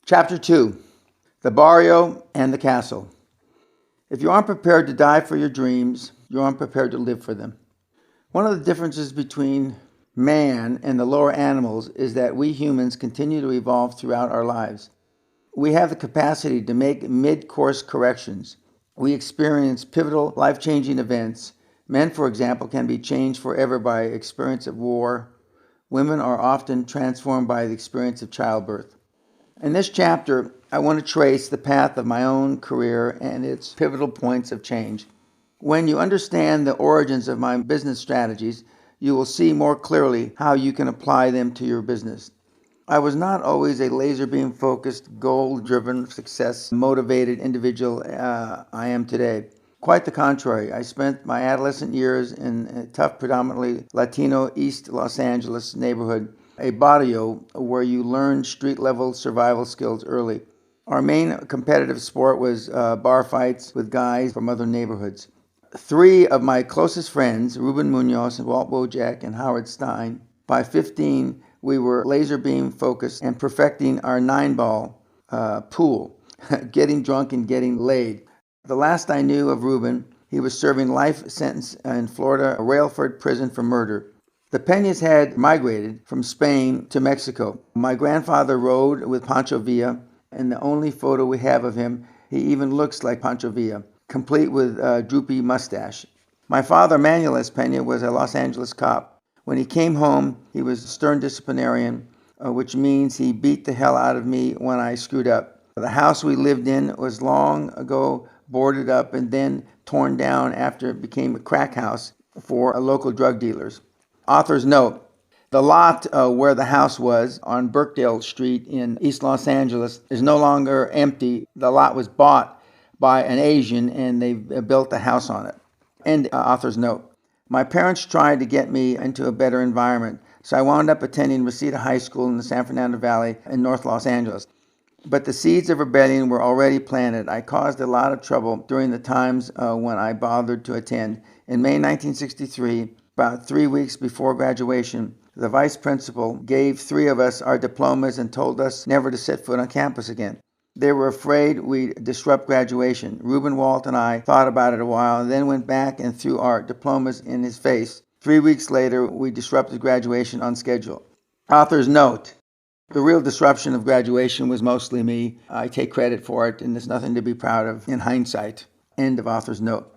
Chapter 2: The Barrio and the Castle. If you aren't prepared to die for your dreams, you aren't prepared to live for them. One of the differences between man and the lower animals is that we humans continue to evolve throughout our lives. We have the capacity to make mid-course corrections. We experience pivotal, life-changing events. Men, for example, can be changed forever by experience of war. Women are often transformed by the experience of childbirth. In this chapter, I want to trace the path of my own career and its pivotal points of change. When you understand the origins of my business strategies, you will see more clearly how you can apply them to your business. I was not always a laser beam focused, goal driven, success motivated individual I am today. Quite the contrary. I spent my adolescent years in a tough, predominantly Latino East Los Angeles neighborhood, a barrio where you learn street level survival skills early. Our main competitive sport was bar fights with guys from other neighborhoods. Three of my closest friends, Ruben Munoz, Walt Wojak, and Howard Stein, by 15, we were laser beam focused and perfecting our 9-ball pool, getting drunk and getting laid. The last I knew of Ruben, he was serving life sentence in Florida Railford prison for murder. The Peñas had migrated from Spain to Mexico. My grandfather rode with Pancho Villa, and the only photo we have of him, he even looks like Pancho Villa, complete with a droopy mustache. My father, Manuel Peña, was a Los Angeles cop. When he came home, he was a stern disciplinarian, which means he beat the hell out of me when I screwed up. The house we lived in was long ago boarded up and then torn down after it became a crack house for local drug dealers. Author's note: the lot where the house was on Birkdale Street in East Los Angeles is no longer empty. The lot was bought by an Asian and they built a house on it. End author's note. My parents tried to get me into a better environment, so I wound up attending Reseda High School in the San Fernando Valley in North Los Angeles. But the seeds of rebellion were already planted. I caused a lot of trouble during the times when I bothered to attend. In May 1963, about 3 weeks before graduation, the vice principal gave three of us our diplomas and told us never to set foot on campus again. They were afraid we'd disrupt graduation. Reuben, Walt, and I thought about it a while and then went back and threw our diplomas in his face. 3 weeks later, we disrupted graduation on schedule. Author's note: the real disruption of graduation was mostly me. I take credit for it, and there's nothing to be proud of in hindsight. End of author's note.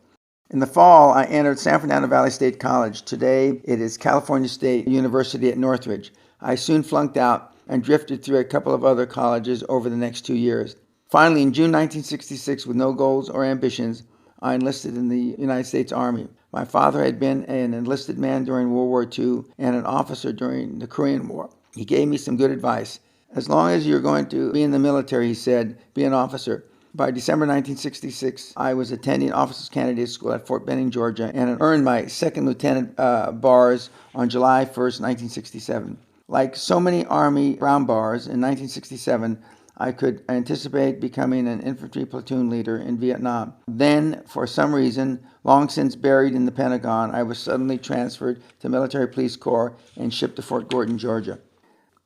In the fall, I entered San Fernando Valley State College. Today, it is California State University at Northridge. I soon flunked out and drifted through a couple of other colleges over the next 2 years. Finally, in June 1966, with no goals or ambitions, I enlisted in the United States Army. My father had been an enlisted man during World War II and an officer during the Korean War. He gave me some good advice. As long as you're going to be in the military, he said, be an officer. By December 1966, I was attending Officers Candidate School at Fort Benning, Georgia, and earned my second lieutenant bars on July 1st, 1967. Like so many Army brown bars in 1967, I could anticipate becoming an infantry platoon leader in Vietnam. Then, for some reason, long since buried in the Pentagon, I was suddenly transferred to Military Police Corps and shipped to Fort Gordon, Georgia.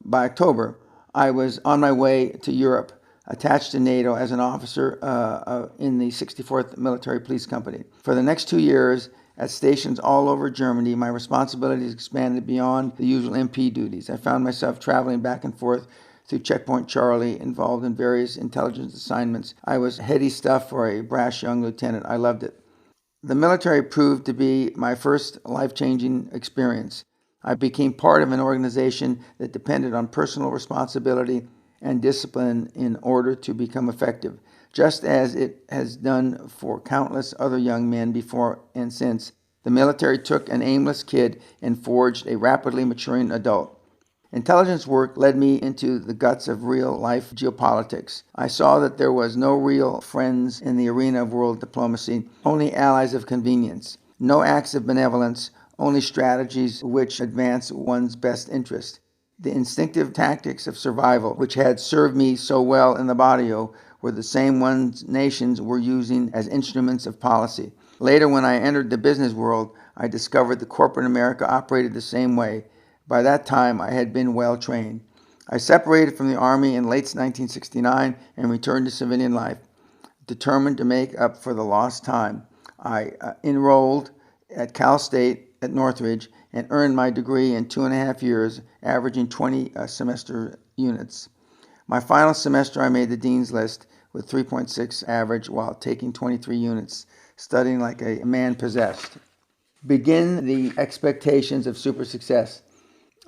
By October, I was on my way to Europe, attached to NATO as an officer in the 64th Military Police Company. For the next 2 years, at stations all over Germany, my responsibilities expanded beyond the usual MP duties. I found myself traveling back and forth through Checkpoint Charlie, involved in various intelligence assignments. I was heady stuff for a brash young lieutenant. I loved it. The military proved to be my first life-changing experience. I became part of an organization that depended on personal responsibility and discipline in order to become effective, just as it has done for countless other young men before and since. The military took an aimless kid and forged a rapidly maturing adult. Intelligence work led me into the guts of real-life geopolitics. I saw that there was no real friends in the arena of world diplomacy, only allies of convenience. No acts of benevolence, only strategies which advance one's best interest. The instinctive tactics of survival, which had served me so well in the barrio, were the same ones nations were using as instruments of policy. Later, when I entered the business world, I discovered that corporate America operated the same way. By that time, I had been well trained. I separated from the Army in late 1969 and returned to civilian life, determined to make up for the lost time. I enrolled at Cal State at Northridge and earned my degree in 2.5 years, averaging 20 semester units. My final semester, I made the dean's list with 3.6 average while taking 23 units, studying like a man possessed. Begin the expectations of super success.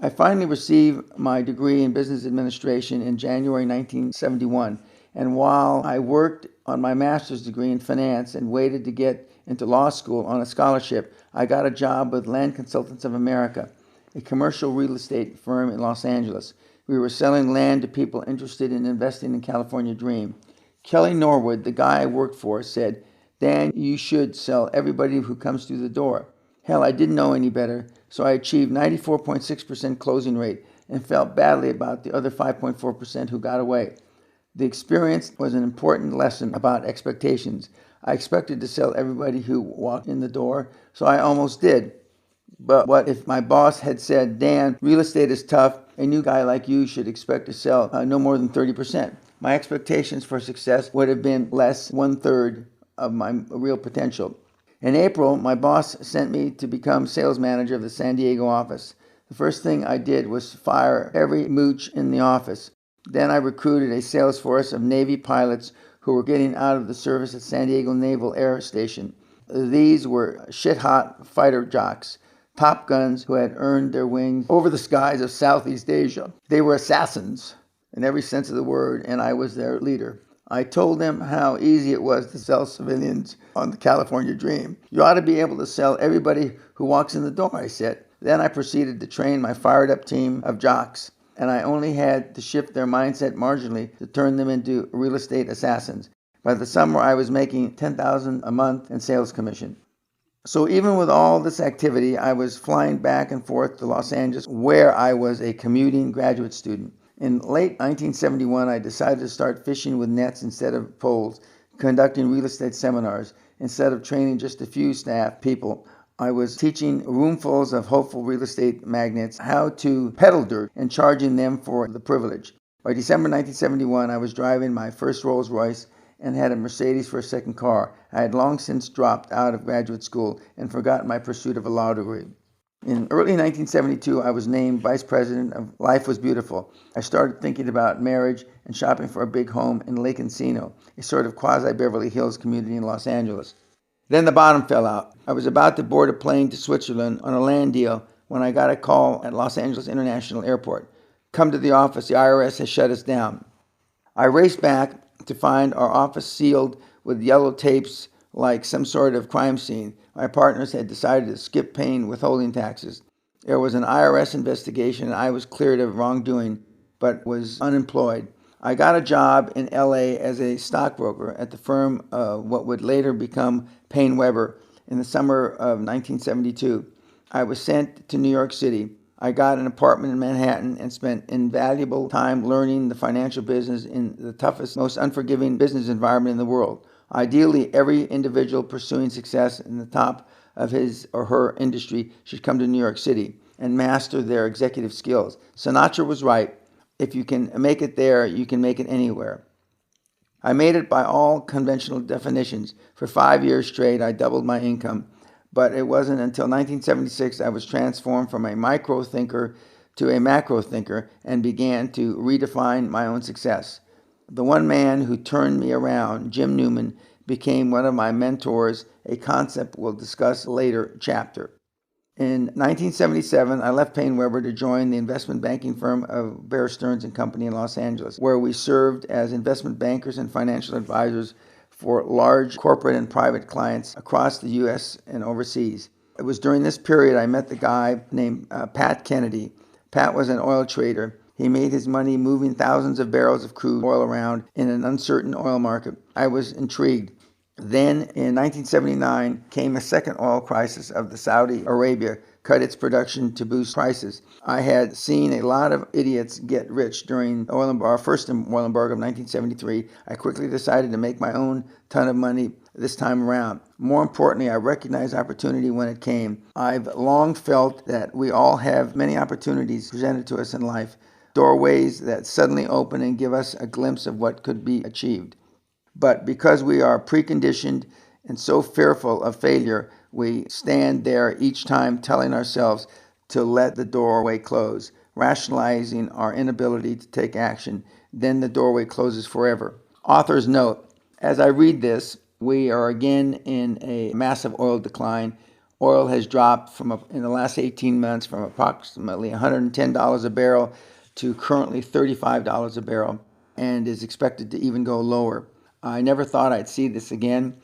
I finally received my degree in business administration in January 1971, and while I worked on my master's degree in finance and waited to get into law school on a scholarship, I got a job with Land Consultants of America, a commercial real estate firm in Los Angeles. We were selling land to people interested in investing in California Dream. Kelly Norwood, the guy I worked for, said, "Dan, you should sell everybody who comes through the door." Hell, I didn't know any better, so I achieved 94.6% closing rate and felt badly about the other 5.4% who got away. The experience was an important lesson about expectations. I expected to sell everybody who walked in the door, so I almost did. But what if my boss had said, "Dan, real estate is tough. A new guy like you should expect to sell no more than 30%. My expectations for success would have been less 1/3 of my real potential. In April, my boss sent me to become sales manager of the San Diego office. The first thing I did was fire every mooch in the office. Then I recruited a sales force of Navy pilots who were getting out of the service at San Diego Naval Air Station. These were shit-hot fighter jocks, Top Guns who had earned their wings over the skies of Southeast Asia. They were assassins in every sense of the word, and I was their leader. I told them how easy it was to sell civilians on the California Dream. You ought to be able to sell everybody who walks in the door, I said. Then I proceeded to train my fired-up team of jocks, and I only had to shift their mindset marginally to turn them into real estate assassins. By the summer, I was making $10,000 a month in sales commission. So even with all this activity, I was flying back and forth to Los Angeles, where I was a commuting graduate student. In late 1971, I decided to start fishing with nets instead of poles, conducting real estate seminars. Instead of training just a few staff people, I was teaching roomfuls of hopeful real estate magnates how to peddle dirt and charging them for the privilege. By December 1971, I was driving my first Rolls Royce and had a Mercedes for a second car. I had long since dropped out of graduate school and forgotten my pursuit of a law degree. In early 1972, I was named vice president of Life Was Beautiful. I started thinking about marriage and shopping for a big home in Lake Encino, a sort of quasi-Beverly Hills community in Los Angeles. Then the bottom fell out. I was about to board a plane to Switzerland on a land deal when I got a call at Los Angeles International Airport. "Come to the office, the IRS has shut us down." I raced back to find our office sealed with yellow tapes like some sort of crime scene. My partners had decided to skip paying withholding taxes. There was an IRS investigation and I was cleared of wrongdoing, but was unemployed. I got a job in LA as a stockbroker at the firm of what would later become Payne Weber in the summer of 1972. I was sent to New York City. I got an apartment in Manhattan and spent invaluable time learning the financial business in the toughest, most unforgiving business environment in the world. Ideally, every individual pursuing success in the top of his or her industry should come to New York City and master their executive skills. Sinatra was right. If you can make it there, you can make it anywhere. I made it by all conventional definitions. For 5 years straight, I doubled my income. But it wasn't until 1976 I was transformed from a micro thinker to a macro thinker and began to redefine my own success. The one man who turned me around, Jim Newman, became one of my mentors, a concept we'll discuss later chapter. In 1977, I left Payne Weber to join the investment banking firm of Bear Stearns and Company in Los Angeles, where we served as investment bankers and financial advisors for large corporate and private clients across the U.S. and overseas. It was during this period I met the guy named Pat Kennedy. Pat was an oil trader. He made his money moving thousands of barrels of crude oil around in an uncertain oil market. I was intrigued. Then, in 1979, came a second oil crisis of the Saudi Arabia cut its production to boost prices. I had seen a lot of idiots get rich during our first oil embargo of 1973. I quickly decided to make my own ton of money this time around. More importantly, I recognized opportunity when it came. I've long felt that we all have many opportunities presented to us in life, doorways that suddenly open and give us a glimpse of what could be achieved. But because we are preconditioned and so fearful of failure, we stand there each time telling ourselves to let the doorway close, rationalizing our inability to take action. Then the doorway closes forever. Author's note: as I read this, we are again in a massive oil decline. Oil has dropped in the last 18 months from approximately $110 a barrel to currently $35 a barrel, and is expected to even go lower. I never thought I'd see this again,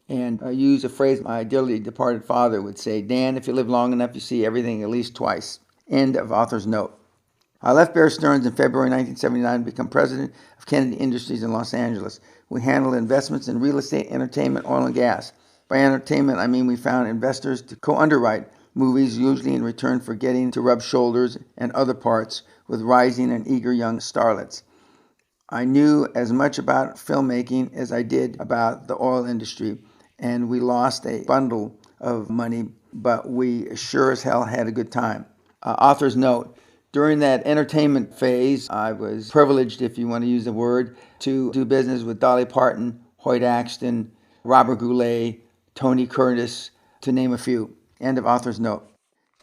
and I use a phrase my dearly departed father would say: Dan, if you live long enough, you see everything at least twice. End of author's note. I left Bear Stearns in February 1979 to become president of Kennedy Industries in Los Angeles. We handled investments in real estate, entertainment, oil, and gas. By entertainment, I mean we found investors to co-underwrite movies, usually in return for getting to rub shoulders and other parts with rising and eager young starlets. I knew as much about filmmaking as I did about the oil industry, and we lost a bundle of money, but we sure as hell had a good time. Author's note: during that entertainment phase, I was privileged, if you want to use the word, to do business with Dolly Parton, Hoyt Axton, Robert Goulet, Tony Curtis, to name a few. End of author's note.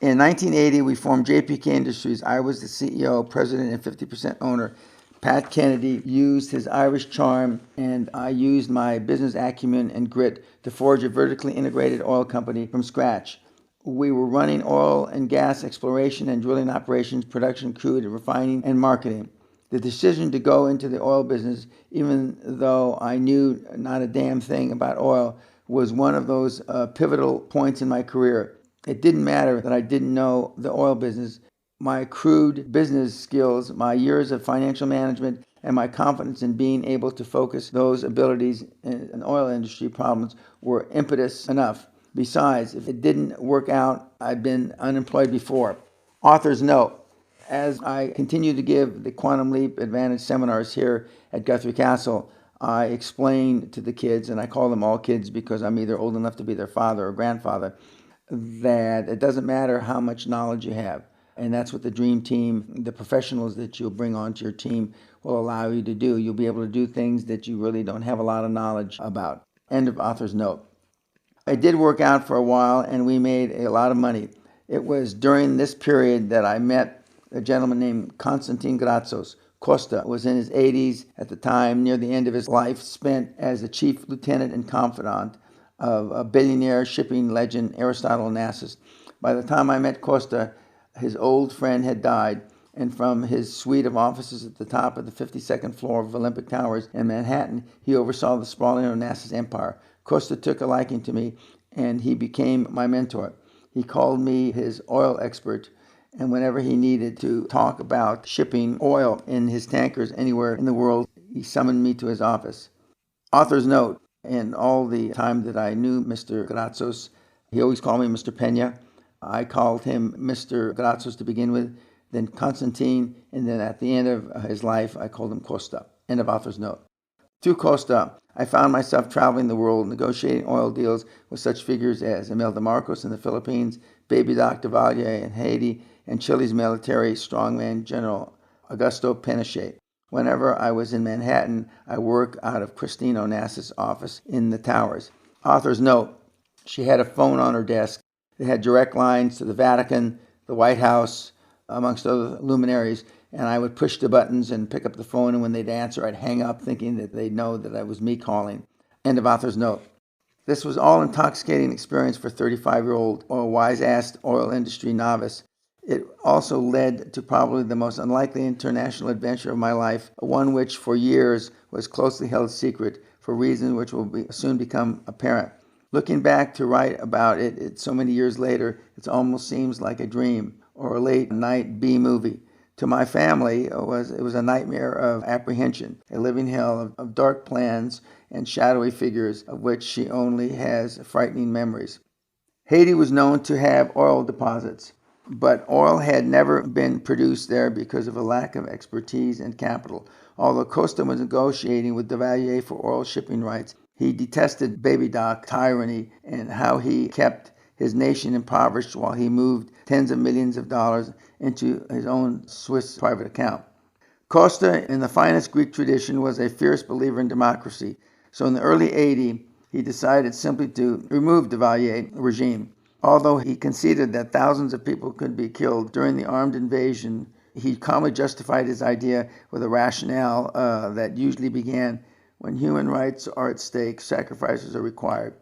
In 1980, we formed JPK Industries. I was the CEO, president, and 50% owner. Pat Kennedy used his Irish charm, and I used my business acumen and grit to forge a vertically integrated oil company from scratch. We were running oil and gas exploration and drilling operations, production, crude, refining, and marketing. The decision to go into the oil business, even though I knew not a damn thing about oil, was one of those pivotal points in my career. It didn't matter that I didn't know the oil business. My crude business skills, my years of financial management, and my confidence in being able to focus those abilities in oil industry problems were impetus enough. Besides, if it didn't work out, I'd been unemployed before. Author's note: as I continue to give the Quantum Leap Advantage seminars here at Guthrie Castle, I explain to the kids, and I call them all kids because I'm either old enough to be their father or grandfather, that it doesn't matter how much knowledge you have. And that's what the dream team, the professionals that you'll bring onto your team, will allow you to do. You'll be able to do things that you really don't have a lot of knowledge about. End of author's note. It did work out for a while, and we made a lot of money. It was during this period that I met a gentleman named Constantine Gratsos. Costa was in his 80s at the time, near the end of his life, spent as the chief lieutenant and confidant of a billionaire shipping legend Aristotle Onassis. By the time I met Costa, his old friend had died, and from his suite of offices at the top of the 52nd floor of Olympic Towers in Manhattan, he oversaw the sprawling Onassis empire. Costa took a liking to me, and he became my mentor. He called me his oil expert, and whenever he needed to talk about shipping oil in his tankers anywhere in the world, he summoned me to his office. Author's note: in all the time that I knew Mr. Gratsos, he always called me Mr. Peña. I called him Mr. Gratsos to begin with, then Constantine, and then at the end of his life, I called him Costa. End of author's note. Through Costa, I found myself traveling the world, negotiating oil deals with such figures as Imelda Marcos in the Philippines, Baby Doc Duvalier in Haiti, and Chile's military strongman General Augusto Pinochet. Whenever I was in Manhattan, I worked out of Christine Onassis' office in the towers. Author's note: she had a phone on her desk that had direct lines to the Vatican, the White House, amongst other luminaries, and I would push the buttons and pick up the phone, and when they'd answer, I'd hang up thinking that they'd know that it was me calling. End of author's note. This was all intoxicating experience for a 35-year-old or wise-assed oil industry novice. It also led to probably the most unlikely international adventure of my life, one which for years was closely held secret for reasons which will soon become apparent. Looking back to write about it so many years later, it almost seems like a dream or a late-night B-movie. To my family, it was a nightmare of apprehension, a living hell of dark plans and shadowy figures of which she only has frightening memories. Haiti was known to have oil deposits, but oil had never been produced there because of a lack of expertise and capital. Although Costa was negotiating with Duvalier for oil shipping rights, he detested Baby Doc tyranny and how he kept his nation impoverished while he moved tens of millions of dollars into his own Swiss private account. Costa, in the finest Greek tradition, was a fierce believer in democracy. So in the early 80s, he decided simply to remove the Duvalier regime. Although he conceded that thousands of people could be killed during the armed invasion, he calmly justified his idea with a rationale that usually began, when human rights are at stake, sacrifices are required.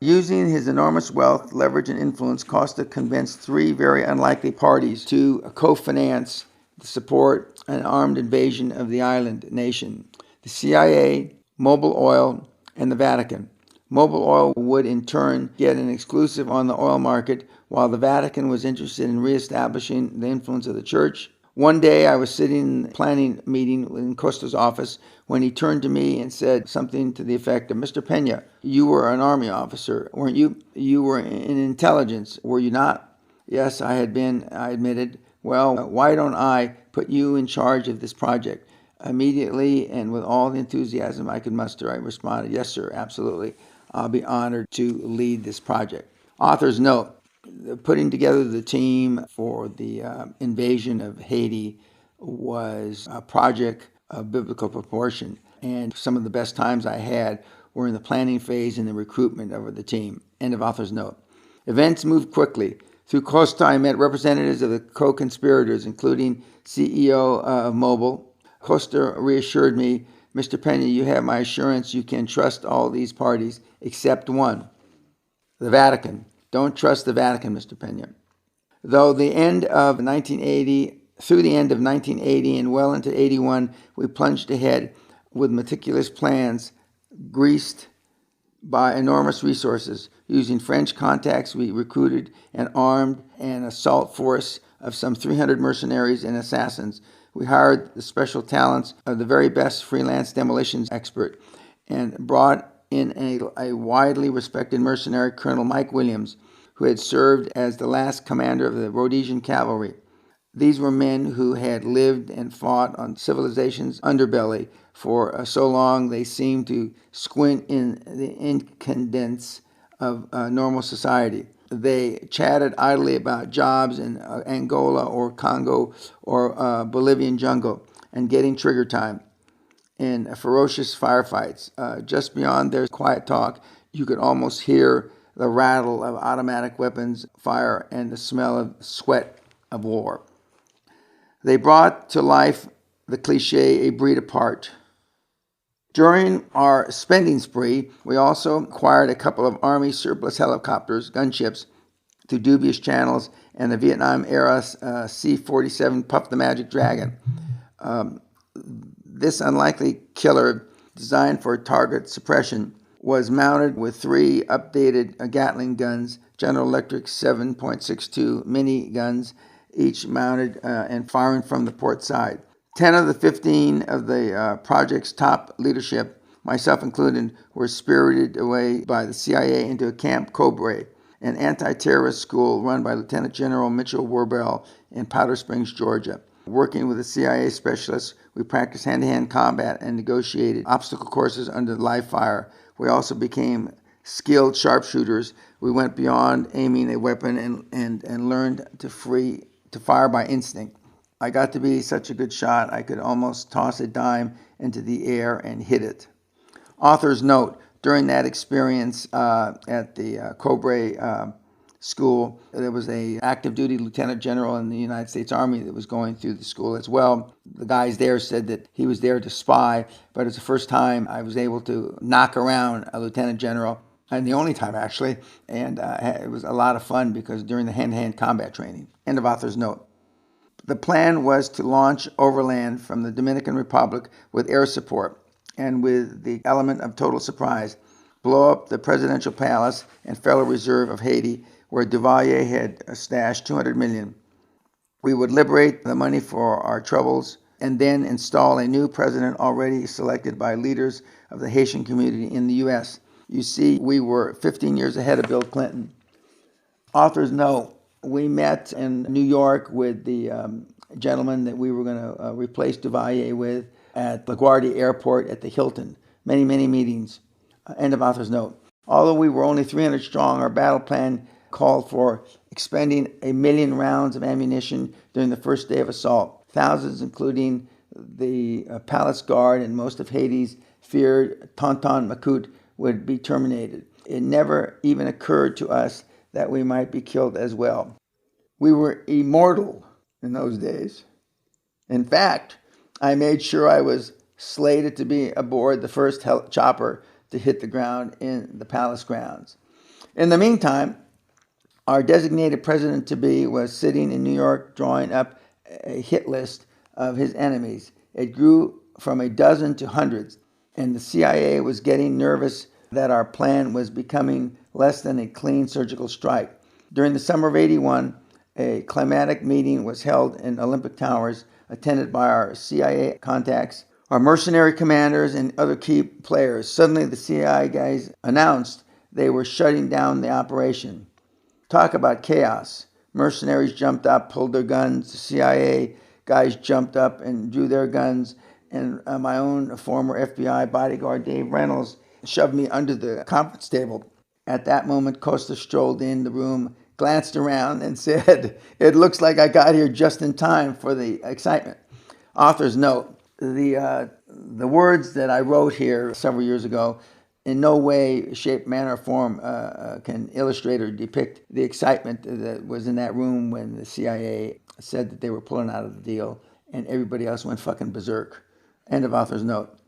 Using his enormous wealth, leverage, and influence, Costa convinced three very unlikely parties to co-finance the support an armed invasion of the island nation: the CIA, Mobil Oil, and the Vatican. Mobil Oil would in turn get an exclusive on the oil market, while the Vatican was interested in reestablishing the influence of the church. One day I was sitting in a planning meeting in Costa's office when he turned to me and said something to the effect of, "Mr. Peña, you were an army officer, weren't you? You were in intelligence, were you not?" "Yes, I had been," I admitted. "Well, why don't I put you in charge of this project?" Immediately and with all the enthusiasm I could muster, I responded, "Yes, sir, absolutely. I'll be honored to lead this project." Author's note: putting together the team for the invasion of Haiti was a project of biblical proportion, and some of the best times I had were in the planning phase and the recruitment of the team. End of author's note. Events moved quickly. Through Costa, I met representatives of the co-conspirators, including CEO of Mobil. Costa reassured me, "Mr. Peña, you have my assurance you can trust all these parties except one, the Vatican. Don't trust the Vatican, Mr. Peña." Through the end of 1980 and well into 81, we plunged ahead with meticulous plans, greased by enormous resources. Using French contacts, we recruited and armed an assault force of some 300 mercenaries and assassins. We hired the special talents of the very best freelance demolitions expert and brought in a widely respected mercenary, Colonel Mike Williams, who had served as the last commander of the Rhodesian cavalry. These were men who had lived and fought on civilization's underbelly for so long they seemed to squint in the incandescence of normal society. They chatted idly about jobs in Angola or Congo or Bolivian jungle and getting trigger time in ferocious firefights. Just beyond their quiet talk, you could almost hear the rattle of automatic weapons fire and the smell of sweat of war. They brought to life the cliche, "a breed apart." During our spending spree, we also acquired a couple of Army surplus helicopters, gunships, through dubious channels, and the Vietnam-era C-47 Puff the Magic Dragon. This unlikely killer, designed for target suppression, was mounted with three updated Gatling guns, General Electric 7.62 mini guns, each mounted and firing from the port side. 10 of the 15 of the project's top leadership, myself included, were spirited away by the CIA into Camp Cobra, an anti-terrorist school run by Lieutenant General Mitchell Warbell in Powder Springs, Georgia. Working with the CIA specialists, we practiced hand-to-hand combat and negotiated obstacle courses under live fire. We also became skilled sharpshooters. We went beyond aiming a weapon and learned to fire by instinct. I got to be such a good shot, I could almost toss a dime into the air and hit it. Author's note: during that experience at the Cobra school, there was an active duty lieutenant general in the United States Army that was going through the school as well. The guys there said that he was there to spy, but it was the first time I was able to knock around a lieutenant general, and the only time actually, and it was a lot of fun because during the hand-to-hand combat training. End of author's note. The plan was to launch overland from the Dominican Republic with air support and with the element of total surprise, blow up the presidential palace and Federal Reserve of Haiti, where Duvalier had stashed $200 million. We would liberate the money for our troubles and then install a new president already selected by leaders of the Haitian community in the U.S. You see, we were 15 years ahead of Bill Clinton. Authors know we met in New York with the gentleman that we were going to replace Duvalier with at LaGuardia Airport at the Hilton. Many, many meetings. End of author's note. Although we were only 300 strong, our battle plan called for expending 1 million rounds of ammunition during the first day of assault. Thousands, including the palace guard and most of Hades feared Tonton Makut would be terminated. It never even occurred to us that we might be killed as well. We were immortal in those days. In fact, I made sure I was slated to be aboard the first chopper to hit the ground in the palace grounds. In the meantime, our designated president-to-be was sitting in New York drawing up a hit list of his enemies. It grew from a dozen to hundreds, and the CIA was getting nervous that our plan was becoming less than a clean surgical strike. During the summer of '81, a climatic meeting was held in Olympic Towers, attended by our CIA contacts, our mercenary commanders, and other key players. Suddenly, the CIA guys announced they were shutting down the operation. Talk about chaos. Mercenaries jumped up, pulled their guns. The CIA guys jumped up and drew their guns. And my own former FBI bodyguard, Dave Reynolds, shoved me under the conference table. At that moment, Costa strolled in the room, glanced around, and said, "It looks like I got here just in time for the excitement." Author's note: the words that I wrote here several years ago in no way, shape, manner, or form can illustrate or depict the excitement that was in that room when the CIA said that they were pulling out of the deal and everybody else went fucking berserk. End of author's note.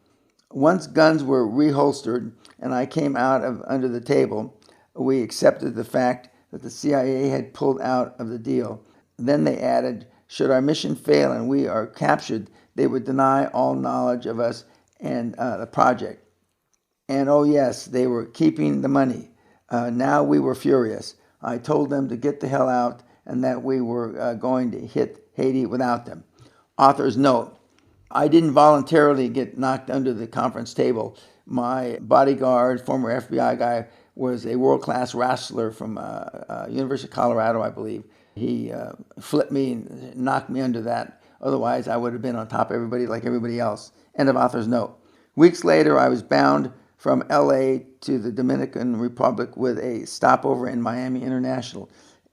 Once guns were reholstered and I came out of under the table, we accepted the fact that the CIA had pulled out of the deal. Then they added, should our mission fail and we are captured, they would deny all knowledge of us and the project. And oh yes, they were keeping the money. Now we were furious. I told them to get the hell out and that we were going to hit Haiti without them. Author's note: I didn't voluntarily get knocked under the conference table. My bodyguard, former FBI guy, was a world-class wrestler from University of Colorado, I believe. He flipped me and knocked me under that. Otherwise, I would have been on top of everybody like everybody else. End of author's note. Weeks later, I was bound from LA to the Dominican Republic with a stopover in Miami International.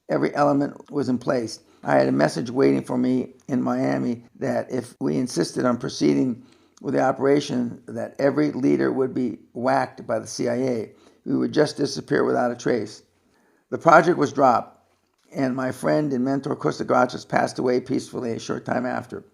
Every element was in place. I had a message waiting for me in Miami that if we insisted on proceeding with the operation, that every leader would be whacked by the CIA. We would just disappear without a trace. The project was dropped, and my friend and mentor Costa Gratz passed away peacefully a short time after.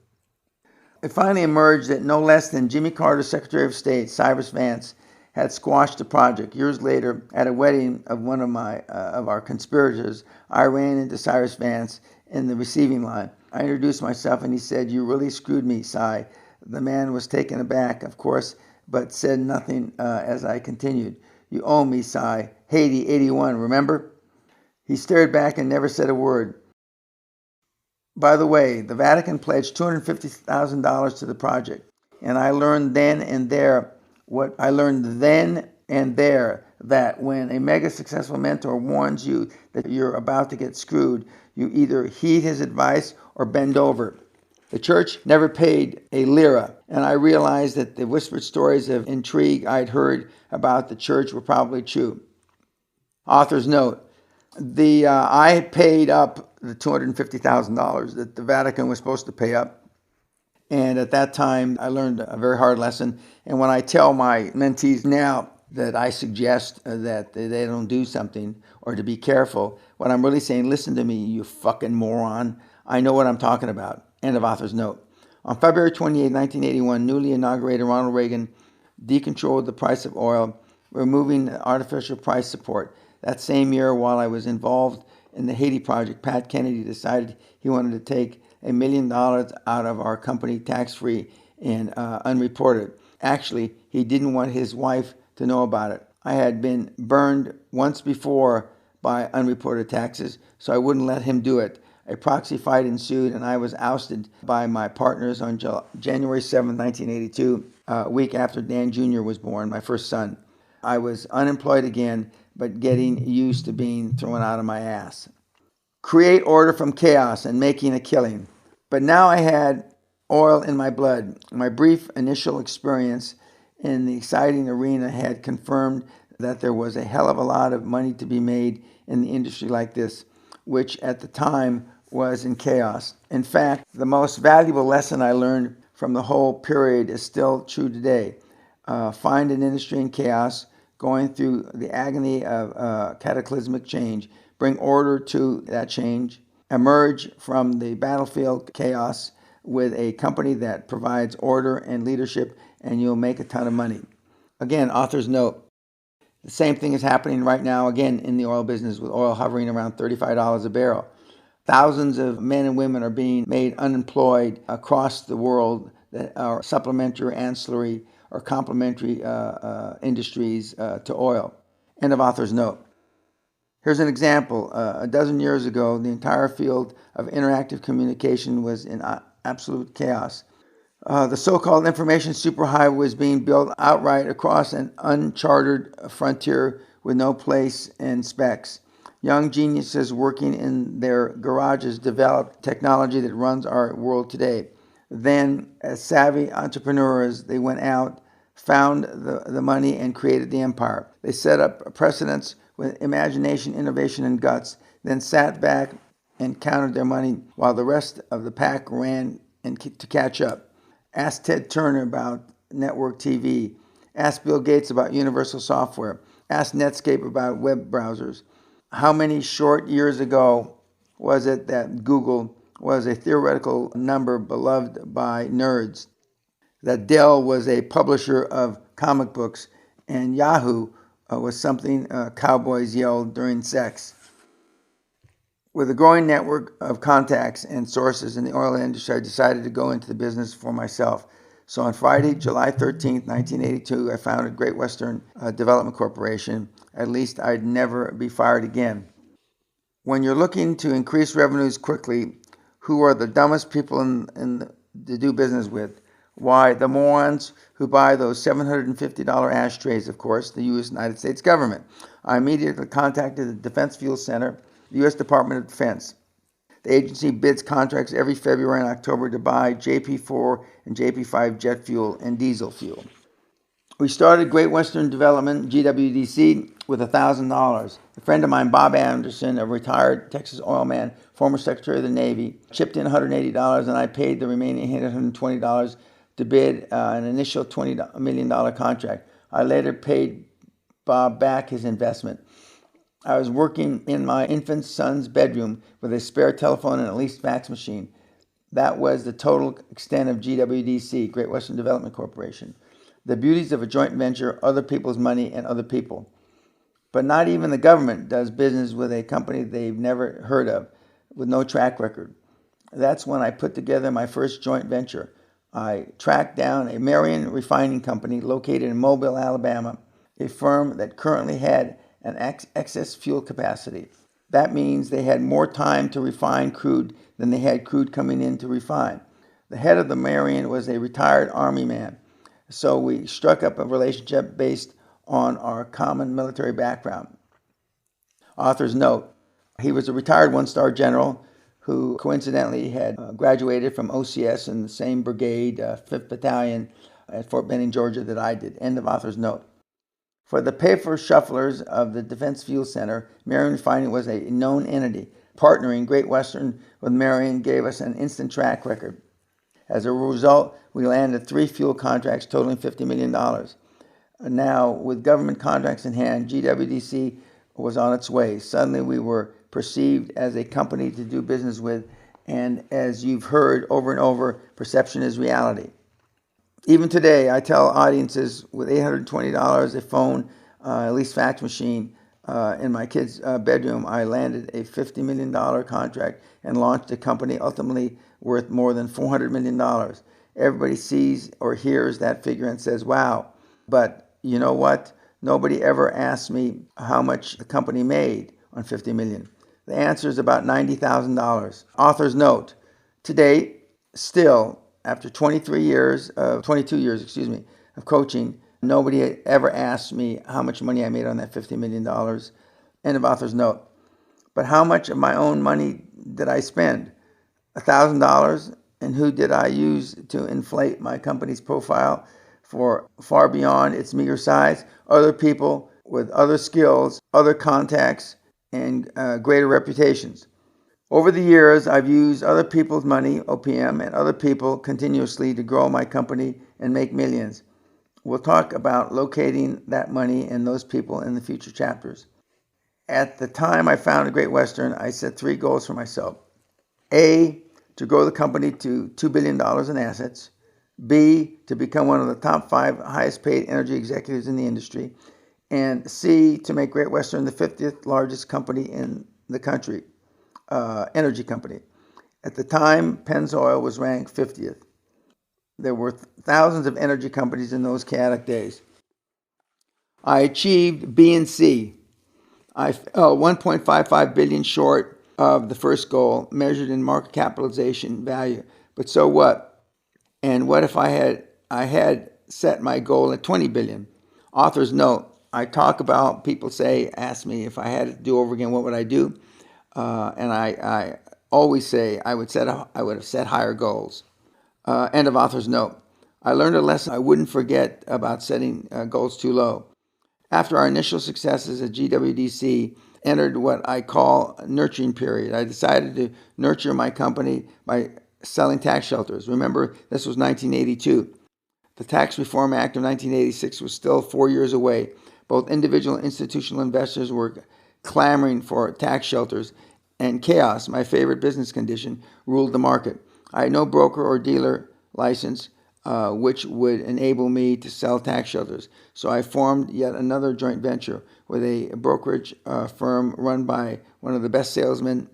It finally emerged that no less than Jimmy Carter's Secretary of State, Cyrus Vance, had squashed the project. Years later, at a wedding of one of our conspirators, I ran into Cyrus Vance in the receiving line. I introduced myself, and he said, "You really screwed me, Cy." The man was taken aback, of course, but said nothing as I continued. "You owe me, Cy. Haiti, 81, remember?" He stared back and never said a word. By the way, the Vatican pledged $250,000 to the project, and I learned then and there that when a mega successful mentor warns you that you're about to get screwed, you either heed his advice or bend over. The church never paid a lira, and I realized that the whispered stories of intrigue I'd heard about the church were probably true. Author's note: I paid up the $250,000 that the Vatican was supposed to pay up. And at that time, I learned a very hard lesson. And when I tell my mentees now that I suggest that they don't do something or to be careful, what I'm really saying, listen to me, you fucking moron. I know what I'm talking about. End of author's note. On February 28, 1981, newly inaugurated Ronald Reagan decontrolled the price of oil, removing artificial price support. That same year, while I was involved in the Haiti project, Pat Kennedy decided he wanted to take $1 million out of our company tax-free and unreported. Actually, he didn't want his wife to know about it. I had been burned once before by unreported taxes, so I wouldn't let him do it. A proxy fight ensued, and I was ousted by my partners on January 7, 1982, a week after Dan Jr. was born, my first son. I was unemployed again, but getting used to being thrown out of my ass. Create order from chaos and making a killing. But now I had oil in my blood. My brief initial experience in the exciting arena had confirmed that there was a hell of a lot of money to be made in the industry like this, which at the time was in chaos. In fact, the most valuable lesson I learned from the whole period is still true today. Find an industry in chaos, going through the agony of cataclysmic change, bring order to that change, emerge from the battlefield chaos with a company that provides order and leadership, and you'll make a ton of money. Again, author's note. The same thing is happening right now, again, in the oil business, with oil hovering around $35 a barrel. Thousands of men and women are being made unemployed across the world that are supplementary, ancillary, or complementary industries to oil. End of author's note. Here's an example. A dozen years ago, the entire field of interactive communication was in absolute chaos. The so-called information superhighway was being built outright across an uncharted frontier with no place in specs. Young geniuses working in their garages developed technology that runs our world today. Then, as savvy entrepreneurs, they went out, found the money, and created the empire. They set up precedents with imagination, innovation, and guts, then sat back and counted their money while the rest of the pack ran to catch up. Ask Ted Turner about network TV. Ask Bill Gates about universal software. Ask Netscape about web browsers. How many short years ago was it that Google was a theoretical number beloved by nerds? That Dell was a publisher of comic books, and Yahoo was something cowboys yelled during sex. With a growing network of contacts and sources in the oil industry, I decided to go into the business for myself. So on Friday, July 13th, 1982, I founded Great Western Development Corporation. At least I'd never be fired again. When you're looking to increase revenues quickly, who are the dumbest people to do business with? Why, the morons who buy those $750 ashtrays, of course, the United States government. I immediately contacted the Defense Fuel Center, the U.S. Department of Defense. The agency bids contracts every February and October to buy JP4 and JP5 jet fuel and diesel fuel. We started Great Western Development, GWDC, with $1,000. A friend of mine, Bob Anderson, a retired Texas oil man, former Secretary of the Navy, chipped in $180, and I paid the remaining $820 to bid an initial $20 million contract. I later paid Bob back his investment. I was working in my infant son's bedroom with a spare telephone and a leased fax machine. That was the total extent of GWDC, Great Western Development Corporation. The beauties of a joint venture, other people's money, and other people. But not even the government does business with a company they've never heard of, with no track record. That's when I put together my first joint venture. I tracked down a Marion refining company located in Mobile, Alabama, a firm that currently had an excess fuel capacity. That means they had more time to refine crude than they had crude coming in to refine. The head of the Marion was a retired Army man, so we struck up a relationship based on our common military background. Author's note, he was a retired one-star general who coincidentally had graduated from OCS in the same brigade, 5th Battalion at Fort Benning, Georgia, that I did. End of author's note. For the pay-for-shufflers of the Defense Fuel Center, Marion Refining was a known entity. Partnering Great Western with Marion gave us an instant track record. As a result, we landed 3 fuel contracts totaling $50 million. Now, with government contracts in hand, GWDC was on its way. Suddenly, we were perceived as a company to do business with, and as you've heard over and over, perception is reality. Even today, I tell audiences with $820, a phone, at least fax machine, in my kid's bedroom, I landed a $50 million contract and launched a company ultimately worth more than $400 million. Everybody sees or hears that figure and says, wow. But you know what? Nobody ever asked me how much the company made on $50 million. The answer is about $90,000. Author's note, today, still, after 22 years, of coaching, nobody ever asked me how much money I made on that $50 million. End of author's note. But how much of my own money did I spend? $1,000. And who did I use to inflate my company's profile for far beyond its meager size? Other people with other skills, other contacts, and greater reputations. Over the years, I've used other people's money, OPM, and other people continuously to grow my company and make millions. We'll talk about locating that money and those people in the future chapters. At the time I founded Great Western, I set 3 goals for myself. A, to grow the company to $2 billion in assets. B, to become one of the top 5 highest paid energy executives in the industry. And C, to make Great Western the 50th largest company in the country, energy company. At the time, Pennzoil was ranked 50th. There were thousands of energy companies in those chaotic days. I achieved B and C. I fell 1.55 billion short of the first goal, measured in market capitalization value. But so what? And what if I had set my goal at 20 billion? Author's note: I talk about, people ask me if I had it to do over again, what would I do? And I always say I would have set higher goals. End of author's note. I learned a lesson I wouldn't forget about setting goals too low. After our initial successes at GWDC entered what I call a nurturing period, I decided to nurture my company by selling tax shelters. Remember, this was 1982. The Tax Reform Act of 1986 was still 4 years away. Both individual and institutional investors were clamoring for tax shelters, and chaos, my favorite business condition, ruled the market. I had no broker or dealer license, which would enable me to sell tax shelters. So I formed yet another joint venture with a brokerage firm run by the best salesmen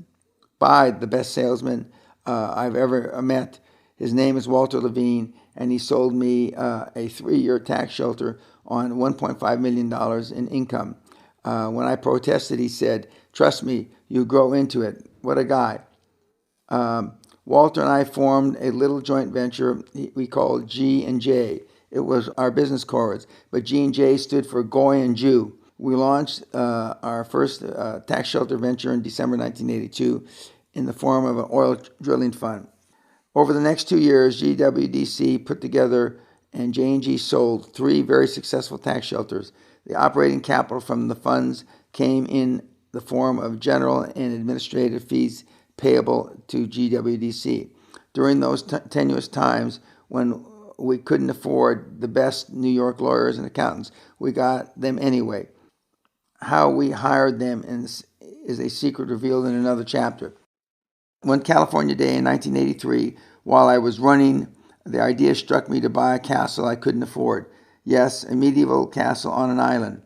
I've ever met. His name is Walter Levine, and he sold me a 3-year tax shelter on $1.5 million in income. When I protested, he said, "Trust me, you grow into it." What a guy. Walter and I formed a little joint venture we called G&J. It was our business cards, but G&J stood for Goy and Jew. We launched our first tax shelter venture in December 1982 in the form of an oil drilling fund. Over the next 2 years, GWDC put together and J&G sold 3 very successful tax shelters. The operating capital from the funds came in the form of general and administrative fees payable to GWDC. During those tenuous times when we couldn't afford the best New York lawyers and accountants, we got them anyway. How we hired them is a secret revealed in another chapter. One California day in 1983, while I was running, the idea struck me to buy a castle I couldn't afford. Yes, a medieval castle on an island,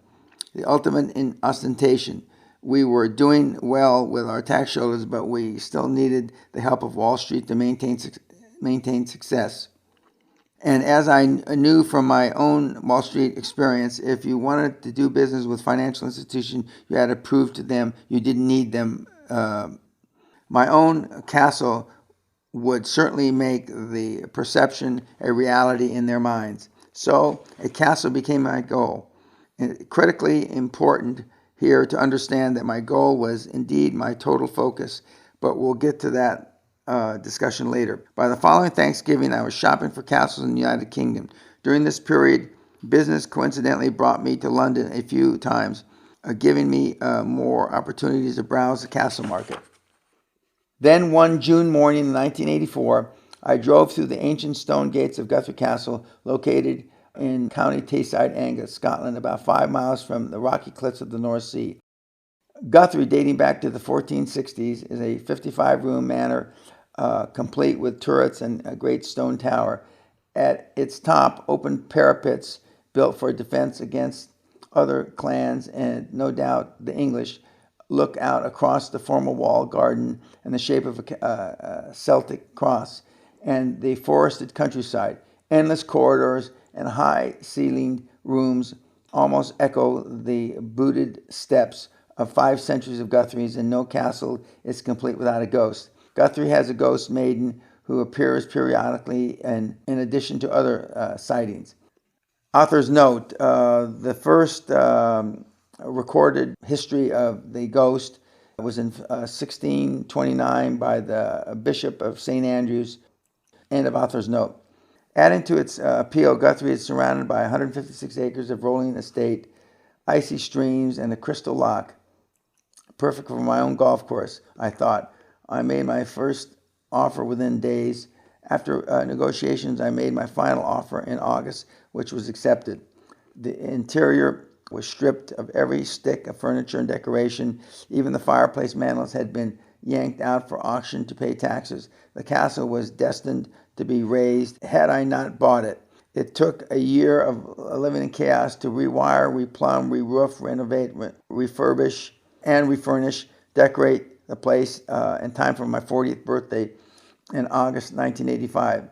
the ultimate in ostentation. We were doing well with our tax shelters, but we still needed the help of Wall Street to maintain success. And as I knew from my own Wall Street experience, if you wanted to do business with financial institutions, you had to prove to them you didn't need them. My own castle would certainly make the perception a reality in their minds. So a castle became my goal. And critically important here to understand that my goal was indeed my total focus, but we'll get to that discussion later. By the following Thanksgiving, I was shopping for castles in the United Kingdom. During this period, business coincidentally brought me to London a few times, giving me more opportunities to browse the castle market. Then one June morning in 1984, I drove through the ancient stone gates of Guthrie Castle, located in County Tayside, Angus, Scotland, about 5 miles from the rocky cliffs of the North Sea. Guthrie, dating back to the 1460s, is a 55-room manor, complete with turrets and a great stone tower. At its top, open parapets built for defense against other clans, and no doubt the English look out across the formal walled garden in the shape of a Celtic cross and the forested countryside. Endless corridors and high-ceilinged rooms almost echo the booted steps of 5 centuries of Guthrie's, and no castle is complete without a ghost. Guthrie has a ghost maiden who appears periodically, and in addition to other sightings. Author's note: the first recorded history of the ghost was in 1629 by the Bishop of St. Andrews. End of author's note. Adding to its appeal, Guthrie is surrounded by 156 acres of rolling estate, icy streams, and a crystal loch. Perfect for my own golf course, I thought. I made my first offer within days. After negotiations, I made my final offer in August, which was accepted. The interior was stripped of every stick of furniture and decoration. Even the fireplace mantels had been yanked out for auction to pay taxes. The castle was destined to be razed had I not bought it. It took a year of living in chaos to rewire, replumb, re-roof, renovate, refurbish, and refurnish, decorate the place in time for my 40th birthday in August 1985.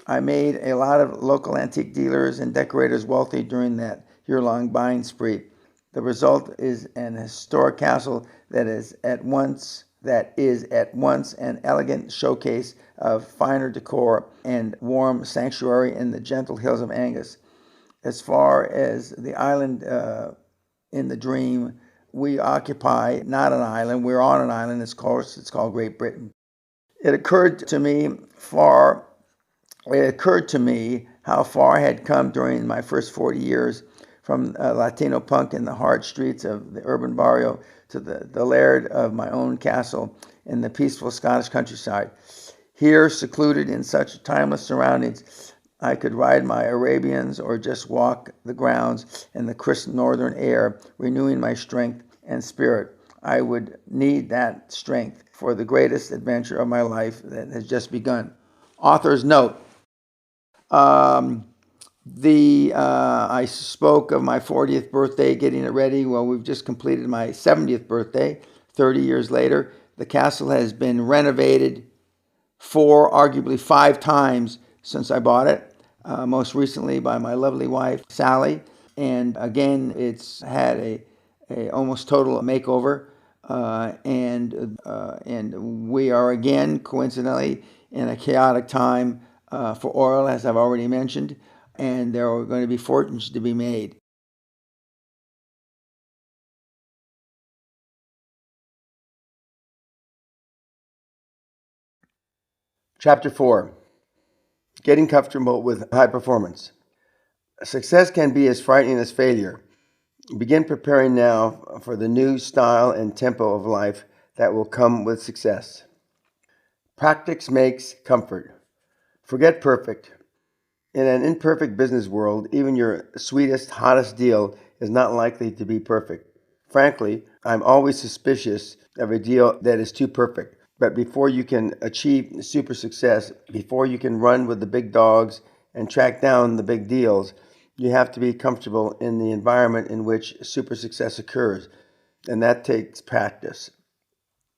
I made a lot of local antique dealers and decorators wealthy during that year-long buying spree. The result is an historic castle that is at once an elegant showcase of finer decor and warm sanctuary in the gentle hills of Angus. As far as the island in the dream, we occupy not an island, we're on an island. It's called Great Britain. It occurred to me how far I had come during my first 40 years, from Latino punk in the hard streets of the urban barrio to the laird of my own castle in the peaceful Scottish countryside. Here, secluded in such timeless surroundings, I could ride my Arabians or just walk the grounds in the crisp northern air, renewing my strength and spirit. I would need that strength for the greatest adventure of my life that has just begun. Author's note. I spoke of my 40th birthday, getting it ready. Well, we've just completed my 70th birthday, 30 years later. The castle has been renovated arguably 5 times since I bought it, most recently by my lovely wife, Sally. And again, it's had a almost total makeover. And we are again, coincidentally, in a chaotic time for oil, as I've already mentioned, and there are going to be fortunes to be made. Chapter 4. Getting comfortable with high performance. Success can be as frightening as failure. Begin preparing now for the new style and tempo of life that will come with success. Practice makes comfort. Forget perfect. In an imperfect business world, even your sweetest, hottest deal is not likely to be perfect. Frankly, I'm always suspicious of a deal that is too perfect. But before you can achieve super success, before you can run with the big dogs and track down the big deals, you have to be comfortable in the environment in which super success occurs. And that takes practice.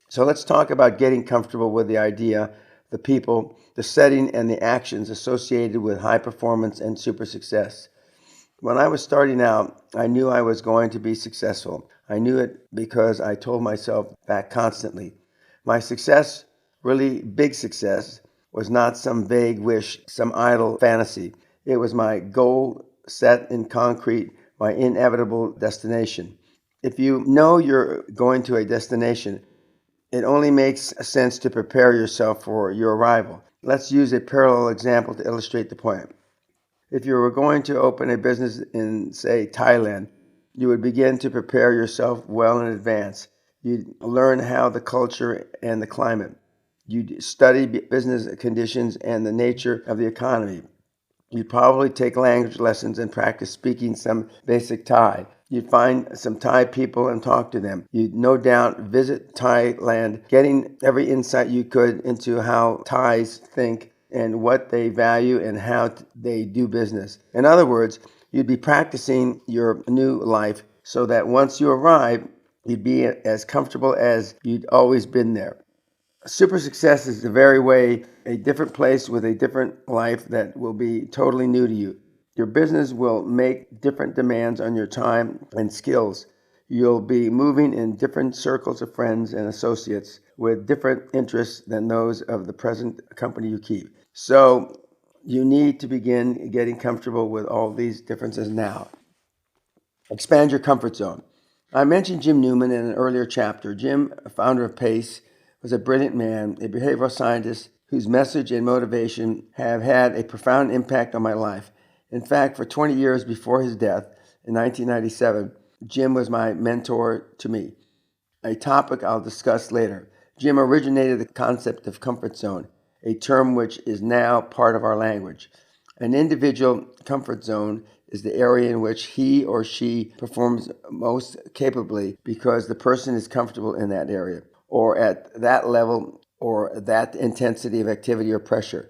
So let's talk about getting comfortable with the idea, the people, the setting, and the actions associated with high performance and super success. When I was starting out, I knew I was going to be successful. I knew it because I told myself that constantly. My success, really big success, was not some vague wish, some idle fantasy. It was my goal set in concrete, my inevitable destination. If you know you're going to a destination, it only makes sense to prepare yourself for your arrival. Let's use a parallel example to illustrate the point. If you were going to open a business in, say, Thailand, you would begin to prepare yourself well in advance. You'd learn how the culture and the climate. You'd study business conditions and the nature of the economy. You'd probably take language lessons and practice speaking some basic Thai. You'd find some Thai people and talk to them. You'd no doubt visit Thailand, getting every insight you could into how Thais think and what they value and how they do business. In other words, you'd be practicing your new life so that once you arrive, you'd be as comfortable as you'd always been there. Super success is the very way, a different place with a different life that will be totally new to you. Your business will make different demands on your time and skills. You'll be moving in different circles of friends and associates with different interests than those of the present company you keep. So you need to begin getting comfortable with all these differences now. Expand your comfort zone. I mentioned Jim Newman in an earlier chapter. Jim, founder of PACE, was a brilliant man, a behavioral scientist whose message and motivation have had a profound impact on my life. In fact, for 20 years before his death in 1997, Jim was my mentor to me, a topic I'll discuss later. Jim originated the concept of comfort zone, a term which is now part of our language. An individual comfort zone is the area in which he or she performs most capably because the person is comfortable in that area, or at that level, or that intensity of activity or pressure.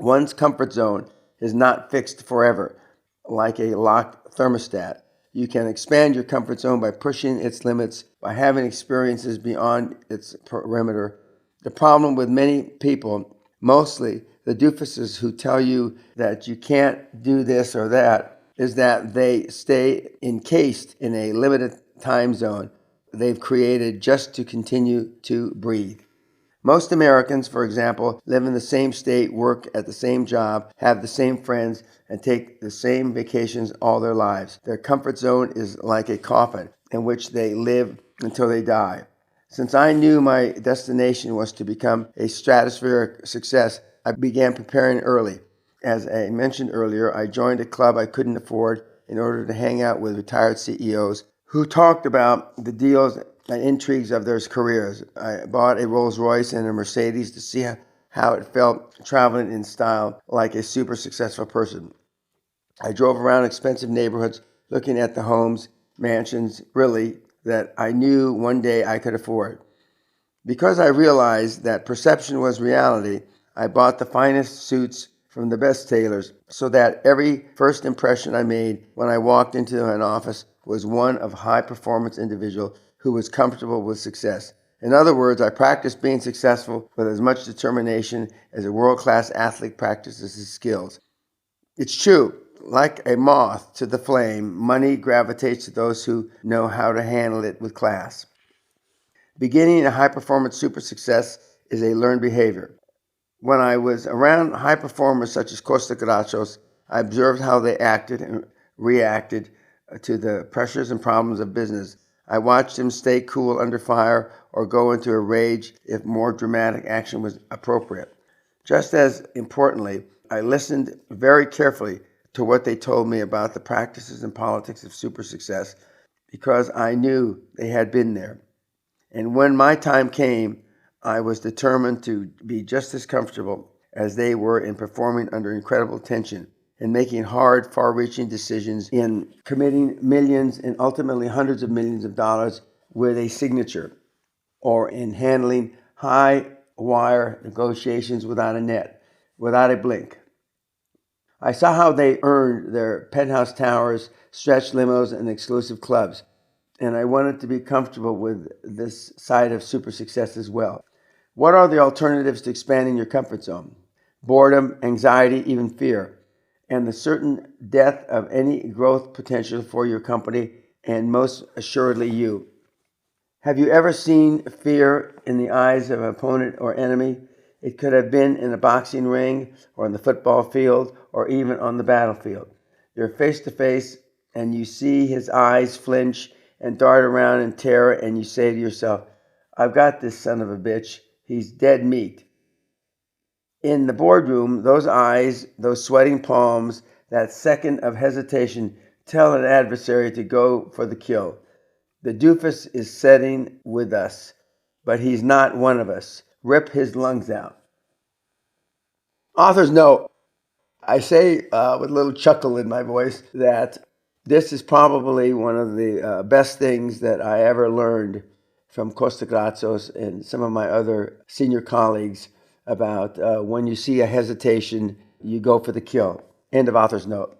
One's comfort zone is not fixed forever, like a locked thermostat. You can expand your comfort zone by pushing its limits, by having experiences beyond its perimeter. The problem with many people, mostly the doofuses who tell you that you can't do this or that, is that they stay encased in a limited time zone they've created just to continue to breathe. Most Americans, for example, live in the same state, work at the same job, have the same friends, and take the same vacations all their lives. Their comfort zone is like a coffin in which they live until they die. Since I knew my destination was to become a stratospheric success, I began preparing early. As I mentioned earlier, I joined a club I couldn't afford in order to hang out with retired CEOs who talked about the deals and intrigues of their careers. I bought a Rolls Royce and a Mercedes to see how it felt traveling in style like a super successful person. I drove around expensive neighborhoods looking at the homes, mansions, really, that I knew one day I could afford. Because I realized that perception was reality, I bought the finest suits from the best tailors so that every first impression I made when I walked into an office was one of high performance individual who was comfortable with success. In other words, I practiced being successful with as much determination as a world-class athlete practices his skills. It's true, like a moth to the flame, money gravitates to those who know how to handle it with class. Beginning a high-performance super success is a learned behavior. When I was around high performers such as Costa Gratsos, I observed how they acted and reacted to the pressures and problems of business. I watched them stay cool under fire or go into a rage if more dramatic action was appropriate. Just as importantly, I listened very carefully to what they told me about the practices and politics of super success because I knew they had been there. And when my time came, I was determined to be just as comfortable as they were in performing under incredible tension, in making hard, far-reaching decisions, in committing millions and ultimately hundreds of millions of dollars with a signature, or in handling high-wire negotiations without a net, without a blink. I saw how they earned their penthouse towers, stretch limos, and exclusive clubs, and I wanted to be comfortable with this side of super success as well. What are the alternatives to expanding your comfort zone? Boredom, anxiety, even fear, and the certain death of any growth potential for your company and most assuredly you. Have you ever seen fear in the eyes of an opponent or enemy? It could have been in a boxing ring or on the football field or even on the battlefield. You're face to face and you see his eyes flinch and dart around in terror and you say to yourself, I've got this son of a bitch. He's dead meat. In the boardroom, those eyes, those sweating palms, that second of hesitation tell an adversary to go for the kill. The doofus is sitting with us, but he's not one of us. Rip his lungs out. Author's note. I say with a little chuckle in my voice that this is probably one of the best things that I ever learned from Costa Gratsos and some of my other senior colleagues about when you see a hesitation, you go for the kill. End of author's note.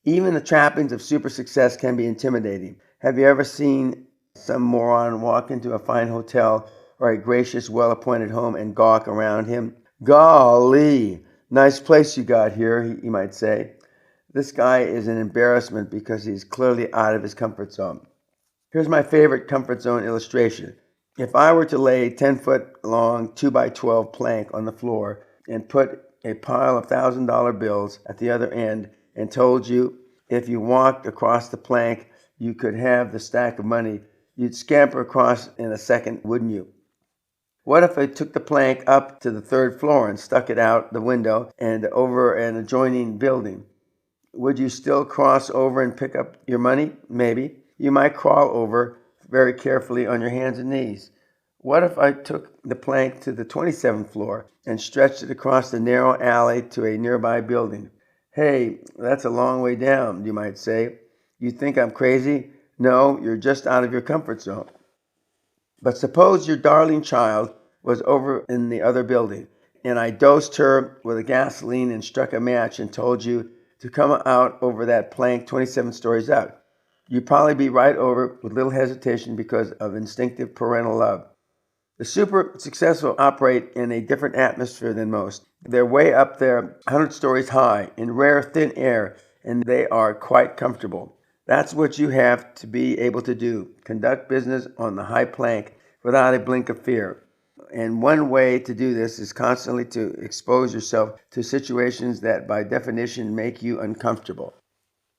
Even the trappings of super success can be intimidating. Have you ever seen some moron walk into a fine hotel or a gracious, well-appointed home and gawk around him? Golly, nice place you got here, he might say. This guy is an embarrassment because he's clearly out of his comfort zone. Here's my favorite comfort zone illustration. If I were to lay a 10-foot long 2x12 plank on the floor and put a pile of $1,000 bills at the other end and told you if you walked across the plank you could have the stack of money, you'd scamper across in a second, wouldn't you? What if I took the plank up to the third floor and stuck it out the window and over an adjoining building? Would you still cross over and pick up your money? Maybe. You might crawl over very carefully on your hands and knees. What if I took the plank to the 27th floor and stretched it across the narrow alley to a nearby building? Hey, that's a long way down, you might say. You think I'm crazy? No, you're just out of your comfort zone. But suppose your darling child was over in the other building, and I dosed her with a gasoline and struck a match and told you to come out over that plank 27 stories up. You'd probably be right over with little hesitation because of instinctive parental love. The super successful operate in a different atmosphere than most. They're way up there, 100 stories high, in rare thin air, and they are quite comfortable. That's what you have to be able to do: conduct business on the high plank without a blink of fear. And one way to do this is constantly to expose yourself to situations that by definition make you uncomfortable.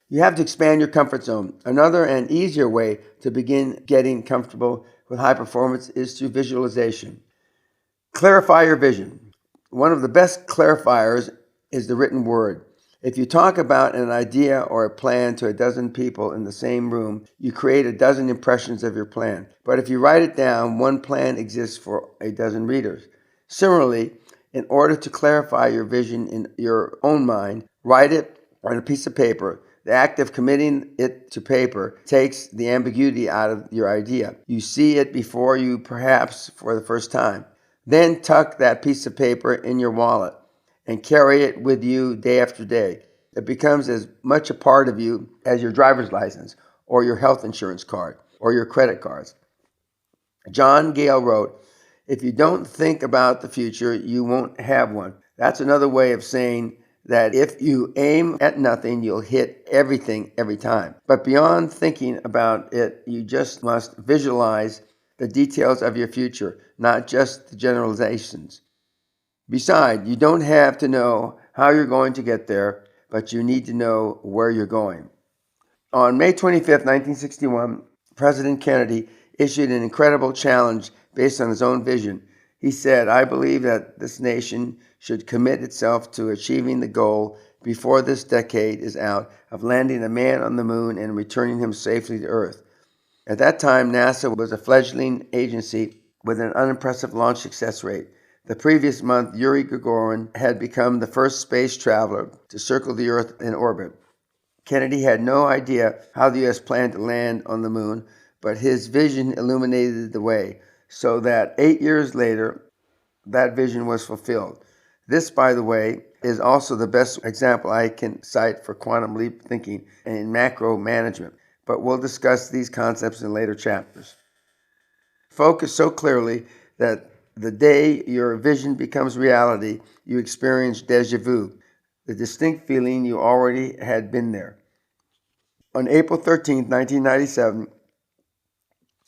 You have to expand your comfort zone. Another and easier way to begin getting comfortable with high performance is through visualization. Clarify your vision. One of the best clarifiers is the written word. If you talk about an idea or a plan to a dozen people in the same room, you create a dozen impressions of your plan. But if you write it down, one plan exists for a dozen readers. Similarly, in order to clarify your vision in your own mind, write it on a piece of paper. The act of committing it to paper takes the ambiguity out of your idea. You see it before you, perhaps for the first time. Then tuck that piece of paper in your wallet and carry it with you day after day. It becomes as much a part of you as your driver's license or your health insurance card or your credit cards. John Gale wrote, "If you don't think about the future, you won't have one." That's another way of saying that if you aim at nothing, you'll hit everything every time. But beyond thinking about it, you just must visualize the details of your future, not just the generalizations. Besides, you don't have to know how you're going to get there, but you need to know where you're going. On May 25th, 1961, President Kennedy issued an incredible challenge based on his own vision. He said, "I believe that this nation should commit itself to achieving the goal before this decade is out of landing a man on the moon and returning him safely to Earth." At that time, NASA was a fledgling agency with an unimpressive launch success rate. The previous month, Yuri Gagarin had become the first space traveler to circle the Earth in orbit. Kennedy had no idea how the U.S. planned to land on the moon, but his vision illuminated the way, so that 8 years later, that vision was fulfilled. This, by the way, is also the best example I can cite for quantum leap thinking in macro management, but we'll discuss these concepts in later chapters. Focus so clearly that the day your vision becomes reality, you experience déjà vu, the distinct feeling you already had been there. On April 13th, 1997,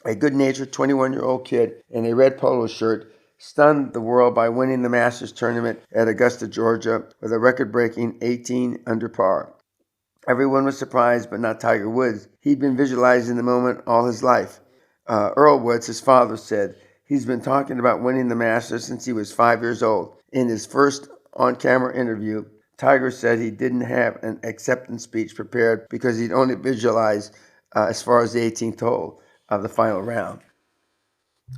a good-natured 21-year-old kid in a red polo shirt stunned the world by winning the Masters tournament at Augusta, Georgia, with a record-breaking 18 under par. Everyone was surprised, but not Tiger Woods. He'd been visualizing the moment all his life. Earl Woods, his father, said he's been talking about winning the Masters since he was 5 years old. In his first on-camera interview, Tiger said he didn't have an acceptance speech prepared because he'd only visualized as far as the 18th hole of the final round.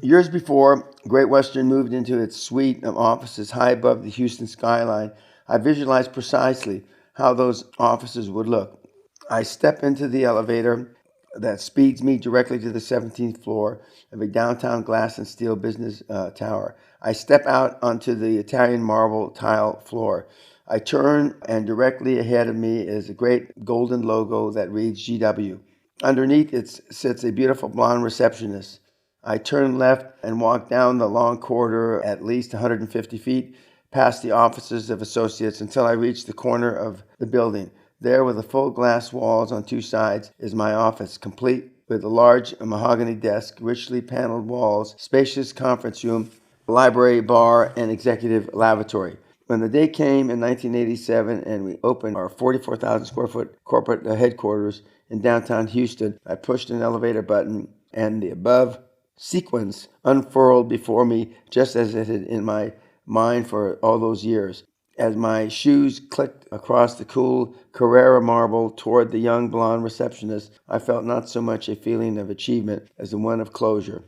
Years before Great Western moved into its suite of offices high above the Houston skyline, I visualized precisely how those offices would look. I step into the elevator that speeds me directly to the 17th floor of a downtown glass and steel business tower. I step out onto the Italian marble tile floor. I turn, and directly ahead of me is a great golden logo that reads GW. Underneath it sits a beautiful blonde receptionist. I turn left and walk down the long corridor at least 150 feet past the offices of associates until I reach the corner of the building. There, with the full glass walls on two sides, is my office, complete with a large mahogany desk, richly paneled walls, spacious conference room, library, bar, and executive lavatory. When the day came in 1987 and we opened our 44,000 square foot corporate headquarters in downtown Houston, I pushed an elevator button and the above sequence unfurled before me just as it had in my mind for all those years. As my shoes clicked across the cool Carrara marble toward the young blonde receptionist, I felt not so much a feeling of achievement as the one of closure.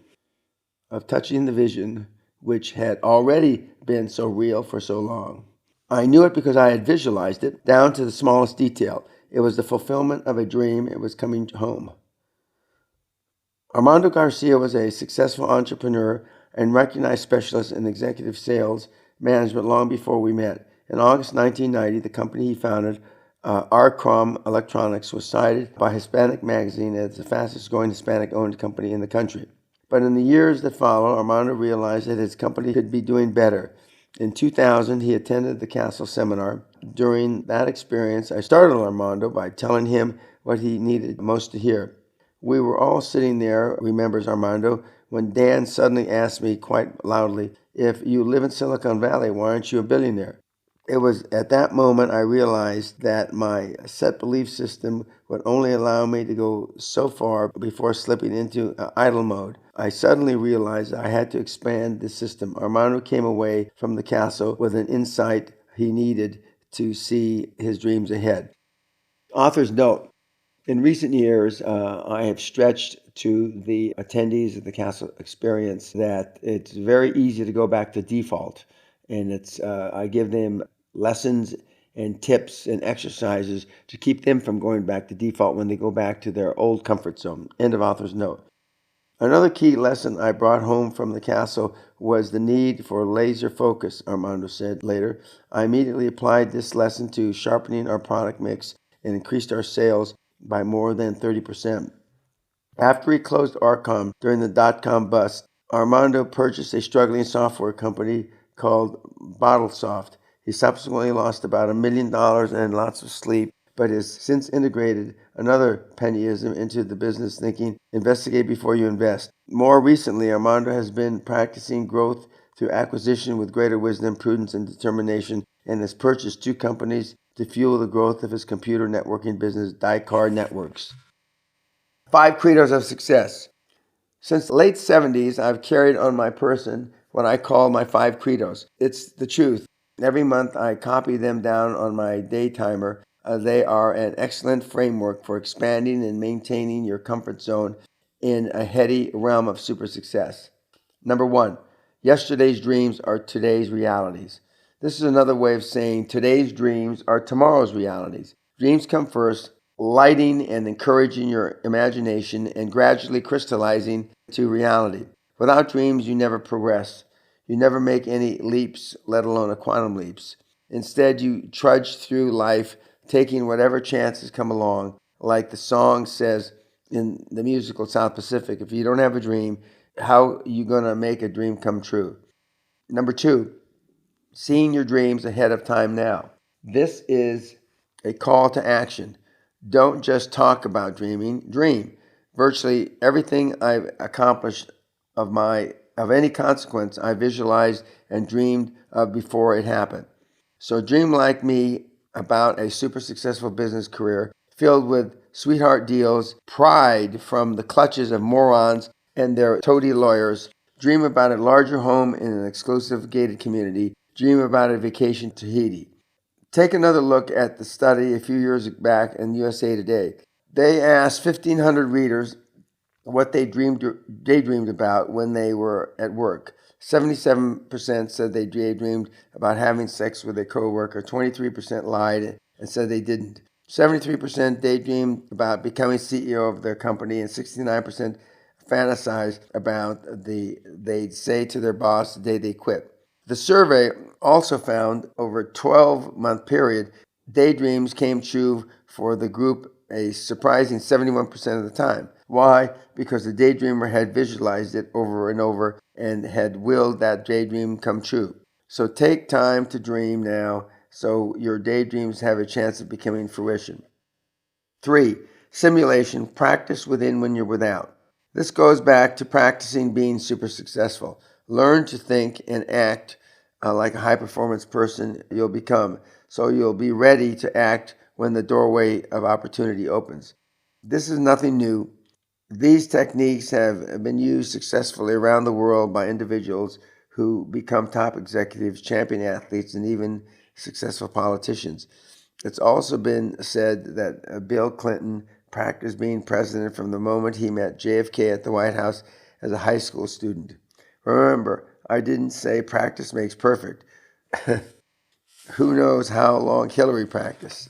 of touching the vision which had already been so real for so long. I knew it because I had visualized it down to the smallest detail. It was the fulfillment of a dream. It was coming home. Armando Garcia was a successful entrepreneur and recognized specialist in executive sales management long before we met. In August 1990, the company he founded, Arcrom Electronics, was cited by Hispanic Magazine as the fastest growing Hispanic-owned company in the country. But in the years that followed, Armando realized that his company could be doing better. In 2000, he attended the Castle seminar. During that experience, I startled Armando by telling him what he needed most to hear. We were all sitting there, remembers Armando, when Dan suddenly asked me quite loudly, "If you live in Silicon Valley, why aren't you a billionaire?" It was at that moment I realized that my set belief system would only allow me to go so far before slipping into idle mode. I suddenly realized I had to expand the system. Armando came away from the castle with an insight he needed to see his dreams ahead. Author's note. In recent years, I have stretched to the attendees of the Castle experience that it's very easy to go back to default. And I give them lessons and tips and exercises to keep them from going back to default when they go back to their old comfort zone. End of author's note. Another key lesson I brought home from the castle was the need for laser focus, Armando said later. I immediately applied this lesson to sharpening our product mix and increased our sales by more than 30%. After he closed Arcom during the dot-com bust, Armando purchased a struggling software company called BottleSoft. He subsequently lost about $1 million and lots of sleep, but has since integrated another Peñaism into the business, thinking, investigate before you invest. More recently, Armando has been practicing growth through acquisition with greater wisdom, prudence, and determination, and has purchased 2 companies to fuel the growth of his computer networking business, Dicard Networks. 5 credos of success. Since the late 70s, I've carried on my person what I call my 5 credos. It's the truth. Every month I copy them down on my day timer. They are an excellent framework for expanding and maintaining your comfort zone in a heady realm of super success. Number 1, yesterday's dreams are today's realities. This is another way of saying today's dreams are tomorrow's realities. Dreams come first, lighting and encouraging your imagination and gradually crystallizing to reality. Without dreams, you never progress. You never make any leaps, let alone a quantum leaps. Instead, you trudge through life, taking whatever chances come along. Like the song says in the musical South Pacific, if you don't have a dream, how are you going to make a dream come true? Number 2, seeing your dreams ahead of time now. This is a call to action. Don't just talk about dreaming, dream. Virtually everything I've accomplished of any consequence I visualized and dreamed of before it happened. So dream like me about a super successful business career filled with sweetheart deals, pride from the clutches of morons and their toady lawyers. Dream about a larger home in an exclusive gated community. Dream about a vacation to Tahiti. Take another look at the study a few years back in USA Today. They asked 1,500 readers what they daydreamed about when they were at work. 77% said they daydreamed about having sex with a coworker. 23% lied and said they didn't. 73% daydreamed about becoming CEO of their company, and 69% fantasized about they'd say to their boss the day they quit. The survey also found over a 12-month period, daydreams came true for the group a surprising 71% of the time. Why? Because the daydreamer had visualized it over and over and had willed that daydream come true. So take time to dream now so your daydreams have a chance of becoming fruition. 3, simulation, practice within when you're without. This goes back to practicing being super successful. Learn to think and act like a high-performance person you'll become, so you'll be ready to act when the doorway of opportunity opens. This is nothing new. These techniques have been used successfully around the world by individuals who become top executives, champion athletes, and even successful politicians. It's also been said that Bill Clinton practiced being president from the moment he met JFK at the White House as a high school student. Remember, I didn't say practice makes perfect. Who knows how long Hillary practiced?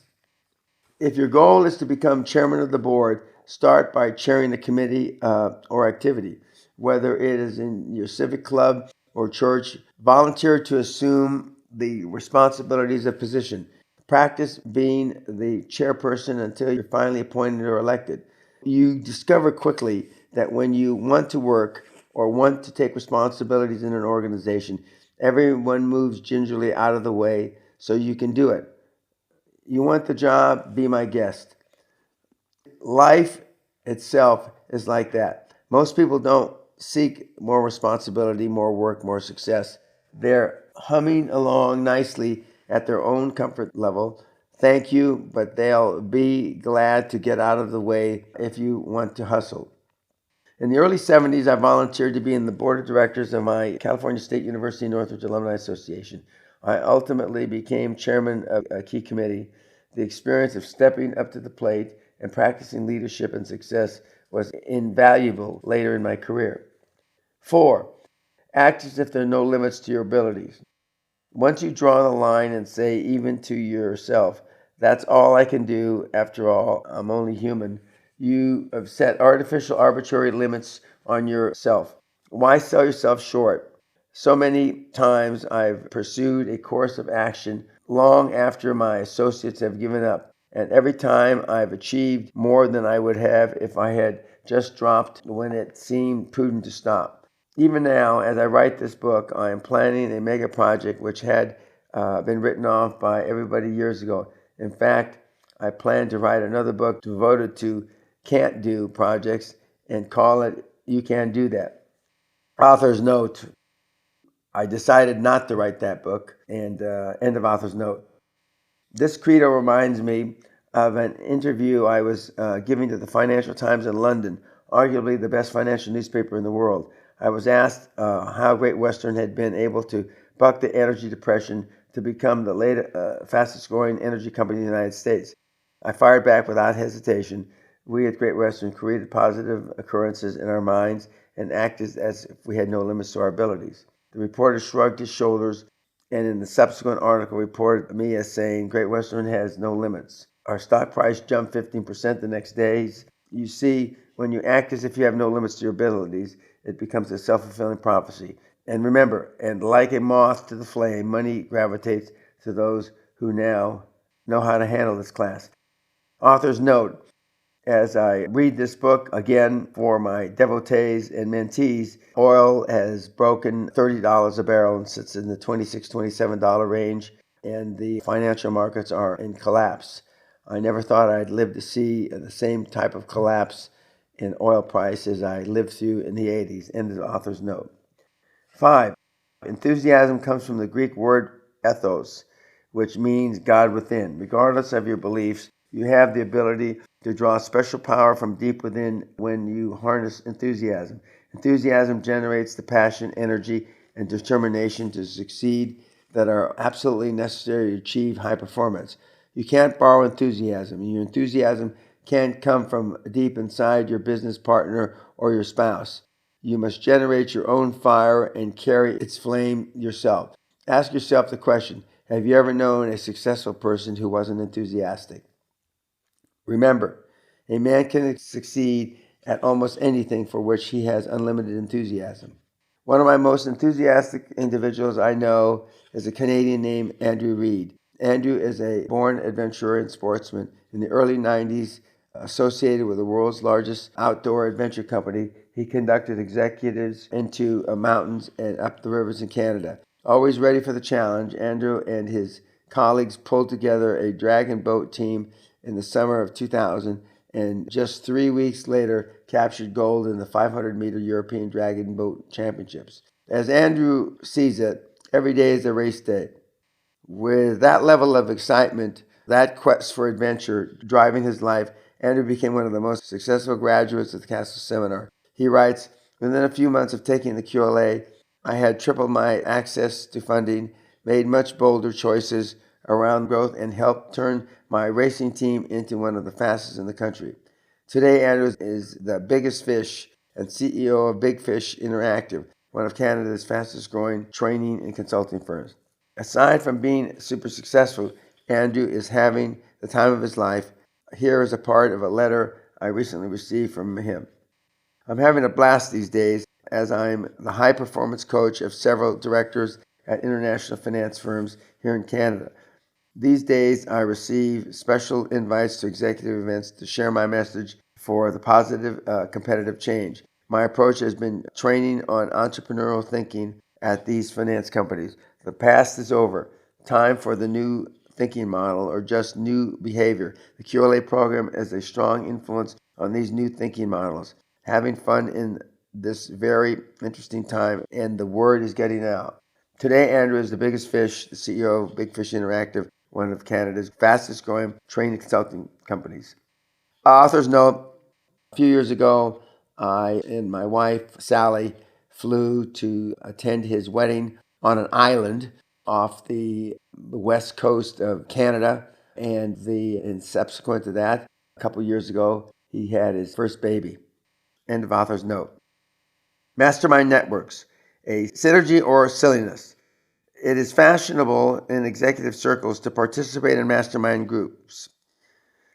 If your goal is to become chairman of the board, start by chairing the committee or activity. Whether it is in your civic club or church, volunteer to assume the responsibilities of position. Practice being the chairperson until you're finally appointed or elected. You discover quickly that when you want to work or want to take responsibilities in an organization, everyone moves gingerly out of the way so you can do it. You want the job? Be my guest. Life itself is like that. Most people don't seek more responsibility, more work, more success. They're humming along nicely at their own comfort level. Thank you, but they'll be glad to get out of the way if you want to hustle. In the early 70s, I volunteered to be in the board of directors of my California State University Northridge Alumni Association. I ultimately became chairman of a key committee. The experience of stepping up to the plate and practicing leadership and success was invaluable later in my career. 4. Act as if there are no limits to your abilities. Once you draw the line and say, even to yourself, that's all I can do, after all, I'm only human, you have set artificial, arbitrary limits on yourself. Why sell yourself short? So many times I've pursued a course of action long after my associates have given up, and every time I've achieved more than I would have if I had just dropped when it seemed prudent to stop. Even now, as I write this book, I am planning a mega project which had been written off by everybody years ago. In fact, I plan to write another book devoted to can't do projects and call it You Can Do That. Author's note: I decided not to write that book, and end of author's note. This credo reminds me of an interview I was giving to the Financial Times in London, arguably the best financial newspaper in the world. I was asked how Great Western had been able to buck the energy depression to become the fastest growing energy company in the United States. I fired back without hesitation. We at Great Western created positive occurrences in our minds and acted as if we had no limits to our abilities. The reporter shrugged his shoulders and in the subsequent article reported me as saying Great Western has no limits. Our stock price jumped 15% the next day. You see, when you act as if you have no limits to your abilities, it becomes a self-fulfilling prophecy. And remember, and like a moth to the flame, money gravitates to those who now know how to handle this class. Author's note: as I read this book again for my devotees and mentees, oil has broken $30 a barrel and sits in the $26, $27 range, and the financial markets are in collapse. I never thought I'd live to see the same type of collapse in oil price as I lived through in the 80s. End of the author's note. 5. Enthusiasm comes from the Greek word ethos, which means God within. Regardless of your beliefs, you have the ability to draw special power from deep within when you harness enthusiasm. Enthusiasm generates the passion, energy, and determination to succeed that are absolutely necessary to achieve high performance. You can't borrow enthusiasm. Your enthusiasm can't come from deep inside your business partner or your spouse. You must generate your own fire and carry its flame yourself. Ask yourself the question: have you ever known a successful person who wasn't enthusiastic? Remember, a man can succeed at almost anything for which he has unlimited enthusiasm. One of my most enthusiastic individuals I know is a Canadian named Andrew Reid. Andrew is a born adventurer and sportsman. In the early 90s, associated with the world's largest outdoor adventure company, he conducted executives into mountains and up the rivers in Canada. Always ready for the challenge, Andrew and his colleagues pulled together a dragon boat team in the summer of 2000, and just 3 weeks later captured gold in the 500-meter European Dragon Boat Championships. As Andrew sees it, every day is a race day. With that level of excitement, that quest for adventure driving his life, Andrew became one of the most successful graduates of the Castle Seminar. He writes, within a few months of taking the QLA, I had tripled my access to funding, made much bolder choices around growth, and helped turn my racing team into one of the fastest in the country. Today, Andrew is the biggest fish and CEO of Big Fish Interactive. one of Canada's fastest growing training and consulting firms. Aside from being super successful, Andrew is having the time of his life. Here is a part of a letter I recently received from him. I'm having a blast these days as I'm the high performance coach of several directors at international finance firms here in Canada. These days, I receive special invites to executive events to share my message for the positive competitive change. My approach has been training on entrepreneurial thinking at these finance companies. The past is over. Time for the new thinking model or just new behavior. The QLA program is a strong influence on these new thinking models. Having fun in this very interesting time, and the word is getting out. Today, Andrew is the biggest fish, the CEO of Big Fish Interactive, one of Canada's fastest growing training consulting companies. Author's note, a few years ago, I and my wife, Sally, flew to attend his wedding on an island off the west coast of Canada. And subsequent to that, a couple years ago, he had his first baby. End of author's note. Mastermind networks, a synergy or silliness. It is fashionable in executive circles to participate in mastermind groups,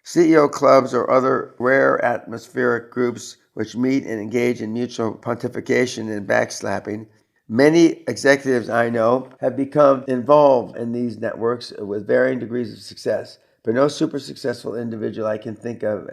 CEO clubs, or other rare atmospheric groups which meet and engage in mutual pontification and backslapping. Many executives I know have become involved in these networks with varying degrees of success, but no super successful individual I can think of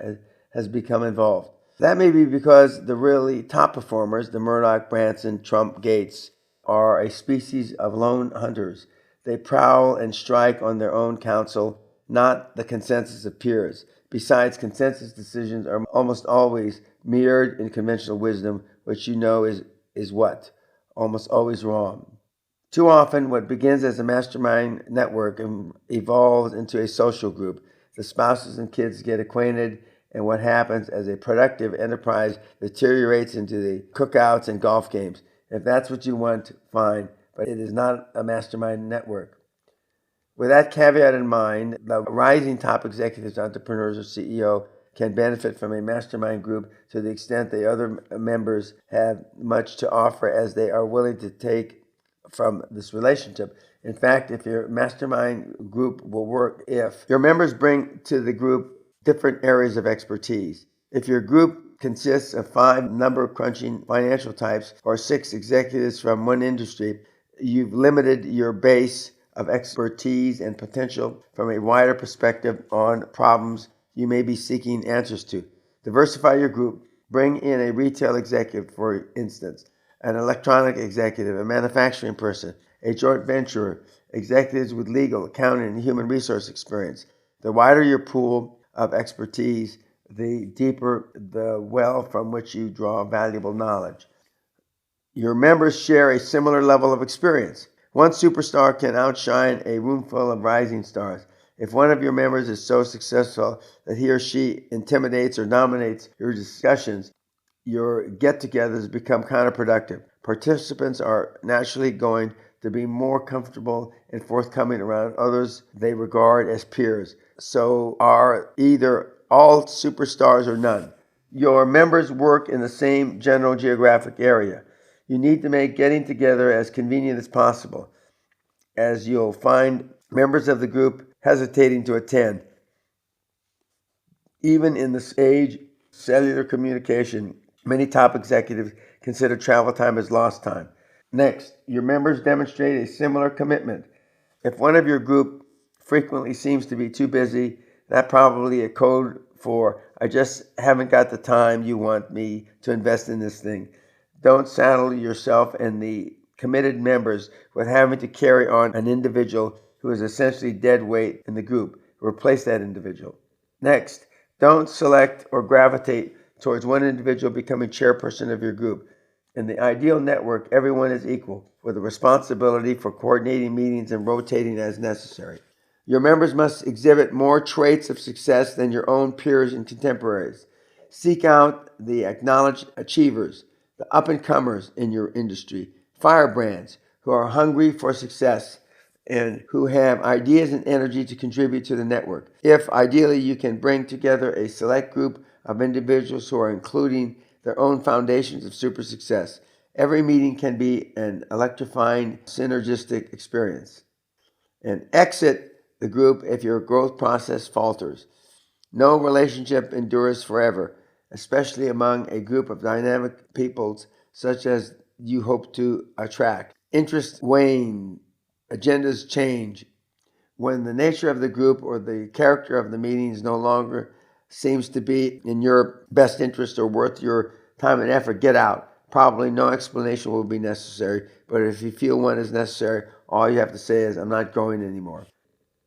has become involved. That may be because the really top performers, the Murdoch, Branson, Trump, Gates, are a species of lone hunters. They prowl and strike on their own counsel, not the consensus of peers. Besides, consensus decisions are almost always mirrored in conventional wisdom, which you know is what? Almost always wrong. Too often, what begins as a mastermind network evolves into a social group. The spouses and kids get acquainted, and what happens as a productive enterprise deteriorates into the cookouts and golf games. If that's what you want, fine, but it is not a mastermind network. With that caveat in mind, the rising top executives, entrepreneurs, or CEO can benefit from a mastermind group to the extent the other members have much to offer as they are willing to take from this relationship. In fact, if your mastermind group will work if your members bring to the group different areas of expertise. If your group consists of 5 number crunching financial types or 6 executives from one industry, you've limited your base of expertise and potential from a wider perspective on problems you may be seeking answers to. Diversify your group. Bring in a retail executive, for instance, an electronic executive, a manufacturing person, a joint venturer, executives with legal, accounting, and human resource experience. The wider your pool of expertise, the deeper the well from which you draw valuable knowledge. Your members share a similar level of experience. One superstar can outshine a roomful of rising stars. If one of your members is so successful that he or she intimidates or dominates your discussions, your get-togethers become counterproductive. Participants are naturally going to be more comfortable and forthcoming around others they regard as peers. So are either all superstars or none. Your members work in the same general geographic area. You need to make getting together as convenient as possible, as you'll find members of the group hesitating to attend. Even in this age of cellular communication, many top executives consider travel time as lost time. Next, your members demonstrate a similar commitment. If one of your group frequently seems to be too busy, that's probably a code for, I just haven't got the time you want me to invest in this thing. Don't saddle yourself and the committed members with having to carry on an individual who is essentially dead weight in the group. Replace that individual. Next, don't select or gravitate towards one individual becoming chairperson of your group. In the ideal network, everyone is equal, with a responsibility for coordinating meetings and rotating as necessary. Your members must exhibit more traits of success than your own peers and contemporaries. Seek out the acknowledged achievers, the up-and-comers in your industry, firebrands who are hungry for success and who have ideas and energy to contribute to the network. If ideally you can bring together a select group of individuals who are including their own foundations of super success. Every meeting can be an electrifying, synergistic experience. And exit the group if your growth process falters. No relationship endures forever, especially among a group of dynamic peoples such as you hope to attract. Interests wane, agendas change. When the nature of the group or the character of the meetings no longer seems to be in your best interest or worth your time and effort, get out. Probably no explanation will be necessary, but if you feel one is necessary, all you have to say is, I'm not going anymore.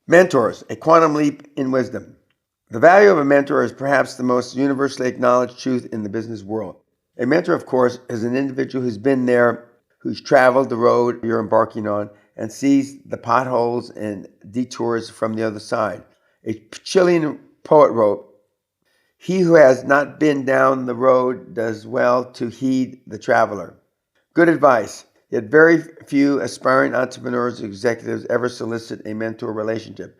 Mentors, a quantum leap in wisdom. The value of a mentor is perhaps the most universally acknowledged truth in the business world. A mentor, of course, is an individual who's been there, who's traveled the road you're embarking on, and sees the potholes and detours from the other side. A Chilean poet wrote, "He who has not been down the road does well to heed the traveler." Good advice, yet very few aspiring entrepreneurs or executives ever solicit a mentor relationship.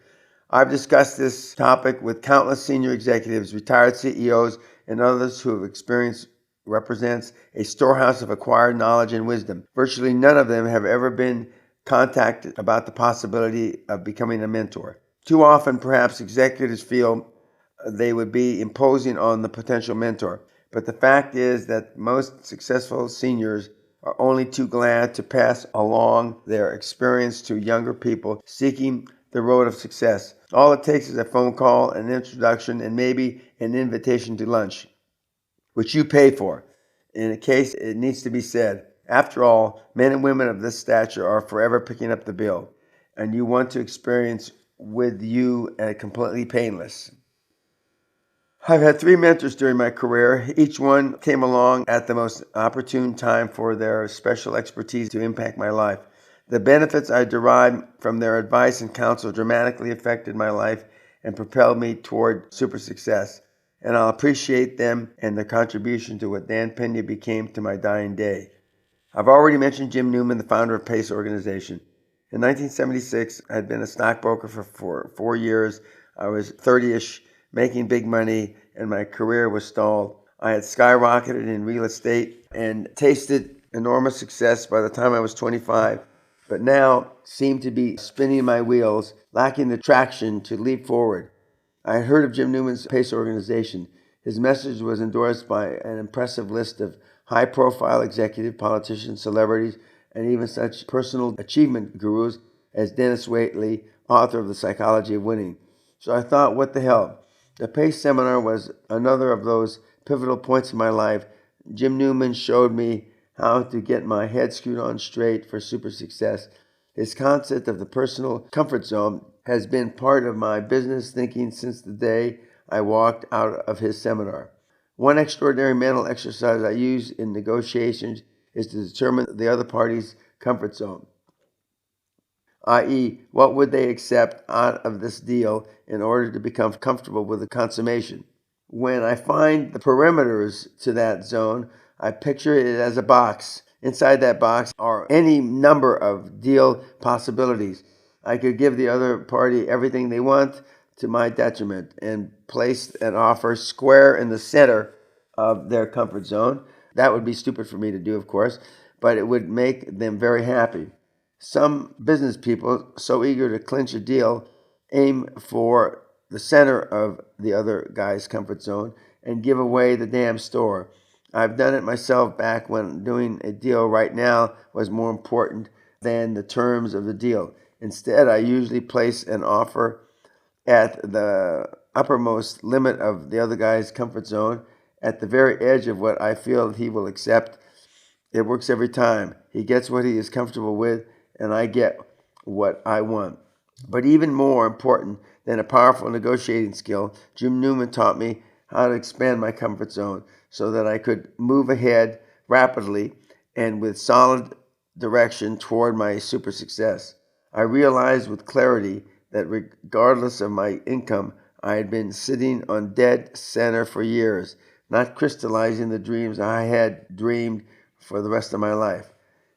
I've discussed this topic with countless senior executives, retired CEOs, and others who have experienced represents a storehouse of acquired knowledge and wisdom. Virtually none of them have ever been contacted about the possibility of becoming a mentor. Too often, perhaps, executives feel they would be imposing on the potential mentor. But the fact is that most successful seniors are only too glad to pass along their experience to younger people seeking the road of success. All it takes is a phone call, an introduction, and maybe an invitation to lunch, which you pay for. In a case, it needs to be said, after all, men and women of this stature are forever picking up the bill, and you want to experience with you completely painless. I've had 3 mentors during my career. Each one came along at the most opportune time for their special expertise to impact my life. The benefits I derived from their advice and counsel dramatically affected my life and propelled me toward super success. And I'll appreciate them and their contribution to what Dan Peña became to my dying day. I've already mentioned Jim Newman, the founder of PACE organization. In 1976, I had been a stockbroker for 4 years. I was 30-ish, making big money, and my career was stalled. I had skyrocketed in real estate and tasted enormous success by the time I was 25, but now seemed to be spinning my wheels, lacking the traction to leap forward. I had heard of Jim Newman's PACE organization. His message was endorsed by an impressive list of high-profile executive, politicians, celebrities, and even such personal achievement gurus as Dennis Waitley, author of The Psychology of Winning. So I thought, what the hell? The PACE seminar was another of those pivotal points in my life. Jim Newman showed me how to get my head screwed on straight for super success. His concept of the personal comfort zone has been part of my business thinking since the day I walked out of his seminar. One extraordinary mental exercise I use in negotiations is to determine the other party's comfort zone, i.e., what would they accept out of this deal in order to become comfortable with the consummation. When I find the perimeters to that zone, I picture it as a box. Inside that box are any number of deal possibilities. I could give the other party everything they want to my detriment and place an offer square in the center of their comfort zone. That would be stupid for me to do, of course, but it would make them very happy. Some business people, so eager to clinch a deal, aim for the center of the other guy's comfort zone and give away the damn store. I've done it myself back when doing a deal right now was more important than the terms of the deal. Instead, I usually place an offer at the uppermost limit of the other guy's comfort zone, at the very edge of what I feel he will accept. It works every time. He gets what he is comfortable with, and I get what I want. But even more important than a powerful negotiating skill, Jim Newman taught me how to expand my comfort zone so that I could move ahead rapidly and with solid direction toward my super success. I realized with clarity that regardless of my income, I had been sitting on dead center for years, not crystallizing the dreams I had dreamed for the rest of my life.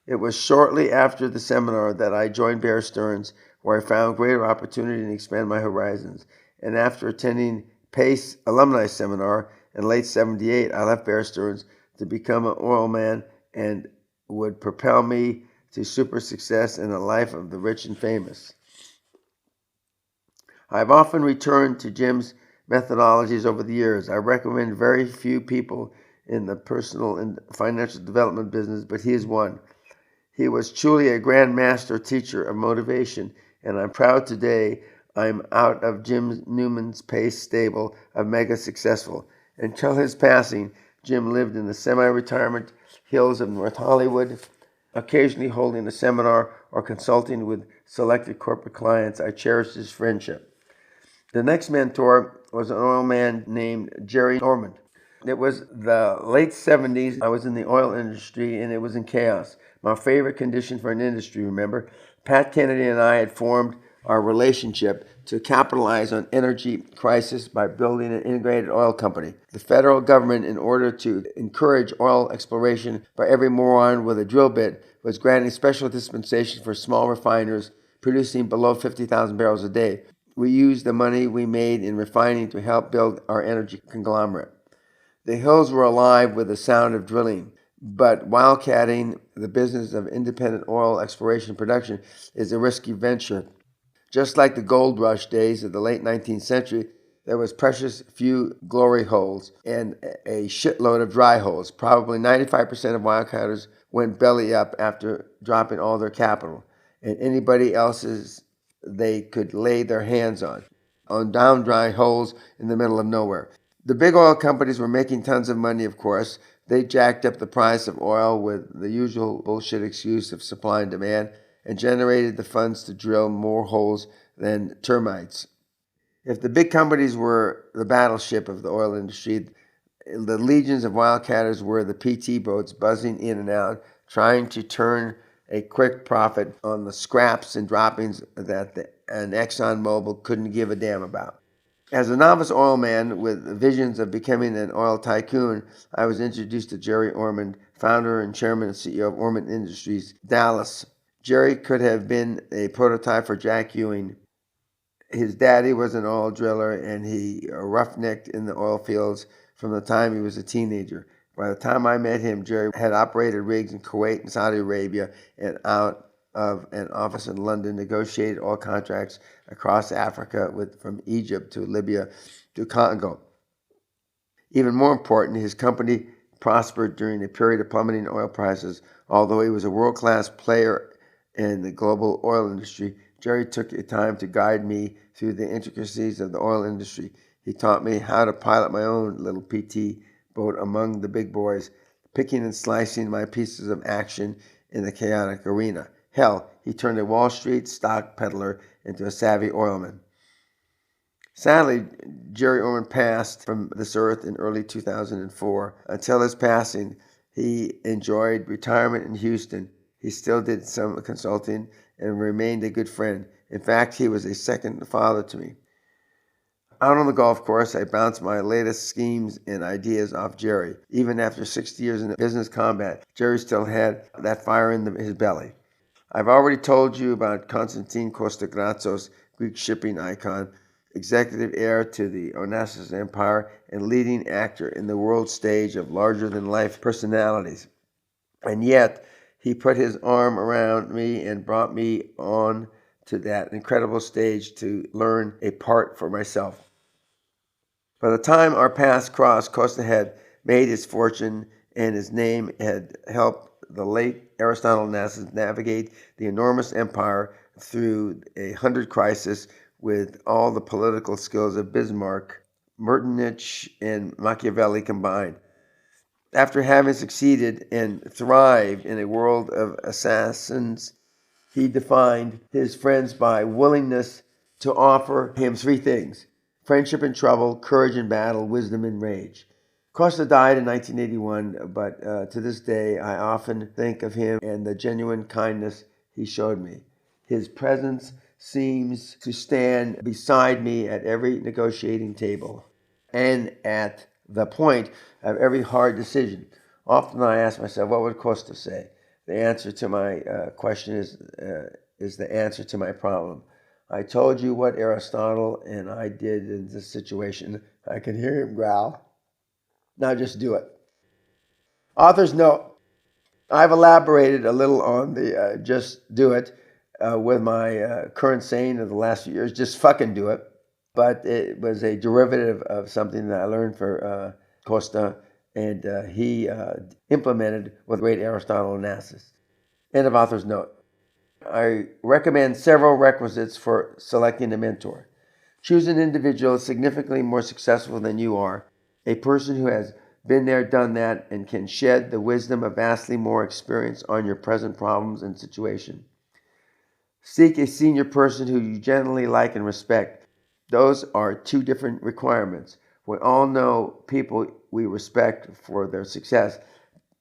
It was shortly after the seminar that I joined Bear Stearns, where I found greater opportunity to expand my horizons. And after attending PACE alumni seminar in late '78, I left Bear Stearns to become an oil man and would propel me to super success in the life of the rich and famous. I've often returned to Jim's methodologies over the years. I recommend very few people in the personal and financial development business, but he is one. He was truly a grand master teacher of motivation, and I'm proud today I'm out of Jim Newman's pace stable of mega successful. Until his passing, Jim lived in the semi-retirement hills of North Hollywood, occasionally holding a seminar or consulting with selected corporate clients. I cherished his friendship. The next mentor was an oil man named Jerry Ormond. It was the late 70s. I was in the oil industry and it was in chaos. My favorite condition for an industry, remember? Pat Kennedy and I had formed our relationship to capitalize on energy crisis by building an integrated oil company. The federal government, in order to encourage oil exploration by every moron with a drill bit, was granting special dispensation for small refiners producing below 50,000 barrels a day. We used the money we made in refining to help build our energy conglomerate. The hills were alive with the sound of drilling, but wildcatting, the business of independent oil exploration and production, is a risky venture. Just like the gold rush days of the late 19th century, there was precious few glory holes and a shitload of dry holes. Probably 95% of wildcatters went belly up after dropping all their capital, and anybody else's they could lay their hands on down dry holes in the middle of nowhere. The big oil companies were making tons of money, of course. They jacked up the price of oil with the usual bullshit excuse of supply and demand and generated the funds to drill more holes than termites. If the big companies were the battleship of the oil industry, the legions of wildcatters were the PT boats buzzing in and out, trying to turn a quick profit on the scraps and droppings that an ExxonMobil couldn't give a damn about. As a novice oil man with visions of becoming an oil tycoon, I was introduced to Jerry Ormond, founder and chairman and CEO of Ormond Industries, Dallas. Jerry could have been a prototype for Jack Ewing. His daddy was an oil driller and he roughnecked in the oil fields from the time he was a teenager. By the time I met him, Jerry had operated rigs in Kuwait and Saudi Arabia and out of an office in London, negotiated oil contracts across Africa from Egypt to Libya to Congo. Even more important, his company prospered during a period of plummeting oil prices. Although he was a world-class player in the global oil industry, Jerry took the time to guide me through the intricacies of the oil industry. He taught me how to pilot my own little PT boat among the big boys, picking and slicing my pieces of action in the chaotic arena. Hell, he turned a Wall Street stock peddler into a savvy oilman. Sadly, Jerry Ormond passed from this earth in early 2004. Until his passing, he enjoyed retirement in Houston. He still did some consulting and remained a good friend. In fact, he was a second father to me. Out on the golf course, I bounced my latest schemes and ideas off Jerry. Even after 60 years in business combat, Jerry still had that fire in his belly. I've already told you about Konstantin Kostagratsos, Greek shipping icon, executive heir to the Onassis Empire, and leading actor in the world stage of larger-than-life personalities. And yet, he put his arm around me and brought me on to that incredible stage to learn a part for myself. By the time our paths crossed, Costa had made his fortune, and his name had helped the late Aristotle Onassis navigate the enormous empire through 100 crises with all the political skills of Bismarck, Metternich, and Machiavelli combined. After having succeeded and thrived in a world of assassins, he defined his friends by willingness to offer him three things: friendship in trouble, courage in battle, wisdom in rage. Costa died in 1981, but to this day I often think of him and the genuine kindness he showed me. His presence seems to stand beside me at every negotiating table and at the point of every hard decision. Often I ask myself, what would Costa say? The answer to my question is the answer to my problem. I told you what Aristotle and I did in this situation. I can hear him growl. Now just do it. Author's note. I've elaborated a little on the just do it with my current saying of the last few years, just fucking do it. But it was a derivative of something that I learned for Costa, and he implemented with great Aristotle analysis. End of author's note. I recommend several requisites for selecting a mentor. Choose an individual significantly more successful than you are, a person who has been there, done that, and can shed the wisdom of vastly more experience on your present problems and situation. Seek a senior person who you genuinely like and respect. Those are two different requirements. We all know people we respect for their success,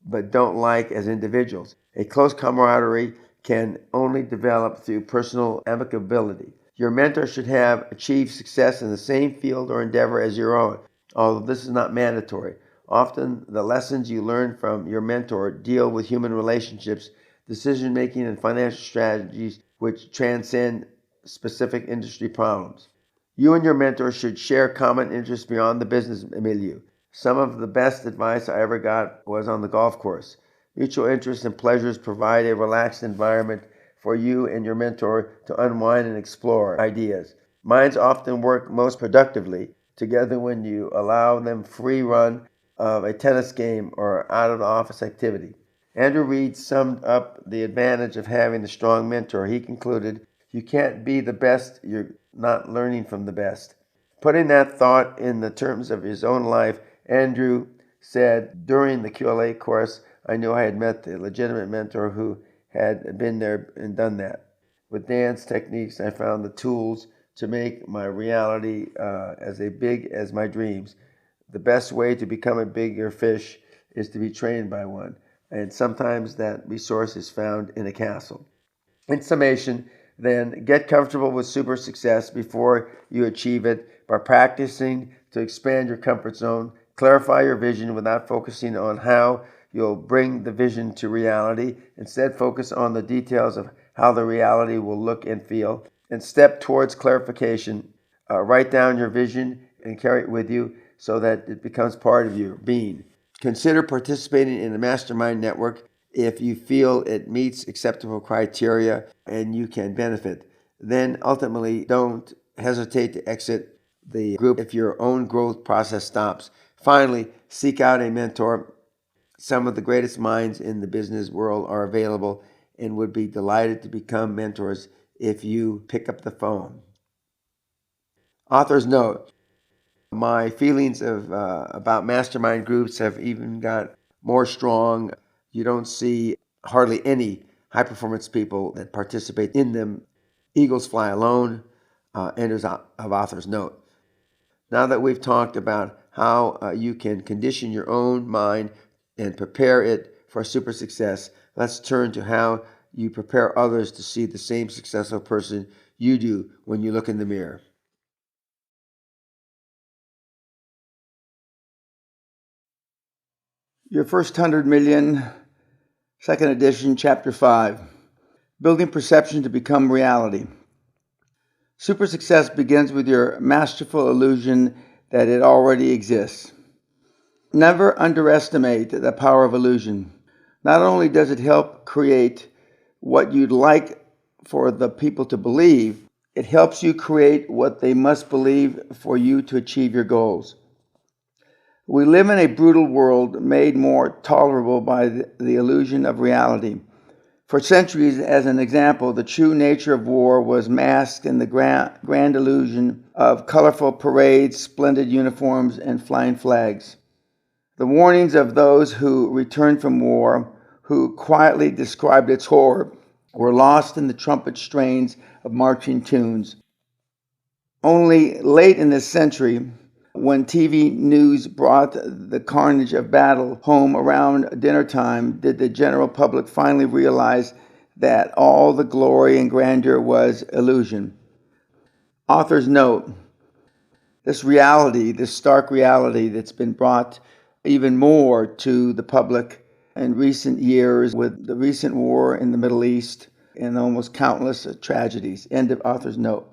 but don't like as individuals. A close camaraderie can only develop through personal amicability. Your mentor should have achieved success in the same field or endeavor as your own, although this is not mandatory. Often, the lessons you learn from your mentor deal with human relationships, decision making, and financial strategies which transcend specific industry problems. You and your mentor should share common interests beyond the business milieu. Some of the best advice I ever got was on the golf course. Mutual interests and pleasures provide a relaxed environment for you and your mentor to unwind and explore ideas. Minds often work most productively together when you allow them free run of a tennis game or out of the office activity. Andrew Reid summed up the advantage of having a strong mentor. He concluded, "You can't be the best, you're not learning from the best." Putting that thought in the terms of his own life, Andrew said, "During the QLA course, I knew I had met the legitimate mentor who had been there and done that. With dance techniques, I found the tools to make my reality as big as my dreams. The best way to become a bigger fish is to be trained by one, and sometimes that resource is found in a castle." In summation, then, get comfortable with super success before you achieve it by practicing to expand your comfort zone, clarify your vision without focusing on how you'll bring the vision to reality. Instead, focus on the details of how the reality will look and feel, and step towards clarification. Write down your vision and carry it with you so that it becomes part of your being. Consider participating in a mastermind network if you feel it meets acceptable criteria and you can benefit. Then ultimately, don't hesitate to exit the group if your own growth process stops. Finally, seek out a mentor. Some of the greatest minds in the business world are available and would be delighted to become mentors if you pick up the phone. Author's note. My feelings about mastermind groups have even got more strong. You don't see hardly any high performance people that participate in them. Eagles fly alone. Enters of author's note. Now that we've talked about how you can condition your own mind and prepare it for super success, let's turn to how you prepare others to see the same successful person you do when you look in the mirror. Your First 100 Million, second edition, chapter 5. Building perception to become reality. Super success begins with your masterful illusion that it already exists. Never underestimate the power of illusion. Not only does it help create what you'd like for the people to believe, it helps you create what they must believe for you to achieve your goals. We live in a brutal world made more tolerable by the illusion of reality. For centuries, as an example, the true nature of war was masked in the grand illusion of colorful parades, splendid uniforms, and flying flags. The warnings of those who returned from war, who quietly described its horror, were lost in the trumpet strains of marching tunes. Only late in this century, when TV news brought the carnage of battle home around dinner time, did the general public finally realize that all the glory and grandeur was illusion. Author's note. This reality, this stark reality that's been brought even more to the public in recent years with the recent war in the Middle East and almost countless tragedies. End of author's note.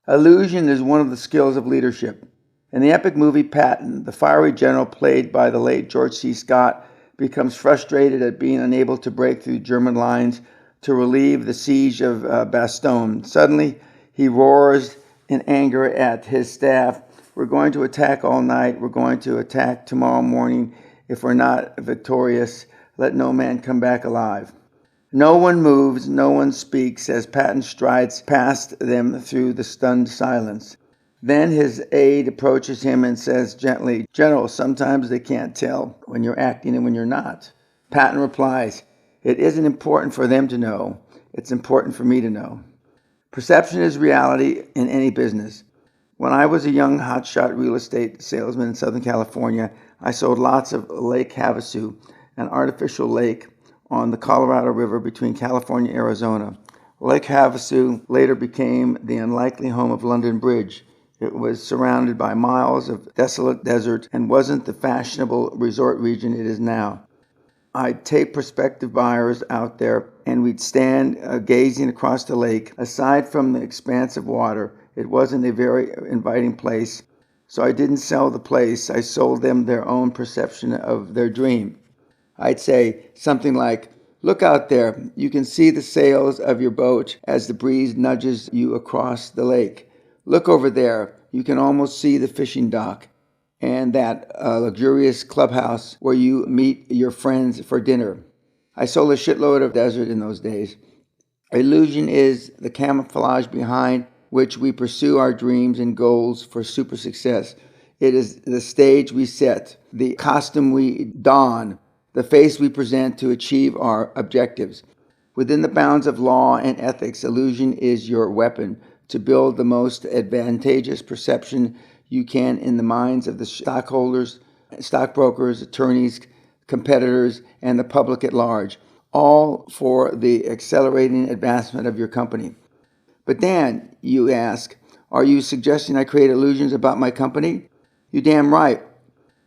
Illusion is one of the skills of leadership. In the epic movie Patton, the fiery general played by the late George C. Scott becomes frustrated at being unable to break through German lines to relieve the siege of Bastogne. Suddenly, he roars in anger at his staff. We're going to attack all night. We're going to attack tomorrow morning. If we're not victorious, let no man come back alive. No one moves, no one speaks as Patton strides past them through the stunned silence. Then his aide approaches him and says gently, "General, sometimes they can't tell when you're acting and when you're not." Patton replies, "It isn't important for them to know. It's important for me to know." Perception is reality in any business. When I was a young hotshot real estate salesman in Southern California, I sold lots of Lake Havasu, an artificial lake on the Colorado River between California and Arizona. Lake Havasu later became the unlikely home of London Bridge. It was surrounded by miles of desolate desert and wasn't the fashionable resort region it is now. I'd take prospective buyers out there and we'd stand gazing across the lake. Aside from the expanse of water, it wasn't a very inviting place. So I didn't sell the place, I sold them their own perception of their dream. I'd say something like, "Look out there, you can see the sails of your boat as the breeze nudges you across the lake. Look over there, you can almost see the fishing dock and that luxurious clubhouse where you meet your friends for dinner." I sold a shitload of desert in those days. Illusion is the camouflage behind which we pursue our dreams and goals for super success. It is the stage we set, the costume we don, the face we present to achieve our objectives. Within the bounds of law and ethics, illusion is your weapon to build the most advantageous perception you can in the minds of the stockholders, stockbrokers, attorneys, competitors, and the public at large, all for the accelerating advancement of your company. But Dan, you ask, are you suggesting I create illusions about my company? You're damn right.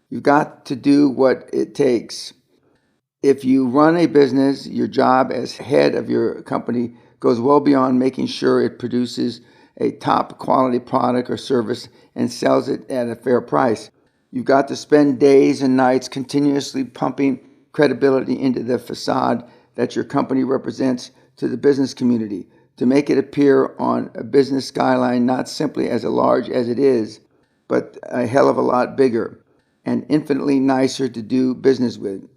You've got to do what it takes. If you run a business, your job as head of your company goes well beyond making sure it produces a top quality product or service and sells it at a fair price. You've got to spend days and nights continuously pumping credibility into the facade that your company represents to the business community, to make it appear on a business skyline not simply as large as it is, but a hell of a lot bigger and infinitely nicer to do business with.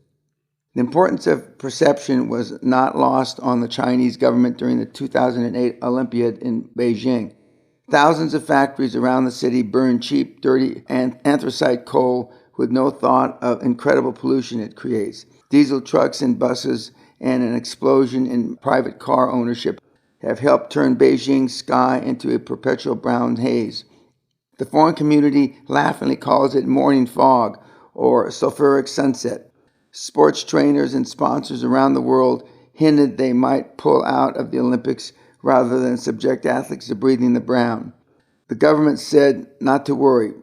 The importance of perception was not lost on the Chinese government during the 2008 Olympiad in Beijing. Thousands of factories around the city burned cheap, dirty, and anthracite coal with no thought of incredible pollution it creates. Diesel trucks and buses and an explosion in private car ownership have helped turn Beijing's sky into a perpetual brown haze. The foreign community laughingly calls it morning fog or sulfuric sunset. Sports trainers and sponsors around the world hinted they might pull out of the Olympics rather than subject athletes to breathing the brown. The government said not to worry.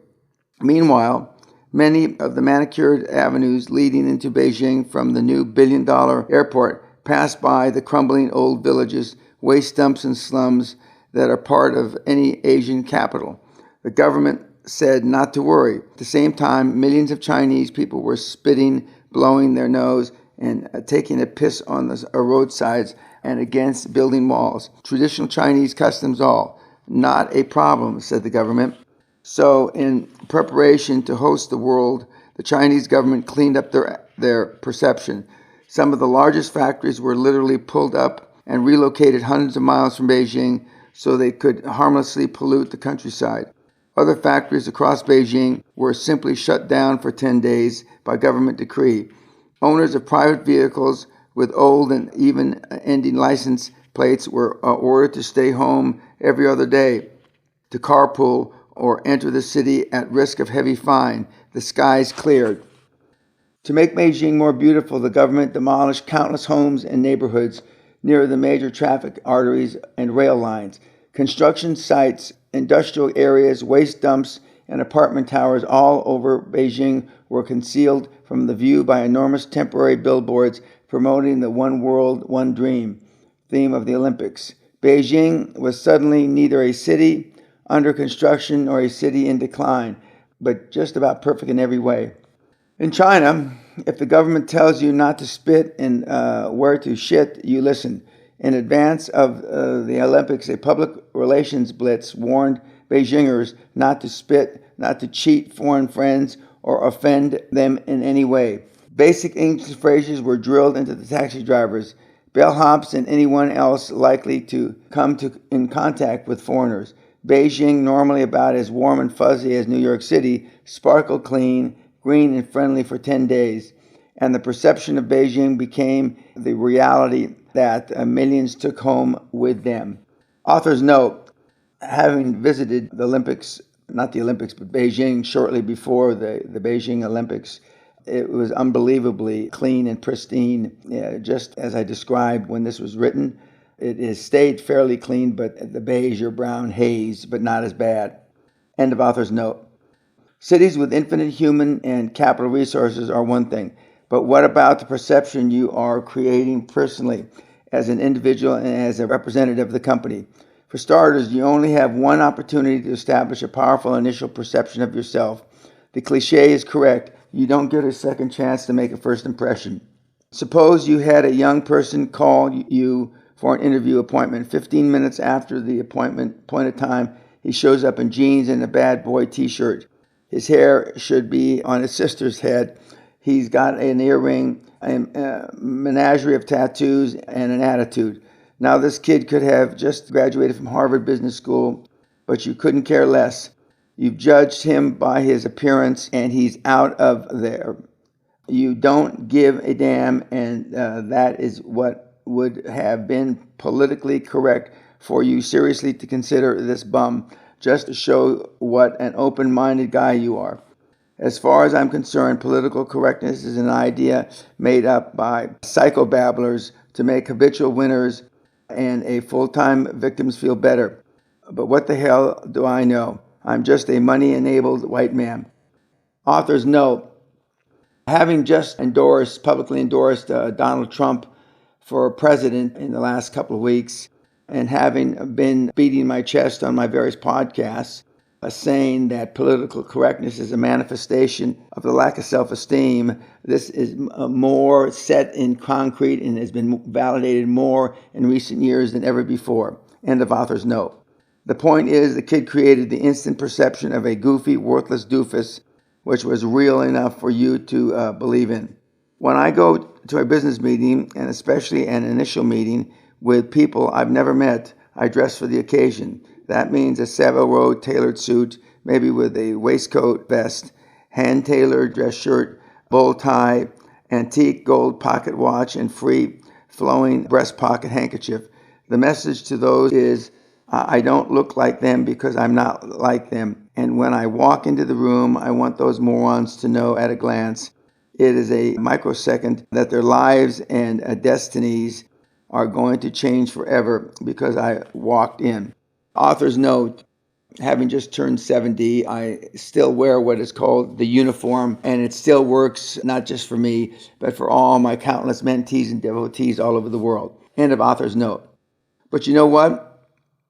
Meanwhile, many of the manicured avenues leading into Beijing from the new billion-dollar airport pass by the crumbling old villages, waste dumps, and slums that are part of any Asian capital. The government said not to worry. At the same time, millions of Chinese people were spitting, blowing their nose, and taking a piss on the roadsides and against building walls. Traditional Chinese customs all. Not a problem, said the government. So in preparation to host the world, the Chinese government cleaned up their perception. Some of the largest factories were literally pulled up and relocated hundreds of miles from Beijing so they could harmlessly pollute the countryside. Other factories across Beijing were simply shut down for 10 days by government decree. Owners of private vehicles with old and even ending license plates were ordered to stay home every other day, to carpool or enter the city at risk of heavy fine. The skies cleared. To make Beijing more beautiful, the government demolished countless homes and neighborhoods near the major traffic arteries and rail lines. Construction sites, industrial areas, waste dumps, and apartment towers all over Beijing were concealed from the view by enormous temporary billboards promoting the One World, One Dream theme of the Olympics. Beijing was suddenly neither a city under construction or a city in decline, but just about perfect in every way. In China, If the government tells you not to spit and where to shit, you listen. In advance of the Olympics, a public relations blitz warned Beijingers not to spit, not to cheat foreign friends, or offend them in any way. Basic English phrases were drilled into the taxi drivers, bellhops, and anyone else likely to come in contact with foreigners. Beijing, normally about as warm and fuzzy as New York City, sparkled clean, green, and friendly for 10 days. And the perception of Beijing became the reality that millions took home with them. Author's note, having visited the Olympics, not the Olympics, but Beijing shortly before the Beijing Olympics, it was unbelievably clean and pristine, just as I described when this was written. It has stayed fairly clean, but the beige or brown haze, but not as bad. End of author's note. Cities with infinite human and capital resources are one thing, but what about the perception you are creating personally as an individual and as a representative of the company? For starters, you only have one opportunity to establish a powerful initial perception of yourself. The cliche is correct. You don't get a second chance to make a first impression. Suppose you had a young person call you for an interview appointment. 15 minutes after the appointed time, he shows up in jeans and a bad boy t-shirt. His hair should be on his sister's head. He's got an earring, a menagerie of tattoos, and an attitude. Now, this kid could have just graduated from Harvard Business School, but you couldn't care less. You've judged him by his appearance, and he's out of there. You don't give a damn, and that is what would have been politically correct for you seriously to consider this bum, just to show what an open-minded guy you are. As far as I'm concerned, political correctness is an idea made up by psychobabblers to make habitual winners and a full-time victims feel better. But what the hell do I know? I'm just a money-enabled white man. Author's note, having just publicly endorsed Donald Trump for president in the last couple of weeks, and having been beating my chest on my various podcasts, saying that political correctness is a manifestation of the lack of self-esteem, this is more set in concrete and has been validated more in recent years than ever before. End of author's note. The point is, the kid created the instant perception of a goofy, worthless doofus, which was real enough for you to believe in. When I go to a business meeting, and especially an initial meeting with people I've never met, I dress for the occasion. That means a Savile Row tailored suit, maybe with a waistcoat vest, hand-tailored dress shirt, bow tie, antique gold pocket watch, and free flowing breast pocket handkerchief. The message to those is, I don't look like them because I'm not like them. And when I walk into the room, I want those morons to know at a glance, it is a microsecond that their lives and destinies are going to change forever because I walked in. Author's note, having just turned 70, I still wear what is called the uniform, and it still works not just for me, but for all my countless mentees and devotees all over the world. End of author's note. But you know what?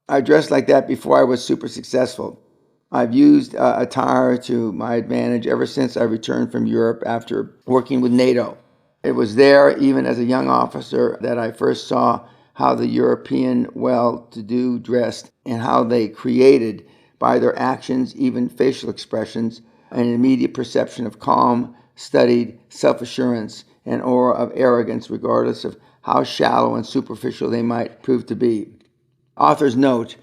I dressed like that before I was super successful. I've used attire to my advantage ever since I returned from Europe after working with NATO. It was there, even as a young officer, that I first saw how the European well-to-do dressed and how they created, by their actions, even facial expressions, an immediate perception of calm, studied self-assurance, and aura of arrogance, regardless of how shallow and superficial they might prove to be. Author's note,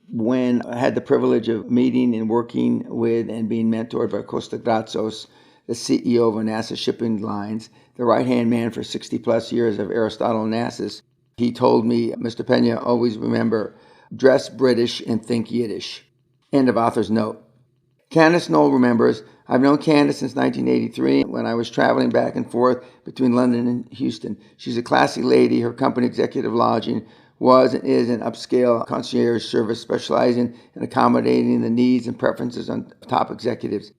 when I had the privilege of meeting and working with and being mentored by Costa Gratsos, the CEO of NASA Shipping Lines, the right-hand man for 60-plus years of Aristotle Onassis, he told me, Mr. Peña, always remember, dress British and think Yiddish. End of author's note. Candace Knoll remembers, I've known Candace since 1983 when I was traveling back and forth between London and Houston. She's a classy lady. Her company, Executive Lodging, was and is an upscale concierge service specializing in accommodating the needs and preferences of top executives.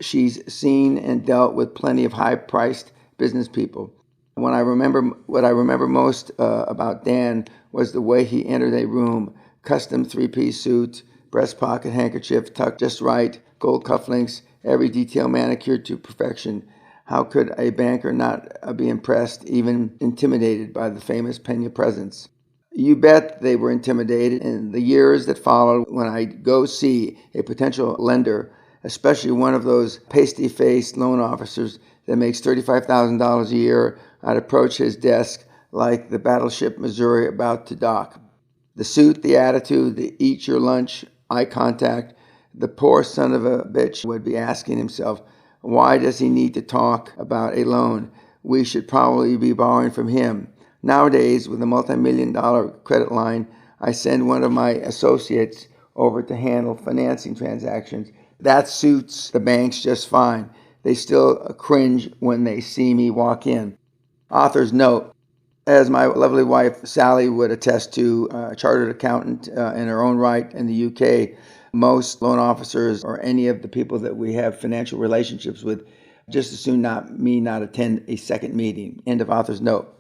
She's seen and dealt with plenty of high-priced business people. What I remember most about Dan was the way he entered a room, custom three-piece suit, breast pocket handkerchief tucked just right, gold cufflinks, every detail manicured to perfection. How could a banker not be impressed, even intimidated by the famous Peña presence? You bet they were intimidated in the years that followed. When I go see a potential lender, especially one of those pasty-faced loan officers that makes $35,000 a year, I'd approach his desk like the battleship Missouri about to dock. The suit, the attitude, the eat your lunch, eye contact, the poor son of a bitch would be asking himself, why does he need to talk about a loan? We should probably be borrowing from him. Nowadays, with a multi-million-dollar credit line, I send one of my associates over to handle financing transactions. That suits the banks just fine. They still cringe when they see me walk in. Author's note: as my lovely wife Sally would attest to, a chartered accountant in her own right in the UK, most loan officers or any of the people that we have financial relationships with just as soon not attend a second meeting. End of author's note.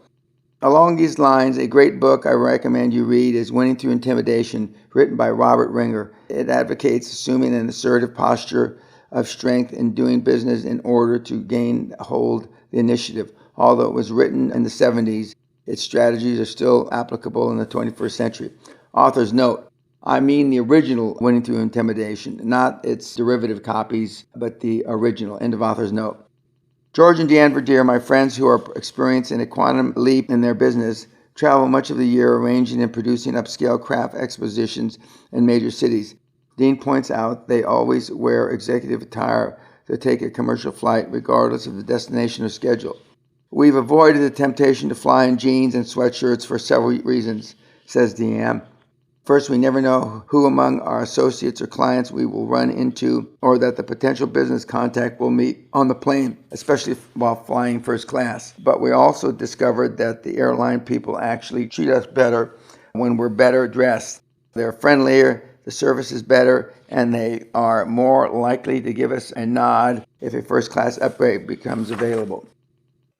Along these lines, a great book I recommend you read is Winning Through Intimidation, written by Robert Ringer. It advocates assuming an assertive posture of strength in doing business in order to hold the initiative. Although it was written in the 70s, its strategies are still applicable in the 21st century. Author's note: I mean the original Winning Through Intimidation, not its derivative copies, but the original. End of author's note. George and Deanne Verdeer, my friends who are experiencing a quantum leap in their business, travel much of the year arranging and producing upscale craft expositions in major cities. Dean points out they always wear executive attire to take a commercial flight, regardless of the destination or schedule. We've avoided the temptation to fly in jeans and sweatshirts for several reasons, says Deanne. First, we never know who among our associates or clients we will run into or that the potential business contact will meet on the plane, especially while flying first class. But we also discovered that the airline people actually treat us better when we're better dressed. They're friendlier, the service is better, and they are more likely to give us a nod if a first class upgrade becomes available.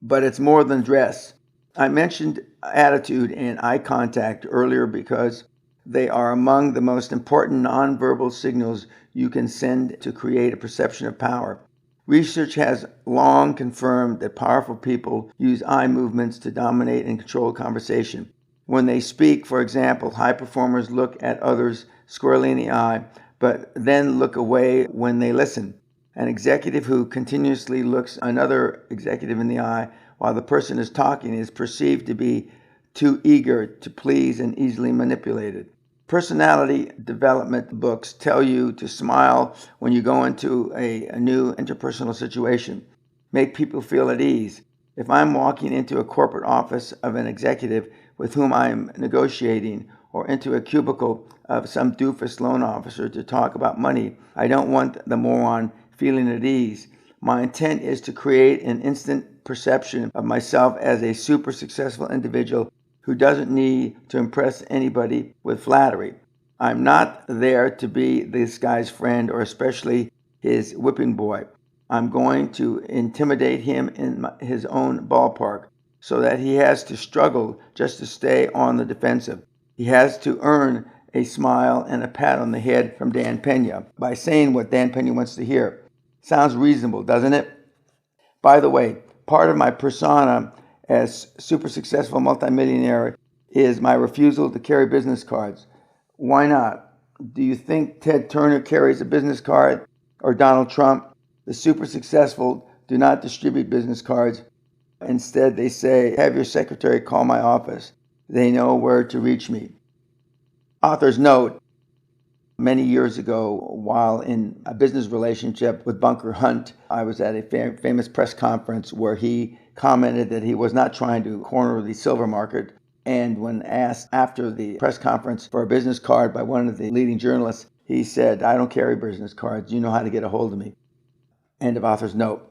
But it's more than dress. I mentioned attitude and eye contact earlier because they are among the most important nonverbal signals you can send to create a perception of power. Research has long confirmed that powerful people use eye movements to dominate and control conversation. When they speak, for example, high performers look at others squarely in the eye, but then look away when they listen. An executive who continuously looks another executive in the eye while the person is talking is perceived to be too eager to please and easily manipulated. Personality development books tell you to smile when you go into a new interpersonal situation. Make people feel at ease. If I'm walking into a corporate office of an executive with whom I'm negotiating, or into a cubicle of some doofus loan officer to talk about money, I don't want the moron feeling at ease. My intent is to create an instant perception of myself as a super successful individual who doesn't need to impress anybody with flattery. I'm not there to be this guy's friend or especially his whipping boy. I'm going to intimidate him in his own ballpark so that he has to struggle just to stay on the defensive. He has to earn a smile and a pat on the head from Dan Peña by saying what Dan Peña wants to hear. Sounds reasonable, doesn't it? By the way, part of my persona as super successful multimillionaire is my refusal to carry business cards. Why not? Do you think Ted Turner carries a business card or Donald Trump? The super successful do not distribute business cards. Instead, they say, have your secretary call my office. They know where to reach me. Author's note: many years ago, while in a business relationship with Bunker Hunt, I was at a famous press conference where he commented that he was not trying to corner the silver market. And when asked after the press conference for a business card by one of the leading journalists, he said, I don't carry business cards. You know how to get a hold of me. End of author's note.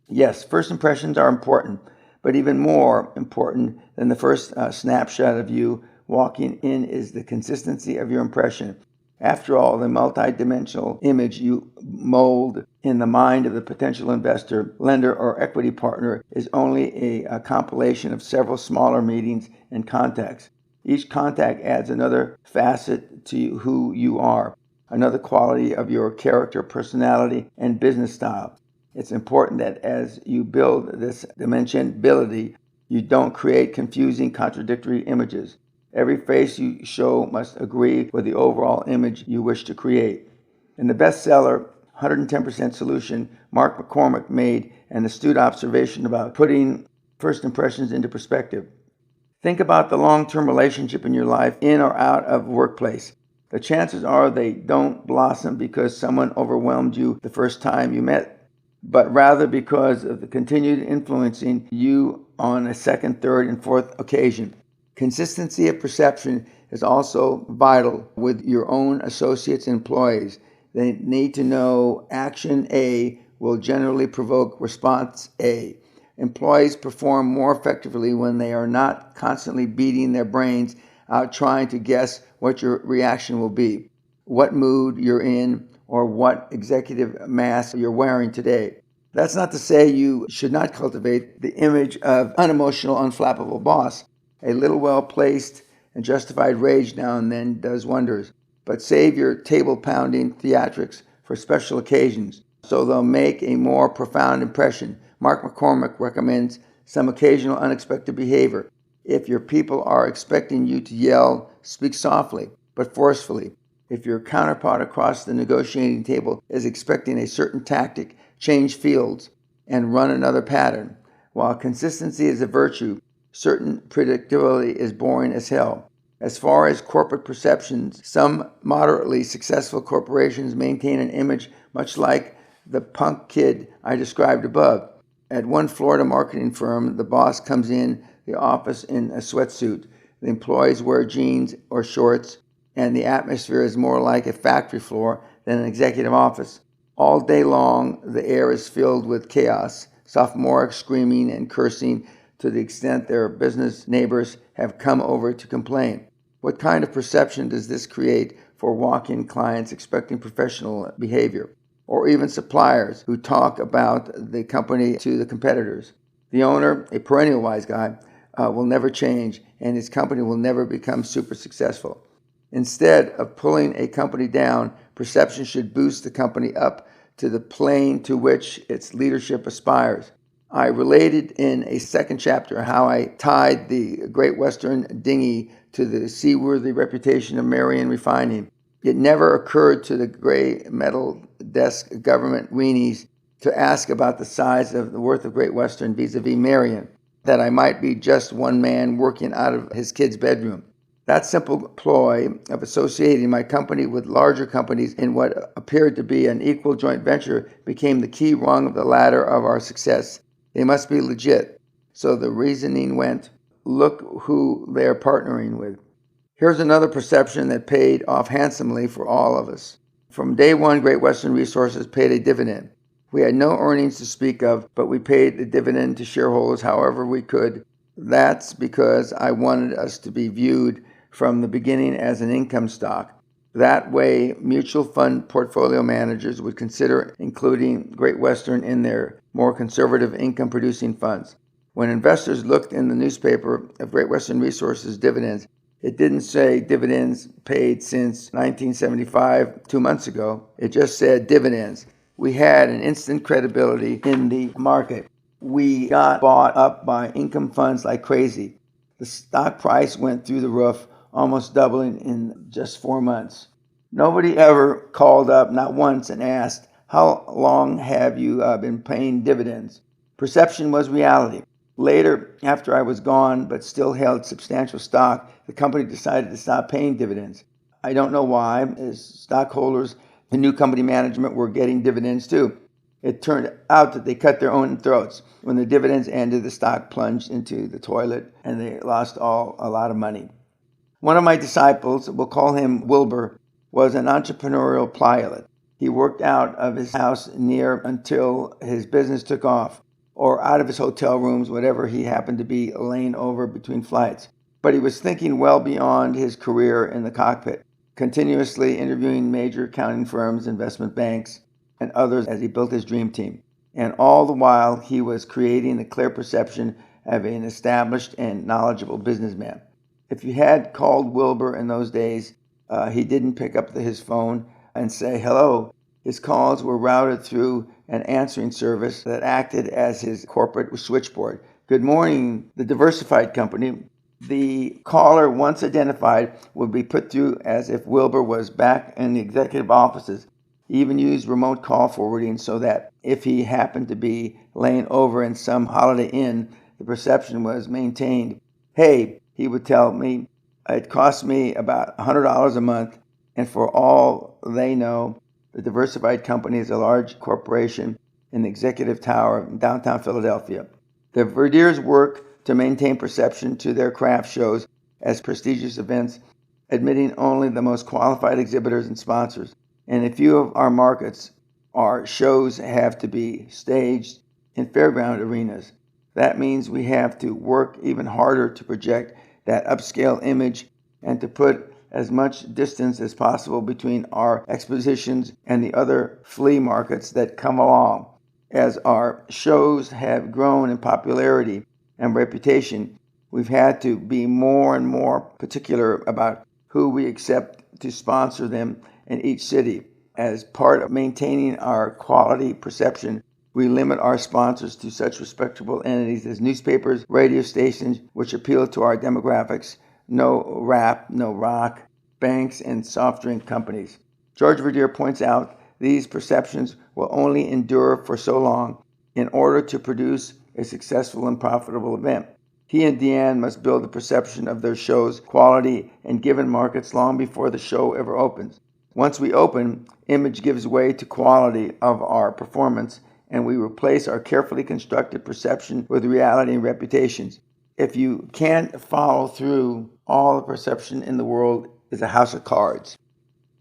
Yes, first impressions are important, but even more important than the first snapshot of you walking in is the consistency of your impression. After all, the multidimensional image you mold in the mind of the potential investor, lender, or equity partner is only a compilation of several smaller meetings and contacts. Each contact adds another facet to who you are, another quality of your character, personality, and business style. It's important that as you build this dimensionability, you don't create confusing, contradictory images. Every face you show must agree with the overall image you wish to create. In the bestseller, 110% Solution, Mark McCormick made an astute observation about putting first impressions into perspective. Think about the long-term relationship in your life, in or out of workplace. The chances are they don't blossom because someone overwhelmed you the first time you met, but rather because of the continued influencing you on a second, third, and fourth occasion. Consistency of perception is also vital with your own associates and employees. They need to know action A will generally provoke response A. Employees perform more effectively when they are not constantly beating their brains out trying to guess what your reaction will be, what mood you're in, or what executive mask you're wearing today. That's not to say you should not cultivate the image of unemotional, unflappable boss. A little well-placed and justified rage now and then does wonders. But save your table-pounding theatrics for special occasions, so they'll make a more profound impression. Mark McCormick recommends some occasional unexpected behavior. If your people are expecting you to yell, speak softly but forcefully. If your counterpart across the negotiating table is expecting a certain tactic, change fields and run another pattern. While consistency is a virtue, certain predictability is boring as hell. As far as corporate perceptions, some moderately successful corporations maintain an image much like the punk kid I described above. At one Florida marketing firm, the boss comes in the office in a sweatsuit. The employees wear jeans or shorts, and the atmosphere is more like a factory floor than an executive office. All day long, the air is filled with chaos, sophomoric screaming and cursing to the extent their business neighbors have come over to complain. What kind of perception does this create for walk-in clients expecting professional behavior? Or even suppliers who talk about the company to the competitors. The owner, a perennial wise guy, will never change, and his company will never become super successful. Instead of pulling a company down, perception should boost the company up to the plane to which its leadership aspires. I related in a second chapter how I tied the Great Western dinghy to the seaworthy reputation of Marion Refining. It never occurred to the gray metal desk government weenies to ask about the size of the worth of Great Western vis-a-vis Marion, that I might be just one man working out of his kid's bedroom. That simple ploy of associating my company with larger companies in what appeared to be an equal joint venture became the key rung of the ladder of our success. They must be legit. So the reasoning went, look who they're partnering with. Here's another perception that paid off handsomely for all of us. From day one, Great Western Resources paid a dividend. We had no earnings to speak of, but we paid the dividend to shareholders however we could. That's because I wanted us to be viewed from the beginning as an income stock. That way, mutual fund portfolio managers would consider including Great Western in their more conservative income-producing funds. When investors looked in the newspaper of Great Western Resources dividends, it didn't say dividends paid since 1975, 2 months ago. It just said dividends. We had an instant credibility in the market. We got bought up by income funds like crazy. The stock price went through the roof, almost doubling in just 4 months. Nobody ever called up, not once, and asked, how long have you been paying dividends? Perception was reality. Later, after I was gone but still held substantial stock, the company decided to stop paying dividends. I don't know why, as stockholders, the new company management were getting dividends too. It turned out that they cut their own throats. When the dividends ended, the stock plunged into the toilet and they lost a lot of money. One of my disciples, we'll call him Wilbur, was an entrepreneurial pilot. He worked out of his house near until his business took off, or out of his hotel rooms, whatever he happened to be laying over between flights. But he was thinking well beyond his career in the cockpit, continuously interviewing major accounting firms, investment banks, and others as he built his dream team. And all the while, he was creating a clear perception of an established and knowledgeable businessman. If you had called Wilbur in those days, he didn't pick up his phone and say hello. His calls were routed through an answering service that acted as his corporate switchboard. Good morning, the diversified company. The caller, once identified, would be put through as if Wilbur was back in the executive offices. He even used remote call forwarding so that if he happened to be laying over in some Holiday Inn, the perception was maintained. Hey, he would tell me, it cost me about $100 a month, and for all they know, the diversified company is a large corporation in the executive tower in downtown Philadelphia. The Verdiers work to maintain perception to their craft shows as prestigious events, admitting only the most qualified exhibitors and sponsors. In a few of our markets, our shows have to be staged in fairground arenas. That means we have to work even harder to project that upscale image and to put as much distance as possible between our expositions and the other flea markets that come along. As our shows have grown in popularity and reputation, we've had to be more and more particular about who we accept to sponsor them in each city. As part of maintaining our quality perception, we limit our sponsors to such respectable entities as newspapers, radio stations, which appeal to our demographics, no rap, no rock, banks, and soft drink companies. George Verdier points out these perceptions will only endure for so long in order to produce a successful and profitable event. He and Deanne must build the perception of their show's quality in given markets long before the show ever opens. Once we open, image gives way to quality of our performance, and we replace our carefully constructed perception with reality and reputations. If you can't follow through, all the perception in the world is a house of cards.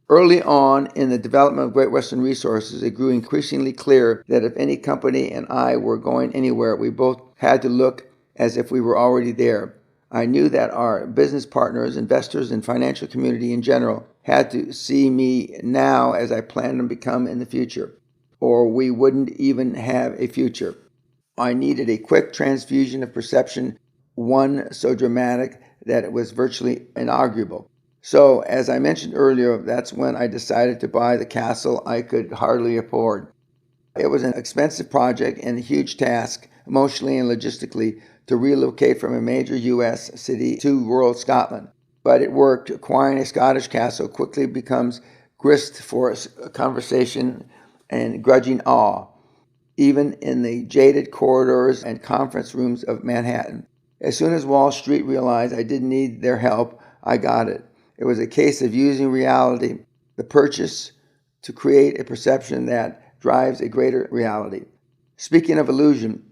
Early on in the development of Great Western Resources, it grew increasingly clear that if any company and I were going anywhere, we both had to look as if we were already there. I knew that our business partners, investors, and financial community in general had to see me now as I planned to become in the future, or we wouldn't even have a future. I needed a quick transfusion of perception, one so dramatic that it was virtually inarguable. So, as I mentioned earlier, that's when I decided to buy the castle I could hardly afford. It was an expensive project and a huge task, emotionally and logistically, to relocate from a major U.S. city to rural Scotland. But it worked. Acquiring a Scottish castle quickly becomes grist for conversation and grudging awe, even in the jaded corridors and conference rooms of Manhattan. As soon as Wall Street realized I didn't need their help, I got it. It was a case of using reality, the purchase, to create a perception that drives a greater reality. Speaking of illusion,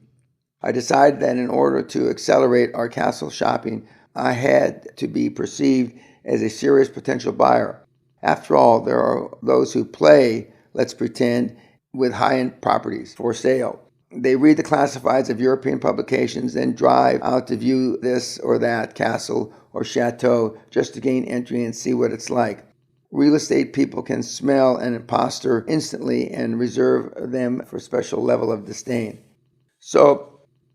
I decided that in order to accelerate our castle shopping, I had to be perceived as a serious potential buyer. After all, there are those who play, let's pretend, with high-end properties for sale. They read the classifieds of European publications, then drive out to view this or that castle or chateau just to gain entry and see what it's like. Real estate people can smell an imposter instantly and reserve them for a special level of disdain. So,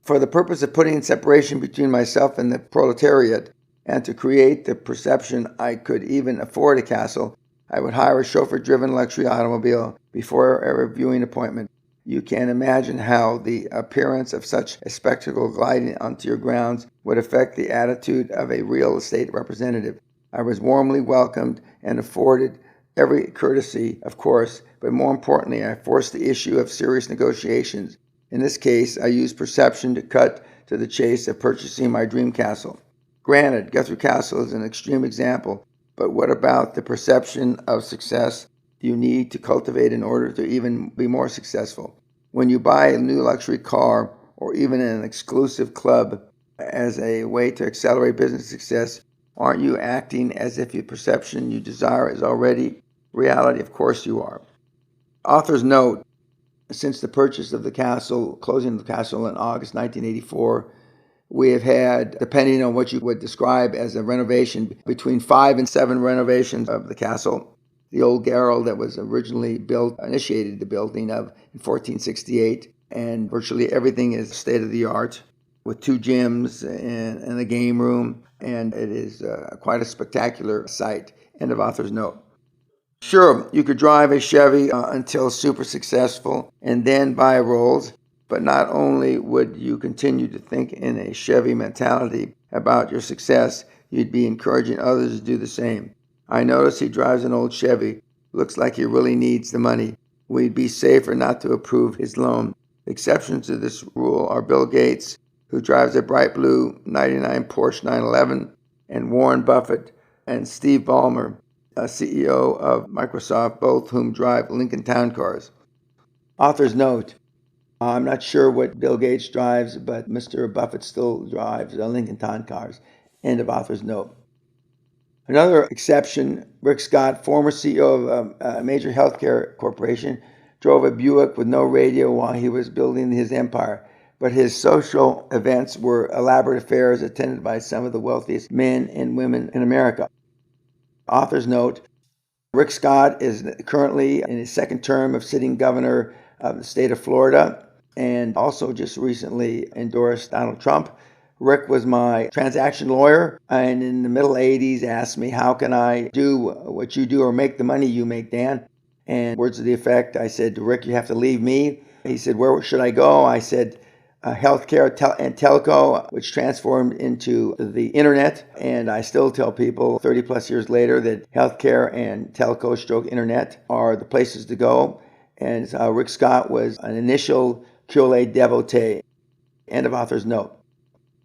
for the purpose of putting separation between myself and the proletariat, and to create the perception I could even afford a castle, I would hire a chauffeur-driven luxury automobile before every viewing appointment. You can imagine how the appearance of such a spectacle gliding onto your grounds would affect the attitude of a real estate representative. I was warmly welcomed and afforded every courtesy, of course, but more importantly, I forced the issue of serious negotiations. In this case, I used perception to cut to the chase of purchasing my dream castle. Granted, Guthrie Castle is an extreme example, but what about the perception of success you need to cultivate in order to even be more successful? When you buy a new luxury car or even an exclusive club as a way to accelerate business success, aren't you acting as if the perception you desire is already reality? Of course you are. Author's note: since the purchase of the castle, closing of the castle in August 1984, we have had, depending on what you would describe as a renovation, between 5 and 7 renovations of the castle. The old Garrel that was originally built, initiated the building of in 1468, and virtually everything is state of the art, with 2 gyms and a game room, and it is quite a spectacular site. End of author's note. Sure, you could drive a Chevy until super successful and then buy a Rolls, but not only would you continue to think in a Chevy mentality about your success, you'd be encouraging others to do the same. I notice he drives an old Chevy. Looks like he really needs the money. We'd be safer not to approve his loan. Exceptions to this rule are Bill Gates, who drives a bright blue '99 Porsche 911, and Warren Buffett and Steve Ballmer, CEO of Microsoft, both whom drive Lincoln Town Cars. Author's note: I'm not sure what Bill Gates drives, but Mr. Buffett still drives Lincoln Town Cars. End of author's note. Another exception, Rick Scott, former CEO of a major healthcare corporation, drove a Buick with no radio while he was building his empire. But his social events were elaborate affairs attended by some of the wealthiest men and women in America. Author's note: Rick Scott is currently in his second term of sitting governor of the state of Florida and also just recently endorsed Donald Trump. Rick was my transaction lawyer, and in the middle 80s asked me, how can I do what you do or make the money you make, Dan? And words to the effect, I said to Rick, you have to leave me. He said, where should I go? I said, healthcare and telco, which transformed into the internet. And I still tell people 30 plus years later that healthcare and telco stroke internet are the places to go. And Rick Scott was an initial Cure devotee. End of author's note.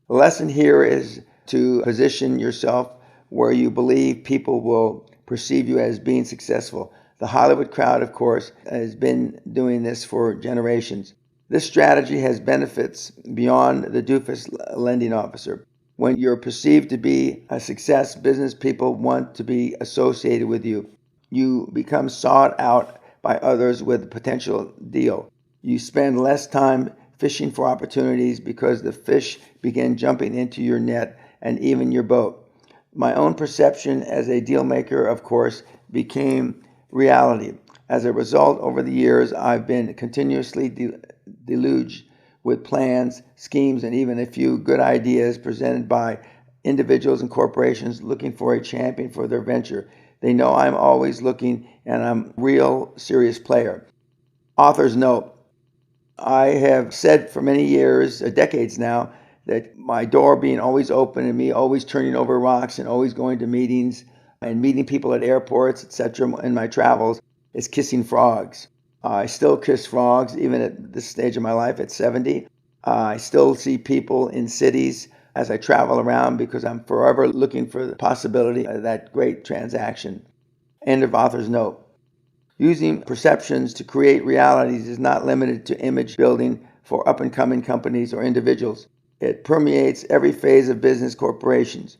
The lesson here is to position yourself where you believe people will perceive you as being successful. The Hollywood crowd, of course, has been doing this for generations. This strategy has benefits beyond the doofus lending officer. When you're perceived to be a success, business people want to be associated with you. You become sought out by others with a potential deal. You spend less time fishing for opportunities because the fish begin jumping into your net and even your boat. My own perception as a deal maker, of course, became reality. As a result, over the years, I've been continuously deluged with plans, schemes, and even a few good ideas presented by individuals and corporations looking for a champion for their venture. They know I'm always looking, and I'm a real serious player. Author's note: I have said for many years, decades now, that my door being always open and me always turning over rocks and always going to meetings and meeting people at airports, etc., in my travels is kissing frogs. I still kiss frogs even at this stage of my life at 70. I still see people in cities as I travel around because I'm forever looking for the possibility of that great transaction. End of author's note. Using perceptions to create realities is not limited to image building for up-and-coming companies or individuals. It permeates every phase of business corporations.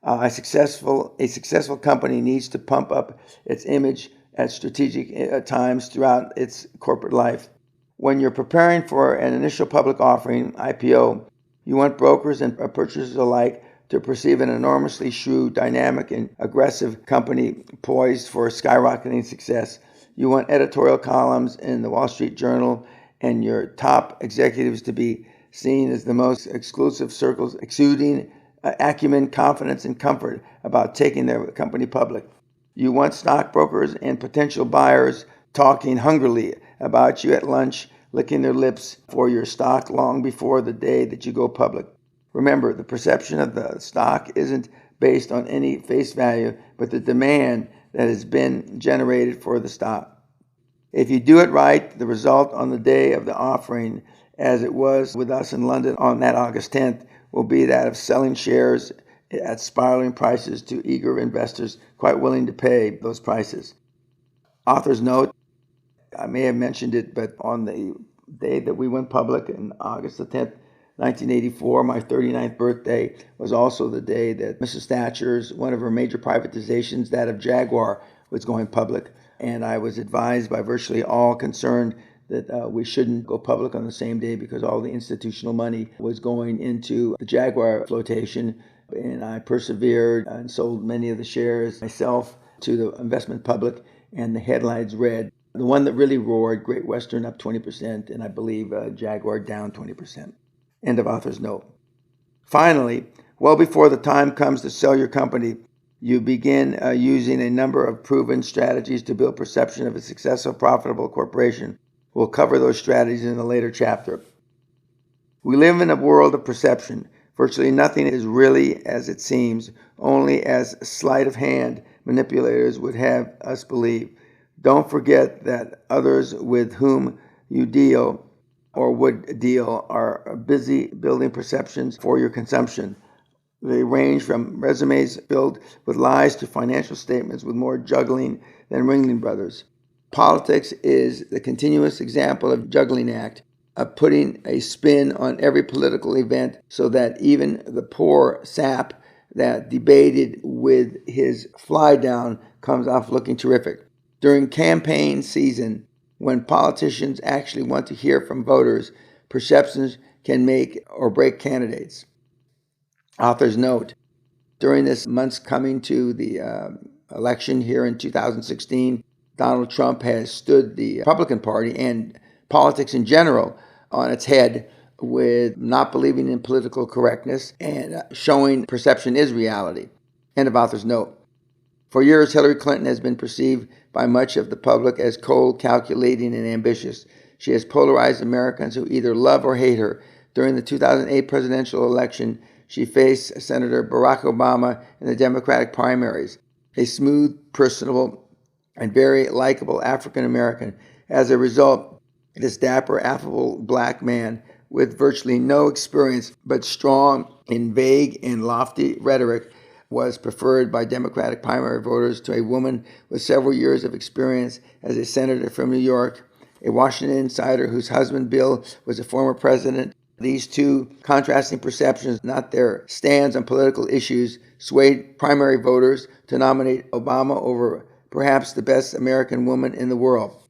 A successful company needs to pump up its image at strategic times throughout its corporate life. When you're preparing for an initial public offering, IPO, you want brokers and purchasers alike to perceive an enormously shrewd, dynamic, and aggressive company poised for skyrocketing success. You want editorial columns in the Wall Street Journal and your top executives to be seen as the most exclusive circles, exuding acumen, confidence, and comfort about taking their company public. You want stockbrokers and potential buyers talking hungrily about you at lunch, licking their lips for your stock long before the day that you go public. Remember, the perception of the stock isn't based on any face value, but the demand that has been generated for the stock. If you do it right, the result on the day of the offering, as it was with us in London on that August 10th, will be that of selling shares at spiraling prices to eager investors quite willing to pay those prices. Author's note: I may have mentioned it, but on the day that we went public in August the 10th, 1984, my 39th birthday, was also the day that Mrs. Thatcher's, one of her major privatizations, that of Jaguar, was going public. And I was advised by virtually all concerned that we shouldn't go public on the same day because all the institutional money was going into the Jaguar flotation. And I persevered and sold many of the shares myself to the investment public, and the headlines read, the one that really roared, Great Western up 20%, and I believe Jaguar down 20%. End of author's note. Finally, well before the time comes to sell your company, You begin using a number of proven strategies to build perception of a successful, profitable corporation. We'll cover those strategies in a later chapter. We live in a world of perception. Virtually nothing is really as it seems, only as sleight of hand manipulators would have us believe. Don't forget that others with whom you deal or would deal are busy building perceptions for your consumption. They range from resumes filled with lies to financial statements with more juggling than Ringling Brothers. Politics is the continuous example of juggling act, of putting a spin on every political event so that even the poor sap that debated with his fly down comes off looking terrific. During campaign season, when politicians actually want to hear from voters, perceptions can make or break candidates. Author's note: during this month's coming to the election here in 2016, Donald Trump has stood the Republican Party and politics in general on its head with not believing in political correctness and showing perception is reality. End of author's note. For years, Hillary Clinton has been perceived by much of the public as cold, calculating, and ambitious. She has polarized Americans who either love or hate her. During the 2008 presidential election, she faced Senator Barack Obama in the Democratic primaries, a smooth, personable, and very likable African American. As a result, this dapper, affable black man with virtually no experience but strong in vague and lofty rhetoric was preferred by Democratic primary voters to a woman with several years of experience as a senator from New York, a Washington insider whose husband Bill was a former president. These two contrasting perceptions, not their stands on political issues, swayed primary voters to nominate Obama over perhaps the best American woman in the world.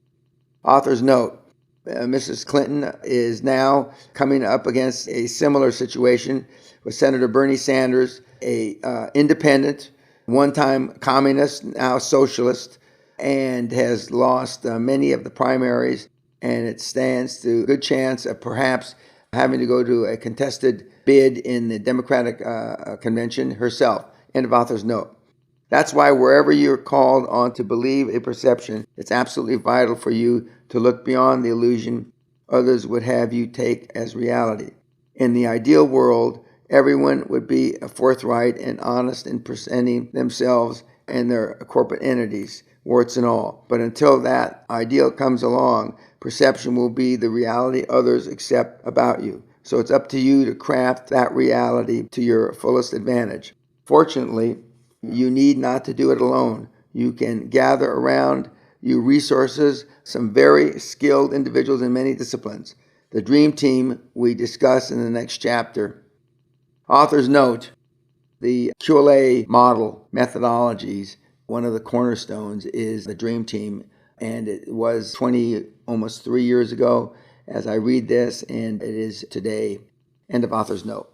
Author's note: Mrs. Clinton is now coming up against a similar situation with Senator Bernie Sanders, a independent, one-time communist, now socialist, and has lost many of the primaries, and it stands to a good chance of perhaps having to go to a contested bid in the Democratic convention herself. End of author's note. That's why wherever you're called on to believe a perception, it's absolutely vital for you to look beyond the illusion others would have you take as reality. In the ideal world, everyone would be forthright and honest in presenting themselves and their corporate entities, warts and all. But until that ideal comes along, perception will be the reality others accept about you. So it's up to you to craft that reality to your fullest advantage. Fortunately, you need not to do it alone. You can gather around you resources, some very skilled individuals in many disciplines. The dream team we discuss in the next chapter. Author's note: the QLA model methodologies, one of the cornerstones is the dream team, and it was 20, almost 3 years ago as I read this, and it is today. End of author's note.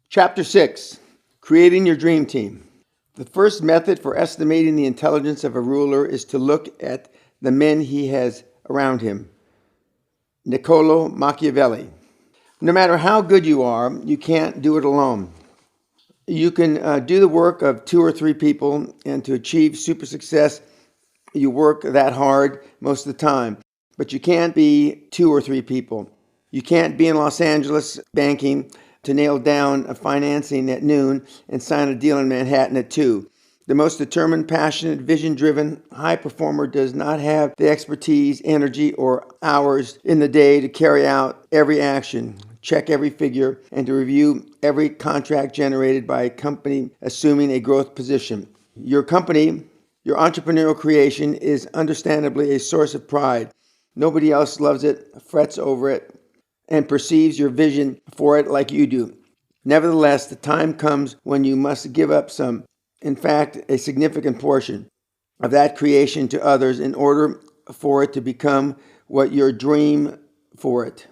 Chapter 6: Creating Your Dream Team. The first method for estimating the intelligence of a ruler is to look at the men he has around him. Niccolo Machiavelli. No matter how good you are, you can't do it alone. You can do the work of 2 or 3 people, and to achieve super success, you work that hard most of the time. But you can't be 2 or 3 people. You can't be in Los Angeles banking to nail down a financing at noon and sign a deal in Manhattan at 2. The most determined, passionate, vision-driven high performer does not have the expertise, energy, or hours in the day to carry out every action, check every figure, and to review every contract generated by a company assuming a growth position. Your company, your entrepreneurial creation, is understandably a source of pride. Nobody else loves it, frets over it, and perceives your vision for it like you do. Nevertheless, the time comes when you must give up some, in fact, a significant portion of that creation to others in order for it to become what you dream for it.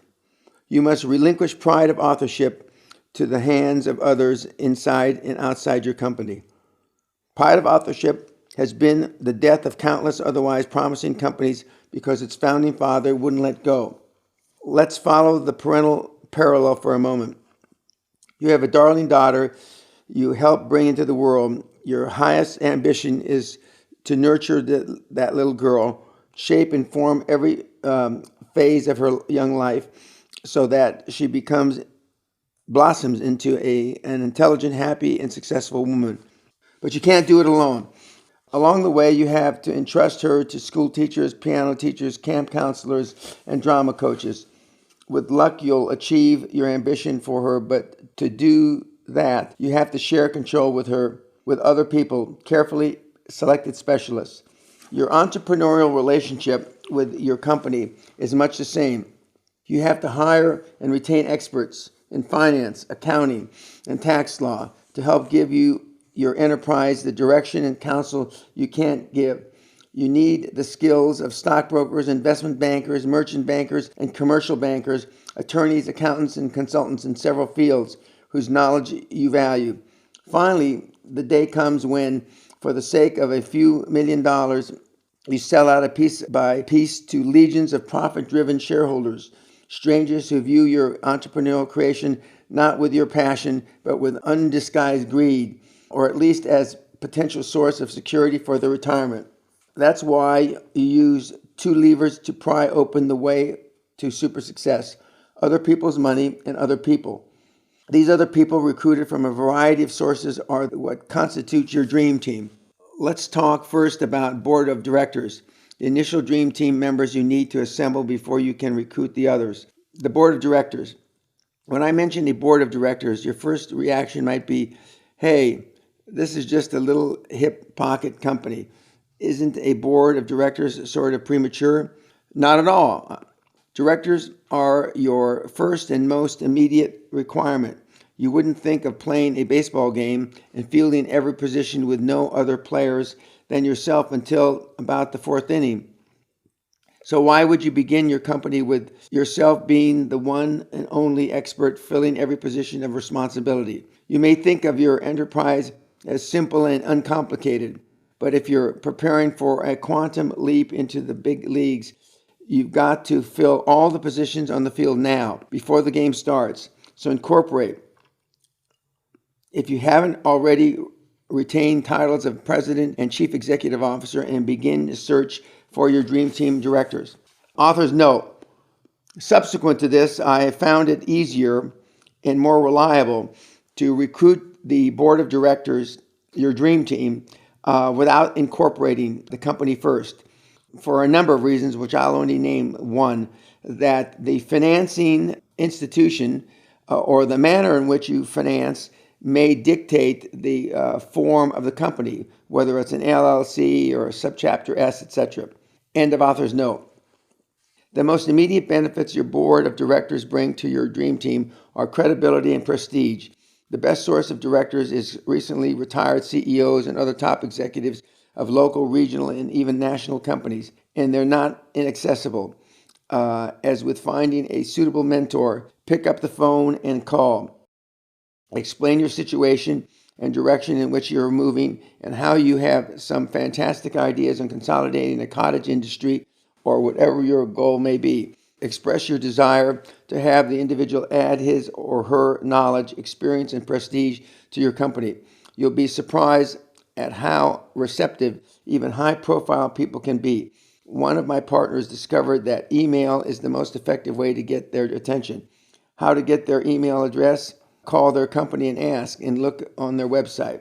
You must relinquish pride of authorship to the hands of others inside and outside your company. Pride of authorship has been the death of countless otherwise promising companies because its founding father wouldn't let go. Let's follow the parental parallel for a moment. You have a darling daughter you help bring into the world. Your highest ambition is to nurture that little girl, shape and form every phase of her young life so that she blossoms into an intelligent, happy, and successful woman. But you can't do it alone. Along the way, you have to entrust her to school teachers, piano teachers, camp counselors, and drama coaches. With luck, you'll achieve your ambition for her, but to do that, you have to share control with her, with other people, carefully selected specialists. Your entrepreneurial relationship with your company is much the same. You have to hire and retain experts in finance, accounting, and tax law to help give your enterprise the direction and counsel you can't give. You need the skills of stockbrokers, investment bankers, merchant bankers, and commercial bankers, attorneys, accountants, and consultants in several fields whose knowledge you value. Finally, the day comes when, for the sake of a few $1,000,000, you sell out a piece by piece to legions of profit-driven shareholders, strangers who view your entrepreneurial creation not with your passion, but with undisguised greed, or at least as potential source of security for their retirement. That's why you use two levers to pry open the way to super success: other people's money and other people. These other people, recruited from a variety of sources, are what constitutes your dream team. Let's talk first about board of directors, the initial dream team members you need to assemble before you can recruit the others. The board of directors. When I mention the board of directors, your first reaction might be, hey, this is just a little hip pocket company. Isn't a board of directors sort of premature? Not at all. Directors are your first and most immediate requirement. You wouldn't think of playing a baseball game and fielding every position with no other players than yourself until about the fourth inning. So why would you begin your company with yourself being the one and only expert filling every position of responsibility? You may think of your enterprise as simple and uncomplicated, but if you're preparing for a quantum leap into the big leagues, you've got to fill all the positions on the field now, before the game starts. So incorporate. If you haven't already, retain titles of president and chief executive officer and begin to search for your dream team directors. Author's note: subsequent to this, I found it easier and more reliable to recruit the board of directors, your dream team, without incorporating the company first, for a number of reasons, which I'll only name one: that the financing institution or the manner in which you finance may dictate the form of the company, whether it's an LLC or a subchapter S, etc. End of author's note. The most immediate benefits your board of directors bring to your dream team are credibility and prestige. The best source of directors is recently retired CEOs and other top executives of local, regional, and even national companies, and they're not inaccessible. As with finding a suitable mentor, pick up the phone and call. Explain your situation and direction in which you're moving and how you have some fantastic ideas on consolidating the cottage industry or whatever your goal may be. Express your desire to have the individual add his or her knowledge, experience, and prestige to your company. You'll be surprised at how receptive even high-profile people can be. One of my partners discovered that email is the most effective way to get their attention. How to get their email address? Call their company and ask, and look on their website.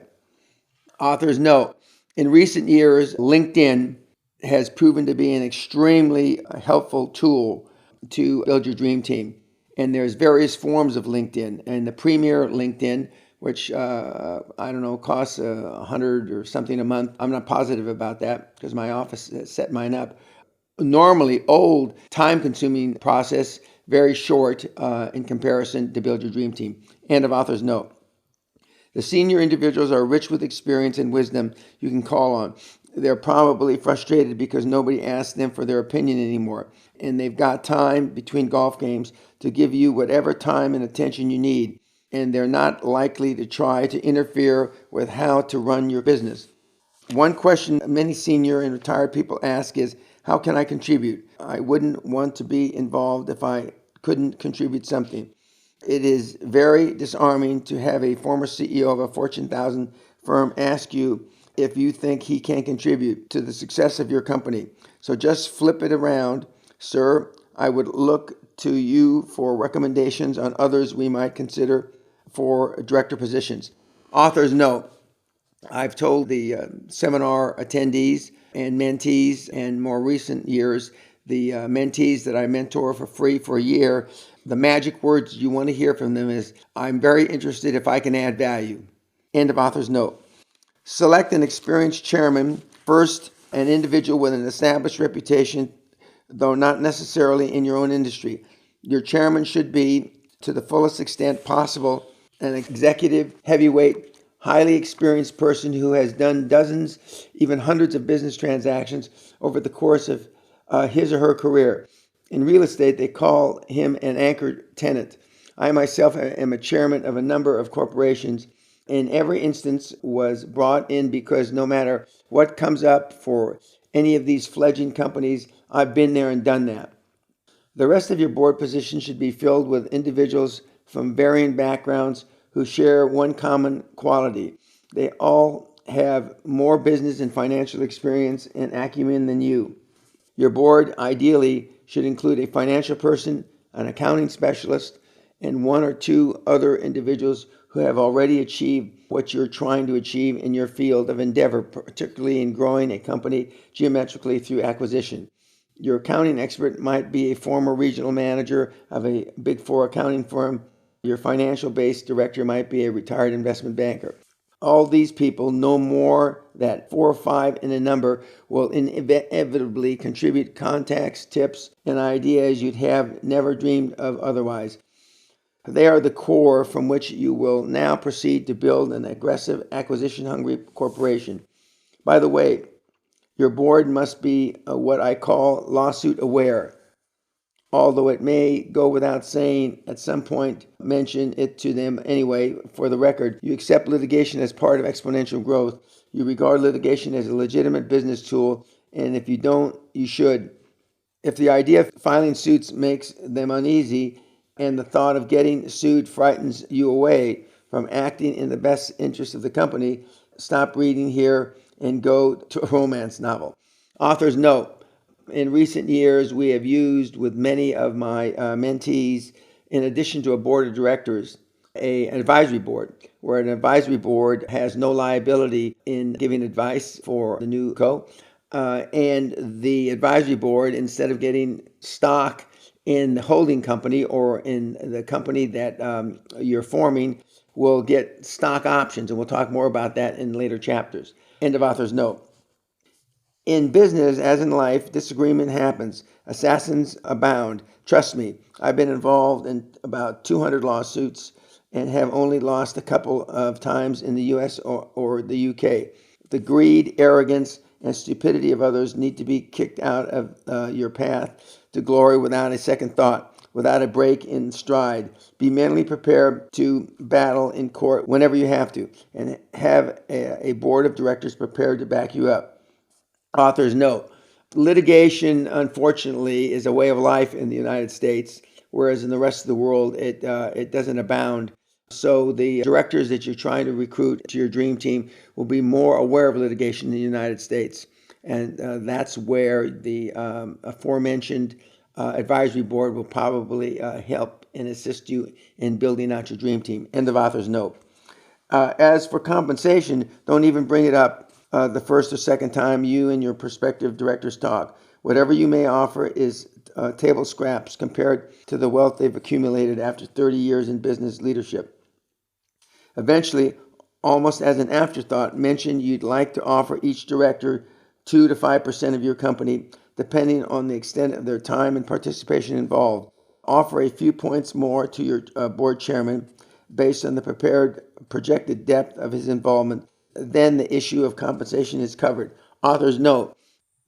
Author's note: in recent years, LinkedIn has proven to be an extremely helpful tool to build your dream team. And there's various forms of LinkedIn. And the premier LinkedIn, which I don't know, costs $100 or something a month. I'm not positive about that because my office set mine up. Normally old, time-consuming process, very short in comparison to build your dream team. End of author's note. The senior individuals are rich with experience and wisdom you can call on. They're probably frustrated because nobody asks them for their opinion anymore, and they've got time between golf games to give you whatever time and attention you need, and they're not likely to try to interfere with how to run your business. One question many senior and retired people ask is, how can I contribute? I wouldn't want to be involved if I couldn't contribute something. It is very disarming to have a former CEO of a Fortune 1000 firm ask you if you think he can contribute to the success of your company. So just flip it around. Sir, I would look to you for recommendations on others we might consider for director positions. Author's note. I've told the seminar attendees and mentees, and more recent years, the mentees that I mentor for free for a year, the magic words you want to hear from them is, I'm very interested if I can add value. End of author's note. Select an experienced chairman. First, an individual with an established reputation, though not necessarily in your own industry. Your chairman should be, to the fullest extent possible, an executive, heavyweight, highly experienced person who has done dozens, even hundreds of business transactions over the course of his or her career. In real estate, they call him an anchor tenant. I myself am a chairman of a number of corporations. In every instance was brought in because no matter what comes up for any of these fledgling companies, I've been there and done that. The rest of your board position should be filled with individuals from varying backgrounds who share one common quality. They all have more business and financial experience and acumen than you. Your board ideally should include a financial person, an accounting specialist, and one or two other individuals who have already achieved what you're trying to achieve in your field of endeavor, particularly in growing a company geometrically through acquisition. Your accounting expert might be a former regional manager of a Big Four accounting firm. Your financial-based director might be a retired investment banker. All these people, no more than 4 or 5 in a number, will inevitably contribute contacts, tips, and ideas you'd have never dreamed of otherwise. They are the core from which you will now proceed to build an aggressive, acquisition-hungry corporation. By the way, your board must be what I call lawsuit aware. Although it may go without saying, at some point mention it to them anyway. For the record, you accept litigation as part of exponential growth. You regard litigation as a legitimate business tool, and if you don't, you should. If the idea of filing suits makes them uneasy and the thought of getting sued frightens you away from acting in the best interest of the company, stop reading here and go to a romance novel. Author's note. In recent years, we have used with many of my mentees, in addition to a board of directors, an advisory board, where an advisory board has no liability in giving advice for the new co. And the advisory board, instead of getting stock in the holding company or in the company that you're forming, will get stock options. And we'll talk more about that in later chapters. End of author's note. In business, as in life, disagreement happens. Assassins abound. Trust me, I've been involved in about 200 lawsuits and have only lost a couple of times in the US or the UK. The greed, arrogance, and stupidity of others need to be kicked out of your path to glory without a second thought, without a break in stride. Be mentally prepared to battle in court whenever you have to, and have a board of directors prepared to back you up. Author's note. Litigation, unfortunately, is a way of life in the United States, whereas in the rest of the world, it doesn't abound. So the directors that you're trying to recruit to your dream team will be more aware of litigation in the United States. And that's where the aforementioned advisory board will probably help and assist you in building out your dream team. End of author's note. As for compensation, don't even bring it up the first or second time you and your prospective directors talk. Whatever you may offer is table scraps compared to the wealth they've accumulated after 30 years in business leadership. Eventually, almost as an afterthought, mention you'd like to offer each director 2 to 5% of your company, depending on the extent of their time and participation involved. Offer a few points more to your board chairman based on the projected depth of his involvement. Then the issue of compensation is covered. Author's note.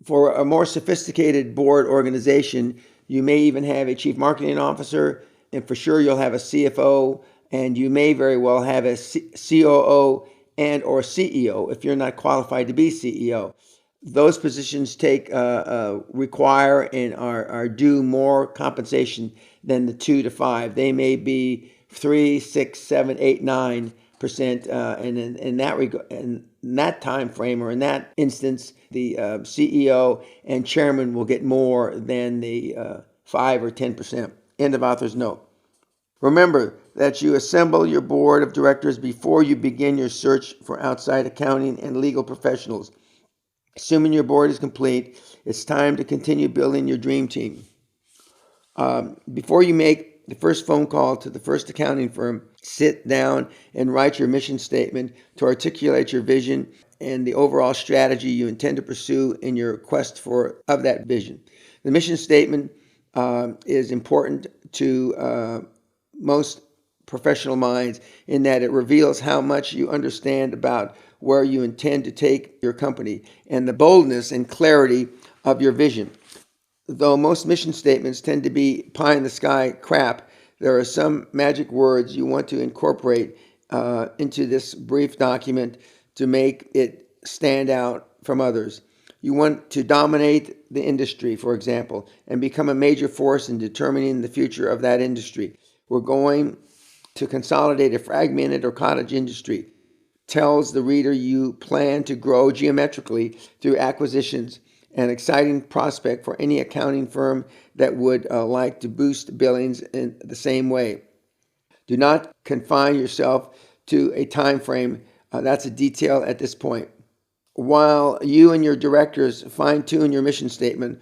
For a more sophisticated board organization, you may even have a chief marketing officer, and for sure you'll have a CFO, and you may very well have a COO and or CEO if you're not qualified to be CEO. Those positions require and are due more compensation than the 2 to 5. They may be 3, 6, 7, 8, 9%, and in that time frame or in that instance, the CEO and chairman will get more than the 5 or 10%. End of author's note. Remember that you assemble your board of directors before you begin your search for outside accounting and legal professionals. Assuming your board is complete, it's time to continue building your dream team. Before you make the first phone call to the first accounting firm, sit down and write your mission statement to articulate your vision and the overall strategy you intend to pursue in your quest of that vision. The mission statement is important to most professional minds in that it reveals how much you understand about where you intend to take your company and the boldness and clarity of your vision. Though most mission statements tend to be pie in the sky crap, there are some magic words you want to incorporate into this brief document to make it stand out from others. You want to dominate the industry, for example, and become a major force in determining the future of that industry. We're going to consolidate a fragmented or cottage industry. Tells the reader you plan to grow geometrically through acquisitions, an exciting prospect for any accounting firm that would like to boost billings in the same way. Do not confine yourself to a time frame. That's a detail at this point. While you and your directors fine-tune your mission statement,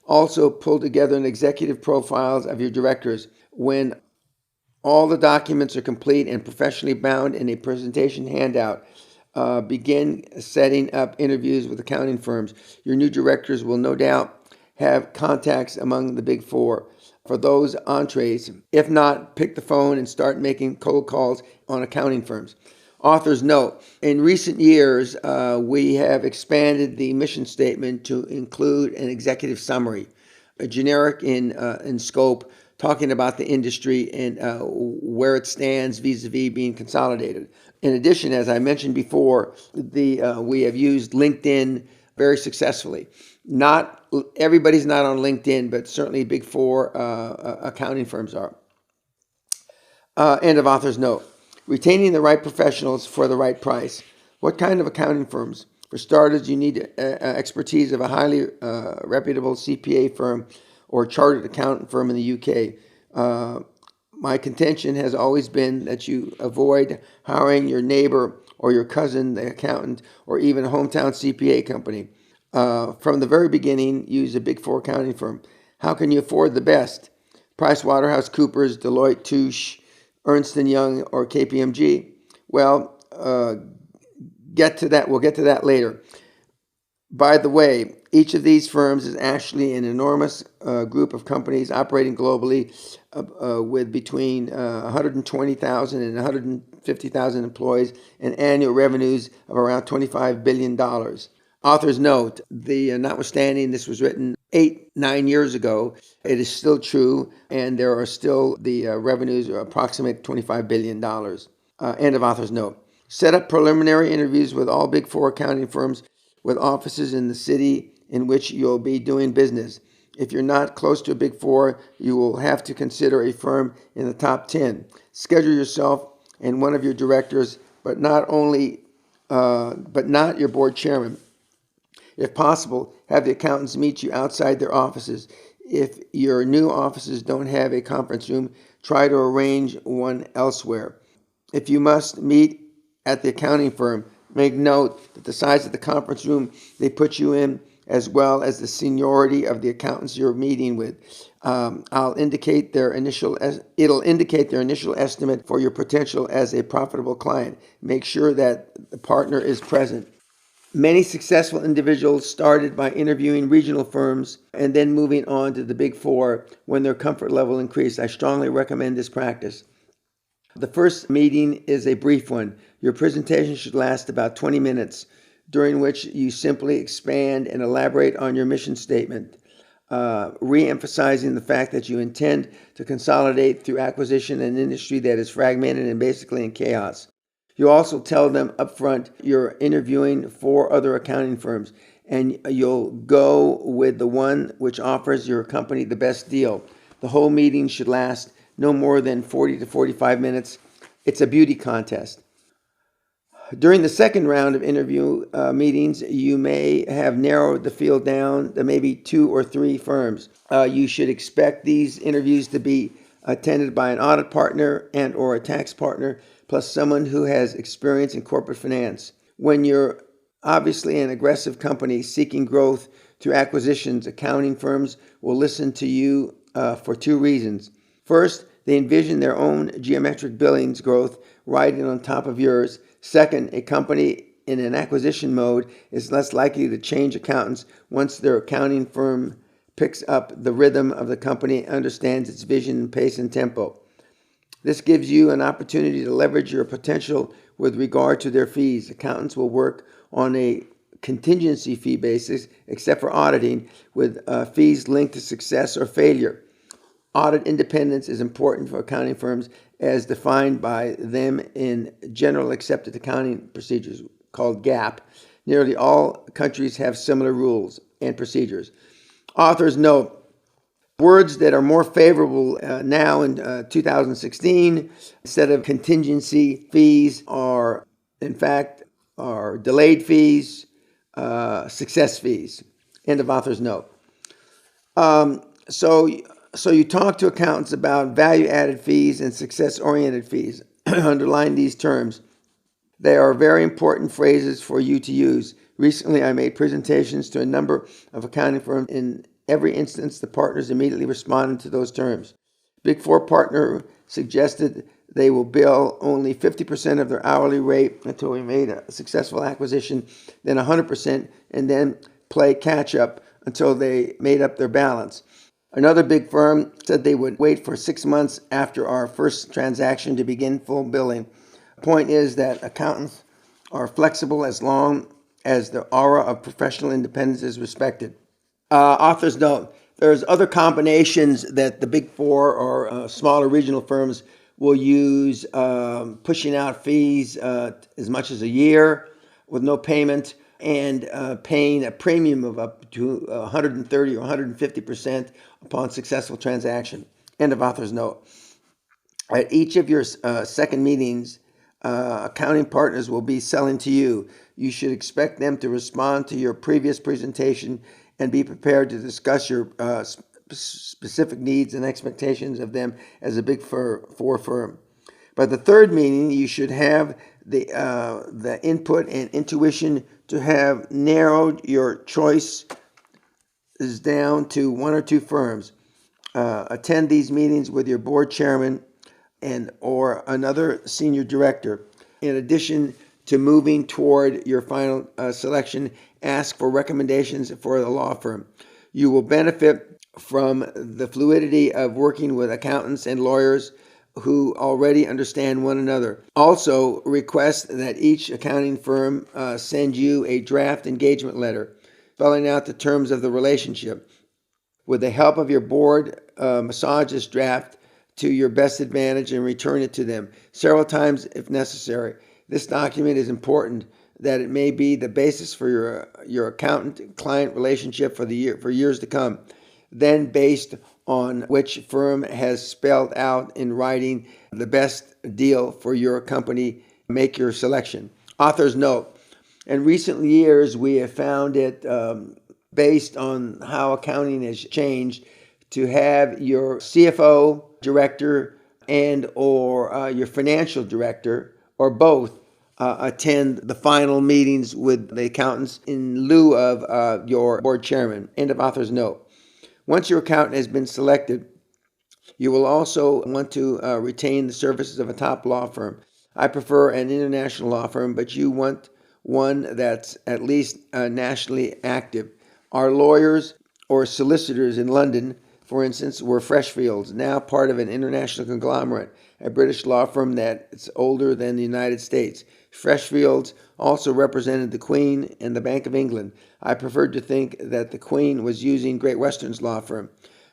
also pull together an executive profiles of your directors. When all the documents are complete and professionally bound in a presentation handout, begin setting up interviews with accounting firms. Your new directors will no doubt have contacts among the big four for those entrees. If not, pick the phone and start making cold calls on accounting firms. Author's note, in recent years, we have expanded the mission statement to include an executive summary, a generic in scope, talking about the industry and where it stands vis-a-vis being consolidated. In addition, as I mentioned before, we have used LinkedIn very successfully. Not everybody's not on LinkedIn, but certainly big four accounting firms are. End of author's note. Retaining the right professionals for the right price. What kind of accounting firms? For starters, you need expertise of a highly reputable CPA firm or chartered accountant firm in the UK. My contention has always been that you avoid hiring your neighbor or your cousin, the accountant, or even a hometown CPA company. From the very beginning, use a Big Four accounting firm. How can you afford the best? PricewaterhouseCoopers, Deloitte Touche, Ernst & Young, or KPMG? Well, get to that. We'll get to that later. By the way, each of these firms is actually an enormous group of companies operating globally with between 120,000 and 150,000 employees and annual revenues of around $25 billion. Author's note, notwithstanding this was written 8-9 years ago, it is still true, and there are still the revenues approximate $25 billion. End of author's note. Set up preliminary interviews with all Big Four accounting firms with offices in the city in which you'll be doing business. If you're not close to a Big Four, you will have to consider a firm in the top 10. Schedule yourself and one of your directors, but not your board chairman. If possible, have the accountants meet you outside their offices. If your new offices don't have a conference room, try to arrange one elsewhere. If you must meet at the accounting firm, make note that the size of the conference room they put you in, as well as the seniority of the accountants you're meeting with. It'll indicate their initial estimate for your potential as a profitable client. Make sure that the partner is present. Many successful individuals started by interviewing regional firms and then moving on to the Big Four when their comfort level increased. I strongly recommend this practice. The first meeting is a brief one. Your presentation should last about 20 minutes, during which you simply expand and elaborate on your mission statement, re-emphasizing the fact that you intend to consolidate through acquisition an industry that is fragmented and basically in chaos. You also tell them up front you're interviewing 4 other accounting firms, and you'll go with the one which offers your company the best deal. The whole meeting should last no more than 40 to 45 minutes. It's a beauty contest. During the second round of interview meetings, you may have narrowed the field down to maybe 2 or 3 firms. You should expect these interviews to be attended by an audit partner and or a tax partner, plus someone who has experience in corporate finance. When you're obviously an aggressive company seeking growth through acquisitions, accounting firms will listen to you for 2 reasons. First, they envision their own geometric billings growth riding on top of yours. Second, a company in an acquisition mode is less likely to change accountants once their accounting firm picks up the rhythm of the company, understands its vision, pace, and tempo. This gives you an opportunity to leverage your potential with regard to their fees. Accountants will work on a contingency fee basis, except for auditing, with fees linked to success or failure. Audit independence is important for accounting firms as defined by them in General Accepted Accounting Procedures, called GAAP. Nearly all countries have similar rules and procedures. Authors note words that are more favorable now in 2016 instead of contingency fees are, in fact, are delayed fees, success fees. End of author's note. So you talk to accountants about value-added fees and success-oriented fees. Underline these terms. They are very important phrases for you to use. Recently, I made presentations to a number of accounting firms. In every instance, the partners immediately responded to those terms. Big Four partner suggested they will bill only 50% of their hourly rate until we made a successful acquisition, then 100%, and then play catch-up until they made up their balance. Another big firm said they would wait for 6 months after our first transaction to begin full billing. The point is that accountants are flexible as long as the aura of professional independence is respected. Authors note there's other combinations that the big four or smaller regional firms will use, pushing out fees as much as a year with no payment, and paying a premium of up to 130 or 150% upon successful transaction. End of author's note. At each of your second meetings, accounting partners will be selling to you. You should expect them to respond to your previous presentation and be prepared to discuss your specific needs and expectations of them as a big four firm. By the third meeting, you should have the input and intuition to have narrowed your choice is down to 1 or 2 firms. Attend these meetings with your board chairman and or another senior director. In addition to moving toward your final selection, ask for recommendations for the law firm. You will benefit from the fluidity of working with accountants and lawyers who already understand one another. Also, request that each accounting firm send you a draft engagement letter spelling out the terms of the relationship. With the help of your board, massage this draft to your best advantage and return it to them several times if necessary. This document is important that it may be the basis for your accountant-client relationship for years to come. Then, based on which firm has spelled out in writing the best deal for your company, make your selection. Author's note: in recent years, we have found it based on how accounting has changed to have your CFO director and or your financial director or both attend the final meetings with the accountants in lieu of your board chairman. End of author's note. Once your accountant has been selected, you will also want to retain the services of a top law firm. I prefer an international law firm, but you want one that's at least nationally active. Our lawyers or solicitors in London, for instance, were Freshfields, now part of an international conglomerate, a British law firm that's older than the United States. Freshfields also represented the Queen and the Bank of England. I preferred to think that the Queen was using Great Western's law firm.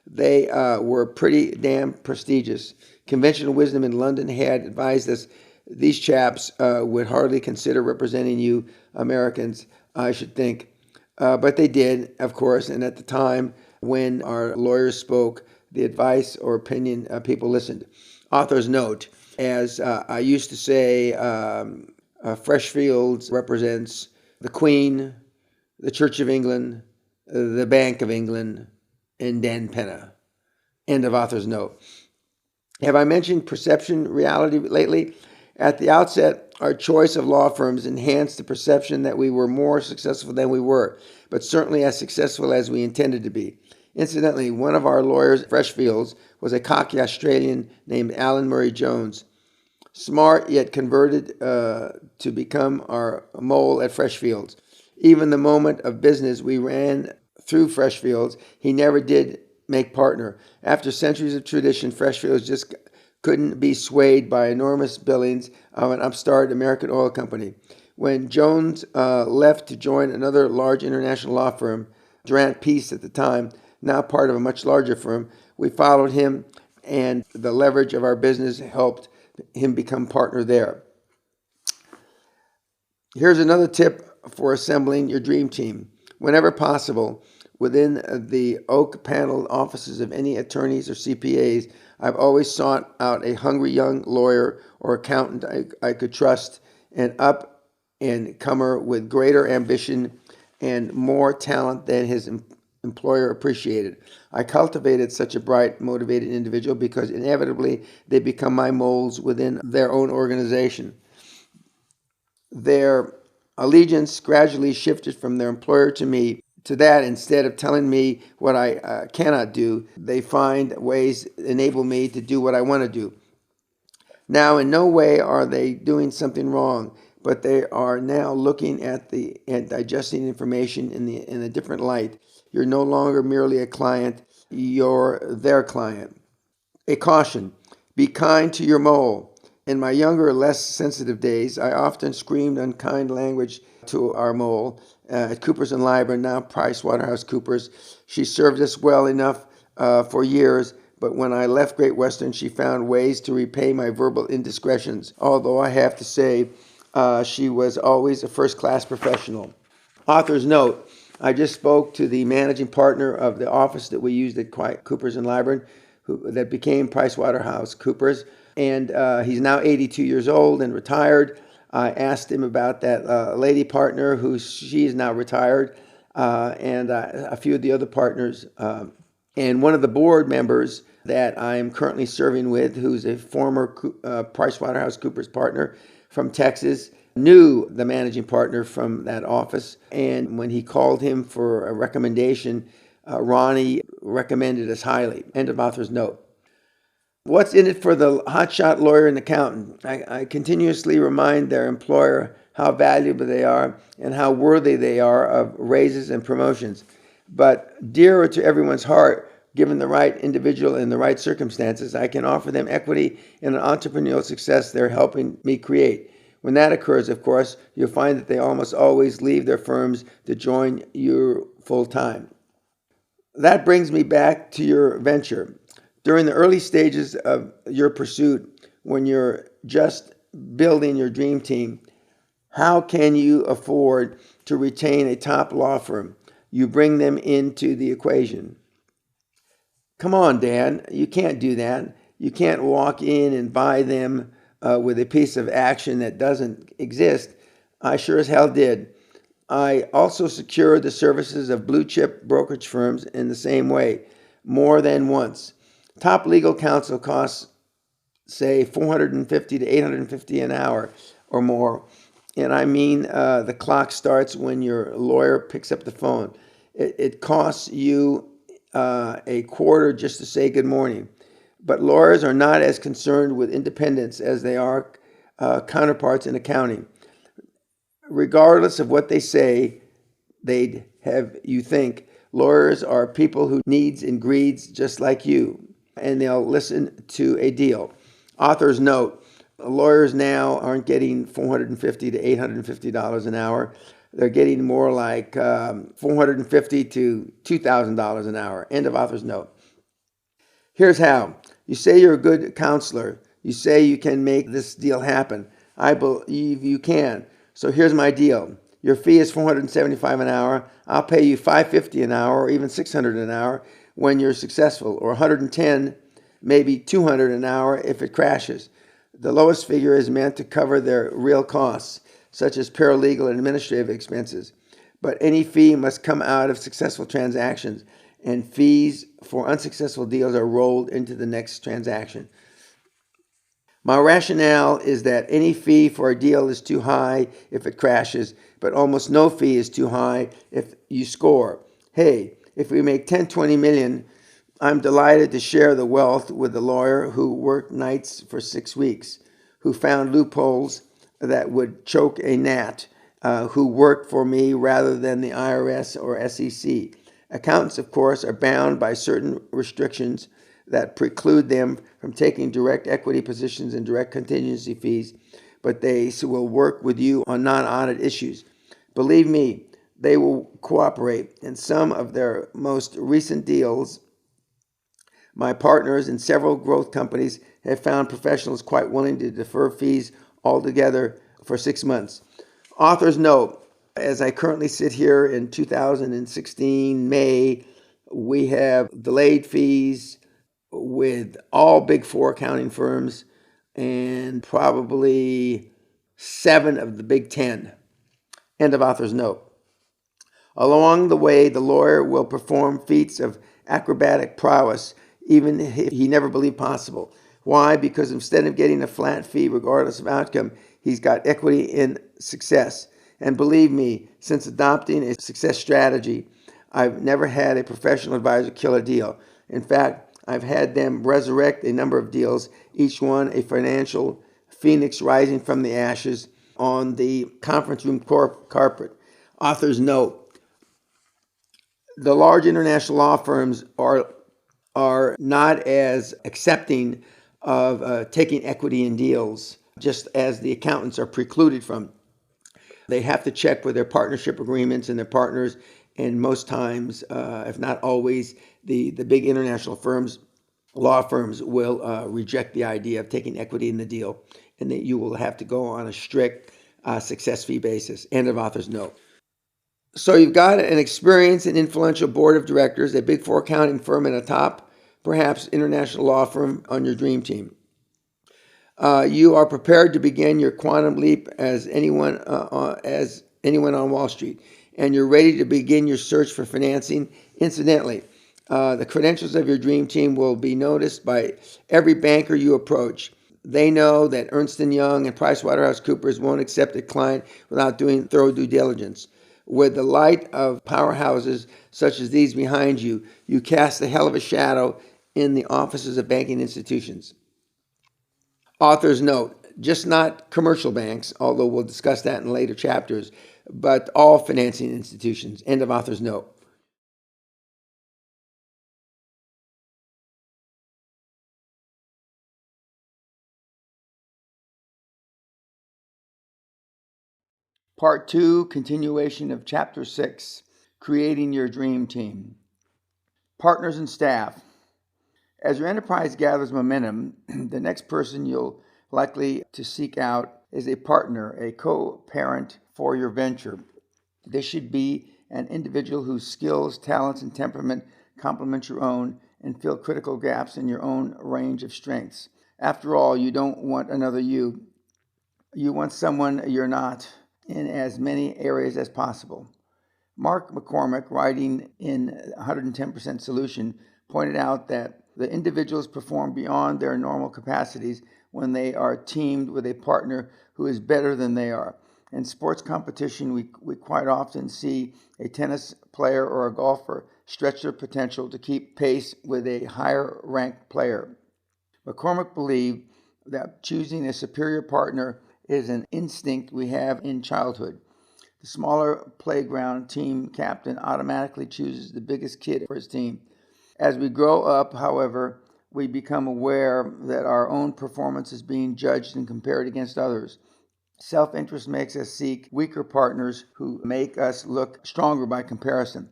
They were pretty damn prestigious. Conventional wisdom in London had advised us these chaps would hardly consider representing you Americans, I should think. But they did, of course, and at the time when our lawyers spoke, the advice or opinion, people listened. Author's note, as I used to say, Freshfields represents the Queen, the Church of England, the Bank of England, and Dan Peña. End of author's note. Have I mentioned perception reality lately? At the outset, our choice of law firms enhanced the perception that we were more successful than we were, but certainly as successful as we intended to be. Incidentally, one of our lawyers, Freshfields, was a cocky Australian named Alan Murray Jones. Smart yet converted to become our mole at Freshfields. Even the moment of business we ran through Freshfields, he never did make partner. After centuries of tradition, Freshfields just couldn't be swayed by enormous billings of an upstart American oil company. When Jones left to join another large international law firm, Durant Peace at the time, now part of a much larger firm, we followed him, and the leverage of our business helped him become partner there. Here's another tip for assembling your dream team. Whenever possible, within the oak paneled offices of any attorneys or CPAs, I've always sought out a hungry young lawyer or accountant I could trust, an up and comer with greater ambition and more talent than his employer appreciated. I cultivated such a bright, motivated individual because inevitably they become my moles within their own organization. Their allegiance gradually shifted from their employer to me. To that, instead of telling me what I cannot do, they find ways enable me to do what I want to do. Now, in no way are they doing something wrong, but they are now looking at and digesting information in a different light. You're no longer merely a client; you're their client. A caution: be kind to your mole. In my younger, less sensitive days, I often screamed unkind language to our mole at Coopers and Lybrand, now PricewaterhouseCoopers. She served us well enough for years, but when I left Great Western, she found ways to repay my verbal indiscretions, although I have to say she was always a first-class professional. Author's note: I just spoke to the managing partner of the office that we used at Coopers and Lybrand, that became PricewaterhouseCoopers, and he's now 82 years old and retired. I asked him about that lady partner she is now retired, and a few of the other partners. And one of the board members that I'm currently serving with, who's a former PricewaterhouseCoopers partner from Texas, knew the managing partner from that office. And when he called him for a recommendation, Ronnie recommended us highly. End of author's note. What's in it for the hotshot lawyer and accountant? I continuously remind their employer how valuable they are and how worthy they are of raises and promotions. But dearer to everyone's heart, given the right individual and the right circumstances, I can offer them equity in an entrepreneurial success they're helping me create. When that occurs, of course, you'll find that they almost always leave their firms to join you full time. That brings me back to your venture. During the early stages of your pursuit, when you're just building your dream team, how can you afford to retain a top law firm? You bring them into the equation. Come on, Dan, you can't do that. You can't walk in and buy them with a piece of action that doesn't exist. I sure as hell did. I also secured the services of blue chip brokerage firms in the same way, more than once. Top legal counsel costs, say, $450 to $850 an hour or more. And I mean, the clock starts when your lawyer picks up the phone. It costs you a quarter just to say good morning. But lawyers are not as concerned with independence as they are counterparts in accounting. Regardless of what they say, they'd have you think lawyers are people who needs and greeds just like you, and they'll listen to a deal. Author's note: lawyers now aren't getting $450 to $850 an hour. They're getting more like $450 to $2,000 an hour. End of author's note. Here's how. You say you're a good counselor. You say you can make this deal happen. I believe you can. So here's my deal. Your fee is $475 an hour. I'll pay you $550 an hour or even $600 an hour when you're successful, or $110, maybe $200 an hour if it crashes. The lowest figure is meant to cover their real costs, such as paralegal and administrative expenses. But any fee must come out of successful transactions, and fees for unsuccessful deals are rolled into the next transaction. My rationale is that any fee for a deal is too high if it crashes, but almost no fee is too high if you score. Hey, if we make 10, 20 million, I'm delighted to share the wealth with the lawyer who worked nights for 6 weeks, who found loopholes that would choke a gnat, who worked for me rather than the IRS or SEC. Accountants, of course, are bound by certain restrictions that preclude them from taking direct equity positions and direct contingency fees, but they will work with you on non-audit issues. Believe me, they will cooperate. In some of their most recent deals, my partners in several growth companies have found professionals quite willing to defer fees altogether for 6 months. Author's note: as I currently sit here in 2016 May, we have delayed fees with all big four accounting firms and probably 7 of the big 10. End of author's note. Along the way, the lawyer will perform feats of acrobatic prowess, even if he never believed possible. Why? Because instead of getting a flat fee regardless of outcome, he's got equity in success. And believe me, since adopting a success strategy, I've never had a professional advisor kill a deal. In fact, I've had them resurrect a number of deals, each one a financial phoenix rising from the ashes on the conference room carpet. Author's note: the large international law firms are not as accepting of taking equity in deals, just as the accountants are precluded from. They have to check with their partnership agreements and their partners, and most times, if not always, the big international firms, law firms, will reject the idea of taking equity in the deal, and that you will have to go on a strict success fee basis. End of author's note. So you've got an experienced and influential board of directors, a big four accounting firm, and a top, perhaps international law firm on your dream team. You are prepared to begin your quantum leap as anyone on Wall Street, and you're ready to begin your search for financing. Incidentally, the credentials of your dream team will be noticed by every banker you approach. They know that Ernst & Young and PricewaterhouseCoopers won't accept a client without doing thorough due diligence. With the light of powerhouses such as these behind you, you cast a hell of a shadow in the offices of banking institutions. Author's note: just not commercial banks, although we'll discuss that in later chapters, but all financing institutions. End of author's note. Part 2, continuation of Chapter 6, Creating Your Dream Team. Partners and staff. As your enterprise gathers momentum, the next person you'll likely to seek out is a partner, a co-parent for your venture. This should be an individual whose skills, talents, and temperament complement your own and fill critical gaps in your own range of strengths. After all, you don't want another you. You want someone you're not in as many areas as possible. Mark McCormick, writing in 110% Solution, pointed out that the individuals perform beyond their normal capacities when they are teamed with a partner who is better than they are. In sports competition, we quite often see a tennis player or a golfer stretch their potential to keep pace with a higher ranked player. McCormick believed that choosing a superior partner is an instinct we have in childhood. The smaller playground team captain automatically chooses the biggest kid for his team. As we grow up, however, we become aware that our own performance is being judged and compared against others. Self-interest makes us seek weaker partners who make us look stronger by comparison.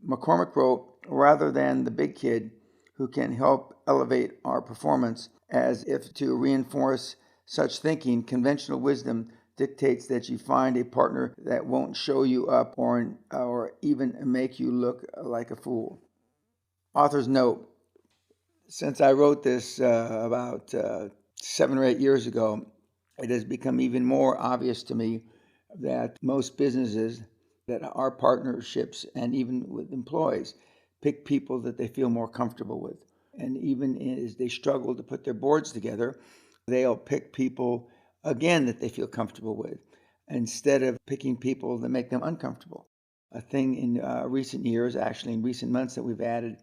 McCormick wrote, rather than the big kid who can help elevate our performance. As if to reinforce such thinking, conventional wisdom dictates that you find a partner that won't show you up or even make you look like a fool. Author's note: since I wrote this about 7 or 8 years ago, it has become even more obvious to me that most businesses that are partnerships and even with employees pick people that they feel more comfortable with. And even as they struggle to put their boards together, they'll pick people again that they feel comfortable with instead of picking people that make them uncomfortable. A thing in recent years, actually in recent months, that we've added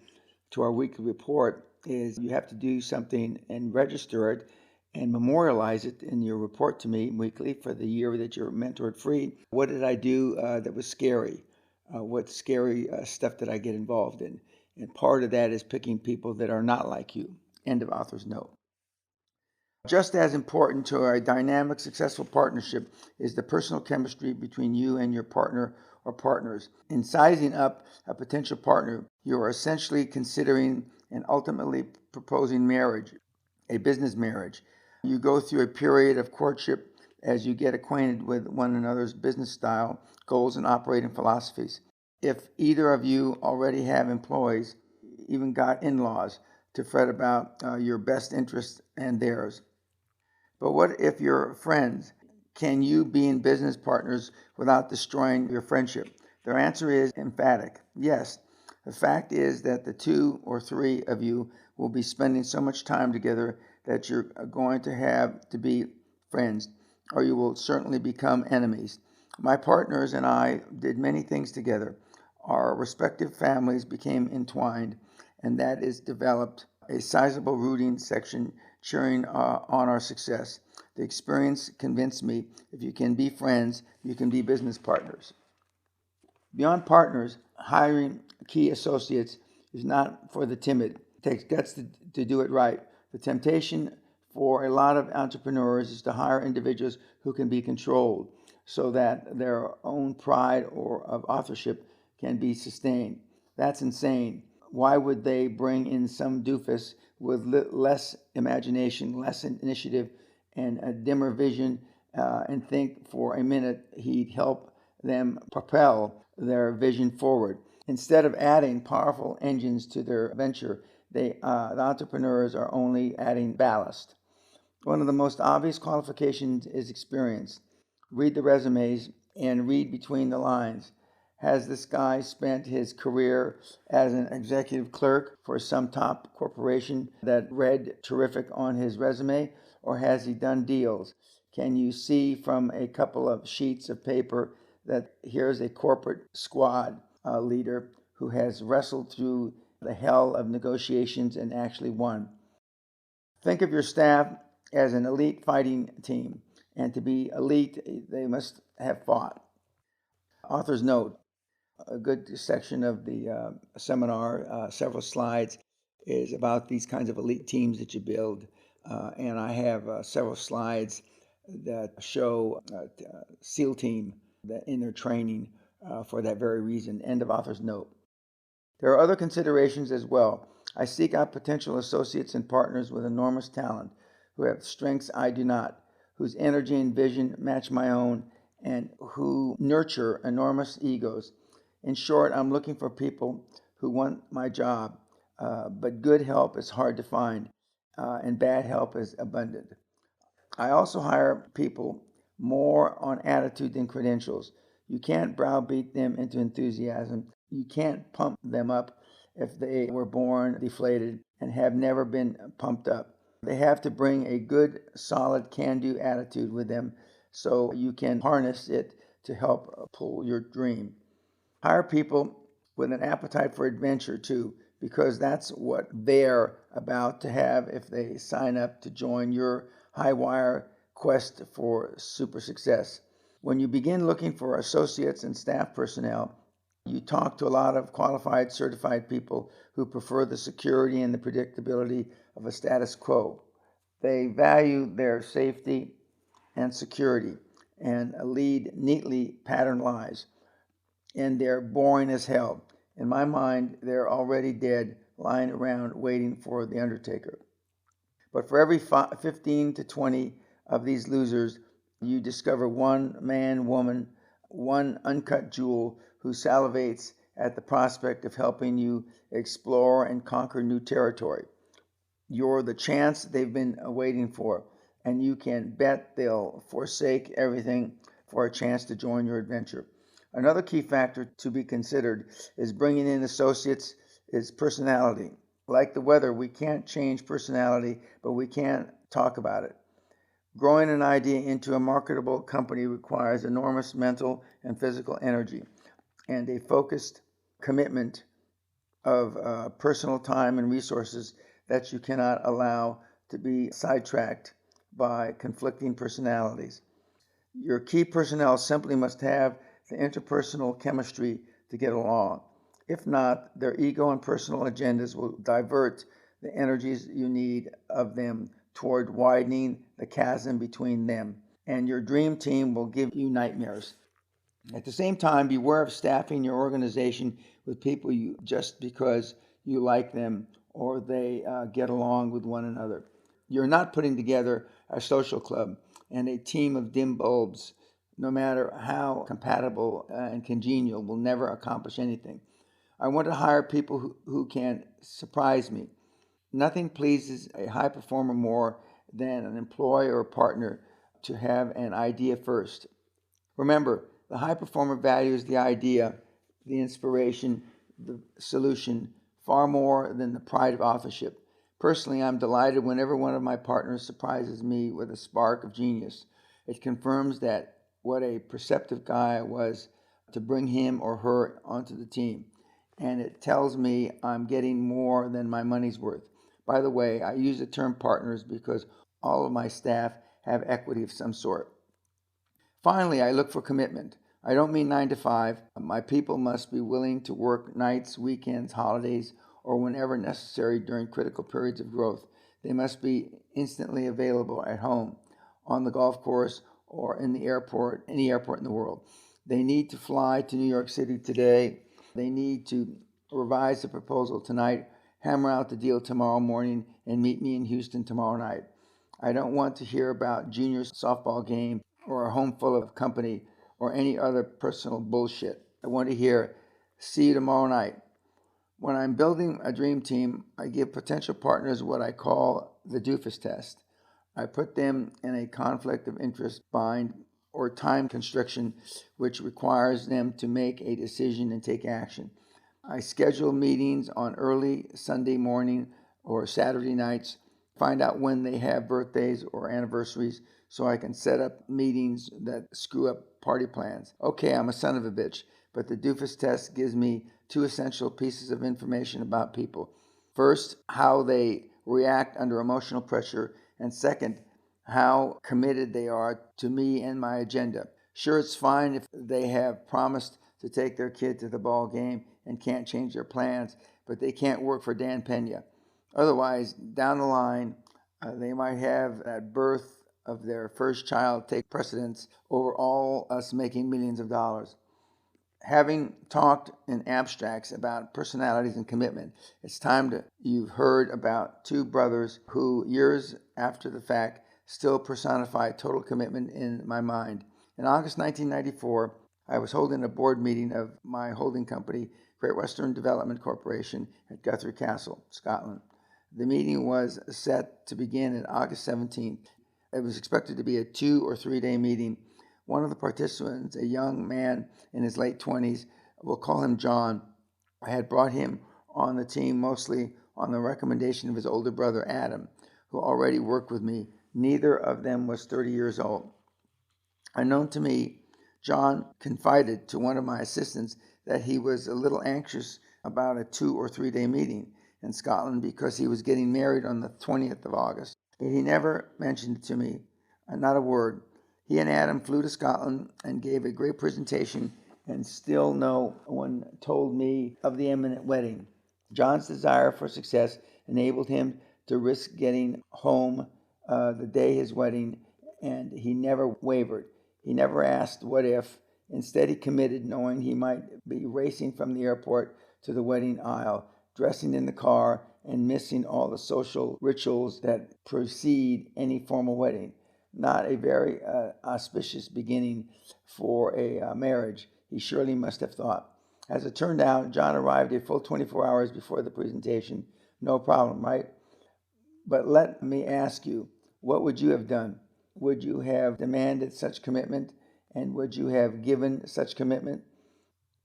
to our weekly report is you have to do something and register it and memorialize it in your report to me weekly for the year that you're mentored free. What did I do that was scary? What scary stuff did I get involved in? And part of that is picking people that are not like you. End of author's note. Just as important to a dynamic, successful partnership is the personal chemistry between you and your partner or partners. In sizing up a potential partner, you are essentially considering and ultimately proposing marriage, a business marriage. You go through a period of courtship as you get acquainted with one another's business style, goals, and operating philosophies. If either of you already have employees, even got in-laws to fret about your best interests and theirs. But what if you're friends? Can you be in business partners without destroying your friendship? Their answer is emphatic yes. The fact is that the two or three of you will be spending so much time together that you're going to have to be friends, or you will certainly become enemies. My partners and I did many things together. Our respective families became entwined, and that is developed a sizable rooting section cheering on our success. The experience convinced me if you can be friends, you can be business partners. Beyond partners, hiring key associates is not for the timid. It takes guts to do it right. The temptation for a lot of entrepreneurs is to hire individuals who can be controlled so that their own pride or of authorship can be sustained. That's insane. Why would they bring in some doofus with less imagination, less initiative, and a dimmer vision and think for a minute he'd help them propel their vision forward? Instead of adding powerful engines to their venture, the entrepreneurs are only adding ballast. One of the most obvious qualifications is experience. Read the resumes and read between the lines. Has this guy spent his career as an executive clerk for some top corporation that read terrific on his resume, or has he done deals? Can you see from a couple of sheets of paper that here's a corporate squad leader who has wrestled through the hell of negotiations and actually won? Think of your staff as an elite fighting team, and to be elite, they must have fought. Author's note: a good section of the seminar, several slides, is about these kinds of elite teams that you build. And I have several slides that show SEAL team that in their training for that very reason. End of author's note. There are other considerations as well. I seek out potential associates and partners with enormous talent, who have strengths I do not, whose energy and vision match my own, and who nurture enormous egos. In short, I'm looking for people who want my job, but good help is hard to find, and bad help is abundant. I also hire people more on attitude than credentials. You can't browbeat them into enthusiasm. You can't pump them up if they were born deflated and have never been pumped up. They have to bring a good, solid, can-do attitude with them so you can harness it to help pull your dream. Hire people with an appetite for adventure too, because that's what they're about to have if they sign up to join your high wire quest for super success. When you begin looking for associates and staff personnel, you talk to a lot of qualified, certified people who prefer the security and the predictability of a status quo. They value their safety and security and lead neatly patterned lives, and they're boring as hell. In my mind, they're already dead lying around waiting for the undertaker. But for every 15 to 20 of these losers, you discover one man, woman, one uncut jewel who salivates at the prospect of helping you explore and conquer new territory. You're the chance they've been waiting for, and you can bet they'll forsake everything for a chance to join your adventure. Another key factor to be considered is bringing in associates is personality. Like the weather, we can't change personality, but we can talk about it. Growing an idea into a marketable company requires enormous mental and physical energy and a focused commitment of personal time and resources that you cannot allow to be sidetracked by conflicting personalities. Your key personnel simply must have the interpersonal chemistry to get along. If not, their ego and personal agendas will divert the energies you need of them toward widening the chasm between them, and your dream team will give you nightmares. At the same time, beware of staffing your organization with people just because you like them or they get along with one another. You're not putting together a social club and a team of dim bulbs. No matter how compatible and congenial, will never accomplish anything. I want to hire people who can surprise me. Nothing pleases a high performer more than an employee or partner to have an idea first. Remember, the high performer values the idea, the inspiration, the solution far more than the pride of authorship. Personally, I'm delighted whenever one of my partners surprises me with a spark of genius. It confirms that what a perceptive guy I was to bring him or her onto the team. And it tells me I'm getting more than my money's worth. By the way, I use the term partners because all of my staff have equity of some sort. Finally, I look for commitment. I don't mean 9 to 5. My people must be willing to work nights, weekends, holidays, or whenever necessary during critical periods of growth. They must be instantly available at home, on the golf course, or in the airport, any airport in the world. They need to fly to New York City today. They need to revise the proposal tonight, hammer out the deal tomorrow morning, and meet me in Houston tomorrow night. I don't want to hear about junior softball game or a home full of company or any other personal bullshit. I want to hear, see you tomorrow night. When I'm building a dream team, I give potential partners what I call the doofus test. I put them in a conflict of interest bind or time constriction, which requires them to make a decision and take action. I schedule meetings on early Sunday morning or Saturday nights, find out when they have birthdays or anniversaries so I can set up meetings that screw up party plans. Okay, I'm a son of a bitch, but the doofus test gives me two essential pieces of information about people. First, how they react under emotional pressure, and second, how committed they are to me and my agenda. Sure, it's fine if they have promised to take their kid to the ball game and can't change their plans, but they can't work for Dan Peña. Otherwise, down the line, they might have that birth of their first child take precedence over all us making millions of dollars. Having talked in abstracts about personalities and commitment, it's time to. You've heard about two brothers who, years after the fact, still personify total commitment in my mind. In August 1994, I was holding a board meeting of my holding company, Great Western Development Corporation, at Guthrie Castle, Scotland. The meeting was set to begin on August 17th. It was expected to be a 2 or 3 day meeting. One of the participants, a young man in his late 20s, we'll call him John, I had brought him on the team mostly on the recommendation of his older brother Adam, who already worked with me. Neither of them was 30 years old. Unknown to me, John confided to one of my assistants that he was a little anxious about a 2 or 3 day meeting in Scotland because he was getting married on the 20th of August. But he never mentioned it to me, not a word. He and Adam flew to Scotland and gave a great presentation, and still no one told me of the imminent wedding. John's desire for success enabled him to risk getting home the day his wedding, and he never wavered. He never asked what if. Instead, he committed, knowing he might be racing from the airport to the wedding aisle, dressing in the car, and missing all the social rituals that precede any formal wedding. Not a very auspicious beginning for a marriage, he surely must have thought. As it turned out, John arrived a full 24 hours before the presentation. No problem, right? But let me ask you, what would you have done? Would you have demanded such commitment? And would you have given such commitment?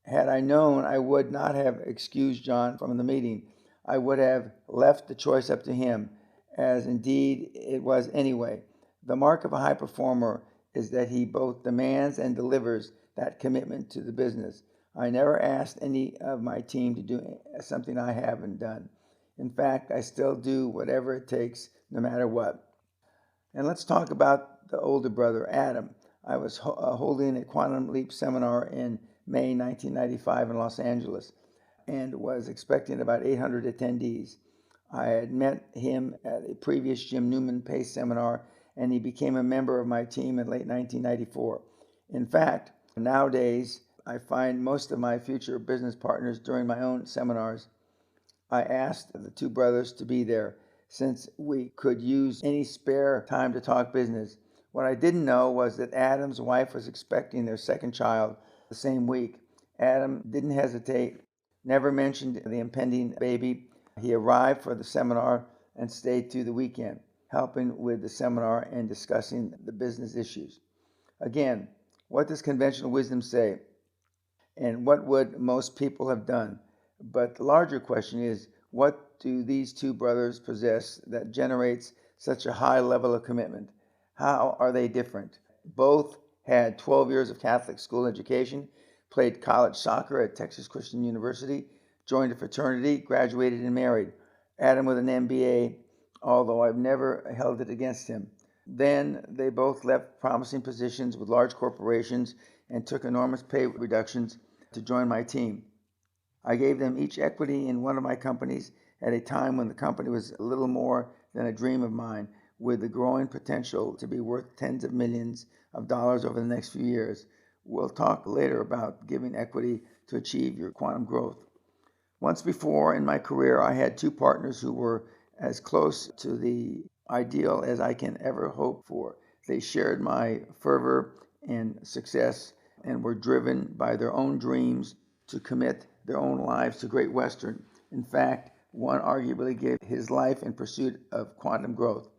Had I known, I would not have excused John from the meeting. I would have left the choice up to him, as indeed it was anyway. The mark of a high performer is that he both demands and delivers that commitment to the business. I never asked any of my team to do something I haven't done. In fact, I still do whatever it takes, no matter what. And let's talk about the older brother, Adam. I was holding a Quantum Leap seminar in May 1995 in Los Angeles and was expecting about 800 attendees. I had met him at a previous Jim Newman Pace seminar, and he became a member of my team in late 1994. In fact, nowadays, I find most of my future business partners during my own seminars. I asked the two brothers to be there since we could use any spare time to talk business. What I didn't know was that Adam's wife was expecting their second child the same week. Adam didn't hesitate, never mentioned the impending baby. He arrived for the seminar and stayed through the weekend, helping with the seminar and discussing the business issues. Again, what does conventional wisdom say? And what would most people have done? But the larger question is, what do these two brothers possess that generates such a high level of commitment? How are they different? Both had 12 years of Catholic school education, played college soccer at Texas Christian University, joined a fraternity, graduated and married. Adam with an MBA, although I've never held it against him. Then they both left promising positions with large corporations and took enormous pay reductions to join my team. I gave them each equity in one of my companies at a time when the company was a little more than a dream of mine, with the growing potential to be worth tens of millions of dollars over the next few years. We'll talk later about giving equity to achieve your quantum growth. Once before in my career, I had two partners who were as close to the ideal as I can ever hope for. They shared my fervor and success and were driven by their own dreams to commit their own lives to Great Western. In fact, one arguably gave his life in pursuit of quantum growth.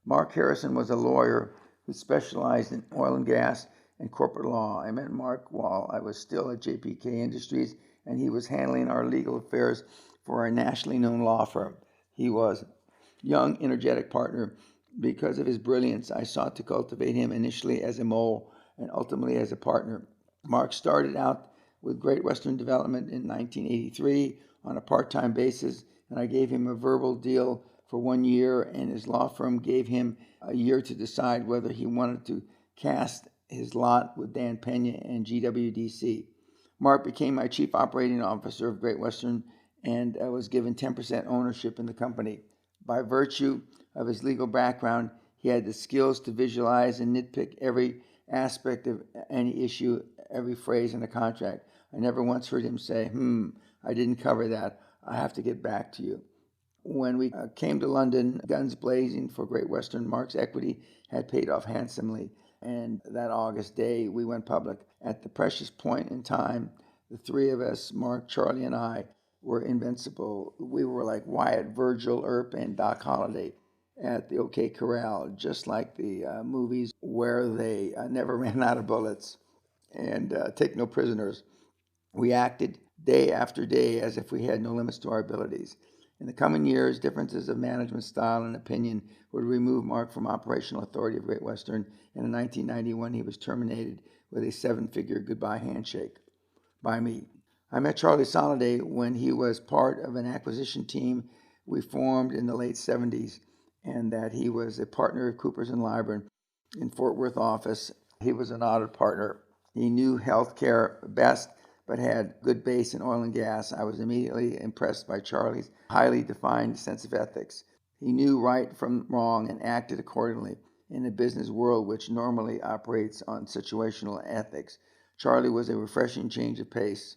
Mark Harrison was a lawyer who specialized in oil and gas and corporate law. I met Mark while I was still at JPK Industries, and he was handling our legal affairs for a nationally known law firm. He was a young, energetic partner. Because of his brilliance, I sought to cultivate him initially as a mole and ultimately as a partner. Mark started out with Great Western Development in 1983 on a part-time basis, and I gave him a verbal deal for 1 year, and his law firm gave him a year to decide whether he wanted to cast his lot with Dan Peña and GWDC. Mark became my chief operating officer of Great Western and was given 10% ownership in the company. By virtue of his legal background, he had the skills to visualize and nitpick every aspect of any issue, every phrase in a contract. I never once heard him say, I didn't cover that. I have to get back to you. When we came to London, guns blazing for Great Western, Mark's equity had paid off handsomely. And that August day, we went public. At the precious point in time, the three of us, Mark, Charlie, and I, were invincible. We were like Wyatt, Virgil, Earp, and Doc Holliday at the OK Corral, just like the movies where they never ran out of bullets and take no prisoners. We acted day after day as if we had no limits to our abilities. In the coming years, differences of management style and opinion would remove Mark from operational authority of Great Western, and in 1991 he was terminated with a seven-figure goodbye handshake by me. I met Charlie Soliday when he was part of an acquisition team we formed in the late 70s, and that he was a partner of Coopers & Lybrand in Fort Worth office. He was an audit partner. He knew healthcare best, but had good base in oil and gas. I was immediately impressed by Charlie's highly defined sense of ethics. He knew right from wrong and acted accordingly in a business world which normally operates on situational ethics. Charlie was a refreshing change of pace.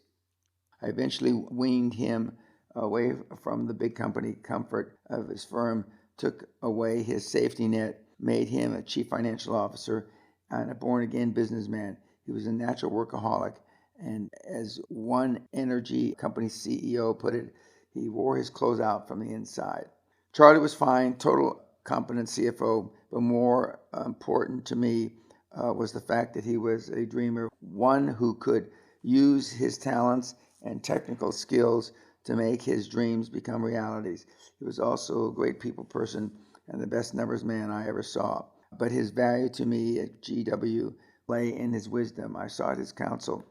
I eventually weaned him away from the big company comfort of his firm, took away his safety net, made him a chief financial officer and a born-again businessman. He was a natural workaholic, and as one energy company CEO put it, he wore his clothes out from the inside. Charlie was fine, total competent CFO, but more important to me was the fact that he was a dreamer, one who could use his talents and technical skills to make his dreams become realities. He was also a great people person and the best numbers man I ever saw. But his value to me at GW lay in his wisdom. I sought his counsel.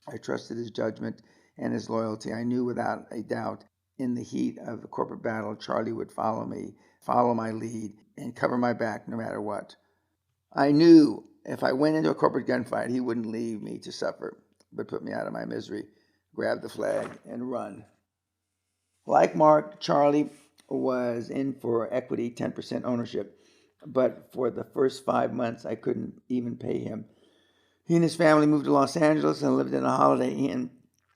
I trusted his judgment and his loyalty. I knew without a doubt in the heat of the corporate battle, Charlie would follow me, follow my lead, and cover my back no matter what. I knew if I went into a corporate gunfight, he wouldn't leave me to suffer, but put me out of my misery, grab the flag, and run. Like Mark, Charlie was in for equity, 10% ownership, but for the first 5 months, I couldn't even pay him. He and his family moved to Los Angeles and lived in a Holiday Inn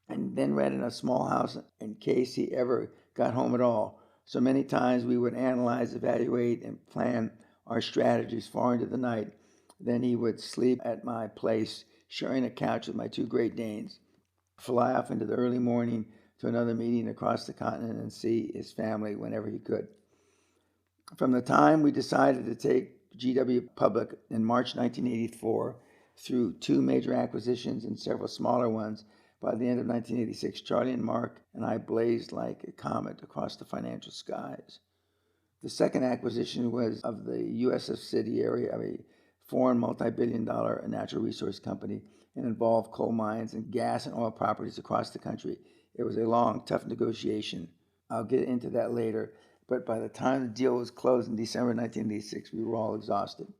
and then rented a small house in case he ever got home at all. So many times we would analyze, evaluate, and plan our strategies far into the night. Then he would sleep at my place, sharing a couch with my two Great Danes, fly off into the early morning to another meeting across the continent and see his family whenever he could. From the time we decided to take GW public in March 1984 through two major acquisitions and several smaller ones, by the end of 1986, Charlie and Mark and I blazed like a comet across the financial skies. The second acquisition was of the U.S. subsidiary of a foreign multi-billion-dollar natural resource company and involved coal mines and gas and oil properties across the country. It was a long, tough negotiation. I'll get into that later, but by the time the deal was closed in December 1986, we were all exhausted.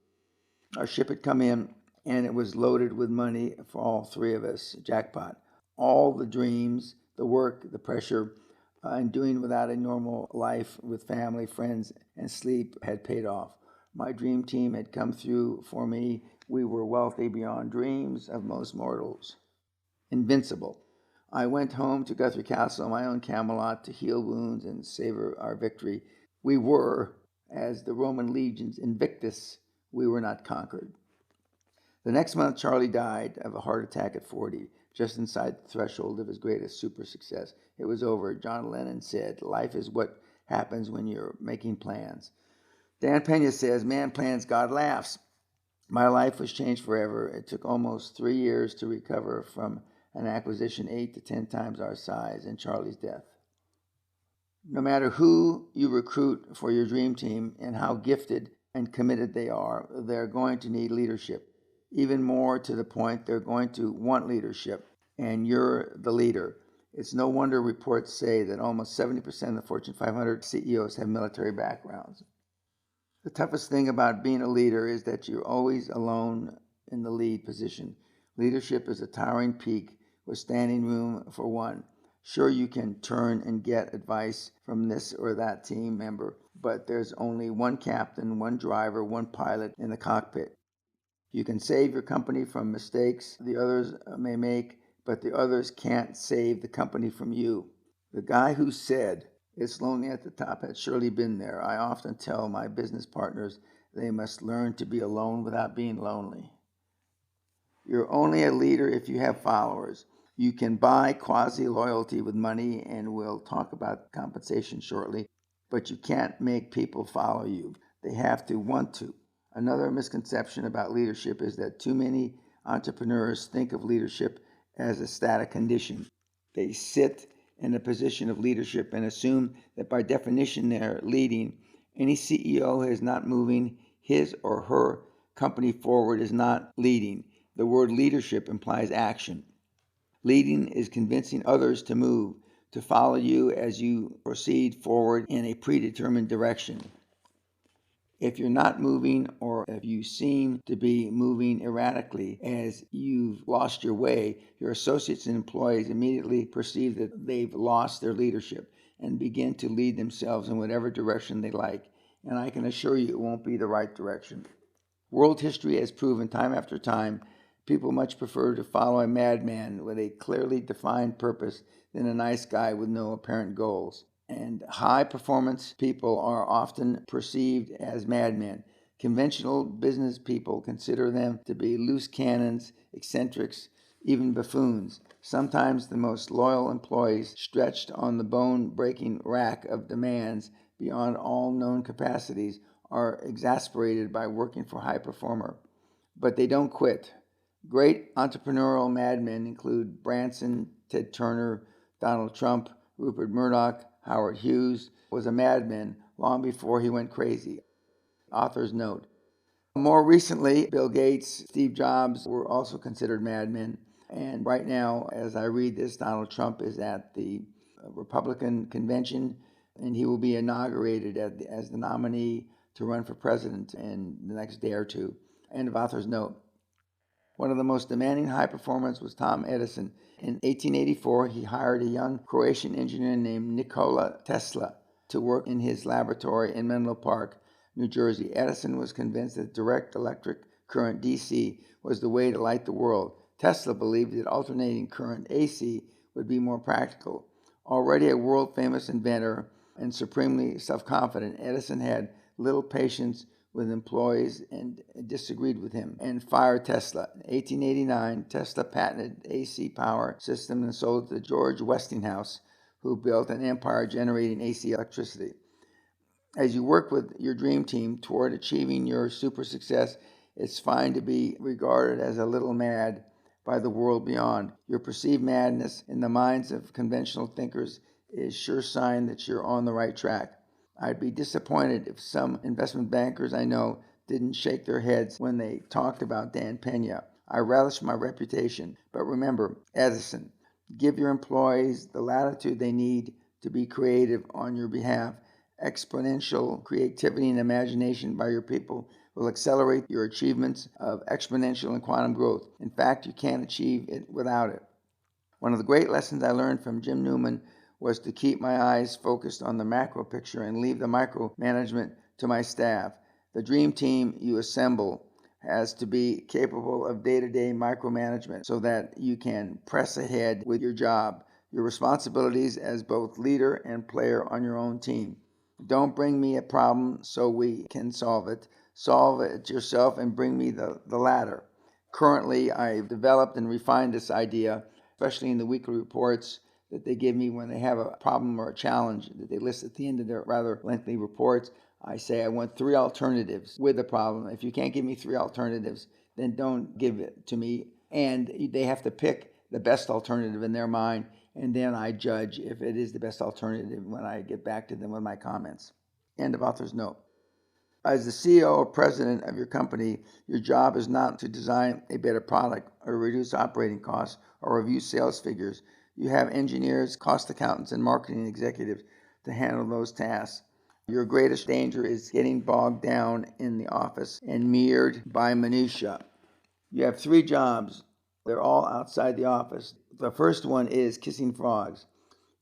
Our ship had come in, and it was loaded with money for all three of us. Jackpot. All the dreams, the work, the pressure, and doing without a normal life with family, friends, and sleep had paid off. My dream team had come through for me. We were wealthy beyond dreams of most mortals. Invincible. I went home to Guthrie Castle, my own Camelot, to heal wounds and savor our victory. We were, as the Roman legions, invictus. We were not conquered. The next month, Charlie died of a heart attack at 40, just inside the threshold of his greatest super success. It was over. John Lennon said, "Life is what happens when you're making plans." Dan Peña says, "Man plans, God laughs." My life was changed forever. It took almost 3 years to recover from an acquisition 8 to 10 times our size and Charlie's death. No matter who you recruit for your dream team and how gifted and committed they are, they're going to need leadership. Even more to the point, they're going to want leadership, and you're the leader. It's no wonder reports say that almost 70% of the Fortune 500 CEOs have military backgrounds. The toughest thing about being a leader is that you're always alone in the lead position. Leadership is a towering peak with standing room for one. Sure, you can turn and get advice from this or that team member, but there's only one captain, one driver, one pilot in the cockpit. You can save your company from mistakes the others may make, but the others can't save the company from you. The guy who said, "It's lonely at the top," had surely been there. I often tell my business partners they must learn to be alone without being lonely. You're only a leader if you have followers. You can buy quasi-loyalty with money, and we'll talk about compensation shortly, but you can't make people follow you. They have to want to. Another misconception about leadership is that too many entrepreneurs think of leadership as a static condition. They sit in a position of leadership and assume that by definition they're leading. Any CEO who is not moving his or her company forward is not leading. The word leadership implies action. Leading is convincing others to move, to follow you as you proceed forward in a predetermined direction. If you're not moving, or if you seem to be moving erratically as you've lost your way, your associates and employees immediately perceive that they've lost their leadership and begin to lead themselves in whatever direction they like. And I can assure you it won't be the right direction. World history has proven time after time People much prefer to follow a madman with a clearly defined purpose than a nice guy with no apparent goals. And high performance people are often perceived as madmen. Conventional business people consider them to be loose cannons, eccentrics, even buffoons. Sometimes the most loyal employees, stretched on the bone breaking rack of demands beyond all known capacities, are exasperated by working for a high performer. But they don't quit. Great entrepreneurial madmen include Branson, Ted Turner, Donald Trump, Rupert Murdoch. Howard Hughes was a madman long before he went crazy. Author's note. More recently, Bill Gates, Steve Jobs were also considered madmen. And right now, as I read this, Donald Trump is at the Republican convention, and he will be inaugurated as the nominee to run for president in the next day or two. End of author's note. One of the most demanding high performers was Tom Edison. In 1884, he hired a young Croatian engineer named Nikola Tesla to work in his laboratory in Menlo Park, New Jersey. Edison was convinced that direct electric current DC was the way to light the world. Tesla believed that alternating current AC would be more practical. Already a world-famous inventor and supremely self-confident, Edison had little patience with employees and disagreed with him and fired Tesla. In 1889, Tesla patented AC power system and sold it to George Westinghouse, who built an empire generating AC electricity. As you work with your dream team toward achieving your super success, it's fine to be regarded as a little mad by the world beyond. Your perceived madness in the minds of conventional thinkers is sure sign that you're on the right track. I'd be disappointed if some investment bankers I know didn't shake their heads when they talked about Dan Peña. I relish my reputation, but remember, Edison, give your employees the latitude they need to be creative on your behalf. Exponential creativity and imagination by your people will accelerate your achievements of exponential and quantum growth. In fact, you can't achieve it without it. One of the great lessons I learned from Jim Newman was to keep my eyes focused on the macro picture and leave the micro management to my staff. The dream team you assemble has to be capable of day-to-day micromanagement so that you can press ahead with your job, your responsibilities as both leader and player on your own team. Don't bring me a problem so we can solve it. Solve it yourself and bring me the latter. Currently, I've developed and refined this idea, especially in the weekly reports that they give me when they have a problem or a challenge that they list at the end of their rather lengthy reports. I say I want 3 alternatives with the problem. If you can't give me 3 alternatives, then don't give it to me. And they have to pick the best alternative in their mind, and then I judge if it is the best alternative when I get back to them with my comments. End of author's note. As the CEO or president of your company, your job is not to design a better product or reduce operating costs or review sales figures. You have engineers, cost accountants, and marketing executives to handle those tasks. Your greatest danger is getting bogged down in the office and mired by minutia. You have 3 jobs. They're all outside the office. The first one is kissing frogs.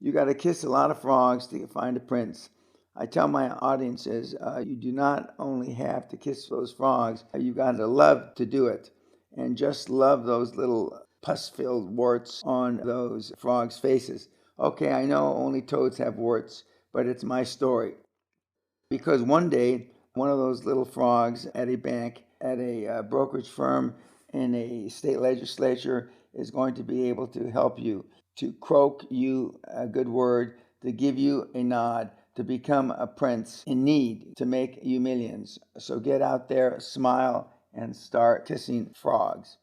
You got to kiss a lot of frogs to find a prince. I tell my audiences, you do not only have to kiss those frogs, you got to love to do it. And just love those little pus-filled warts on those frogs' faces. Okay, I know only toads have warts, but it's my story. Because one day, one of those little frogs at a bank, at a brokerage firm, in a state legislature is going to be able to help you, to croak you a good word, to give you a nod, to become a prince in need, to make you millions. So get out there, smile, and start kissing frogs.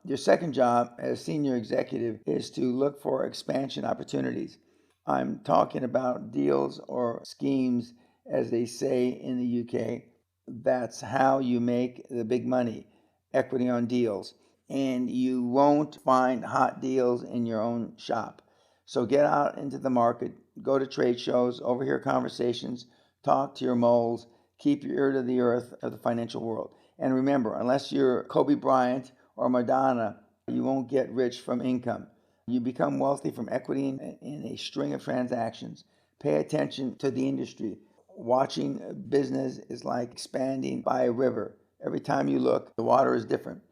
Your second job as senior executive is to look for expansion opportunities. I'm talking about deals or schemes, as they say in the UK. That's how you make the big money, equity on deals. And you won't find hot deals in your own shop. So get out into the market, go to trade shows, overhear conversations, talk to your moles, keep your ear to the earth of the financial world. And remember, unless you're Kobe Bryant or Madonna, you won't get rich from income. You become wealthy from equity in a string of transactions. Pay attention to the industry. Watching business is like expanding by a river. Every time you look, the water is different.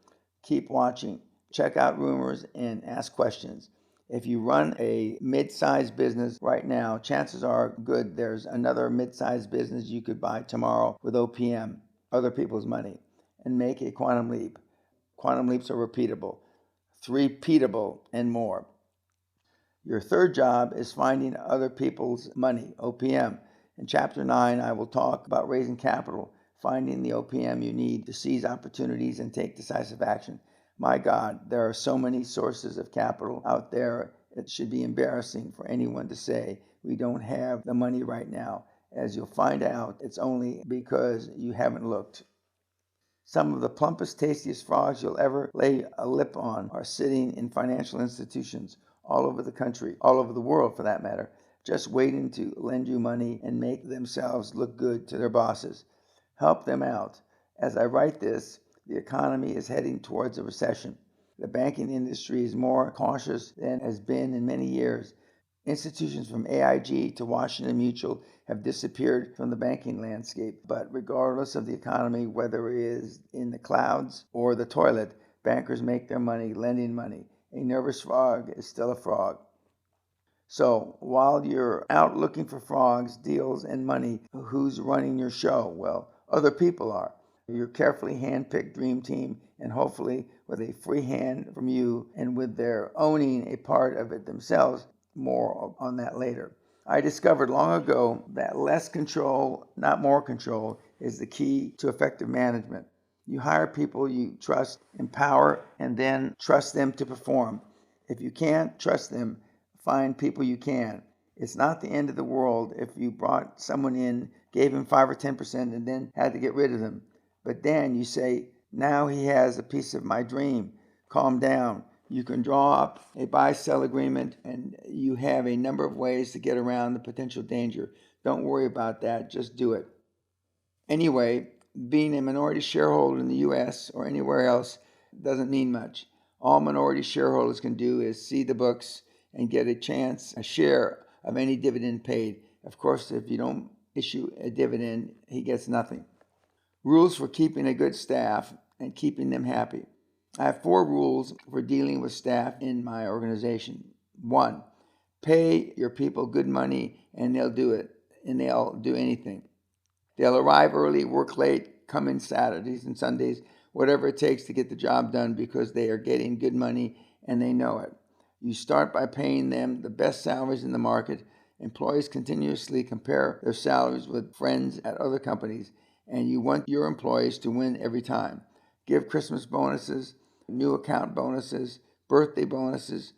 Keep watching, check out rumors, and ask questions. If you run a mid-sized business right now, chances are good there's another mid-sized business you could buy tomorrow with OPM, other people's money, and make a quantum leap. Quantum leaps are repeatable, threepeatable, and more. Your third job is finding other people's money, OPM. In Chapter 9, I will talk about raising capital, finding the OPM you need to seize opportunities and take decisive action. My God, there are so many sources of capital out there, it should be embarrassing for anyone to say we don't have the money right now. As you'll find out, it's only because you haven't looked. Some of the plumpest, tastiest frogs you'll ever lay a lip on are sitting in financial institutions all over the country, all over the world for that matter, just waiting to lend you money and make themselves look good to their bosses. Help them out. As I write this, the economy is heading towards a recession. The banking industry is more cautious than has been in many years. Institutions from AIG to Washington Mutual have disappeared from the banking landscape, but regardless of the economy, whether it is in the clouds or the toilet, bankers make their money lending money. A nervous frog is still a frog. So while you're out looking for frogs, deals, and money, who's running your show? Well, other people are. Your carefully hand-picked dream team, and hopefully with a free hand from you and with their owning a part of it themselves. More on that later. I discovered long ago that less control, not more control, is the key to effective management. You hire people you trust, empower, and then trust them to perform. If you can't trust them, find people you can. It's not the end of the world if you brought someone in, gave him 5 or 10%, and then had to get rid of them. But then you say, now he has a piece of my dream. Calm down. You can draw up a buy-sell agreement, and you have a number of ways to get around the potential danger. Don't worry about that. Just do it. Anyway, being a minority shareholder in the U.S. or anywhere else doesn't mean much. All minority shareholders can do is see the books and get a share of any dividend paid. Of course, if you don't issue a dividend, he gets nothing. Rules for keeping a good staff and keeping them happy. I have 4 rules for dealing with staff in my organization. 1, pay your people good money and they'll do it, and they'll do anything. They'll arrive early, work late, come in Saturdays and Sundays, whatever it takes to get the job done because they are getting good money and they know it. You start by paying them the best salaries in the market. Employees continuously compare their salaries with friends at other companies, and you want your employees to win every time. Give Christmas bonuses, new account bonuses, birthday bonuses,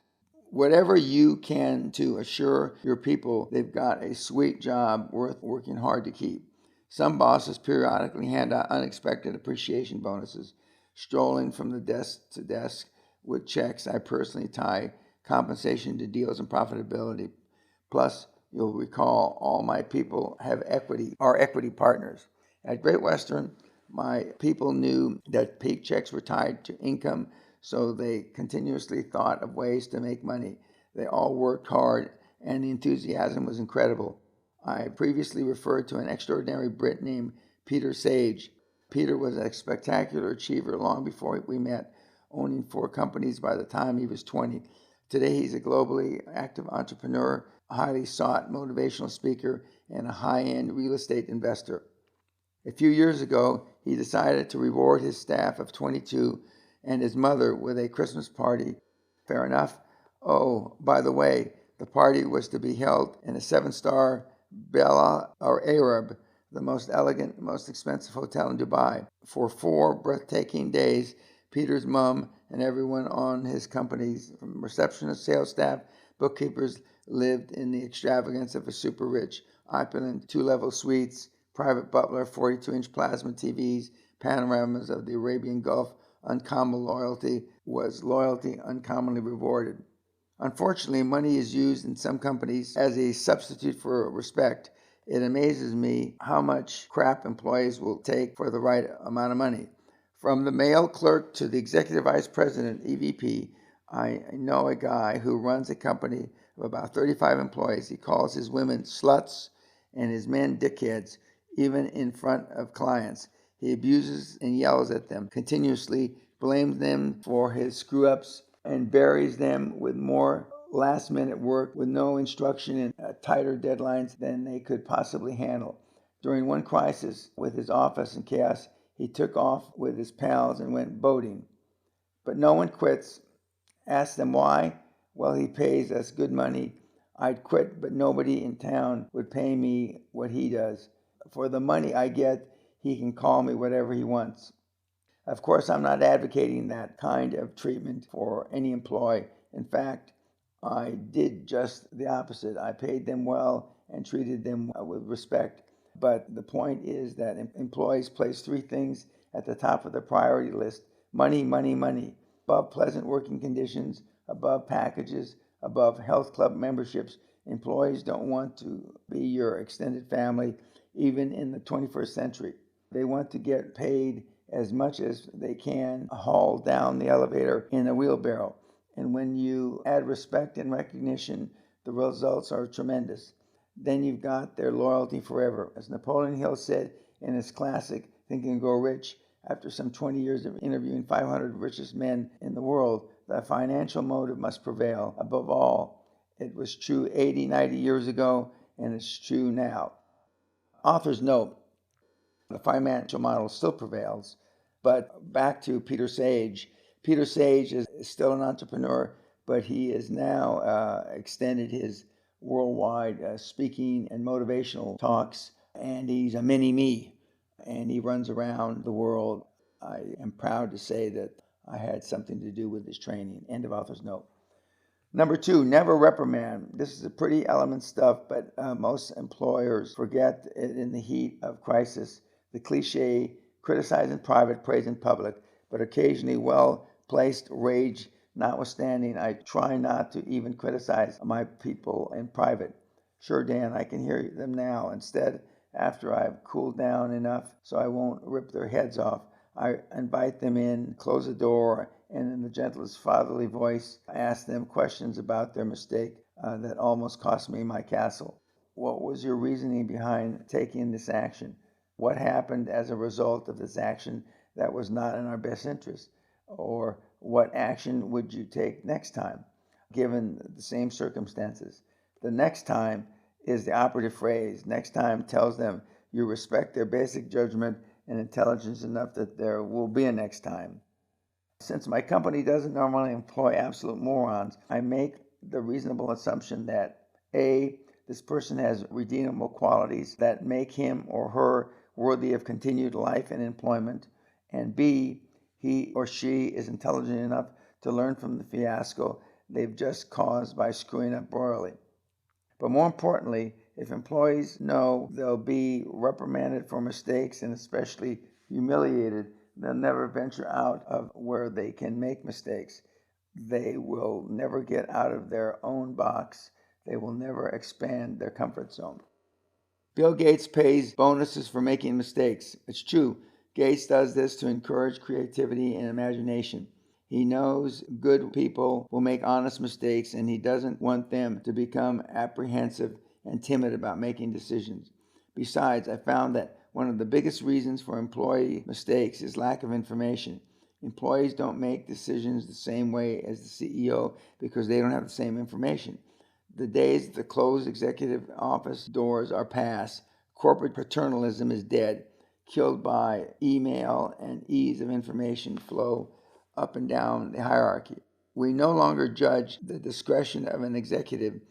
whatever you can to assure your people they've got a sweet job worth working hard to keep. Some bosses periodically hand out unexpected appreciation bonuses. Strolling from the desk to desk with checks, I personally tie compensation to deals and profitability. Plus, you'll recall all my people have are equity partners. At Great Western, my people knew that paychecks were tied to income, so they continuously thought of ways to make money. They all worked hard, and the enthusiasm was incredible. I previously referred to an extraordinary Brit named Peter Sage. Peter was a spectacular achiever long before we met, owning 4 companies by the time he was 20. Today, he's a globally active entrepreneur, a highly sought motivational speaker, and a high-end real estate investor. A few years ago, he decided to reward his staff of 22 and his mother with a Christmas party. Fair enough. Oh, by the way, the party was to be held in a 7-star Bella or Arab, the most elegant, most expensive hotel in Dubai. For 4 breathtaking days, Peter's mom and everyone on his companies, from receptionists, sales staff, bookkeepers, lived in the extravagance of a super rich, opulent 2-level suites, private butler, 42-inch plasma TVs, panoramas of the Arabian Gulf. Uncommon loyalty was loyalty uncommonly rewarded. Unfortunately, money is used in some companies as a substitute for respect. It amazes me how much crap employees will take for the right amount of money. From the mail clerk to the executive vice president, EVP, I know a guy who runs a company of about 35 employees. He calls his women sluts and his men dickheads, even in front of clients. He abuses and yells at them continuously, blames them for his screw-ups, and buries them with more last-minute work with no instruction and tighter deadlines than they could possibly handle. During one crisis with his office in chaos, he took off with his pals and went boating. But no one quits. Ask them why. Well, he pays us good money. I'd quit, but nobody in town would pay me what he does. For the money I get, he can call me whatever he wants. Of course, I'm not advocating that kind of treatment for any employee. In fact, I did just the opposite. I paid them well and treated them with respect. But the point is that employees place three things at the top of the priority list: money, money, money. Above pleasant working conditions, above packages, above health club memberships. Employees don't want to be your extended family, even in the 21st century. They want to get paid as much as they can haul down the elevator in a wheelbarrow. And when you add respect and recognition, the results are tremendous. Then you've got their loyalty forever. As Napoleon Hill said in his classic Think and Grow Rich, after some 20 years of interviewing 500 richest men in the world, the financial motive must prevail. Above all, it was true 80, 90 years ago, and it's true now. Author's note: the financial model still prevails. But back to Peter Sage. Peter Sage is still an entrepreneur, but he has now extended his worldwide speaking and motivational talks, and he's a mini me, and he runs around the world. I am proud to say that I had something to do with his training. End of author's note. Number two, never reprimand. This is a pretty element stuff, but most employers forget it in the heat of crisis. The cliche, criticize in private, praise in public, but occasionally well-placed rage notwithstanding, I try not to even criticize my people in private. Sure, Dan, I can hear them now. Instead, after I've cooled down enough so I won't rip their heads off, I invite them in, close the door, and in the gentlest fatherly voice, I ask them questions about their mistake that almost cost me my castle. What was your reasoning behind taking this action? What happened as a result of this action that was not in our best interest? Or what action would you take next time, given the same circumstances? The next time is the operative phrase. Next time tells them you respect their basic judgment and intelligence enough that there will be a next time. Since my company doesn't normally employ absolute morons, I make the reasonable assumption that A, this person has redeemable qualities that make him or her worthy of continued life and employment, and B, he or she is intelligent enough to learn from the fiasco they've just caused by screwing up royally. But more importantly, if employees know they'll be reprimanded for mistakes and especially humiliated, they'll never venture out of where they can make mistakes. They will never get out of their own box. They will never expand their comfort zone. Bill Gates pays bonuses for making mistakes. It's true. Gates does this to encourage creativity and imagination. He knows good people will make honest mistakes, and he doesn't want them to become apprehensive and timid about making decisions. Besides, I found that one of the biggest reasons for employee mistakes is lack of information. Employees don't make decisions the same way as the CEO because they don't have the same information. The days the closed executive office doors are past. Corporate paternalism is dead, killed by email and ease of information flow up and down the hierarchy. We no longer judge the discretion of an executive,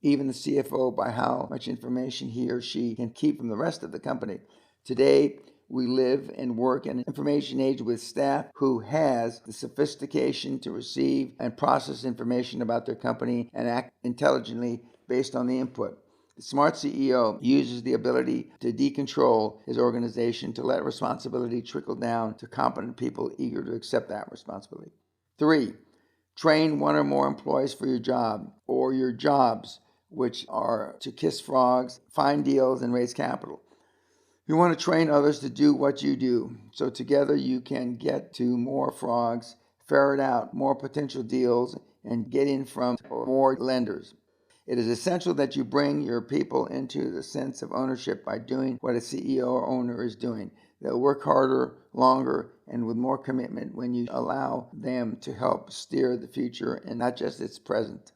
even the CFO, by how much information he or she can keep from the rest of the company. Today, we live and work in an information age with staff who has the sophistication to receive and process information about their company and act intelligently based on the input. The smart CEO uses the ability to decontrol his organization to let responsibility trickle down to competent people eager to accept that responsibility. 3, train one or more employees for your job or your jobs, which are to kiss frogs, find deals, and raise capital. You want to train others to do what you do, so together you can get to more frogs, ferret out more potential deals, and get in from more lenders. It is essential that you bring your people into the sense of ownership by doing what a CEO or owner is doing. They'll work harder, longer, and with more commitment when you allow them to help steer the future and not just its present.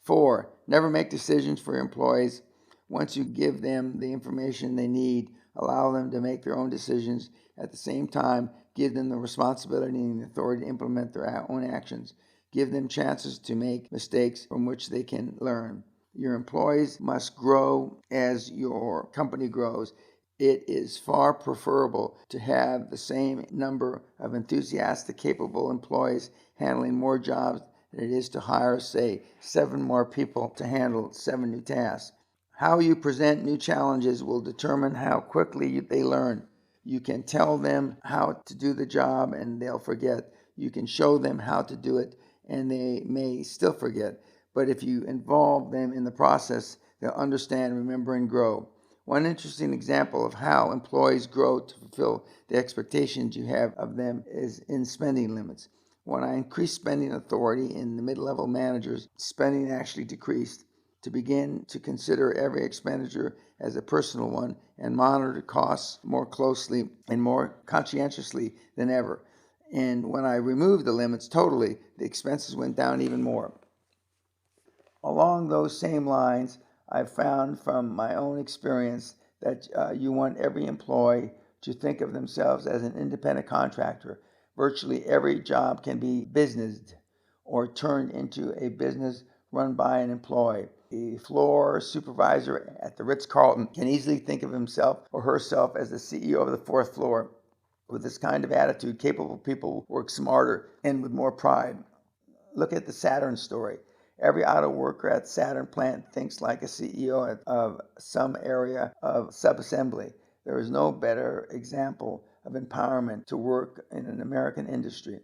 4, never make decisions for your employees. Once you give them the information they need, allow them to make their own decisions. At the same time, give them the responsibility and the authority to implement their own actions. Give them chances to make mistakes from which they can learn. Your employees must grow as your company grows. It is far preferable to have the same number of enthusiastic, capable employees handling more jobs than it is to hire, say, 7 more people to handle 7 new tasks. How you present new challenges will determine how quickly they learn. You can tell them how to do the job and they'll forget. You can show them how to do it and they may still forget. But if you involve them in the process, they'll understand, remember, and grow. One interesting example of how employees grow to fulfill the expectations you have of them is in spending limits. When I increased spending authority in the mid-level managers, spending actually decreased. To begin to consider every expenditure as a personal one and monitor costs more closely and more conscientiously than ever. And when I removed the limits totally, the expenses went down even more. Along those same lines, I've found from my own experience that you want every employee to think of themselves as an independent contractor. Virtually every job can be businessed or turned into a business run by an employee. A floor supervisor at the Ritz-Carlton can easily think of himself or herself as the CEO of the 4th floor. With this kind of attitude, capable people work smarter and with more pride. Look at the Saturn story. Every auto worker at Saturn plant thinks like a CEO of some area of subassembly. There is no better example of empowerment to work in an American industry.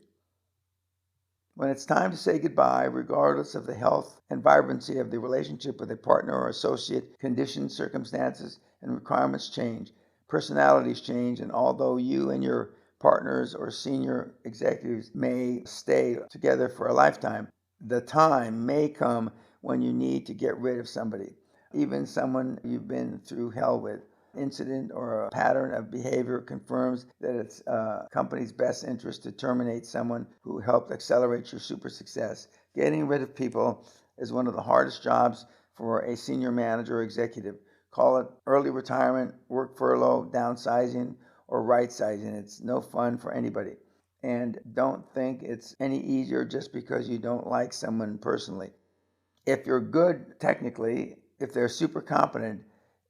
When it's time to say goodbye, regardless of the health and vibrancy of the relationship with a partner or associate, conditions, circumstances, and requirements change. Personalities change, and although you and your partners or senior executives may stay together for a lifetime, the time may come when you need to get rid of somebody, even someone you've been through hell with. Incident or a pattern of behavior confirms that it's a company's best interest to terminate someone who helped accelerate your super success. Getting rid of people is one of the hardest jobs for a senior manager or executive. Call it early retirement, work furlough, downsizing, or right sizing. It's no fun for anybody. And don't think it's any easier just because you don't like someone personally. If you're good technically, if they're super competent,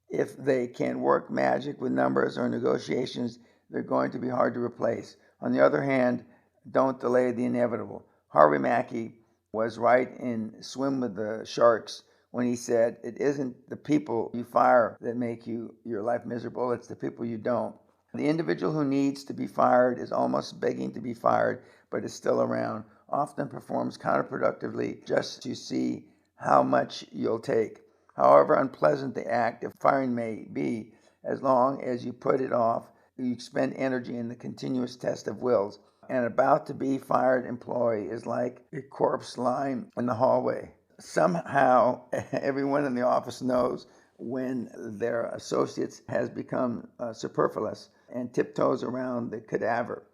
if they can work magic with numbers or negotiations, they're going to be hard to replace. On the other hand, don't delay the inevitable. Harvey Mackey was right in Swim with the Sharks when he said, it isn't the people you fire that make your life miserable, it's the people you don't. The individual who needs to be fired is almost begging to be fired, but is still around, often performs counterproductively just to see how much you'll take. However unpleasant the act of firing may be, as long as you put it off, you expend energy in the continuous test of wills. An about to be fired employee is like a corpse lying in the hallway. Somehow, everyone in the office knows when their associates has become superfluous and tiptoes around the cadaver.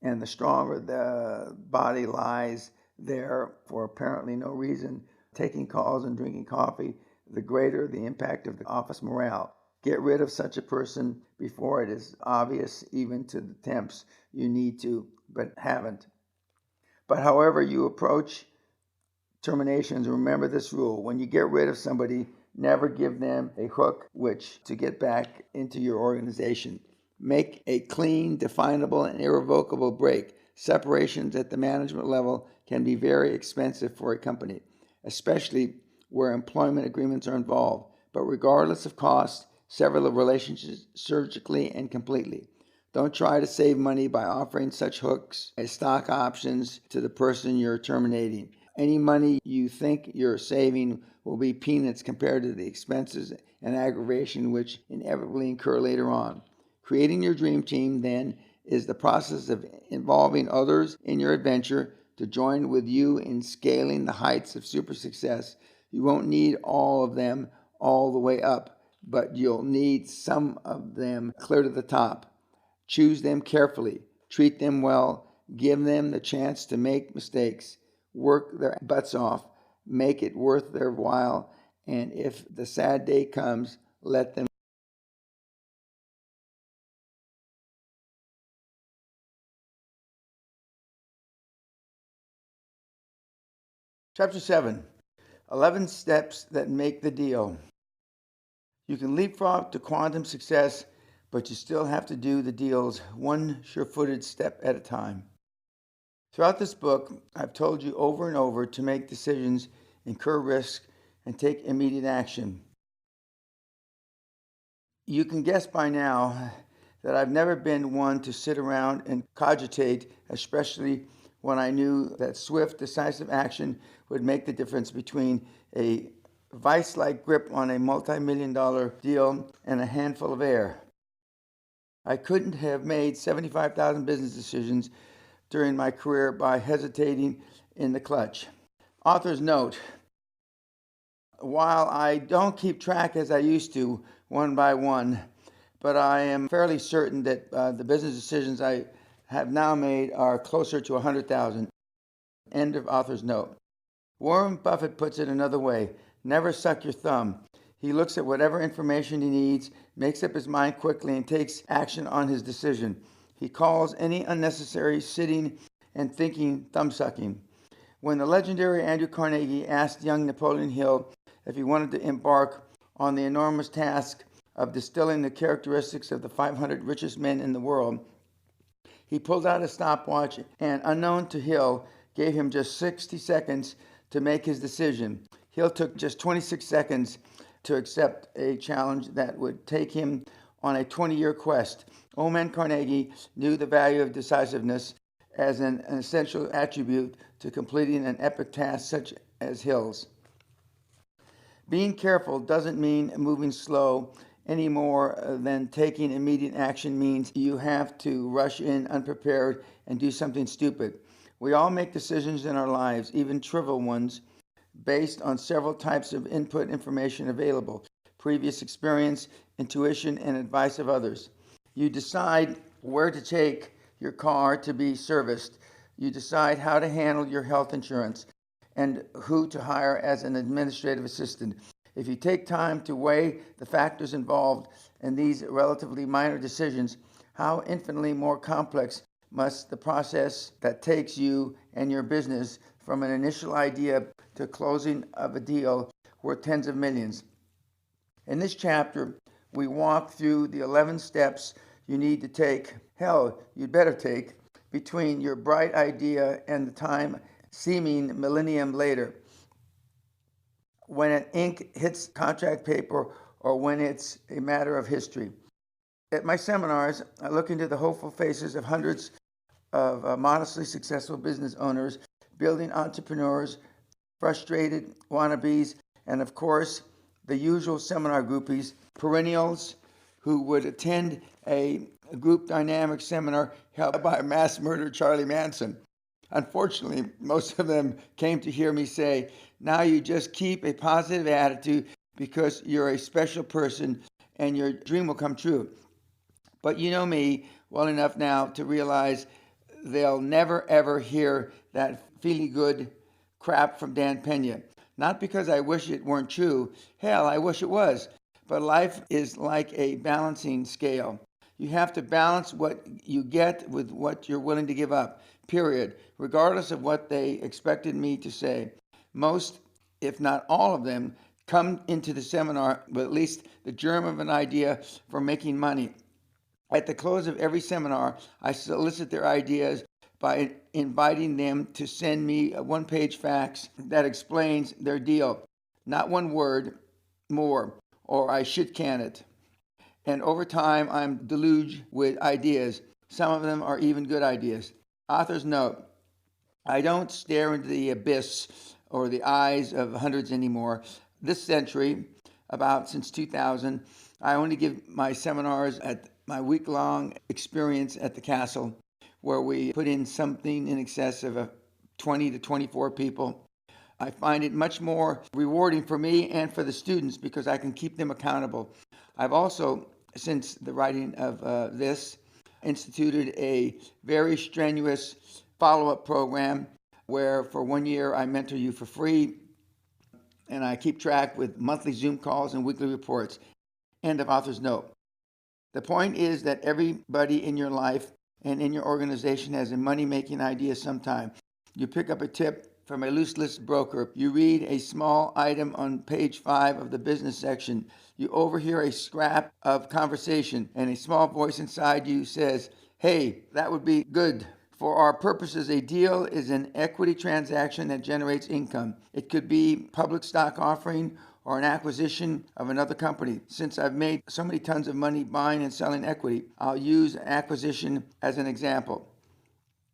And the stronger the body lies there for apparently no reason, taking calls and drinking coffee, the greater the impact of the office morale. Get rid of such a person before it is obvious even to the temps you need to, but haven't. But however you approach terminations, remember this rule. When you get rid of somebody, never give them a hook which to get back into your organization. Make a clean, definable, and irrevocable break. Separations at the management level can be very expensive for a company, especially where employment agreements are involved. But regardless of cost, sever the relationships surgically and completely. Don't try to save money by offering such hooks as stock options to the person you're terminating. Any money you think you're saving will be peanuts compared to the expenses and aggravation which inevitably incur later on. Creating your dream team, then, is the process of involving others in your adventure to join with you in scaling the heights of super success. You won't need all of them all the way up, but you'll need some of them clear to the top. Choose them carefully, treat them well, give them the chance to make mistakes, work their butts off, make it worth their while, and if the sad day comes, let them. Chapter 7, 11 Steps That Make the Deal. You can leapfrog to quantum success, but you still have to do the deals one sure-footed step at a time. Throughout this book, I've told you over and over to make decisions, incur risk, and take immediate action. You can guess by now that I've never been one to sit around and cogitate, especially when I knew that swift, decisive action would make the difference between a vice-like grip on a multi-million-dollar deal and a handful of air. I couldn't have made 75,000 business decisions during my career by hesitating in the clutch. Author's note: while I don't keep track as I used to, one by one, but I am fairly certain that the business decisions I have now made are closer to 100,000. End of author's note. Warren Buffett puts it another way: never suck your thumb. He looks at whatever information he needs, makes up his mind quickly, and takes action on his decision. He calls any unnecessary sitting and thinking thumb-sucking. When the legendary Andrew Carnegie asked young Napoleon Hill if he wanted to embark on the enormous task of distilling the characteristics of the 500 richest men in the world, he pulled out a stopwatch and, unknown to Hill, gave him just 60 seconds to make his decision. Hill took just 26 seconds to accept a challenge that would take him on a 20-year quest. Old man Carnegie knew the value of decisiveness as an essential attribute to completing an epic task such as Hill's. Being careful doesn't mean moving slow any more than taking immediate action means you have to rush in unprepared and do something stupid. We all make decisions in our lives, even trivial ones, based on several types of input information available: previous experience, intuition, and advice of others. You decide where to take your car to be serviced. You decide how to handle your health insurance and who to hire as an administrative assistant. If you take time to weigh the factors involved in these relatively minor decisions, how infinitely more complex must the process that takes you and your business from an initial idea to closing of a deal worth tens of millions. In this chapter, we walk through the 11 steps you need to take, hell, you'd better take, between your bright idea and the time seeming millennium later, when an ink hits contract paper or when it's a matter of history. At my seminars, I look into the hopeful faces of hundreds of modestly successful business owners, building entrepreneurs, frustrated wannabes, and of course, the usual seminar groupies, perennials who would attend a group dynamic seminar held by mass murderer Charlie Manson. Unfortunately, most of them came to hear me say, now you just keep a positive attitude because you're a special person and your dream will come true. But you know me well enough now to realize they'll never ever hear that feely good crap from Dan Peña. Not because I wish it weren't true. Hell, I wish it was. But life is like a balancing scale. You have to balance what you get with what you're willing to give up, period, regardless of what they expected me to say. Most, if not all of them, come into the seminar with at least the germ of an idea for making money. At the close of every seminar, I solicit their ideas by inviting them to send me a one-page fax that explains their deal. Not one word more, or I shit can it. And over time, I'm deluged with ideas. Some of them are even good ideas. Author's note: I don't stare into the abyss or the eyes of hundreds anymore. This century, about since 2000, I only give my seminars at my week-long experience at the castle, where we put in something in excess of 20 to 24 people. I find it much more rewarding for me and for the students because I can keep them accountable. I've also, since the writing of this, instituted a very strenuous follow-up program where for 1 year I mentor you for free, and I keep track with monthly Zoom calls and weekly reports. End of author's note. The point is that everybody in your life and in your organization has a money-making idea sometime. You pick up a tip from a loose list broker. You read a small item on page 5 of the business section. You overhear a scrap of conversation, and a small voice inside you says, "Hey, that would be good." For our purposes, a deal is an equity transaction that generates income. It could be public stock offering or an acquisition of another company. Since I've made so many tons of money buying and selling equity, I'll use acquisition as an example.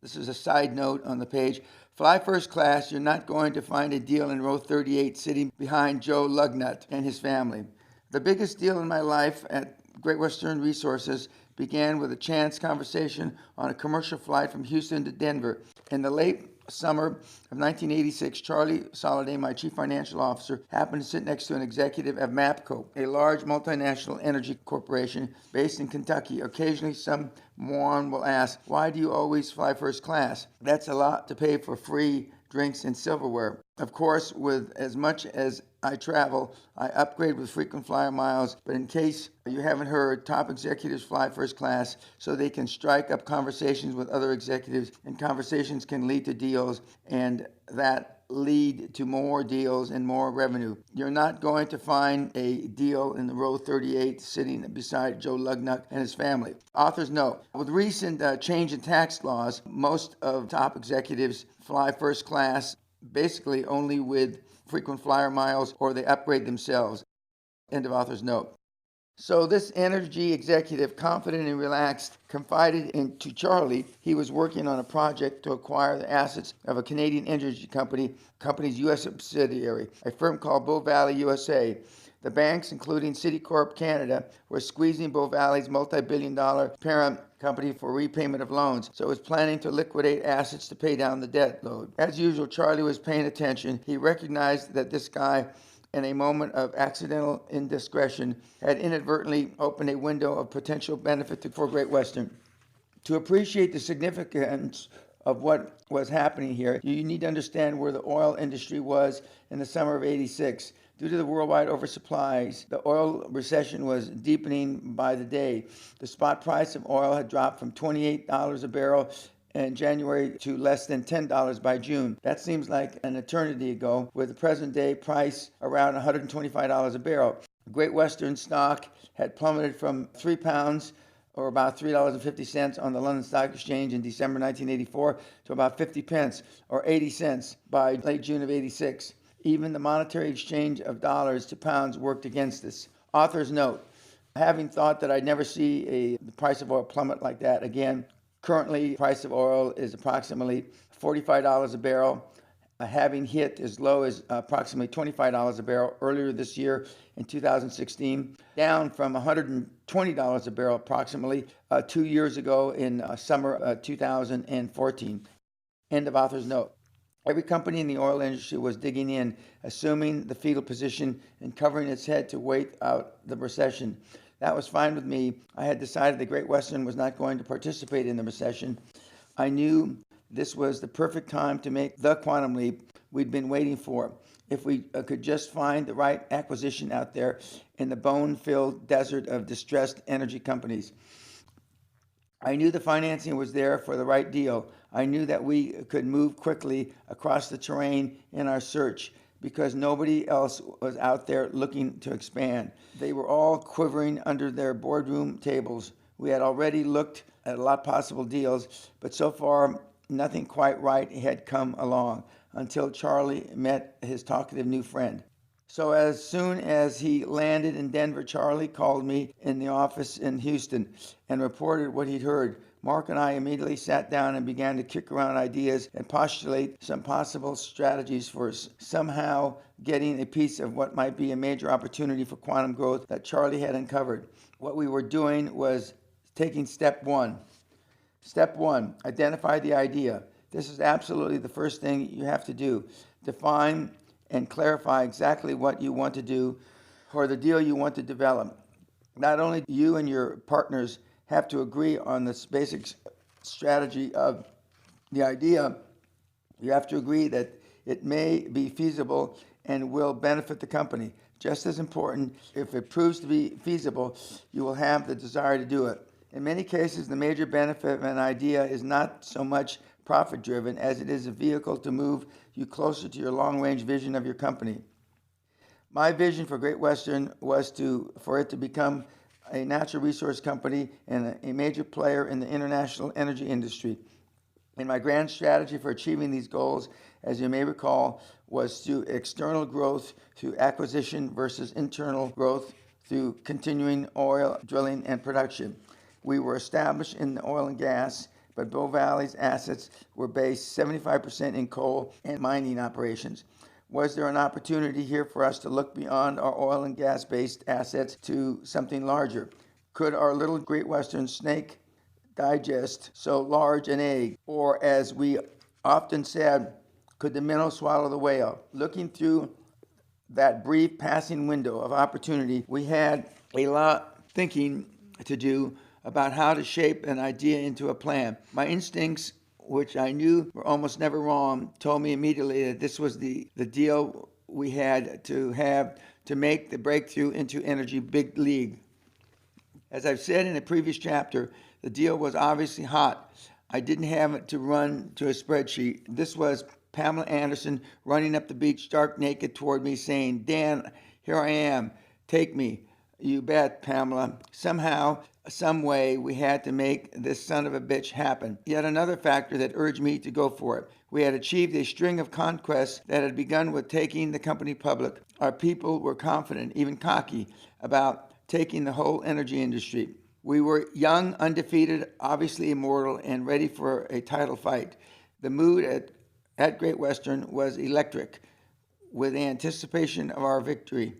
This is a side note on the page. Fly first class, you're not going to find a deal in row 38 sitting behind Joe Lugnut and his family. The biggest deal in my life at Great Western Resources began with a chance conversation on a commercial flight from Houston to Denver. In the late summer of 1986, Charlie Soliday, my chief financial officer, happened to sit next to an executive of MAPCO, a large multinational energy corporation based in Kentucky. Occasionally, some moron will ask, "Why do you always fly first class?" That's a lot to pay for free drinks and silverware. Of course, with as much as I travel, I upgrade with frequent flyer miles, but in case you haven't heard, top executives fly first class so they can strike up conversations with other executives, and conversations can lead to deals, and that lead to more deals and more revenue. You're not going to find a deal in the row 38 sitting beside Joe Lugnut and his family. Author's note, with recent change in tax laws, most of top executives fly first class basically only with frequent flyer miles, or they upgrade themselves. End of author's note. So this energy executive, confident and relaxed, confided into Charlie he was working on a project to acquire the assets of a Canadian energy company's U.S. subsidiary, a firm called Bow Valley USA. The banks, including Citicorp Canada, were squeezing Bow Valley's multi-billion-dollar parent company for repayment of loans, so it was planning to liquidate assets to pay down the debt load. As usual, Charlie was paying attention. He recognized that this guy, in a moment of accidental indiscretion, had inadvertently opened a window of potential benefit for Great Western. To appreciate the significance of what was happening here, you need to understand where the oil industry was in the summer of '86. Due to the worldwide oversupplies, the oil recession was deepening by the day. The spot price of oil had dropped from $28 a barrel in January to less than $10 by June. That seems like an eternity ago, with the present day price around $125 a barrel. Great Western stock had plummeted from £3, or about $3.50 on the London Stock Exchange in December 1984, to about 50 pence, or 80 cents by late June of '86. Even the monetary exchange of dollars to pounds worked against us. Author's note, having thought that I'd never see the price of oil plummet like that again, currently the price of oil is approximately $45 a barrel, having hit as low as approximately $25 a barrel earlier this year in 2016, down from $120 a barrel approximately 2 years ago in summer 2014. End of author's note. Every company in the oil industry was digging in, assuming the fetal position and covering its head to wait out the recession. That was fine with me. I had decided that Great Western was not going to participate in the recession. I knew this was the perfect time to make the quantum leap we'd been waiting for. If we could just find the right acquisition out there in the bone-filled desert of distressed energy companies. I knew the financing was there for the right deal. I knew that we could move quickly across the terrain in our search because nobody else was out there looking to expand. They were all quivering under their boardroom tables. We had already looked at a lot of possible deals, but so far nothing quite right had come along until Charlie met his talkative new friend. So as soon as he landed in Denver, Charlie called me in the office in Houston and reported what he'd heard. Mark and I immediately sat down and began to kick around ideas and postulate some possible strategies for somehow getting a piece of what might be a major opportunity for quantum growth that Charlie had uncovered. What we were doing was taking step one. Step one, identify the idea. This is absolutely the first thing you have to do. Define and clarify exactly what you want to do or the deal you want to develop. Not only do you and your partners have to agree on this basic strategy of the idea. You have to agree that it may be feasible and will benefit the company. Just as important, if it proves to be feasible, you will have the desire to do it. In many cases, the major benefit of an idea is not so much profit driven as it is a vehicle to move you closer to your long range vision of your company. My vision for Great Western was for it to become a natural resource company and a major player in the international energy industry. And my grand strategy for achieving these goals, as you may recall, was through external growth through acquisition versus internal growth through continuing oil drilling and production. We were established in the oil and gas, but Bow Valley's assets were based 75% in coal and mining operations. Was there an opportunity here for us to look beyond our oil and gas-based assets to something larger? Could our little Great Western snake digest so large an egg? Or, as we often said, could the minnow swallow the whale? Looking through that brief passing window of opportunity, we had a lot thinking to do about how to shape an idea into a plan. My instincts, which I knew were almost never wrong, told me immediately that this was the deal we had to make the breakthrough into energy big league. As I've said in a previous chapter, the deal was obviously hot. I didn't have it to run to a spreadsheet. This was Pamela Anderson running up the beach stark naked toward me saying, "Dan, here I am. Take me." You bet, Pamela. Somehow, some way, we had to make this son of a bitch happen. Yet another factor that urged me to go for it. We had achieved a string of conquests that had begun with taking the company public. Our people were confident, even cocky, about taking the whole energy industry. We were young, undefeated, obviously immortal, and ready for a title fight. The mood at Great Western was electric, with anticipation of our victory.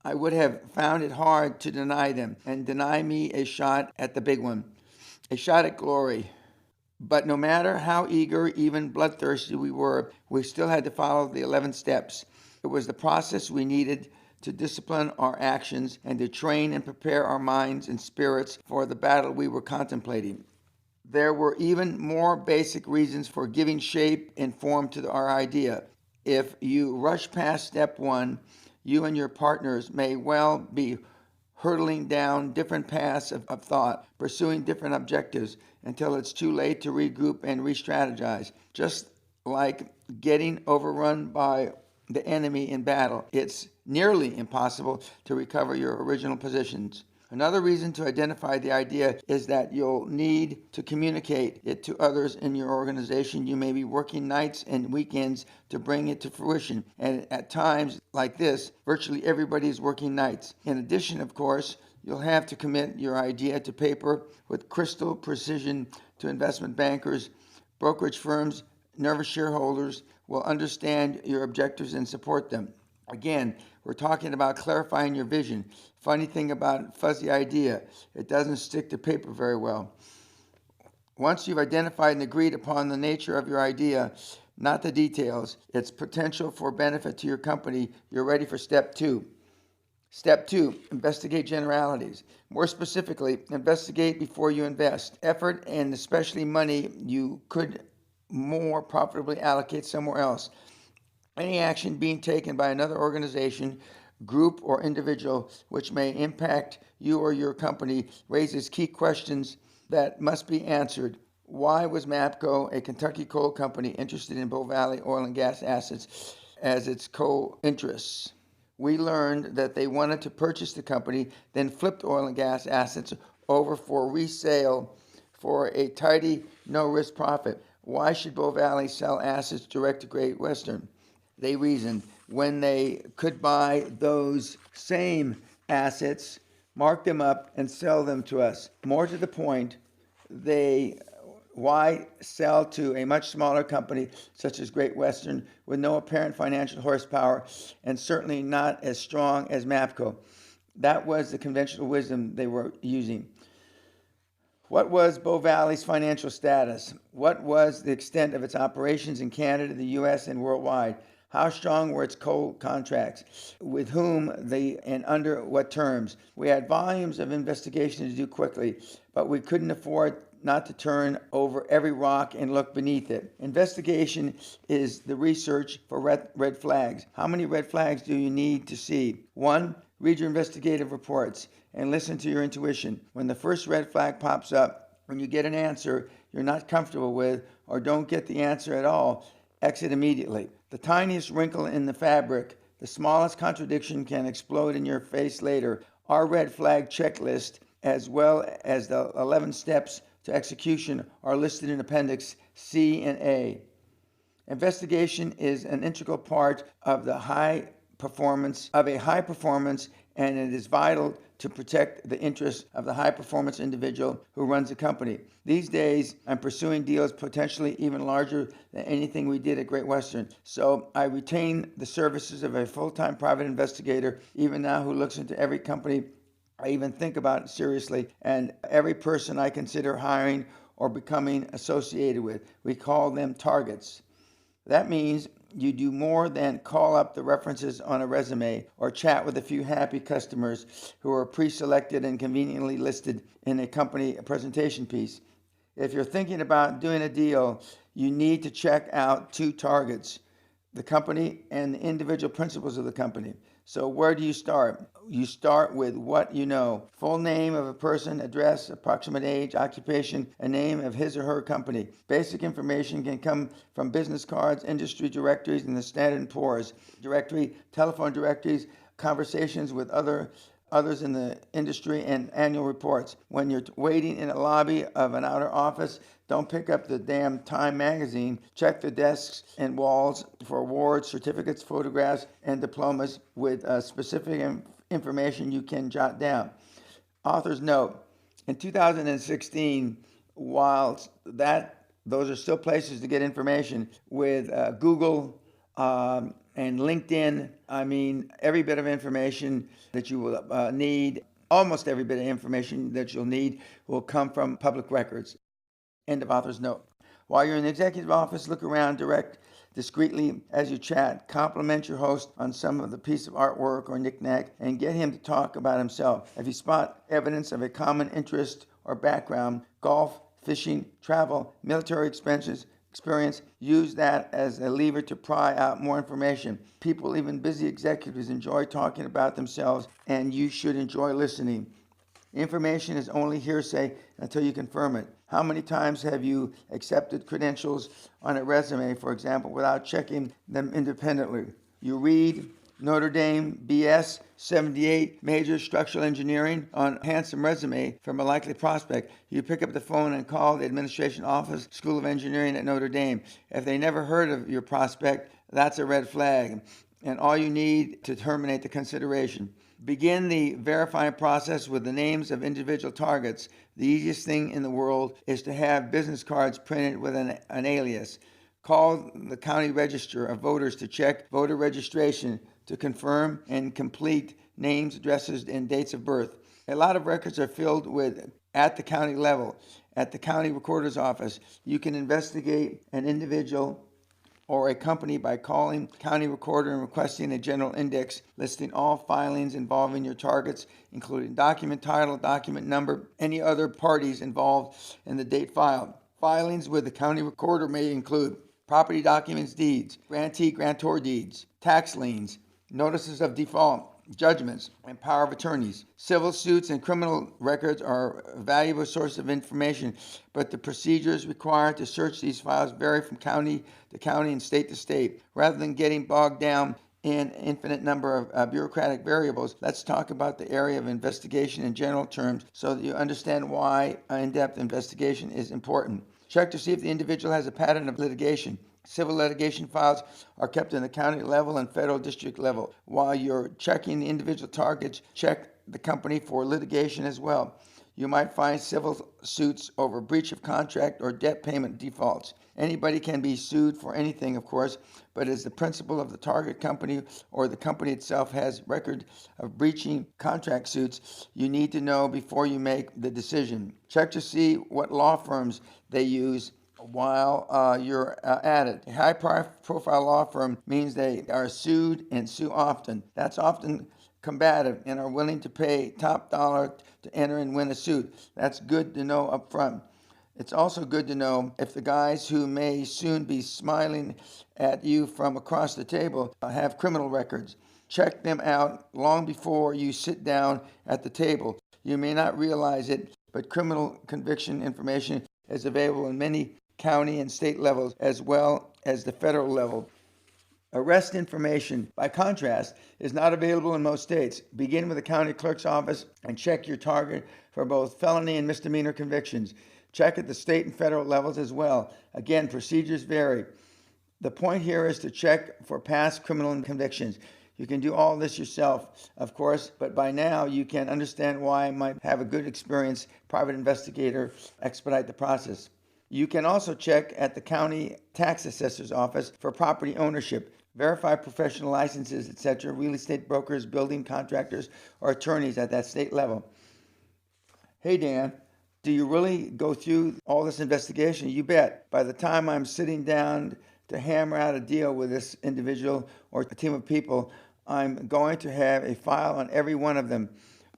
I would have found it hard to deny them and deny me a shot at the big one, a shot at glory. But no matter how eager, even bloodthirsty we were, we still had to follow the 11 steps. It was the process we needed to discipline our actions and to train and prepare our minds and spirits for the battle we were contemplating. There were even more basic reasons for giving shape and form to our idea. If you rush past step one, you and your partners may well be hurtling down different paths of thought, pursuing different objectives until it's too late to regroup and re-strategize. Just like getting overrun by the enemy in battle, it's nearly impossible to recover your original positions. Another reason to identify the idea is that you'll need to communicate it to others in your organization. You may be working nights and weekends to bring it to fruition, and at times like this, virtually everybody is working nights. In addition, of course, you'll have to commit your idea to paper with crystal precision to investment bankers, brokerage firms. Nervous shareholders will understand your objectives and support them. Again, we're talking about clarifying your vision. Funny thing about fuzzy idea, it doesn't stick to paper very well. Once you've identified and agreed upon the nature of your idea, not the details, its potential for benefit to your company, you're ready for step two. Step two, investigate generalities. More specifically, investigate before you invest. Effort and especially money you could more profitably allocate somewhere else. Any action being taken by another organization, group, or individual which may impact you or your company raises key questions that must be answered. Why was MAPCO, a Kentucky coal company, interested in Bow Valley oil and gas assets as its co-interests? We learned that they wanted to purchase the company, then flipped oil and gas assets over for resale for a tidy, no-risk profit. Why should Bow Valley sell assets direct to Great Western? They reasoned when they could buy those same assets, mark them up, and sell them to us. More to the point, why sell to a much smaller company such as Great Western with no apparent financial horsepower and certainly not as strong as MAPCO? That was the conventional wisdom they were using. What was Bow Valley's financial status? What was the extent of its operations in Canada, the U.S., and worldwide? How strong were its coal contracts? With whom and under what terms? We had volumes of investigation to do quickly, but we couldn't afford not to turn over every rock and look beneath it. Investigation is the research for red flags. How many red flags do you need to see? One, read your investigative reports and listen to your intuition. When the first red flag pops up, when you get an answer you're not comfortable with or don't get the answer at all, exit immediately. The tiniest wrinkle in the fabric, the smallest contradiction can explode in your face later. Our red flag checklist, as well as the 11 steps to execution, are listed in Appendix C and A. Investigation is an integral part of a high performance, and it is vital to protect the interests of the high performance individual who runs the company. These days, I'm pursuing deals potentially even larger than anything we did at Great Western. So I retain the services of a full-time private investigator, even now, who looks into every company I even think about seriously, and every person I consider hiring or becoming associated with. We call them targets. That means you do more than call up the references on a resume or chat with a few happy customers who are pre-selected and conveniently listed in a company presentation piece. If you're thinking about doing a deal, you need to check out two targets: the company and the individual principals of the company. So where do you start? You start with what you know: full name of a person, address, approximate age, occupation, a name of his or her company. Basic information can come from business cards, industry directories, and the Standard & Poor's directory, telephone directories, conversations with others in the industry, and annual reports. When you're waiting in a lobby of an outer office, don't pick up the damn Time magazine. Check the desks and walls for awards, certificates, photographs, and diplomas with specific information you can jot down. Author's note: in 2016, while those are still places to get information, with Google and LinkedIn, I mean, every bit of information that you will need, almost every bit of information that you'll need, will come from public records. End of author's note. While you're in the executive office, look around, direct discreetly as you chat. Compliment your host on some of the piece of artwork or knickknack and get him to talk about himself. If you spot evidence of a common interest or background, golf, fishing, travel, military experience, use that as a lever to pry out more information. People, even busy executives, enjoy talking about themselves, and you should enjoy listening. Information is only hearsay until you confirm it. How many times have you accepted credentials on a resume, for example, without checking them independently? You read Notre Dame BS 78 major structural engineering on a handsome resume from a likely prospect. You pick up the phone and call the administration office, School of Engineering at Notre Dame. If they never heard of your prospect, that's a red flag, and all you need to terminate the consideration. Begin the verifying process with the names of individual targets. The easiest thing in the world is to have business cards printed with an alias. Call the county register of voters to check voter registration to confirm and complete names, addresses, and dates of birth. A lot of records are filled with at the county level. At the county recorder's office, you can investigate an individual or a company by calling the county recorder and requesting a general index listing all filings involving your targets, including document title, document number, any other parties involved, and the date filed. Filings with the county recorder may include property documents, deeds, grantor deeds, tax liens, notices of default, judgments, and power of attorneys. Civil suits and criminal records are a valuable source of information, but the procedures required to search these files vary from county to county and state to state. Rather than getting bogged down in an infinite number of bureaucratic variables, let's talk about the area of investigation in general terms so that you understand why an in-depth investigation is important. Check to see if the individual has a pattern of litigation. Civil litigation files are kept in the county level and federal district level. While you're checking the individual targets, check the company for litigation as well. You might find civil suits over breach of contract or debt payment defaults. Anybody can be sued for anything, of course, but as the principal of the target company or the company itself has record of breaching contract suits, you need to know before you make the decision. Check to see what law firms they use while you're at it. A high-profile law firm means they are sued and sue often. That's often combative and are willing to pay top dollar to enter and win a suit. That's good to know up front. It's also good to know if the guys who may soon be smiling at you from across the table have criminal records. Check them out long before you sit down at the table. You may not realize it, but criminal conviction information is available in many county and state levels as well as the federal level. Arrest information, by contrast, is not available in most states. Begin with the county clerk's office and check your target for both felony and misdemeanor convictions. Check at the state and federal levels as well. Again, procedures vary. The point here is to check for past criminal convictions. You can do all this yourself, of course, but by now you can understand why I might have a good experienced private investigator expedite the process. You can also check at the county tax assessor's office for property ownership. Verify professional licenses, etc., real estate brokers, building contractors, or attorneys at that state level. Hey, Dan, do you really go through all this investigation? You bet. By the time I'm sitting down to hammer out a deal with this individual or a team of people, I'm going to have a file on every one of them.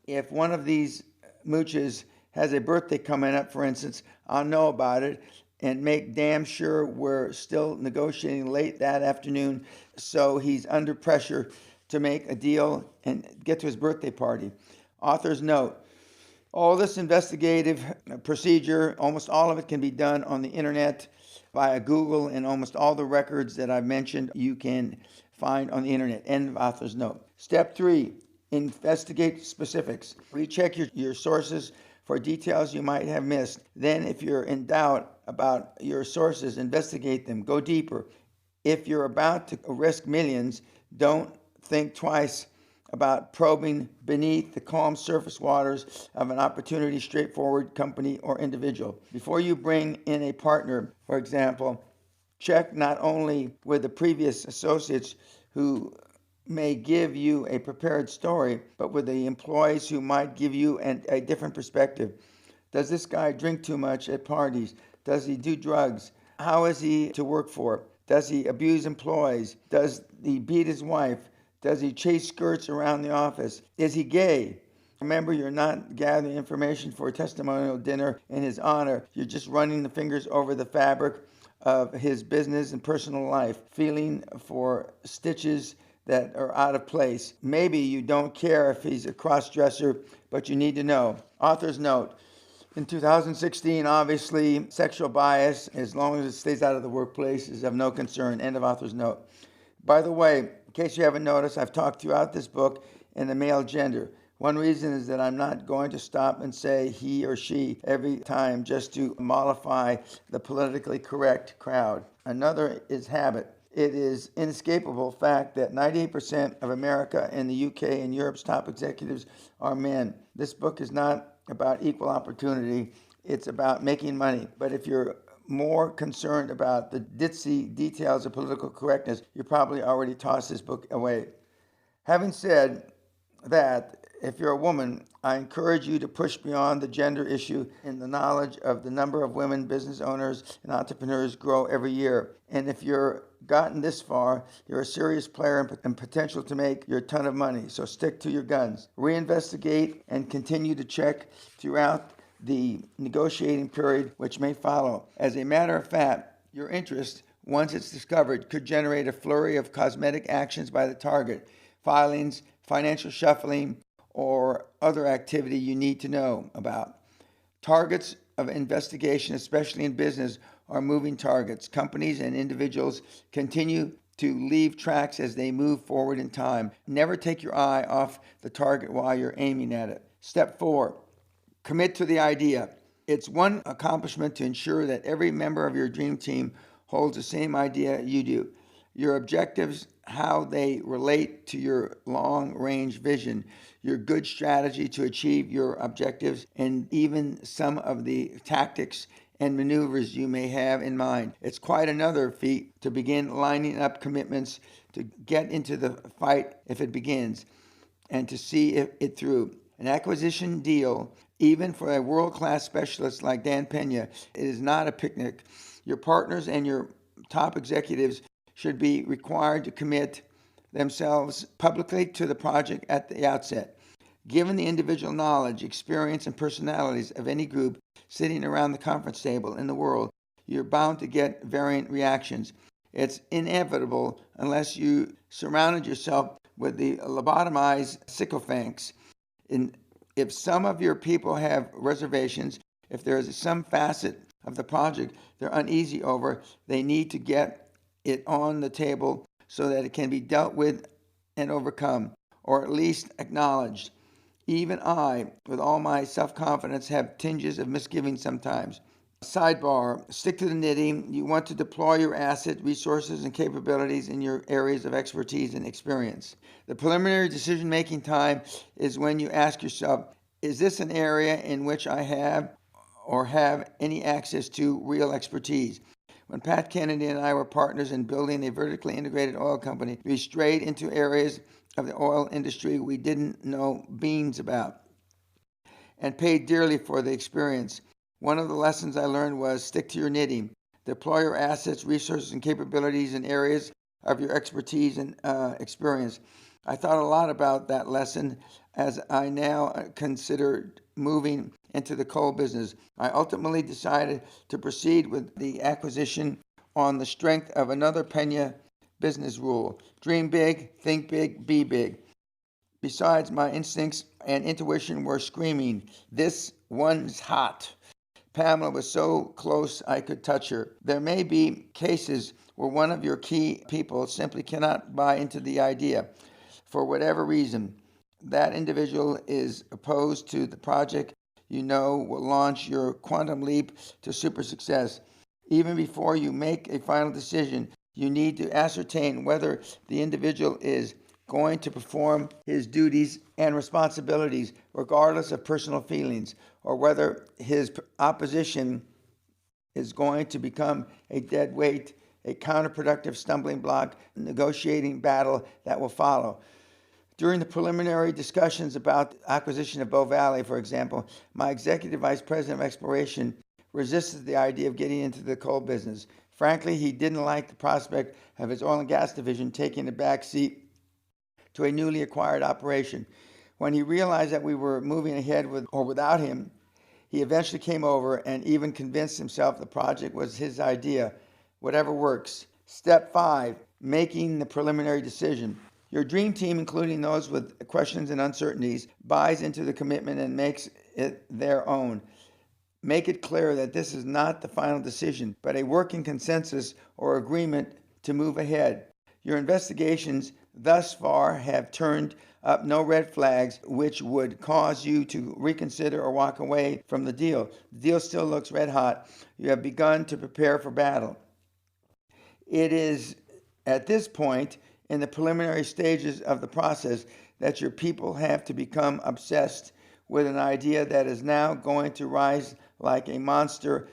If one of these mooches has a birthday coming up, for instance, I'll know about it and make damn sure we're still negotiating late that afternoon so he's under pressure to make a deal and get to his birthday party. Author's note. All this investigative procedure, almost all of it can be done on the internet via Google, and almost all the records that I've mentioned you can find on the internet. End of author's note. Step 3, investigate specifics. Recheck your sources for details you might have missed. Then, if you're in doubt about your sources, investigate them. Go deeper. If you're about to risk millions, don't think twice about probing beneath the calm surface waters of an opportunity, straightforward company or individual. Before you bring in a partner, for example, check not only with the previous associates who may give you a prepared story, but with the employees who might give you a different perspective. Does this guy drink too much at parties? Does he do drugs? How is he to work for? Does he abuse employees? Does he beat his wife? Does he chase skirts around the office? Is he gay? Remember, you're not gathering information for a testimonial dinner in his honor. You're just running the fingers over the fabric of his business and personal life, feeling for stitches that are out of place. Maybe you don't care if he's a cross-dresser, but you need to know. Author's note. In 2016, obviously, sexual bias, as long as it stays out of the workplace, is of no concern. End of author's note. By the way, in case you haven't noticed, I've talked throughout this book in the male gender. One reason is that I'm not going to stop and say he or she every time just to mollify the politically correct crowd. Another is habit. It is inescapable fact that 98% of America and the UK and Europe's top executives are men. This book is not about equal opportunity. It's about making money. But if you're more concerned about the ditzy details of political correctness, you probably already tossed this book away. Having said that, if you're a woman, I encourage you to push beyond the gender issue in the knowledge of the number of women business owners and entrepreneurs grow every year. And if you're gotten this far, you're a serious player and potential to make your ton of money. So stick to your guns. Reinvestigate and continue to check throughout the negotiating period which may follow. As a matter of fact, your interest, once it's discovered, could generate a flurry of cosmetic actions by the target, filings, financial shuffling, or other activity you need to know about. Targets of investigation, especially in business, are moving targets. Companies and individuals continue to leave tracks as they move forward in time. Never take your eye off the target while you're aiming at it. Step 4. Commit to the idea. It's one accomplishment to ensure that every member of your dream team holds the same idea you do. Your objectives, how they relate to your long-range vision, your good strategy to achieve your objectives, and even some of the tactics and maneuvers you may have in mind. It's quite another feat to begin lining up commitments to get into the fight if it begins and to see it through. An acquisition deal Even for a world-class specialist like Dan Peña, it is not a picnic. Your partners and your top executives should be required to commit themselves publicly to the project at the outset. Given the individual knowledge, experience, and personalities of any group sitting around the conference table in the world, you're bound to get variant reactions. It's inevitable unless you surrounded yourself with the lobotomized sycophants. If some of your people have reservations, if there is some facet of the project they're uneasy over, they need to get it on the table so that it can be dealt with and overcome, or at least acknowledged. Even I, with all my self-confidence, have tinges of misgiving sometimes. Sidebar, stick to the knitting. You want to deploy your asset, resources, and capabilities in your areas of expertise and experience. The preliminary decision-making time is when you ask yourself, is this an area in which I have any access to real expertise? When Pat Kennedy and I were partners in building a vertically integrated oil company, we strayed into areas of the oil industry we didn't know beans about and paid dearly for the experience. One of the lessons I learned was stick to your knitting. Deploy your assets, resources, and capabilities in areas of your expertise and experience. I thought a lot about that lesson as I now considered moving into the coal business. I ultimately decided to proceed with the acquisition on the strength of another Peña business rule: dream big, think big, be big. Besides, my instincts and intuition were screaming, this one's hot. Pamela was so close I could touch her. There may be cases where one of your key people simply cannot buy into the idea for whatever reason. That individual is opposed to the project you know will launch your quantum leap to super success. Even before you make a final decision, you need to ascertain whether the individual is going to perform his duties and responsibilities regardless of personal feelings, or whether his opposition is going to become a dead weight, a counterproductive stumbling block, negotiating battle that will follow. During the preliminary discussions about the acquisition of Bow Valley, for example, my executive vice president of exploration resisted the idea of getting into the coal business. Frankly, he didn't like the prospect of his oil and gas division taking a back seat to a newly acquired operation. When he realized that we were moving ahead with or without him, he eventually came over and even convinced himself the project was his idea. Whatever works. Step 5, making the preliminary decision. Your dream team, including those with questions and uncertainties, buys into the commitment and makes it their own. Make it clear that this is not the final decision, but a working consensus or agreement to move ahead. Your investigations thus far have turned up no red flags which would cause you to reconsider or walk away from the deal. The deal still looks red hot. You have begun to prepare for battle. It is at this point in the preliminary stages of the process that your people have to become obsessed with an idea that is now going to rise like a monster,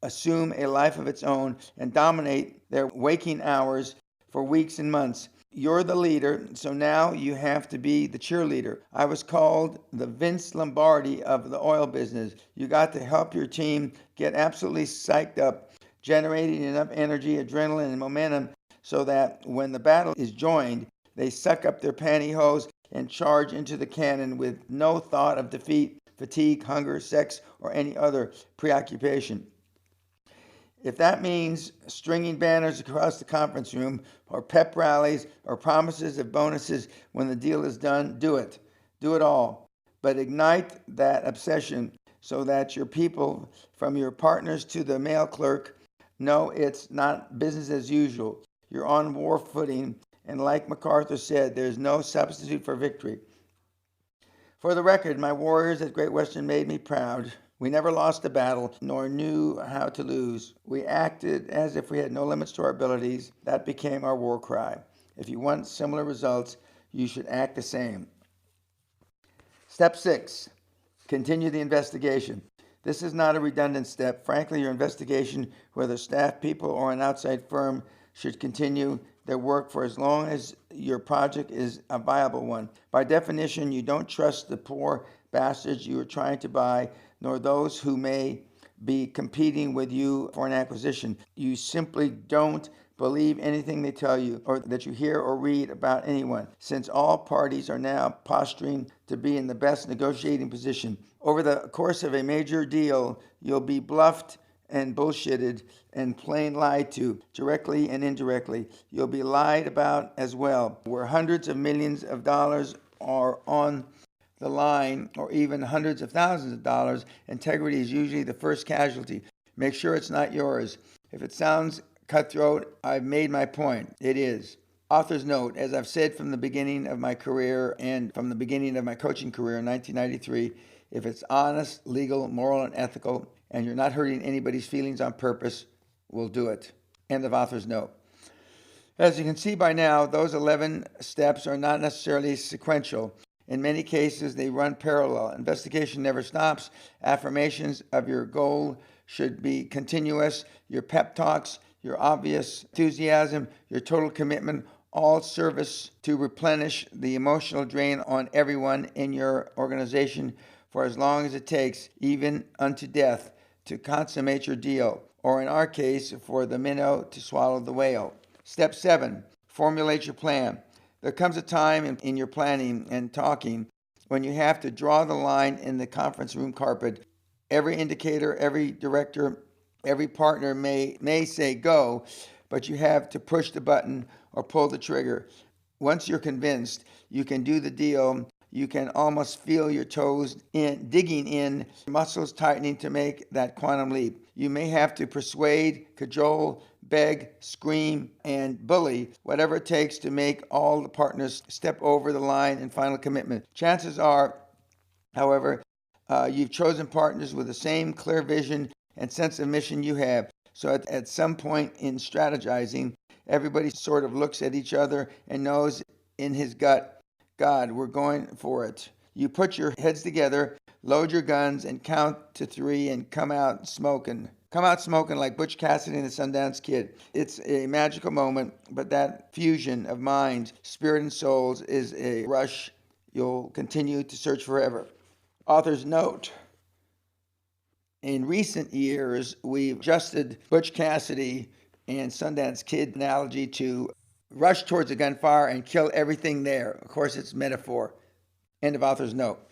assume a life of its own, and dominate their waking hours for weeks and months. You're the leader, so now you have to be the cheerleader. I was called the Vince Lombardi of the oil business. You got to help your team get absolutely psyched up, generating enough energy, adrenaline, and momentum so that when the battle is joined, they suck up their pantyhose and charge into the cannon with no thought of defeat, fatigue, hunger, sex, or any other preoccupation. If that means stringing banners across the conference room, or pep rallies, or promises of bonuses when the deal is done, do it. Do it all. But ignite that obsession so that your people, from your partners to the mail clerk, know it's not business as usual. You're on war footing, and like MacArthur said, there's no substitute for victory. For the record, my warriors at Great Western made me proud. We never lost a battle, nor knew how to lose. We acted as if we had no limits to our abilities. That became our war cry. If you want similar results, you should act the same. Step 6, continue the investigation. This is not a redundant step. Frankly, your investigation, whether staff, people, or an outside firm, should continue their work for as long as your project is a viable one. By definition, you don't trust the poor bastards you are trying to buy, nor those who may be competing with you for an acquisition. You simply don't believe anything they tell you or that you hear or read about anyone, since all parties are now posturing to be in the best negotiating position. Over the course of a major deal, you'll be bluffed and bullshitted and plain lied to, directly and indirectly. You'll be lied about as well, where hundreds of millions of dollars are on the line, or even hundreds of thousands of dollars. Integrity is usually the first casualty. Make sure it's not yours. If it sounds cutthroat, I've made my point. It is. Author's note: as I've said from the beginning of my career and from the beginning of my coaching career in 1993, if it's honest, legal, moral, and ethical, and you're not hurting anybody's feelings on purpose, we'll do it. End of author's note. As you can see by now, those 11 steps are not necessarily sequential. In many cases, they run parallel. Investigation never stops. Affirmations of your goal should be continuous. Your pep talks, your obvious enthusiasm, your total commitment, all service to replenish the emotional drain on everyone in your organization for as long as it takes, even unto death, to consummate your deal, or in our case, for the minnow to swallow the whale. Step 7, formulate your plan. There comes a time in your planning and talking when you have to draw the line in the conference room carpet. Every indicator, every director, every partner may say go, but you have to push the button or pull the trigger. Once you're convinced you can do the deal, you can almost feel your toes digging in, muscles tightening to make that quantum leap. You may have to persuade, cajole, beg, scream, and bully, whatever it takes to make all the partners step over the line in final commitment. Chances are, however, you've chosen partners with the same clear vision and sense of mission you have. So at some point in strategizing, everybody sort of looks at each other and knows in his gut, God, we're going for it. You put your heads together, load your guns, and count to 3 and come out smoking. Come out smoking like Butch Cassidy and the Sundance Kid. It's a magical moment, but that fusion of minds, spirit, and souls is a rush you'll continue to search forever. Author's note: in recent years, we've adjusted Butch Cassidy and Sundance Kid analogy to rush towards a gunfire and kill everything there. Of course, it's metaphor. End of author's note.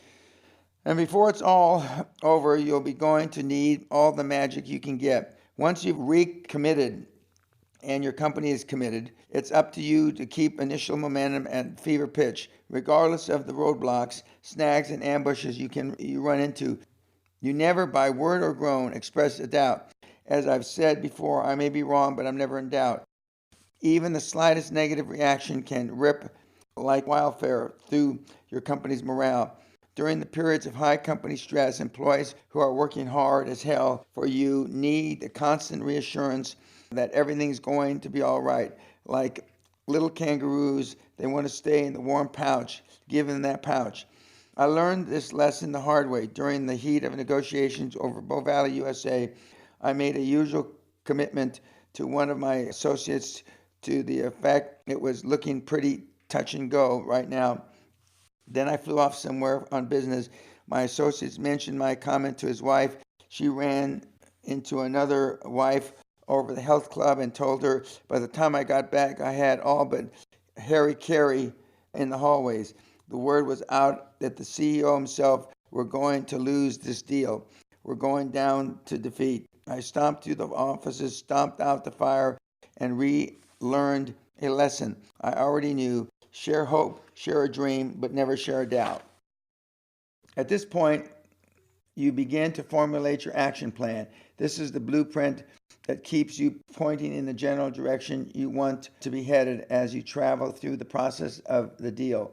And before it's all over, you'll be going to need all the magic you can get. Once you've recommitted and your company is committed, it's up to you to keep initial momentum at fever pitch, regardless of the roadblocks, snags, and ambushes you run into. You never, by word or groan, express a doubt. As I've said before, I may be wrong, but I'm never in doubt. Even the slightest negative reaction can rip like wildfire through your company's morale. During the periods of high company stress, employees who are working hard as hell for you need the constant reassurance that everything's going to be all right. Like little kangaroos, they want to stay in the warm pouch. Give them that pouch. I learned this lesson the hard way. During the heat of negotiations over Bow Valley, USA, I made a usual commitment to one of my associates to the effect it was looking pretty touch and go right now. Then I flew off somewhere on business. My associates mentioned my comment to his wife. She ran into another wife over the health club and told her by the time I got back, I had all but Harry Carey in the hallways. The word was out that the CEO himself were going to lose this deal. We're going down to defeat. I stomped through the offices, stomped out the fire, and relearned a lesson I already knew. Share hope, share a dream, but never share a doubt. At this point, you begin to formulate your action plan. This is the blueprint that keeps you pointing in the general direction you want to be headed as you travel through the process of the deal.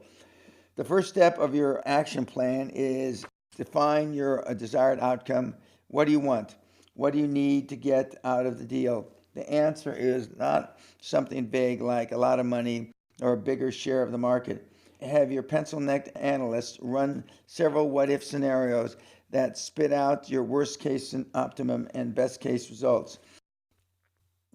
The first step of your action plan is define your desired outcome. What do you want? What do you need to get out of the deal? The answer is not something vague like a lot of money or a bigger share of the market. Have your pencil-necked analysts run several what-if scenarios that spit out your worst-case optimum and best-case results.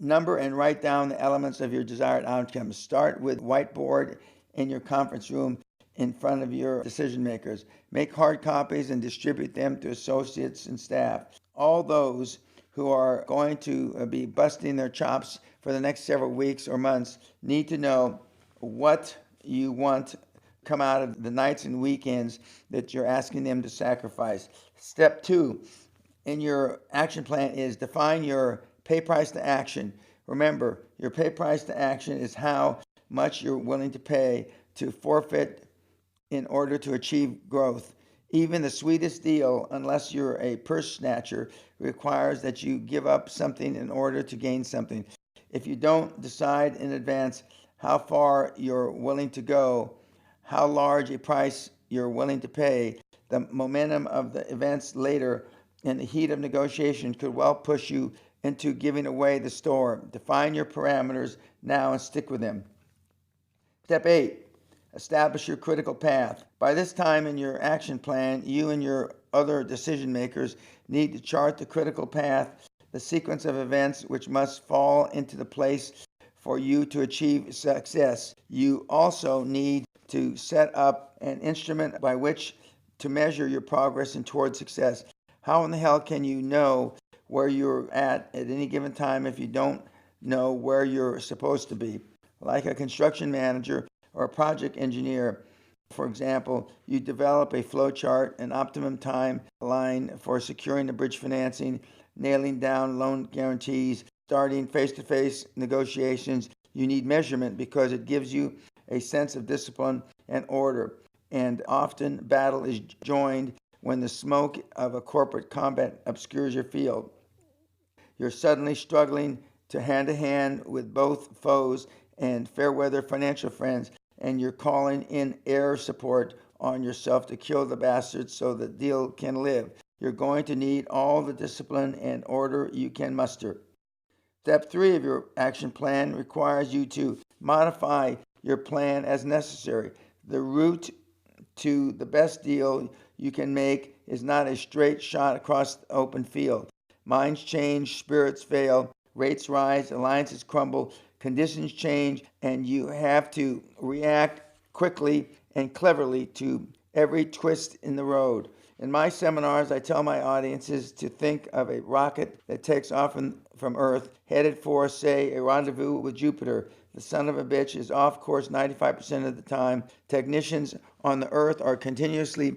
Number and write down the elements of your desired outcome. Start with whiteboard in your conference room in front of your decision makers. Make hard copies and distribute them to associates and staff. All those who are going to be busting their chops for the next several weeks or months need to know what you want come out of the nights and weekends that you're asking them to sacrifice. Step 2 in your action plan is define your pay price to action. Remember, your pay price to action is how much you're willing to pay to forfeit in order to achieve growth. Even the sweetest deal, unless you're a purse snatcher, requires that you give up something in order to gain something. If you don't decide in advance how far you're willing to go, how large a price you're willing to pay, the momentum of the events later in the heat of negotiation could well push you into giving away the store. Define your parameters now and stick with them. Step 8. Establish your critical path. By this time in your action plan, you and your other decision makers need to chart the critical path, the sequence of events which must fall into the place for you to achieve success. You also need to set up an instrument by which to measure your progress and toward success. How in the hell can you know where you're at any given time if you don't know where you're supposed to be? Like a construction manager or a project engineer, for example, you develop a flow chart, an optimum timeline for securing the bridge financing, nailing down loan guarantees, starting face-to-face negotiations. You need measurement because it gives you a sense of discipline and order. And often battle is joined when the smoke of a corporate combat obscures your field. You're suddenly struggling to hand with both foes and fair weather financial friends, and you're calling in air support on yourself to kill the bastards so the deal can live. You're going to need all the discipline and order you can muster. Step 3 of your action plan requires you to modify your plan as necessary. The route to the best deal you can make is not a straight shot across the open field. Minds change, spirits fail, rates rise, alliances crumble, conditions change, and you have to react quickly and cleverly to every twist in the road. In my seminars, I tell my audiences to think of a rocket that takes off from Earth, headed for, say, a rendezvous with Jupiter. The son of a bitch is off course 95% of the time. Technicians on the Earth are continuously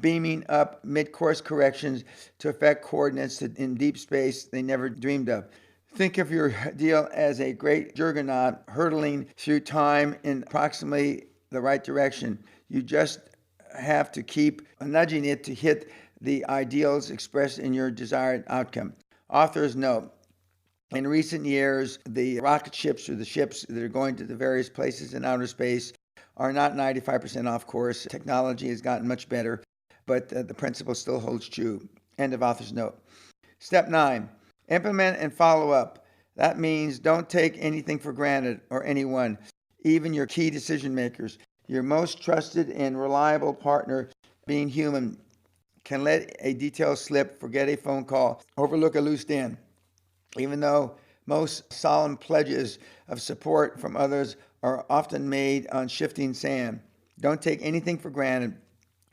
beaming up mid-course corrections to affect coordinates in deep space they never dreamed of. Think of your deal as a great juggernaut hurtling through time in approximately the right direction. You just have to keep nudging it to hit the ideals expressed in your desired outcome. Author's note: in recent years, the rocket ships or the ships that are going to the various places in outer space are not 95% off course. Technology has gotten much better, but the principle still holds true. End of author's note. Step 9, implement and follow up. That means don't take anything for granted or anyone, even your key decision makers. Your most trusted and reliable partner, being human, can let a detail slip, forget a phone call, overlook a loose end. Even though most solemn pledges of support from others are often made on shifting sand. Don't take anything for granted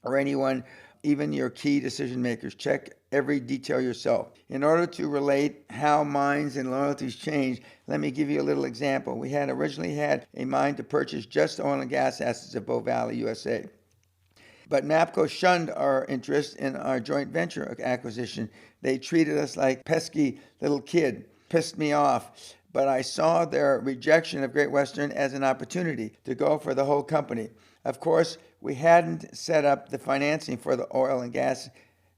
or anyone, even your key decision makers. Check every detail yourself. In order to relate how minds and loyalties change, let me give you a little example. We had originally had a mind to purchase just oil and gas assets of Bow Valley, USA. But MAPCO shunned our interest in our joint venture acquisition. They treated us like pesky little kid. Pissed me off. But I saw their rejection of Great Western as an opportunity to go for the whole company. Of course, we hadn't set up the financing for the oil and gas.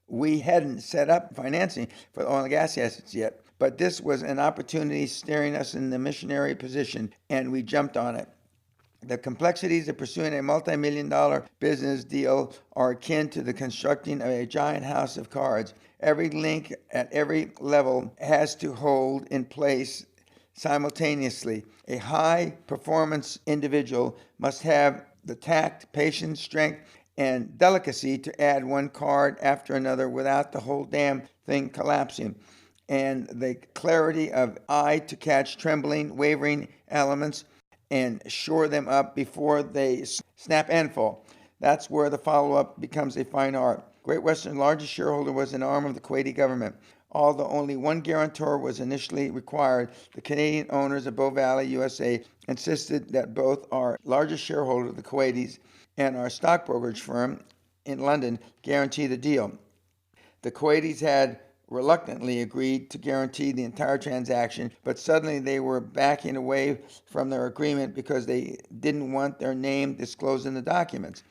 We hadn't set up financing for the oil and gas assets yet. But this was an opportunity staring us in the missionary position, and we jumped on it. The complexities of pursuing a multi-million-dollar business deal are akin to the constructing of a giant house of cards. Every link at every level has to hold in place simultaneously. A high-performance individual must have the tact, patience, strength, and delicacy to add one card after another without the whole damn thing collapsing. and the clarity of eye to catch trembling, wavering elements and shore them up before they snap and fall. That's where the follow-up becomes a fine art. Great Western's largest shareholder was an arm of the Kuwaiti government. Although only one guarantor was initially required, the Canadian owners of Bow Valley USA insisted that both our largest shareholder, the Kuwaitis, and our stock brokerage firm in London guarantee the deal. The Kuwaitis had reluctantly agreed to guarantee the entire transaction, but suddenly they were backing away from their agreement because they didn't want their name disclosed in the documents.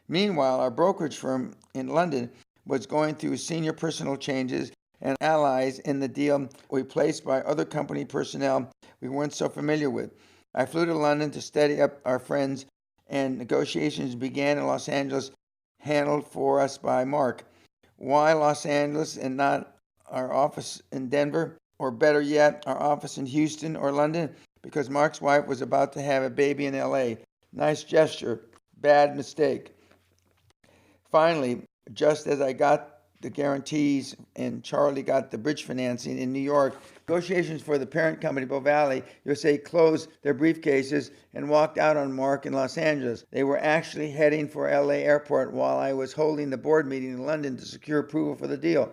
Meanwhile, our brokerage firm in London was going through senior personnel changes, and allies in the deal were replaced by other company personnel we weren't so familiar with. I flew to London to steady up our friends, and negotiations began in Los Angeles, handled for us by Mark. Why Los Angeles and not our office in Denver? Or better yet, our office in Houston or London? Because Mark's wife was about to have a baby in LA. Nice gesture, bad mistake. Finally, just as I got the guarantees and Charlie got the bridge financing in New York, negotiations for the parent company, Bow Valley USA, closed their briefcases and walked out on Mark in Los Angeles. They were actually heading for LA Airport while I was holding the board meeting in London to secure approval for the deal.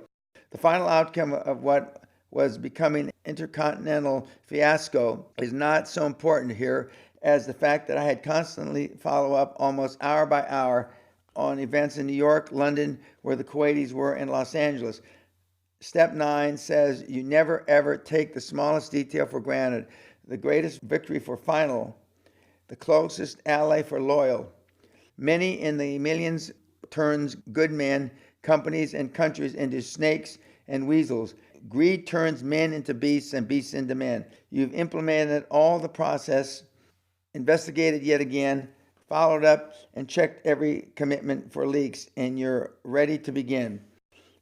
The final outcome of what was becoming an intercontinental fiasco is not so important here as the fact that I had constantly follow up almost hour by hour on events in New York, London, where the Kuwaitis were, and Los Angeles. Step 9 says you never ever take the smallest detail for granted. The greatest victory for final, the closest ally for loyal. Many in the millions turns good men, companies, and countries into snakes and weasels. Greed turns men into beasts and beasts into men. You've implemented all the process, investigated yet again, followed up, and checked every commitment for leaks, and you're ready to begin.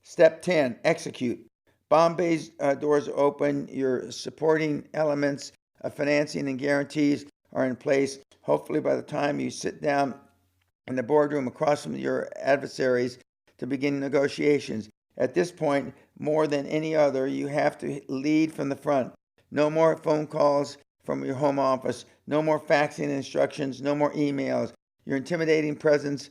Step 10, execute. Bombay's doors are open. Your supporting elements of financing and guarantees are in place. Hopefully by the time you sit down in the boardroom across from your adversaries to begin negotiations. At this point, more than any other, you have to lead from the front. No more phone calls from your home office, no more faxing instructions, no more emails. Your intimidating presence,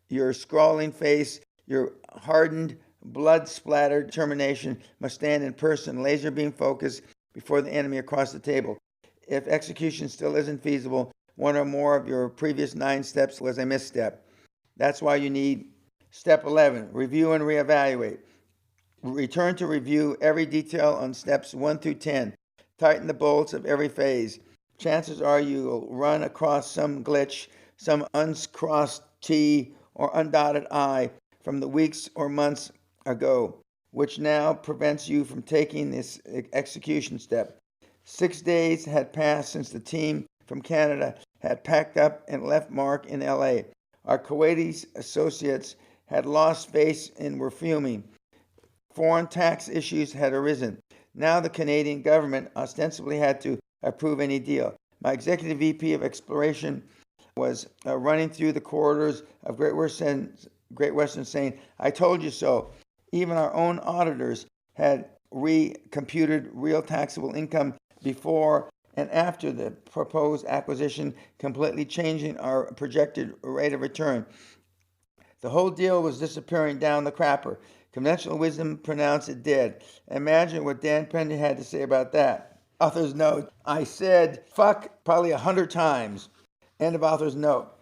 your scrawling face, your hardened, blood-splattered determination must stand in person, laser beam focused before the enemy across the table. If execution still isn't feasible, one or more of your previous 9 steps was a misstep. That's why you need step 11, review and reevaluate. Return to review every detail on steps 1 through 10. Tighten the bolts of every phase. Chances are you'll run across some glitch, some uncrossed T or undotted I from the weeks or months ago, which now prevents you from taking this execution step. 6 days had passed since the team from Canada had packed up and left Mark in LA. Our Kuwaiti associates had lost face and were fuming. Foreign tax issues had arisen. Now the Canadian government ostensibly had to approve any deal. My executive VP of exploration was running through the corridors of Great Western saying, I told you so. Even our own auditors had recomputed real taxable income before and after the proposed acquisition, completely changing our projected rate of return. The whole deal was disappearing down the crapper. Conventional wisdom pronounced it dead. Imagine what Dan Peña had to say about that. Author's note, I said fuck probably 100 times. End of author's note.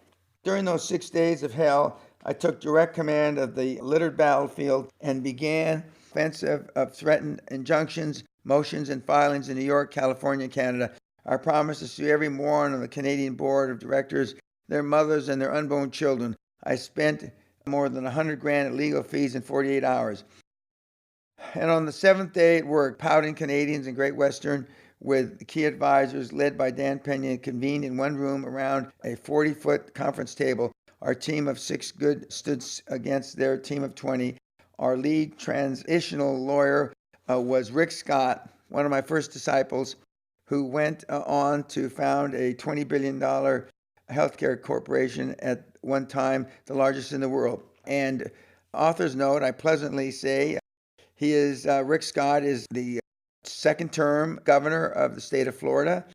During those 6 days of hell, I took direct command of the littered battlefield and began offensive of threatened injunctions, motions, and filings in New York, California, and Canada. I promised to sue every moron on the Canadian board of directors, their mothers, and their unborn children. I spent more than 100 grand in legal fees in 48 hours. And on the 7th day it worked. Pouting Canadians in Great Western with key advisors led by Dan Peña convened in one room around a 40-foot conference table. Our team of 6 good stood against their team of 20. Our lead transitional lawyer was Rick Scott, one of my first disciples, who went on to found a $20 billion healthcare corporation at one time, the largest in the world. And author's note, I pleasantly say, Rick Scott is the second term governor of the state of Florida,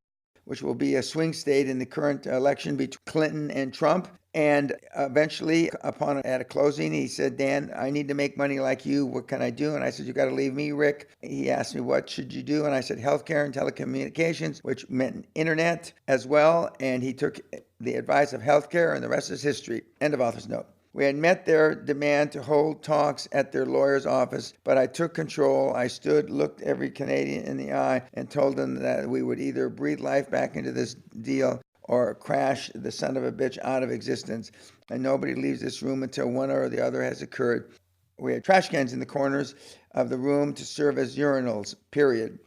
which will be a swing state in the current election between Clinton and Trump. And eventually, at a closing, he said, Dan, I need to make money like you. What can I do? And I said, you got to leave me, Rick. He asked me, what should you do? And I said, healthcare and telecommunications, which meant internet as well. And he took the advice of healthcare, and the rest is history. End of author's note. We had met their demand to hold talks at their lawyer's office, but I took control. I stood, looked every Canadian in the eye, and told them that we would either breathe life back into this deal or crash the son of a bitch out of existence. And nobody leaves this room until one or the other has occurred. We had trash cans in the corners of the room to serve as urinals, period.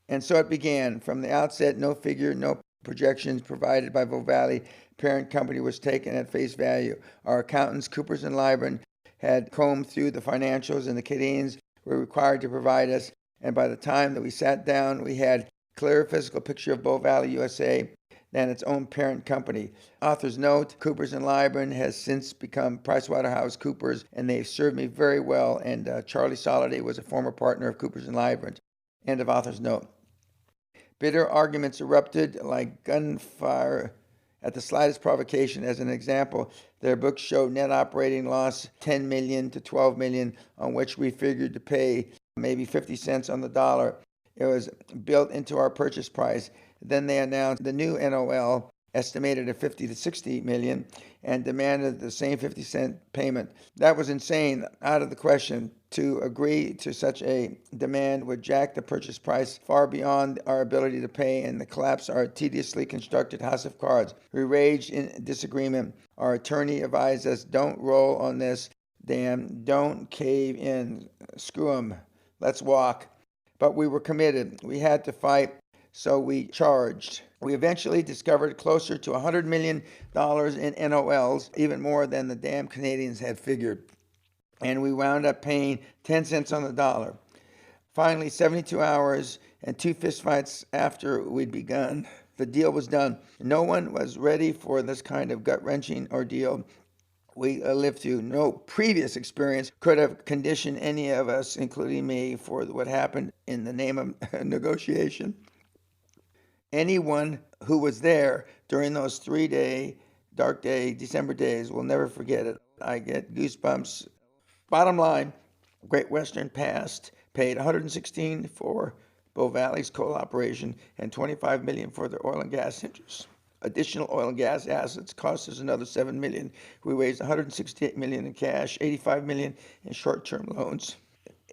And so it began. From the outset, no figure, no projections provided by Valley parent company was taken at face value. Our accountants, Coopers and Lybrand, had combed through the financials, and the Canadians were required to provide us. And by the time that we sat down, we had a clearer physical picture of Bow Valley USA than its own parent company. Author's note, Coopers and Lybrand has since become PricewaterhouseCoopers, and they've served me very well. And Charlie Soliday was a former partner of Coopers and Lybrand. End of author's note. Bitter arguments erupted like gunfire at the slightest provocation. As an example, their books showed net operating loss 10 million to 12 million, on which we figured to pay maybe 50 cents on the dollar. It was built into our purchase price. Then they announced the new NOL, estimated at 50 to 60 million, and demanded the same 50-cent payment. That was insane, out of the question. To agree to such a demand would jack the purchase price far beyond our ability to pay and collapse our tediously constructed house of cards. We raged in disagreement. Our attorney advised us, don't roll on this, damn, don't cave in, screw 'em, let's walk. But we were committed. We had to fight, so we charged. We eventually discovered closer to $100 million in NOLs, even more than the damn Canadians had figured. And we wound up paying 10 cents on the dollar. Finally, 72 hours and 2 fistfights after we'd begun, the deal was done. No one was ready for this kind of gut-wrenching ordeal we lived through. No previous experience could have conditioned any of us, including me, for what happened in the name of negotiation. Anyone who was there during those 3-day, dark day, December days will never forget it. I get goosebumps. Bottom line, Great Western paid $116 for Bow Valley's coal operation and $25 million for their oil and gas interests. Additional oil and gas assets cost us another $7 million. We raised $168 million in cash, $85 million in short-term loans,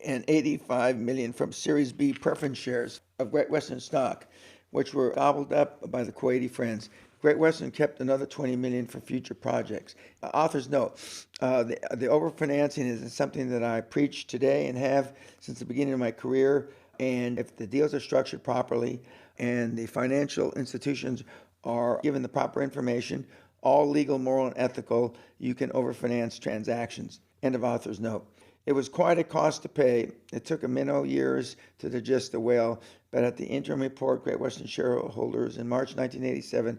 and $85 million from Series B preference shares of Great Western stock, which were gobbled up by the Kuwaiti friends. Great Western kept another $20 million for future projects. Author's note, the overfinancing is something that I preach today and have since the beginning of my career. And if the deals are structured properly and the financial institutions are given the proper information, all legal, moral, and ethical, you can overfinance transactions. End of author's note. It was quite a cost to pay. It took a minnow years to digest the whale, but at the interim report, Great Western shareholders in March 1987,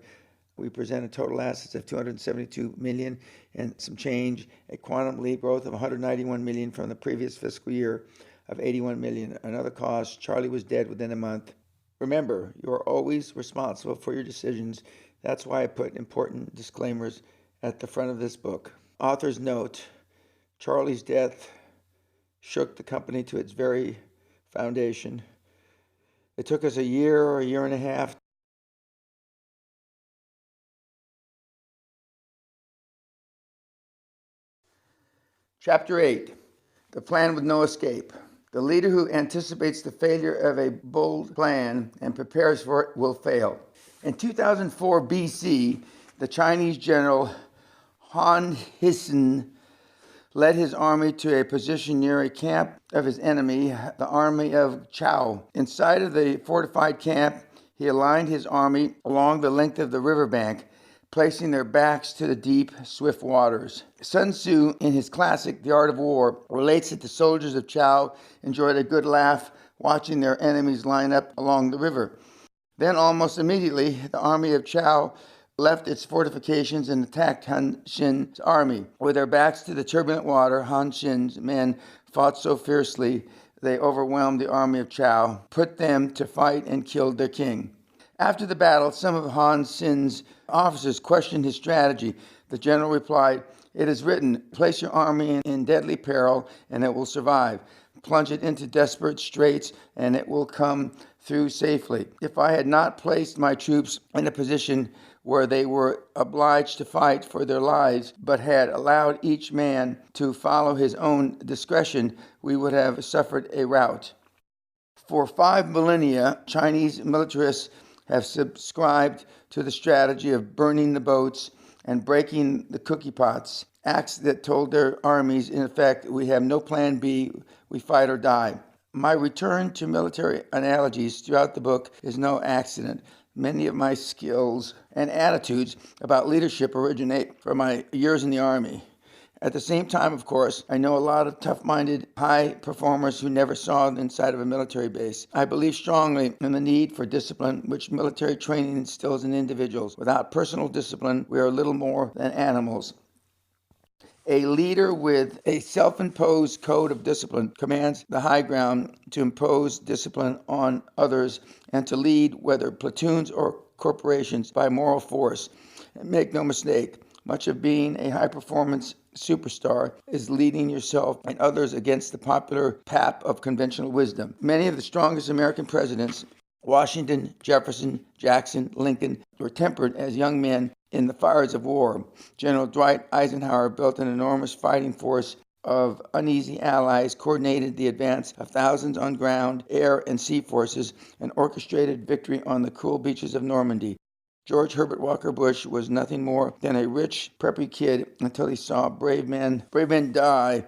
we presented total assets of $272 million and some change, a quantum leap growth of $191 million from the previous fiscal year of $81 million. Another cost, Charlie was dead within a month. Remember, you are always responsible for your decisions. That's why I put important disclaimers at the front of this book. Author's note, Charlie's death shook the company to its very foundation. It took us a year or a year and a half. Chapter 8, The Plan with No Escape. The leader who anticipates the failure of a bold plan and prepares for it will fail. In 2004 BC, the Chinese general Han Hissen led his army to a position near a camp of his enemy, the army of Chao. Inside of the fortified camp, he aligned his army along the length of the riverbank, placing their backs to the deep, swift waters. Sun Tzu, in his classic The Art of War, relates that the soldiers of Chao enjoyed a good laugh watching their enemies line up along the river. Then almost immediately, the army of Chao left its fortifications and attacked Han Xin's army. With their backs to the turbulent water, Han Xin's men fought so fiercely they overwhelmed the army of Chow, put them to fight, and killed their king. After the battle, some of Han Sin's officers questioned his strategy. The general replied, "It is written, place your army in deadly peril, and it will survive. Plunge it into desperate straits, and it will come through safely. If I had not placed my troops in a position where they were obliged to fight for their lives, but had allowed each man to follow his own discretion, we would have suffered a rout." For 5 millennia, Chinese militarists have subscribed to the strategy of burning the boats and breaking the cookie pots, acts that told their armies, in effect, we have no plan B, we fight or die. My return to military analogies throughout the book is no accident. Many of my skills and attitudes about leadership originate from my years in the Army. At the same time, of course, I know a lot of tough-minded, high performers who never saw the inside of a military base. I believe strongly in the need for discipline, which military training instills in individuals. Without personal discipline, we are little more than animals. A leader with a self-imposed code of discipline commands the high ground to impose discipline on others and to lead, whether platoons or corporations, by moral force. And make no mistake, much of being a high-performance superstar is leading yourself and others against the popular pap of conventional wisdom. Many of the strongest American presidents, Washington, Jefferson, Jackson, Lincoln, were tempered as young men in the fires of war. General Dwight Eisenhower built an enormous fighting force of uneasy allies, coordinated the advance of thousands on ground, air, and sea forces, and orchestrated victory on the cool beaches of Normandy. George Herbert Walker Bush was nothing more than a rich, preppy kid until he saw brave men die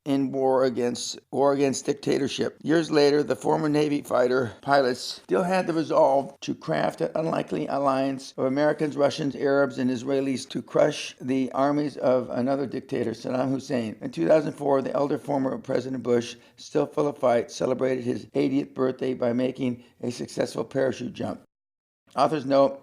in war against dictatorship. Years later, the former Navy fighter pilots still had the resolve to craft an unlikely alliance of Americans, Russians, Arabs, and Israelis to crush the armies of another dictator, Saddam Hussein. In 2004, the elder former President Bush, still full of fight, celebrated his 80th birthday by making a successful parachute jump. Authors note,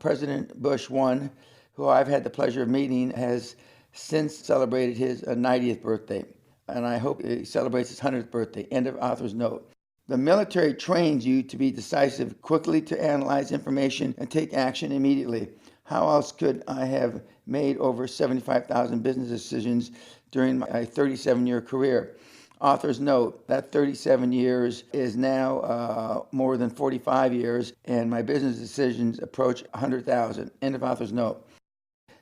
President Bush I, who I've had the pleasure of meeting, has since celebrated his 90th birthday, and I hope he celebrates his 100th birthday. End of author's note. The military trains you to be decisive, quickly to analyze information, and take action immediately. How else could I have made over 75,000 business decisions during my 37-year career? Authors note that 37 years is now more than 45 years, and my business decisions approach 100,000. End of author's note.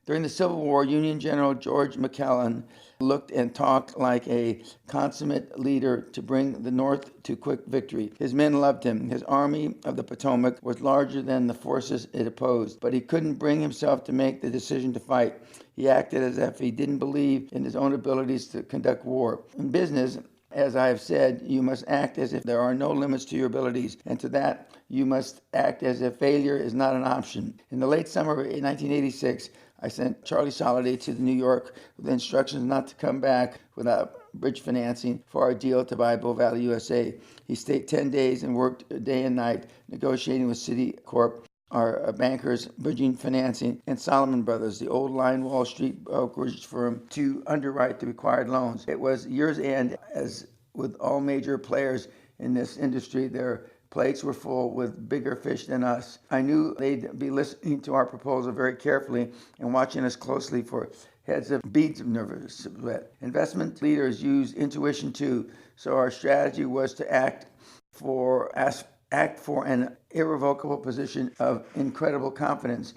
During the Civil War, Union General George McClellan looked and talked like a consummate leader to bring the North to quick victory. His men loved him. His Army of the Potomac was larger than the forces it opposed, but he couldn't bring himself to make the decision to fight. He acted as if he didn't believe in his own abilities to conduct war. In business, as I have said, you must act as if there are no limits to your abilities, and to that, you must act as if failure is not an option. In the late summer of 1986, I sent Charlie Soliday to New York with instructions not to come back without bridge financing for our deal to buy Bow Valley USA. He stayed 10 days and worked day and night negotiating with Citicorp, our bankers, bridging financing, and Solomon Brothers, the old line Wall Street brokerage firm, to underwrite the required loans. It was year's end. As with all major players in this industry, their plates were full with bigger fish than us. I knew they'd be listening to our proposal very carefully and watching us closely for heads of beads of nervous sweat. Investment leaders use intuition too, so our strategy was to act for an irrevocable position of incredible confidence.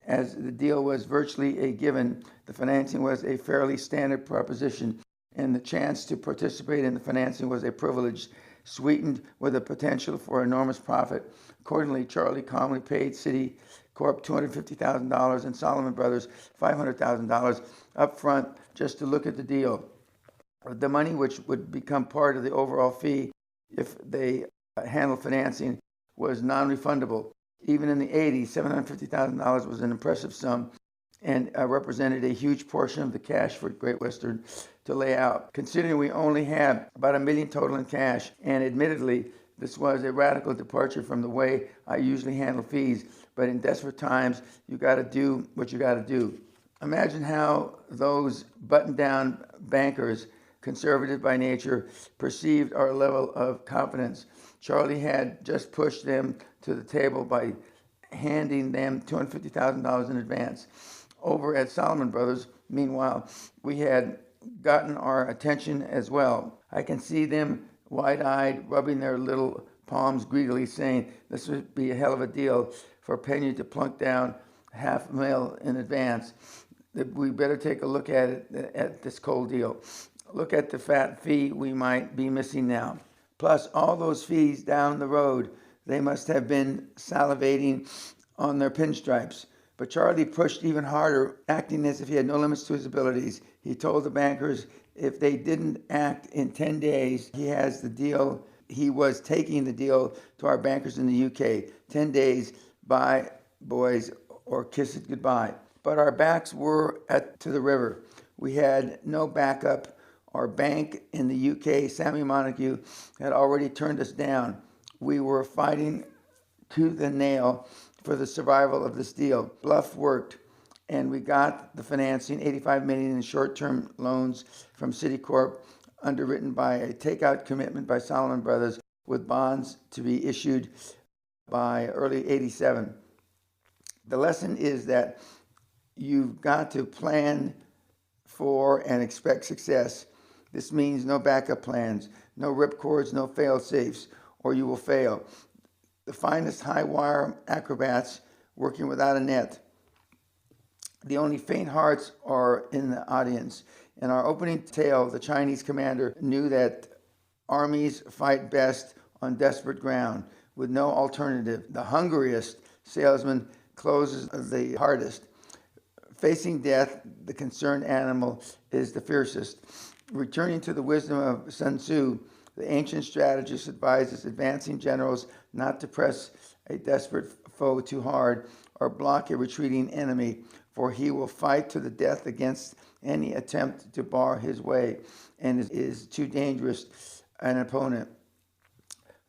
As the deal was virtually a given, the financing was a fairly standard proposition, and the chance to participate in the financing was a privilege, sweetened with the potential for enormous profit. Accordingly, Charlie calmly paid Citicorp $250,000 and Solomon Brothers $500,000 up front just to look at the deal. The money, which would become part of the overall fee if they handled financing, was non-refundable. Even in the 80s, $750,000 was an impressive sum and represented a huge portion of the cash for Great Western to lay out. Considering we only had about $1 million total in cash, and admittedly, this was a radical departure from the way I usually handle fees, but in desperate times, you got to do what you got to do. Imagine how those buttoned-down bankers conservative by nature, perceived our level of confidence. Charlie had just pushed them to the table by handing them $250,000 in advance. Over at Solomon Brothers, meanwhile, we had gotten our attention as well. I can see them wide-eyed, rubbing their little palms greedily, saying, "This would be a hell of a deal for Peña to plunk down $500,000 in advance. We better take a look at it, at this cold deal. Look at the fat fee we might be missing now. Plus all those fees down the road. They must have been salivating on their pinstripes." But Charlie pushed even harder, acting as if he had no limits to his abilities. He told the bankers if they didn't act in 10 days, he has the deal. He was taking the deal to our bankers in the UK. 10 days, bye, boys, or kiss it goodbye. But our backs were to the river. We had no backup. Our bank in the UK, Sammy Montague, had already turned us down. We were fighting tooth and nail for the survival of this deal. Bluff worked, and we got the financing, $85 million in short-term loans from Citicorp, underwritten by a takeout commitment by Solomon Brothers, with bonds to be issued by early '87. The lesson is that you've got to plan for and expect success. This means no backup plans, no ripcords, no fail-safes, or you will fail. The finest high-wire acrobats working without a net. The only faint hearts are in the audience. In our opening tale, the Chinese commander knew that armies fight best on desperate ground, with no alternative. The hungriest salesman closes the hardest. Facing death, the concerned animal is the fiercest. Returning to the wisdom of Sun Tzu, the ancient strategist advises advancing generals not to press a desperate foe too hard or block a retreating enemy, for he will fight to the death against any attempt to bar his way and is too dangerous an opponent.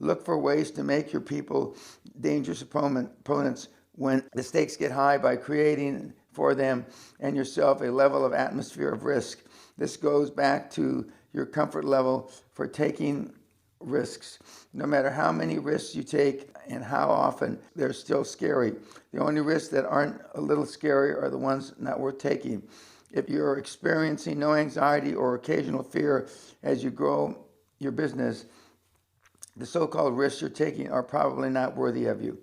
Look for ways to make your people dangerous opponents when the stakes get high by creating for them and yourself a level of atmosphere of risk. This goes back to your comfort level for taking risks. No matter how many risks you take and how often, they're still scary. The only risks that aren't a little scary are the ones not worth taking. If you're experiencing no anxiety or occasional fear as you grow your business, the so-called risks you're taking are probably not worthy of you.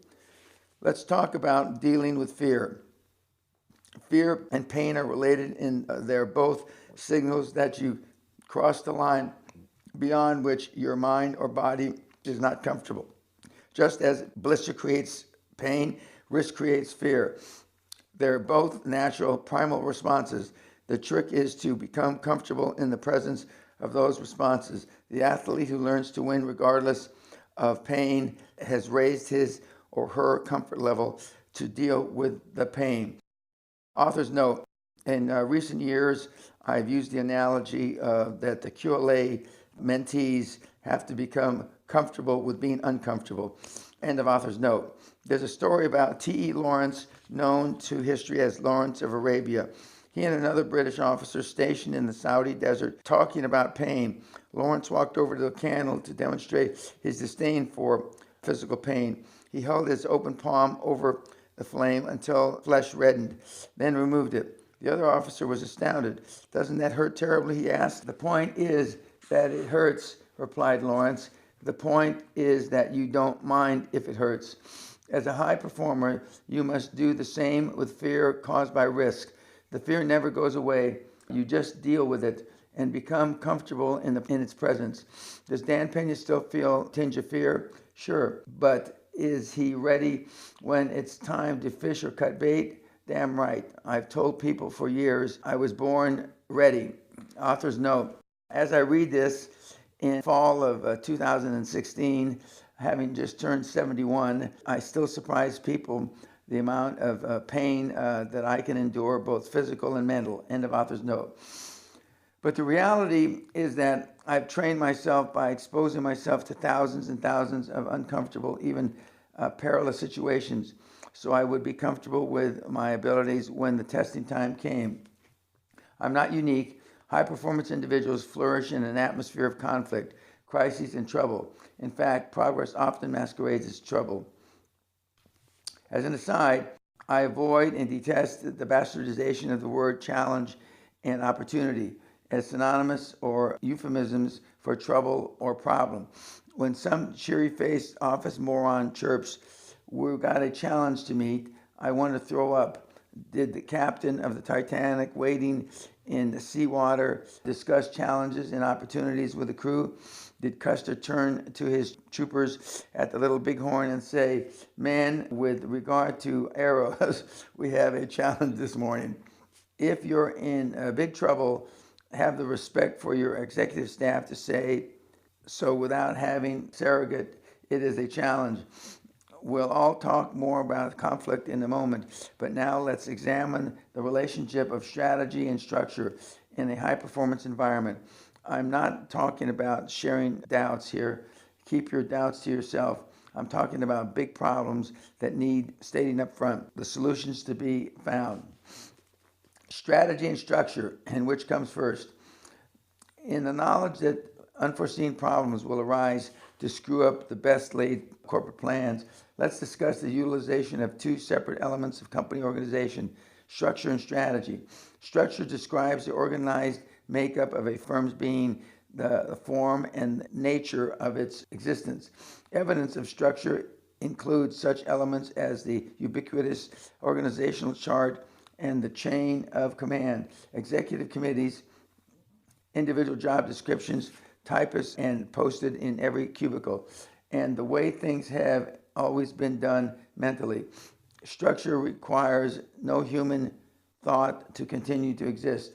Let's talk about dealing with fear. Fear and pain are related in they're both signals that you cross the line beyond which your mind or body is not comfortable. Just as blister creates pain, risk creates fear. They're both natural, primal responses. The trick is to become comfortable in the presence of those responses. The athlete who learns to win regardless of pain has raised his or her comfort level to deal with the pain. Author's note, in recent years, I've used the analogy that the QLA mentees have to become comfortable with being uncomfortable. End of author's note. There's a story about T.E. Lawrence, known to history as Lawrence of Arabia. He and another British officer stationed in the Saudi desert talking about pain. Lawrence walked over to the candle to demonstrate his disdain for physical pain. He held his open palm over the flame until flesh reddened, then removed it. The other officer was astounded. "Doesn't that hurt terribly?" he asked. "The point is that it hurts," replied Lawrence. "The point is that you don't mind if it hurts." As a high performer, you must do the same with fear caused by risk. The fear never goes away. You just deal with it and become comfortable in its presence. Does Dan Peña still feel a tinge of fear? Sure, but is he ready when it's time to fish or cut bait? Damn right. I've told people for years I was born ready. Author's note. As I read this in fall of 2016, having just turned 71, I still surprise people the amount of pain that I can endure, both physical and mental. End of author's note. But the reality is that I've trained myself by exposing myself to thousands and thousands of uncomfortable, even perilous situations, so I would be comfortable with my abilities when the testing time came. I'm not unique. High-performance individuals flourish in an atmosphere of conflict, crises, and trouble. In fact, progress often masquerades as trouble. As an aside, I avoid and detest the bastardization of the word challenge and opportunity as synonymous or euphemisms for trouble or problem. When some cheery-faced office moron chirps, "We've got a challenge to meet," I want to throw up. Did the captain of the Titanic, wading in the seawater, discuss challenges and opportunities with the crew? Did Custer turn to his troopers at the Little Bighorn and say, "Man, with regard to arrows, we have a challenge this morning"? If you're in big trouble, have the respect for your executive staff to say so without having surrogate, "It is a challenge." We'll all talk more about conflict in a moment, but now let's examine the relationship of strategy and structure in a high-performance environment. I'm not talking about sharing doubts here. Keep your doubts to yourself. I'm talking about big problems that need stating up front, the solutions to be found. Strategy and structure, and which comes first? In the knowledge that unforeseen problems will arise to screw up the best laid corporate plans, let's discuss the utilization of two separate elements of company organization: structure and strategy. Structure describes the organized makeup of a firm's being, the form and nature of its existence. Evidence of structure includes such elements as the ubiquitous organizational chart and the chain of command, executive committees, individual job descriptions, typist and posted in every cubicle, and the way things have always been done mentally. Structure requires no human thought to continue to exist.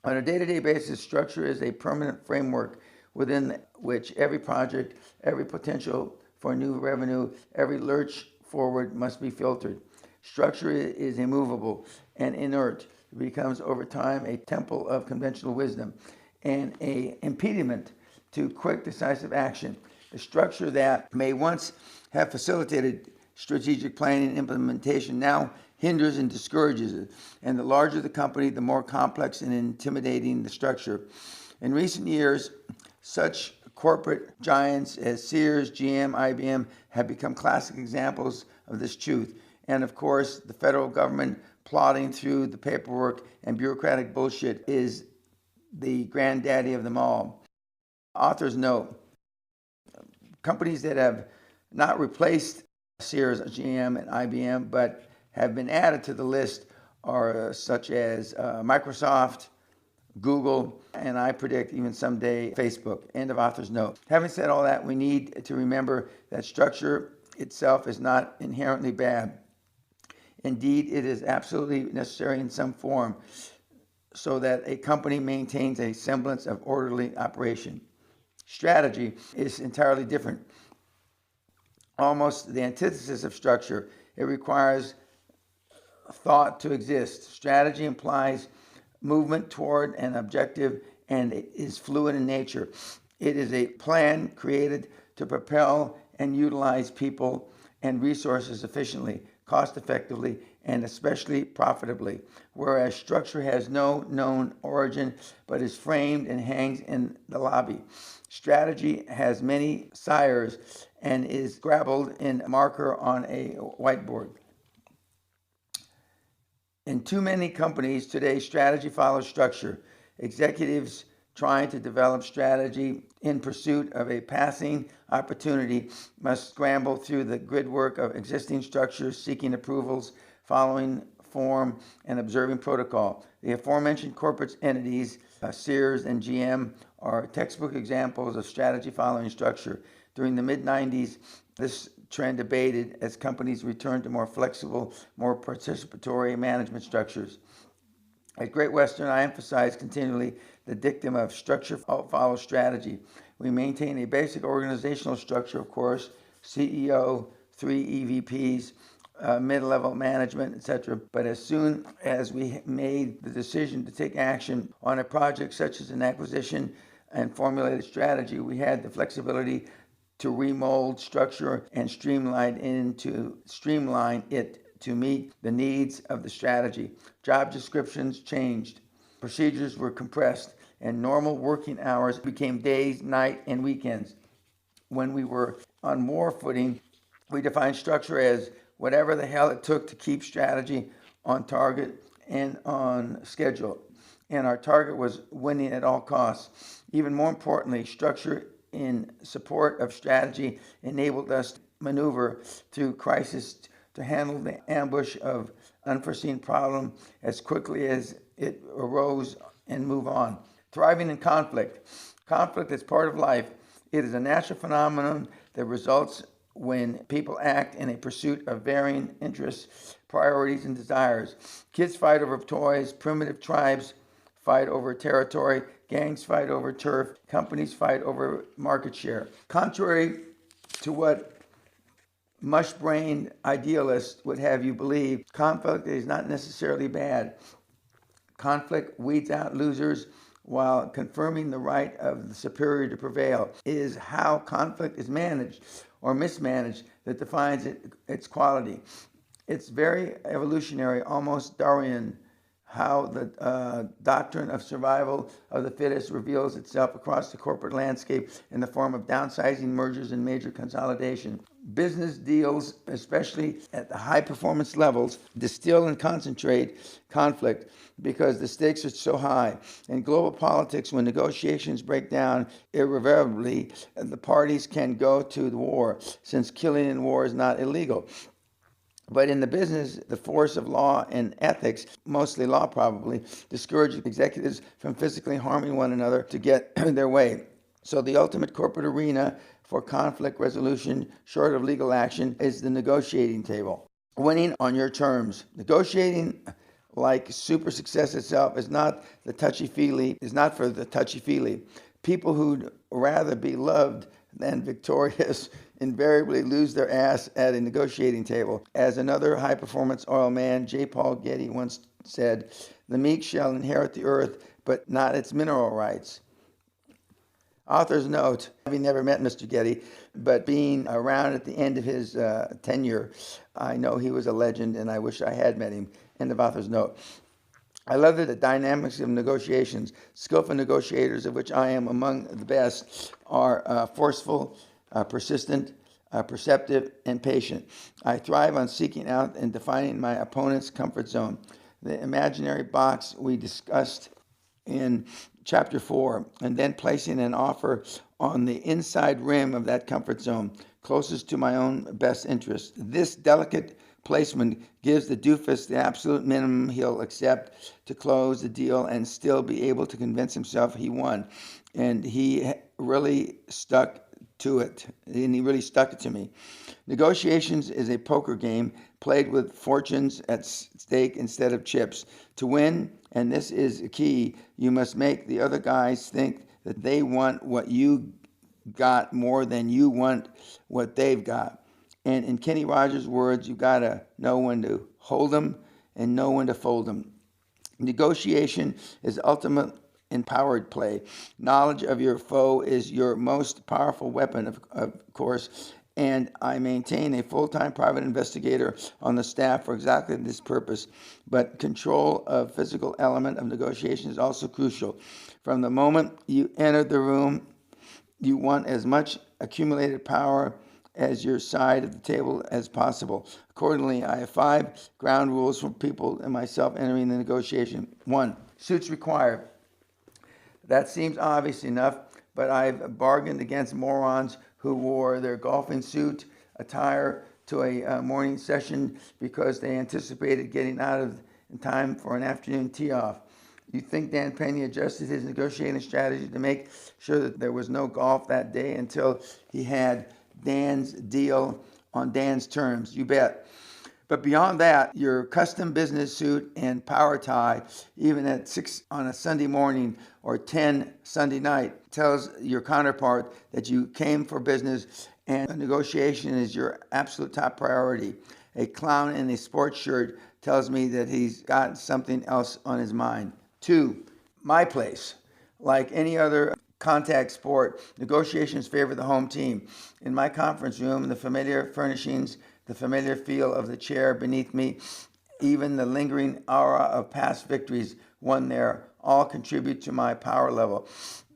On a day-to-day basis, structure is a permanent framework within which every project, every potential for new revenue, every lurch forward must be filtered. Structure is immovable and inert. It becomes over time a temple of conventional wisdom and an impediment to quick, decisive action. A structure that may once have facilitated strategic planning and implementation now hinders and discourages it. And the larger the company, the more complex and intimidating the structure. In recent years, such corporate giants as Sears, GM, IBM have become classic examples of this truth. And of course, the federal government plodding through the paperwork and bureaucratic bullshit is the granddaddy of them all. Author's note: companies that have not replaced Sears, GM, and IBM, but have been added to the list are such as Microsoft, Google, and I predict even someday Facebook. End of author's note. Having said all that, we need to remember that structure itself is not inherently bad. Indeed, it is absolutely necessary in some form so that a company maintains a semblance of orderly operation. Strategy is entirely different, almost the antithesis of structure. It requires thought to exist. Strategy implies movement toward an objective and it is fluid in nature. It is a plan created to propel and utilize people and resources efficiently, cost effectively, and especially profitably, whereas structure has no known origin but is framed and hangs in the lobby. Strategy has many sires and is scribbled in marker on a whiteboard. In too many companies today, strategy follows structure. Executives trying to develop strategy in pursuit of a passing opportunity must scramble through the gridwork of existing structures, seeking approvals, following form, and observing protocol. The aforementioned corporate entities, Sears and GM, are textbook examples of strategy following structure. During the mid-90s, this trend abated as companies returned to more flexible, more participatory management structures. At Great Western, I emphasize continually the dictum of structure follows strategy. We maintain a basic organizational structure, of course: CEO, 3 EVPs, mid-level management, etc. But as soon as we made the decision to take action on a project such as an acquisition and formulate a strategy, we had the flexibility to remold structure and streamline it to meet the needs of the strategy. Job descriptions changed. procedures were compressed, and normal working hours became days, night, and weekends. When we were on war footing, we defined structure as whatever the hell it took to keep strategy on target and on schedule. And our target was winning at all costs. Even more importantly, structure in support of strategy enabled us to maneuver through crisis, to handle the ambush of unforeseen problem as quickly as it arose and move on. Thriving in conflict. Conflict is part of life. It is a natural phenomenon that results when people act in a pursuit of varying interests, priorities, and desires. Kids fight over toys, primitive tribes fight over territory, gangs fight over turf, companies fight over market share. Contrary to what mush-brained idealists would have you believe, conflict is not necessarily bad. Conflict weeds out losers while confirming the right of the superior to prevail. It is how conflict is managed or mismanaged that defines its quality. It's very evolutionary, almost Darwinian, how the doctrine of survival of the fittest reveals itself across the corporate landscape in the form of downsizing, mergers, and major consolidation. Business deals, especially at the high performance levels, distill and concentrate conflict because the stakes are so high. In global politics, when negotiations break down irreversibly, the parties can go to the war, since killing in war is not illegal. But in the business, the force of law and ethics, mostly law probably, discourage executives from physically harming one another to get their way. So the ultimate corporate arena for conflict resolution, short of legal action, is the negotiating table. Winning on your terms. Negotiating, like super success itself, is not for the touchy-feely. People who'd rather be loved than victorious invariably lose their ass at a negotiating table. As another high-performance oil man, J. Paul Getty, once said, "The meek shall inherit the earth, but not its mineral rights." Author's note, having never met Mr. Getty, but being around at the end of his tenure, I know he was a legend, and I wish I had met him. End of author's note. I love the dynamics of negotiations. Skillful negotiators, of which I am among the best, are forceful, persistent, perceptive, and patient. I thrive on seeking out and defining my opponent's comfort zone. The imaginary box we discussed in Chapter 4, and then placing an offer on the inside rim of that comfort zone, closest to my own best interest. This delicate placement gives the doofus the absolute minimum he'll accept to close the deal and still be able to convince himself he won. And he really stuck to it, and he really stuck it to me. Negotiations is a poker game played with fortunes at stake instead of chips. To win, and this is key, you must make the other guys think that they want what you got more than you want what they've got. And in Kenny Rogers' words, you gotta know when to hold them and know when to fold them. Negotiation is ultimate empowered play. Knowledge of your foe is your most powerful weapon, of course, and I maintain a full-time private investigator on the staff for exactly this purpose. But control of physical element of negotiation is also crucial. From the moment you enter the room, you want as much accumulated power as your side of the table as possible. Accordingly, I have 5 ground rules for people and myself entering the negotiation. 1, suits required. That seems obvious enough, but I've bargained against morons who wore their golfing suit attire to a morning session because they anticipated getting out in time for an afternoon tee-off. You think Dan Peña adjusted his negotiating strategy to make sure that there was no golf that day until he had Dan's deal on Dan's terms? You bet. But beyond that, your custom business suit and power tie, even at 6 on a Sunday morning or 10 Sunday night, tells your counterpart that you came for business and a negotiation is your absolute top priority. A clown in a sports shirt tells me that he's got something else on his mind. 2, my place. Like any other contact sport, negotiations favor the home team. In my conference room, the familiar furnishings, the familiar feel of the chair beneath me, even the lingering aura of past victories won there all contribute to my power level.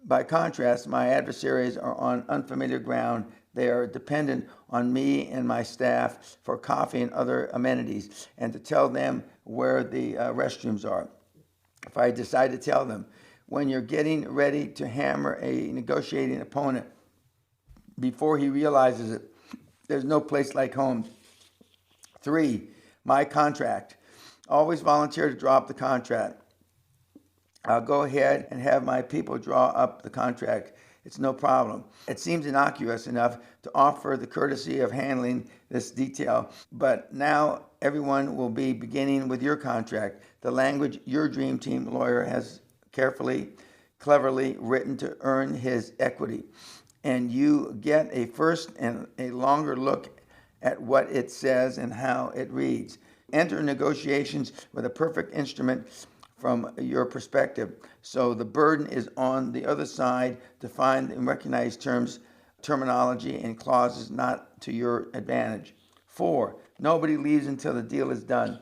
By contrast, my adversaries are on unfamiliar ground. They are dependent on me and my staff for coffee and other amenities, and to tell them where the restrooms are. If I decide to tell them, when you're getting ready to hammer a negotiating opponent, before he realizes it, there's no place like home. 3, my contract. Always volunteer to draw up the contract. I'll go ahead and have my people draw up the contract. It's no problem. It seems innocuous enough to offer the courtesy of handling this detail, but now everyone will be beginning with your contract, the language your dream team lawyer has carefully, cleverly written to earn his equity. And you get a first and a longer look at what it says and how it reads. Enter negotiations with a perfect instrument from your perspective. So the burden is on the other side to find and recognize terminology, and clauses not to your advantage. 4, nobody leaves until the deal is done.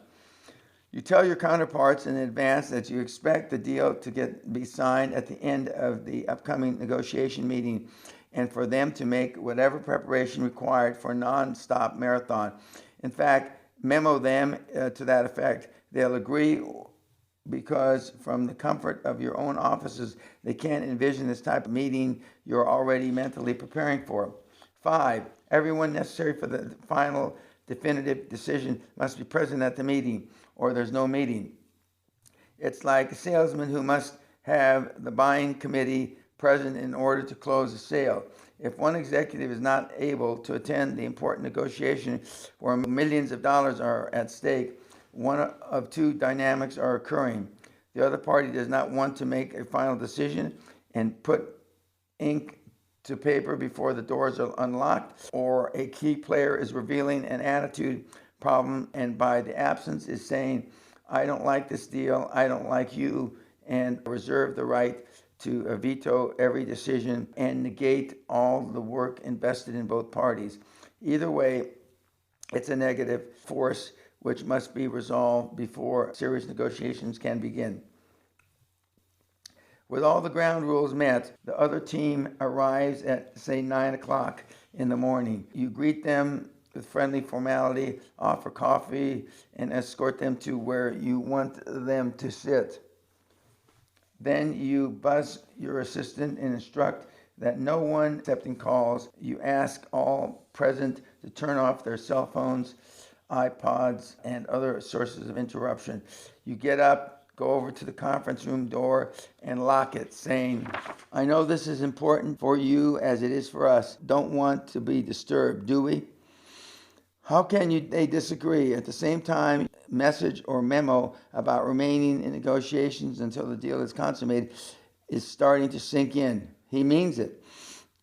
You tell your counterparts in advance that you expect the deal to be signed at the end of the upcoming negotiation meeting, and for them to make whatever preparation required for a non-stop marathon. In fact, memo them to that effect. They'll agree because from the comfort of your own offices, they can't envision this type of meeting you're already mentally preparing for. 5, everyone necessary for the final definitive decision must be present at the meeting, or there's no meeting. It's like a salesman who must have the buying committee present in order to close the sale. If one executive is not able to attend the important negotiation where millions of dollars are at stake, one of two dynamics are occurring. The other party does not want to make a final decision and put ink to paper before the doors are unlocked, or a key player is revealing an attitude problem and by the absence is saying, I don't like this deal, I don't like you, and reserve the right to veto every decision and negate all the work invested in both parties. Either way, it's a negative force which must be resolved before serious negotiations can begin. With all the ground rules met, the other team arrives at, say, 9 o'clock in the morning. You greet them with friendly formality, offer coffee, and escort them to where you want them to sit. Then you buzz your assistant and instruct that no one accepting calls. You ask all present to turn off their cell phones, iPods, and other sources of interruption. You get up, go over to the conference room door, and lock it, saying, I know this is important for you as it is for us. Don't want to be disturbed, do we? How can they disagree? At the same time, message or memo about remaining in negotiations until the deal is consummated is starting to sink in. He means it.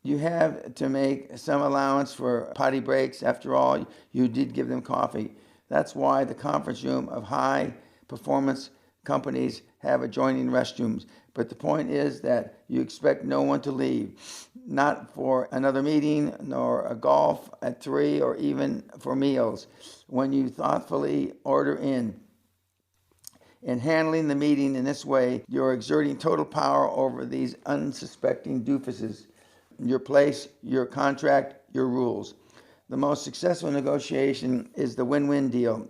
You have to make some allowance for potty breaks. After all, you did give them coffee. That's why the conference room of high performance companies have adjoining restrooms. But the point is that you expect no one to leave, not for another meeting, nor a golf at 3, or even for meals. When you thoughtfully order in handling the meeting in this way, you're exerting total power over these unsuspecting doofuses. Your place, your contract, your rules. The most successful negotiation is the win-win deal.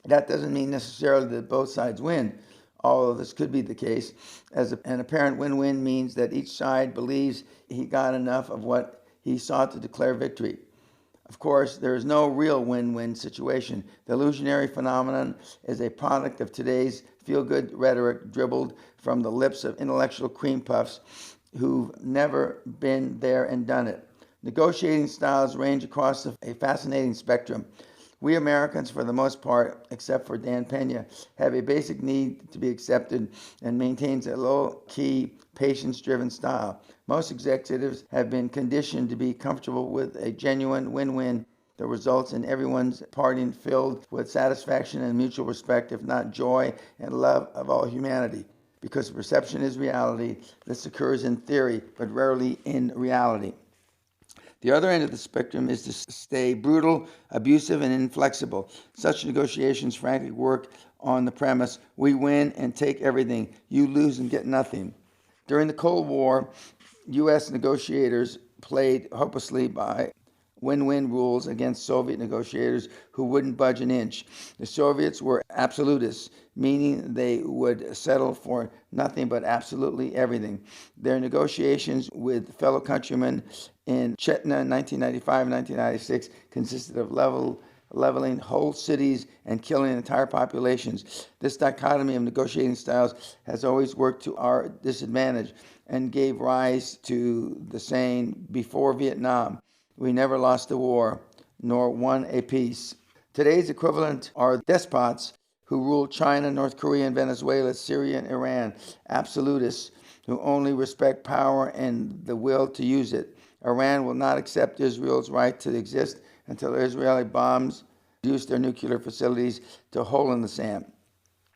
That doesn't mean necessarily that both sides win, although this could be the case, as an apparent win-win means that each side believes he got enough of what he sought to declare victory. Of course, there is no real win-win situation. The illusionary phenomenon is a product of today's feel-good rhetoric dribbled from the lips of intellectual cream puffs who've never been there and done it. Negotiating styles range across a fascinating spectrum. We Americans, for the most part, except for Dan Peña, have a basic need to be accepted and maintains a low-key, patience-driven style. Most executives have been conditioned to be comfortable with a genuine win-win that results in everyone's parting filled with satisfaction and mutual respect, if not joy and love of all humanity. Because perception is reality, this occurs in theory, but rarely in reality. The other end of the spectrum is to stay brutal, abusive, and inflexible. Such negotiations frankly work on the premise, we win and take everything, you lose and get nothing. During the Cold War, U.S. negotiators played hopelessly by win-win rules against Soviet negotiators who wouldn't budge an inch. The Soviets were absolutists, meaning they would settle for nothing but absolutely everything. Their negotiations with fellow countrymen in Chechnya in 1995 and 1996 consisted of leveling whole cities and killing entire populations. This dichotomy of negotiating styles has always worked to our disadvantage and gave rise to the saying, before Vietnam, we never lost a war, nor won a peace. Today's equivalent are despots who rule China, North Korea, and Venezuela, Syria, and Iran, absolutists who only respect power and the will to use it. Iran will not accept Israel's right to exist until Israeli bombs reduce their nuclear facilities to a hole in the sand.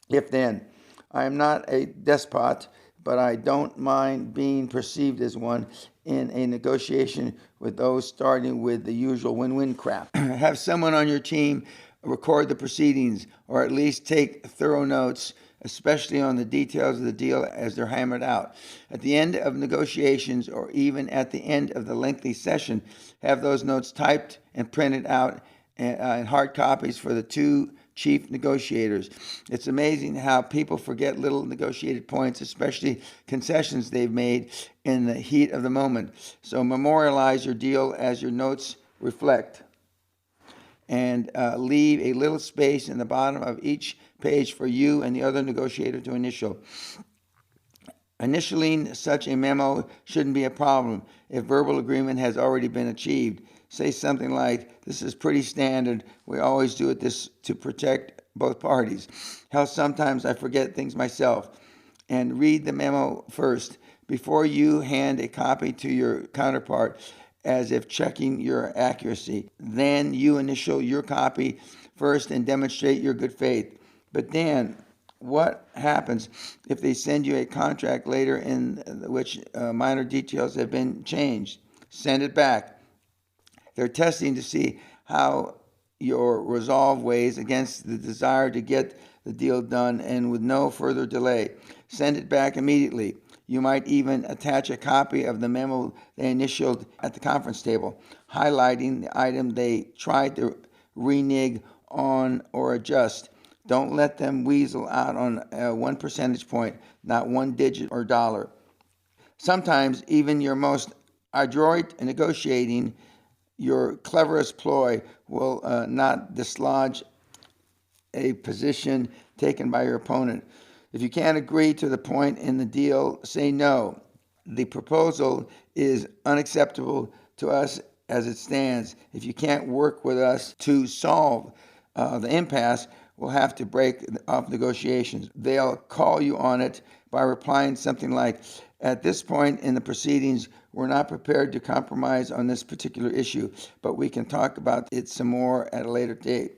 If then, I am not a despot, but I don't mind being perceived as one in a negotiation with those starting with the usual win-win crap. Have someone on your team record the proceedings, or at least take thorough notes, especially on the details of the deal as they're hammered out. At the end of negotiations, or even at the end of the lengthy session, have those notes typed and printed out in hard copies for the two chief negotiators. It's amazing how people forget little negotiated points, especially concessions they've made in the heat of the moment. So memorialize your deal as your notes reflect, and leave a little space in the bottom of each page for you and the other negotiator to initial. Initialing such a memo shouldn't be a problem if verbal agreement has already been achieved. Say something like, this is pretty standard, we always do it this to protect both parties. Hell, sometimes I forget things myself. And read the memo first before you hand a copy to your counterpart, as if checking your accuracy. Then you initial your copy first and demonstrate your good faith. But Dan, what happens if they send you a contract later in which minor details have been changed? Send it back. They're testing to see how your resolve weighs against the desire to get the deal done and with no further delay. Send it back immediately. You might even attach a copy of the memo they initialed at the conference table, highlighting the item they tried to renege on or adjust. Don't let them weasel out on 1 percentage point, not one digit or dollar. Sometimes even your most adroit negotiating, your cleverest ploy will not dislodge a position taken by your opponent. If you can't agree to the point in the deal, say no. The proposal is unacceptable to us as it stands. If you can't work with us to solve the impasse, we'll have to break off negotiations. They'll call you on it by replying something like, at this point in the proceedings, we're not prepared to compromise on this particular issue, but we can talk about it some more at a later date.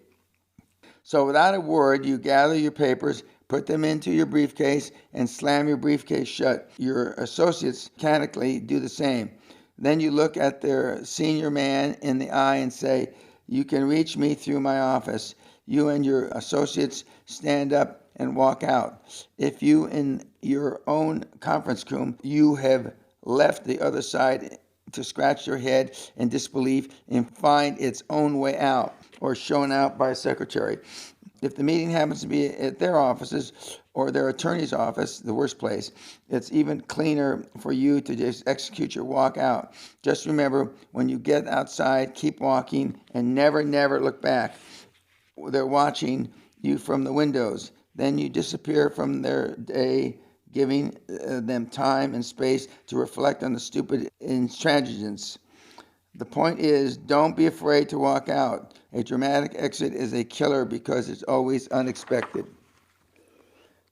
So without a word, you gather your papers, put them into your briefcase, and slam your briefcase shut. Your associates mechanically do the same. Then you look at their senior man in the eye and say, you can reach me through my office. You and your associates stand up and walk out. If you in your own conference room, you have left the other side to scratch your head in disbelief and find its own way out, or shown out by a secretary. If the meeting happens to be at their offices or their attorney's office, the worst place, it's even cleaner for you to just execute your walk out. Just remember, when you get outside, keep walking and never, never look back. They're watching you from the windows. Then you disappear from their day, giving them time and space to reflect on the stupid intransigence. The point is, don't be afraid to walk out. A dramatic exit is a killer because it's always unexpected.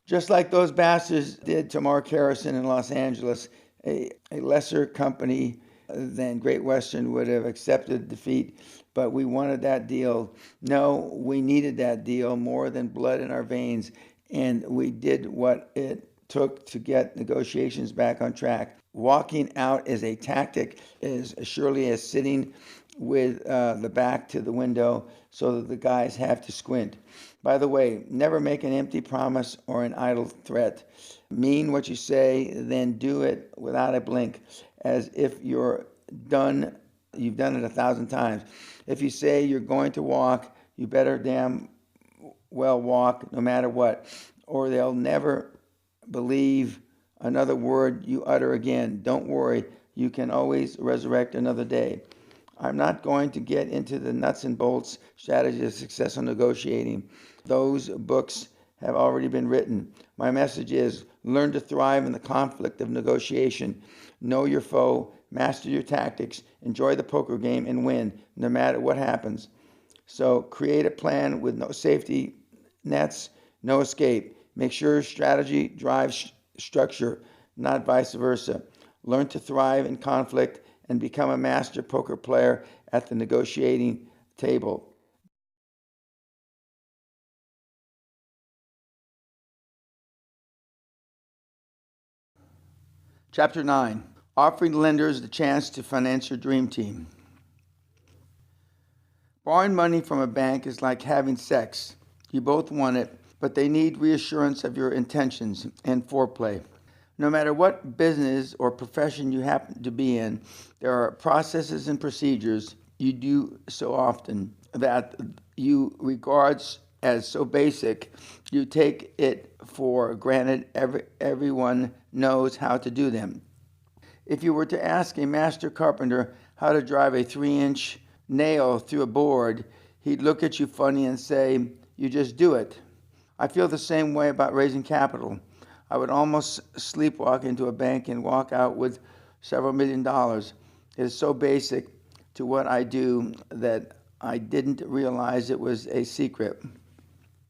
Just like those bastards did to Mark Harrison in Los Angeles, a lesser company than Great Western would have accepted defeat, but we wanted that deal. No, we needed that deal more than blood in our veins, and we did what it took to get negotiations back on track. Walking out is a tactic as surely as sitting with the back to the window so that the guys have to squint. By the way, never make an empty promise or an idle threat. Mean what you say, then do it without a blink, as if you've done it 1,000 times. If you say you're going to walk, you better damn well walk no matter what, or they'll never believe another word you utter again. Don't worry, you can always resurrect another day. I'm not going to get into the nuts and bolts strategy of successful negotiating. Those books have already been written. My message is learn to thrive in the conflict of negotiation. Know your foe, master your tactics, enjoy the poker game, and win no matter what happens. So create a plan with no safety nets, no escape. Make sure strategy drives structure, not vice versa. Learn to thrive in conflict and become a master poker player at the negotiating table. Chapter 9, Offering Lenders the Chance to Finance Your Dream Team. Borrowing money from a bank is like having sex. You both want it, but they need reassurance of your intentions and foreplay. No matter what business or profession you happen to be in, there are processes and procedures you do so often that you regard as so basic, you take it for granted everyone knows how to do them. If you were to ask a master carpenter how to drive a 3-inch nail through a board, he'd look at you funny and say, "You just do it." I feel the same way about raising capital. I would almost sleepwalk into a bank and walk out with several $1,000,000. It is so basic to what I do that I didn't realize it was a secret.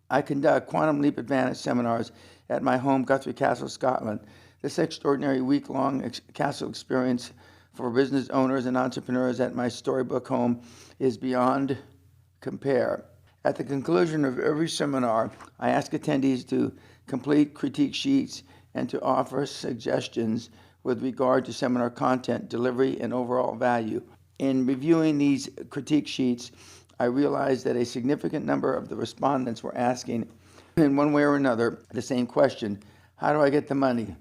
I conduct Quantum Leap Advantage seminars at my home, Guthrie Castle, Scotland. This extraordinary week-long castle experience for business owners and entrepreneurs at my storybook home is beyond compare. At the conclusion of every seminar, I ask attendees to complete critique sheets and to offer suggestions with regard to seminar content, delivery, and overall value. In reviewing these critique sheets, I realized that a significant number of the respondents were asking, in one way or another, the same question: how do I get the money?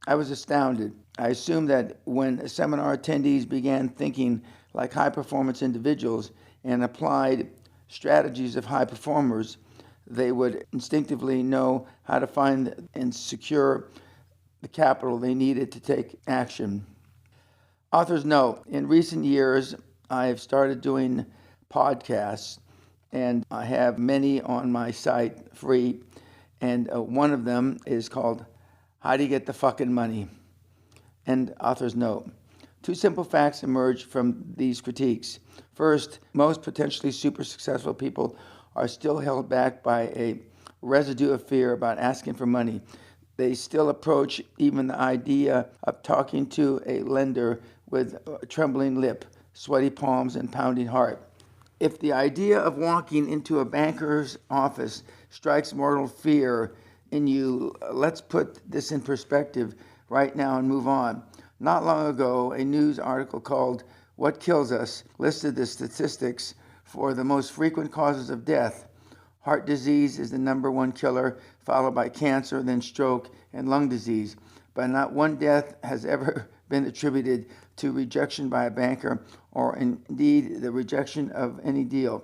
I was astounded. I assumed that when seminar attendees began thinking like high-performance individuals and applied strategies of high performers, they would instinctively know how to find and secure the capital they needed to take action. Author's note: in recent years, I have started doing podcasts, and I have many on my site free, and one of them is called How Do You Get the Fucking Money? End author's note. Two simple facts emerge from these critiques. First, most potentially super successful people are still held back by a residue of fear about asking for money. They still approach even the idea of talking to a lender with a trembling lip, sweaty palms, and pounding heart. If the idea of walking into a banker's office strikes mortal fear in you, let's put this in perspective right now and move on. Not long ago, a news article called "What Kills Us" listed the statistics for the most frequent causes of death. Heart disease is the #1 killer, followed by cancer, then stroke, and lung disease. But not one death has ever been attributed to rejection by a banker, or indeed the rejection of any deal.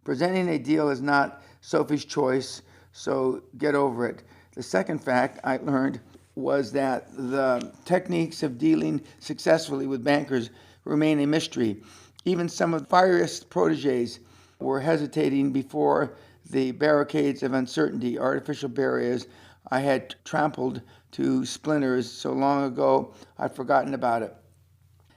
Presenting a deal is not Sophie's choice, so get over it. The second fact I learned was that the techniques of dealing successfully with bankers remain a mystery. Even some of the fieriest proteges were hesitating before the barricades of uncertainty, artificial barriers I had trampled to splinters so long ago I'd forgotten about it.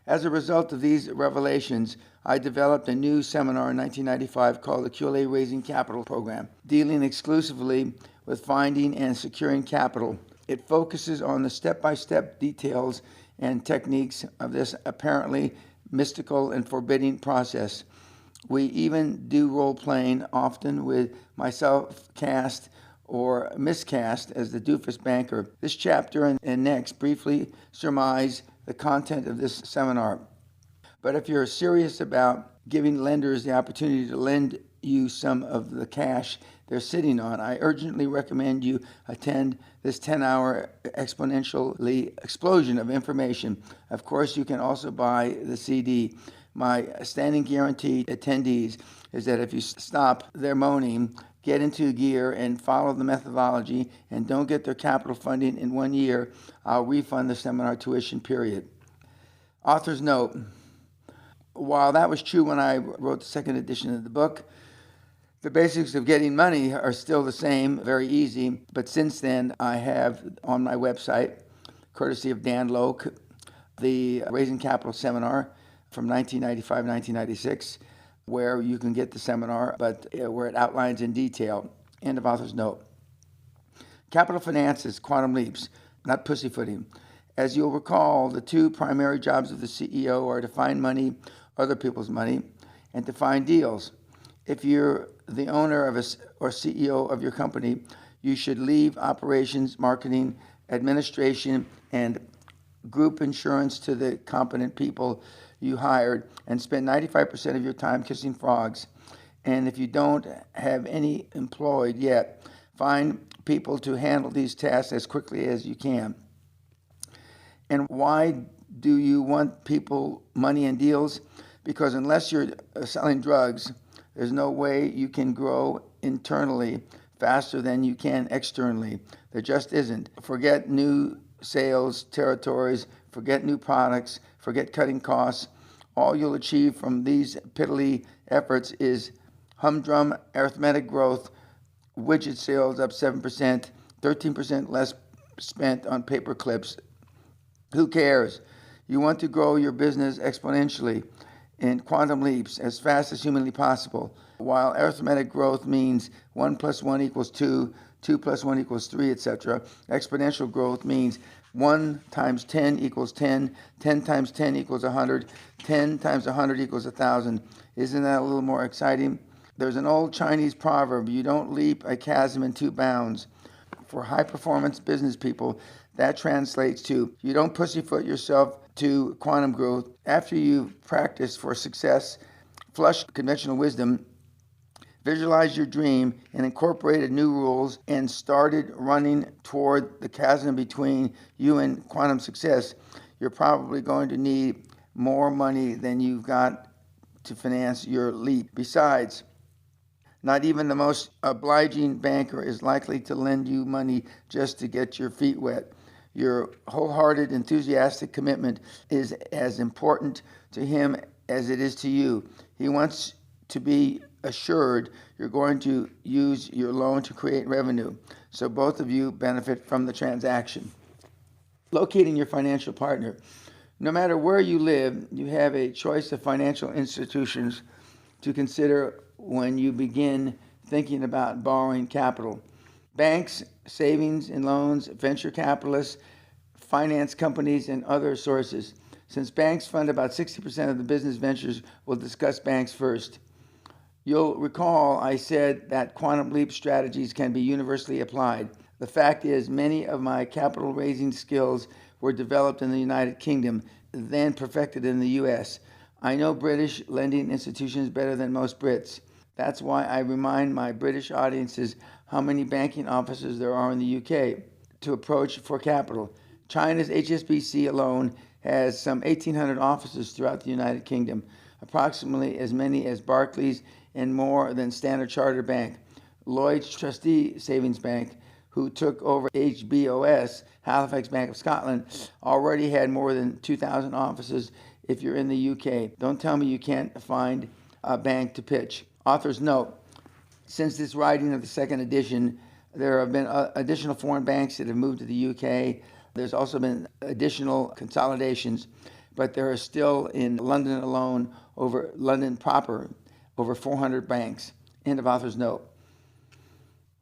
As a result of these revelations, I developed a new seminar in 1995 called the QLA Raising Capital Program, dealing exclusively with finding and securing capital. It focuses on the step-by-step details and techniques of this apparently mystical and forbidding process. We even do role-playing, often with myself cast or miscast as the doofus banker. This chapter and next briefly surmise the content of this seminar. But if you're serious about giving lenders the opportunity to lend you some of the cash they're sitting on, I urgently recommend you attend this 10-hour exponentially explosion of information. Of course, you can also buy the CD. My standing guarantee to attendees is that if you stop their moaning, get into gear and follow the methodology, and don't get their capital funding in 1 year, I'll refund the seminar tuition, period. Author's note: while that was true when I wrote the second edition of the book, the basics of getting money are still the same, very easy. But since then, I have on my website, courtesy of Dan Loke, the Raising Capital Seminar from 1995-1996, where you can get the seminar, but where it outlines in detail. End of author's note. Capital finance is quantum leaps, not pussyfooting. As you'll recall, the two primary jobs of the CEO are to find money, other people's money, and to find deals. If you're the owner of or CEO of your company, you should leave operations, marketing, administration, and group insurance to the competent people you hired and spend 95% of your time kissing frogs. And if you don't have any employed yet, find people to handle these tasks as quickly as you can. And why do you want people, money, and deals? Because unless you're selling drugs, there's no way you can grow internally faster than you can externally. There just isn't. Forget new sales territories, forget new products, forget cutting costs. All you'll achieve from these piddly efforts is humdrum arithmetic growth, widget sales up 7%, 13% less spent on paper clips. Who cares? You want to grow your business exponentially in quantum leaps as fast as humanly possible. While arithmetic growth means 1 + 1 = 2, 2 + 1 = 3, etc., exponential growth means 1 × 10 = 10, 10 × 10 = 100, 10 × 100 = 1,000. Isn't that a little more exciting? There's an old Chinese proverb: you don't leap a chasm in 2 bounds. For high-performance business people, that translates to: you don't pussyfoot yourself to quantum growth. After you've practiced for success, flush conventional wisdom, visualized your dream, and incorporated new rules, and started running toward the chasm between you and quantum success, you're probably going to need more money than you've got to finance your leap. Besides, not even the most obliging banker is likely to lend you money just to get your feet wet. Your wholehearted, enthusiastic commitment is as important to him as it is to you. He wants to be assured you're going to use your loan to create revenue, so both of you benefit from the transaction. Locating your financial partner. No matter where you live, you have a choice of financial institutions to consider when you begin thinking about borrowing capital. Banks, savings and loans, venture capitalists, finance companies, and other sources. Since banks fund about 60% of the business ventures, we'll discuss banks first. You'll recall I said that quantum leap strategies can be universally applied. The fact is, many of my capital raising skills were developed in the United Kingdom, then perfected in the U.S. I know British lending institutions better than most Brits. That's why I remind my British audiences how many banking offices there are in the UK to approach for capital. China's HSBC alone has some 1,800 offices throughout the United Kingdom, approximately as many as Barclays and more than Standard Chartered Bank. Lloyds Trustee Savings Bank, who took over HBOS, Halifax Bank of Scotland, already had more than 2,000 offices if you're in the UK. Don't tell me you can't find a bank to pitch. Author's note: since this writing of the second edition, there have been additional foreign banks that have moved to the UK. There's also been additional consolidations, but there are still in London alone, London proper, over 400 banks. End of author's note.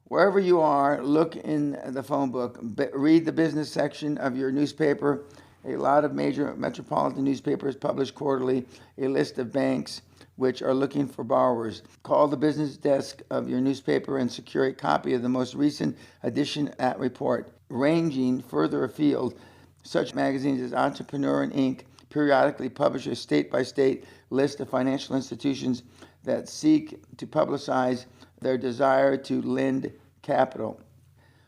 Wherever you are, look in the phone book, read the business section of your newspaper. A lot of major metropolitan newspapers publish quarterly a list of banks which are looking for borrowers. Call the business desk of your newspaper and secure a copy of the most recent edition at report. Ranging further afield, such magazines as Entrepreneur and Inc., periodically publish a state-by-state list of financial institutions that seek to publicize their desire to lend capital.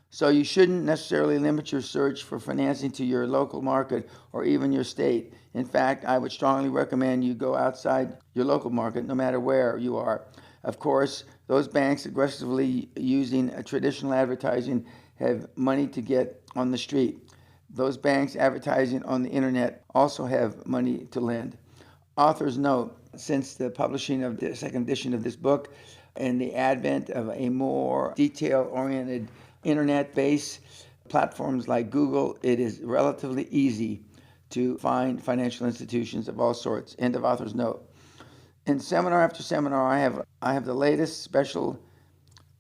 So you shouldn't necessarily limit your search for financing to your local market or even your state. In fact, I would strongly recommend you go outside your local market, no matter where you are. Of course, those banks aggressively using traditional advertising have money to get on the street. Those banks advertising on the internet also have money to lend. Author's note: since the publishing of the second edition of this book and the advent of a more detail-oriented internet-based platforms like Google, it is relatively easy to find financial institutions of all sorts. End of author's note. In seminar after seminar, I have the latest special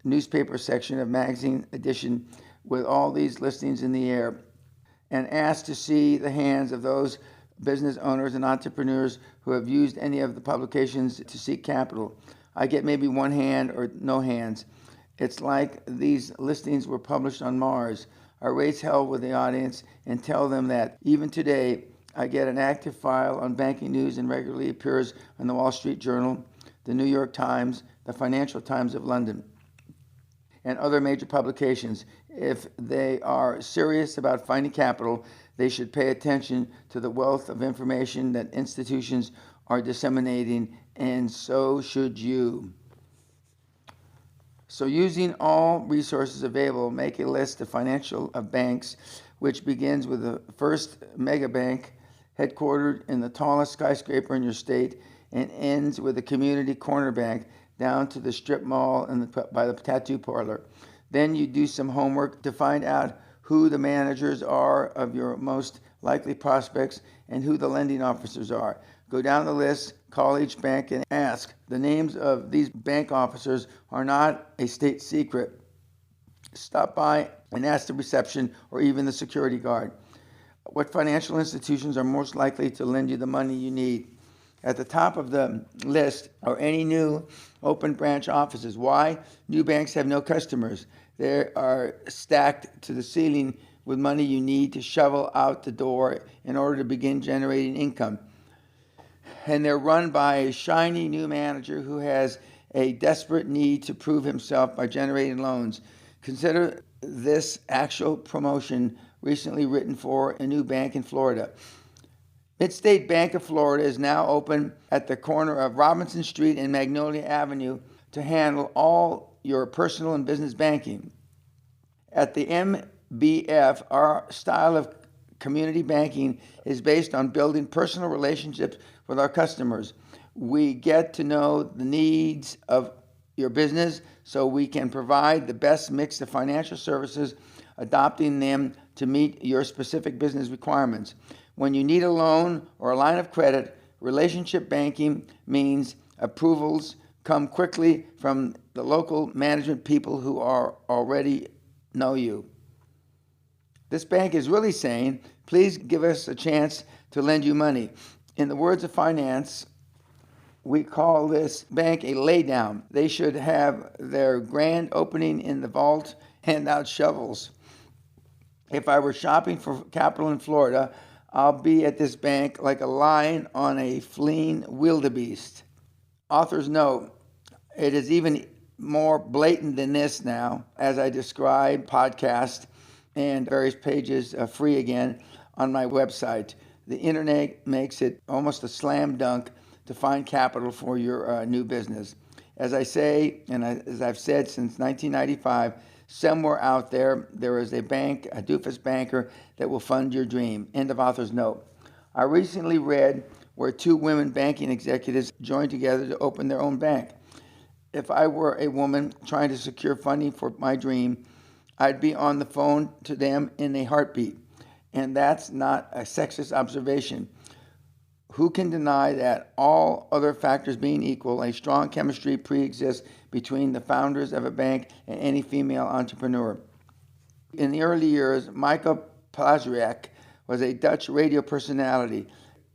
newspaper section of magazine edition with all these listings in the air, and ask to see the hands of those business owners and entrepreneurs who have used any of the publications to seek capital. I get maybe one hand or no hands. It's like these listings were published on Mars. I raise hell with the audience and tell them that even today I get an active file on banking news and regularly appears in the Wall Street Journal, the New York Times, the Financial Times of London, and other major publications. If they are serious about finding capital, they should pay attention to the wealth of information that institutions are disseminating, and so should you. So, using all resources available, make a list of banks, which begins with the first mega bank headquartered in the tallest skyscraper in your state and ends with a community corner bank down to the strip mall by the tattoo parlor. Then you do some homework to find out who the managers are of your most likely prospects and who the lending officers are. Go down the list, call each bank and ask. The names of these bank officers are not a state secret. Stop by and ask the reception or even the security guard. What financial institutions are most likely to lend you the money you need? At the top of the list are any new open branch offices. Why? New banks have no customers. They are stacked to the ceiling with money you need to shovel out the door in order to begin generating income. And they're run by a shiny new manager who has a desperate need to prove himself by generating loans. Consider this actual promotion recently written for a new bank in Florida. Mid-State Bank of Florida is now open at the corner of Robinson Street and Magnolia Avenue to handle all your personal and business banking. At the MBF, our style of community banking is based on building personal relationships with our customers. We get to know the needs of your business so we can provide the best mix of financial services, adapting them to meet your specific business requirements. When you need a loan or a line of credit, relationship banking means approvals come quickly from the local management people who already know you. This bank is really saying, please give us a chance to lend you money. In the words of finance, we call this bank a laydown. They should have their grand opening in the vault, hand out shovels. If I were shopping for capital in Florida, I'll be at this bank like a lion on a fleeing wildebeest. Author's note: it is even more blatant than this now, as I describe podcast and various pages free again on my website. The internet makes it almost a slam dunk to find capital for your new business. As I say, and as I've said since 1995, somewhere out there is a bank, a doofus banker, that will fund your dream. End of author's note. I recently read where two women banking executives joined together to open their own bank. If I were a woman trying to secure funding for my dream, I'd be on the phone to them in a heartbeat. And that's not a sexist observation. Who can deny that, all other factors being equal, a strong chemistry pre-exists between the founders of a bank and any female entrepreneur? In the early years, Michael Plazriak was a Dutch radio personality,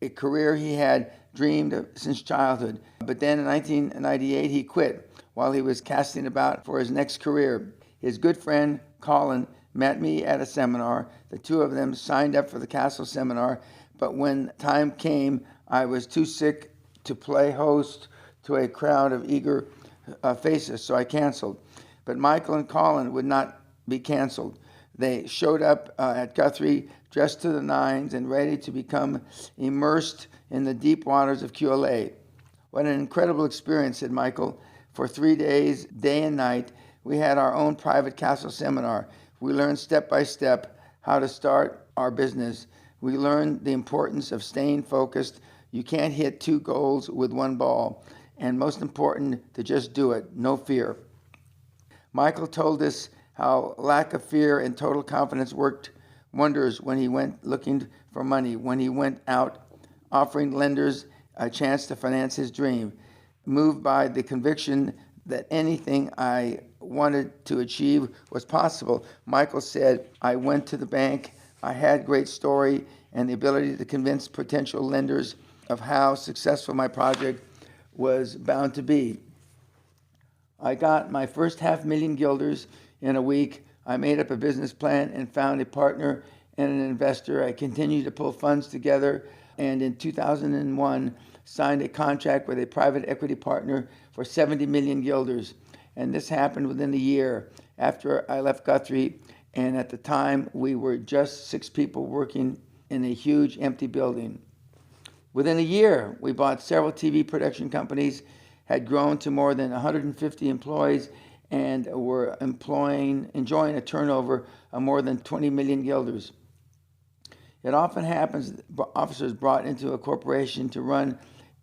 a career he had dreamed of since childhood. But then in 1998, he quit while he was casting about for his next career. His good friend, Colin, met me at a seminar. The two of them signed up for the Castle seminar, but when time came, I was too sick to play host to a crowd of eager faces, so I canceled. But Michael and Colin would not be canceled. They showed up at Guthrie dressed to the nines and ready to become immersed in the deep waters of QLA. What an incredible experience, said Michael. For 3 days, day and night, we had our own private castle seminar. We learned step by step how to start our business. We learned the importance of staying focused. You can't hit 2 goals with 1 ball. And most important, to just do it, no fear. Michael told us how lack of fear and total confidence worked wonders when he went looking for money, when he went out offering lenders a chance to finance his dream. Moved by the conviction that anything I wanted to achieve was possible, Michael said, I went to the bank. I had great story and the ability to convince potential lenders of how successful my project was bound to be. I got my first $500,000 guilders in a week. I made up a business plan and found a partner and an investor. I continued to pull funds together, and in 2001 signed a contract with a private equity partner for 70 million guilders. And this happened within a year after I left Guthrie, and at the time we were just 6 people working in a huge empty building. Within a year, we bought several TV production companies, had grown to more than 150 employees, and were enjoying a turnover of more than 20 million guilders. It often happens that officers brought into a corporation to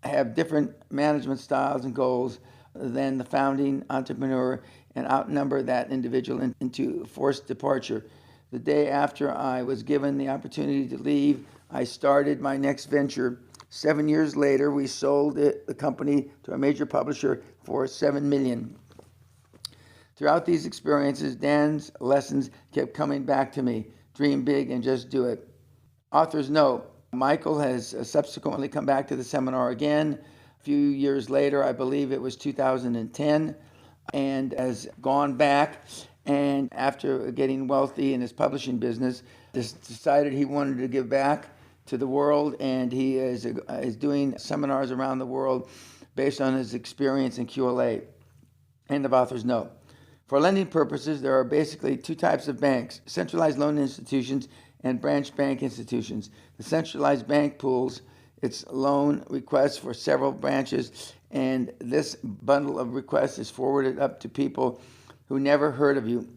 have different management styles and goals than the founding entrepreneur and outnumber that individual into forced departure. The day after I was given the opportunity to leave, I started my next venture. 7 years later, we sold the company to a major publisher for $7 million. Throughout these experiences, Dan's lessons kept coming back to me. Dream big and just do it. Author's note, Michael has subsequently come back to the seminar again. A few years later, I believe it was 2010, and has gone back, and after getting wealthy in his publishing business, decided he wanted to give back to the world, and he is doing seminars around the world based on his experience in QLA. End of author's note. For lending purposes, there are basically 2 types of banks: centralized loan institutions and branch bank institutions. The centralized bank pools its loan requests for several branches, and this bundle of requests is forwarded up to people who never heard of you.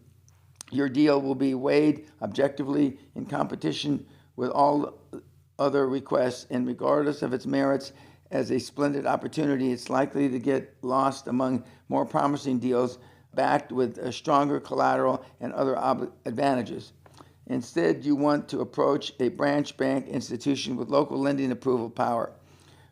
Your deal will be weighed objectively in competition with all other requests, and regardless of its merits as a splendid opportunity, it's likely to get lost among more promising deals backed with a stronger collateral and other advantages. Instead, you want to approach a branch bank institution with local lending approval power.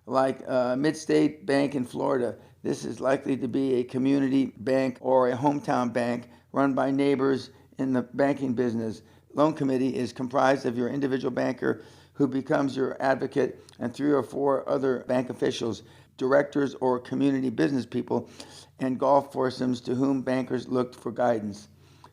Like Midstate Bank in Florida, this is likely to be a community bank or a hometown bank run by neighbors in the banking business. Loan committee is comprised of your individual banker, who becomes your advocate, and 3 or 4 other bank officials, directors or community business people, and golf foursomes to whom bankers looked for guidance.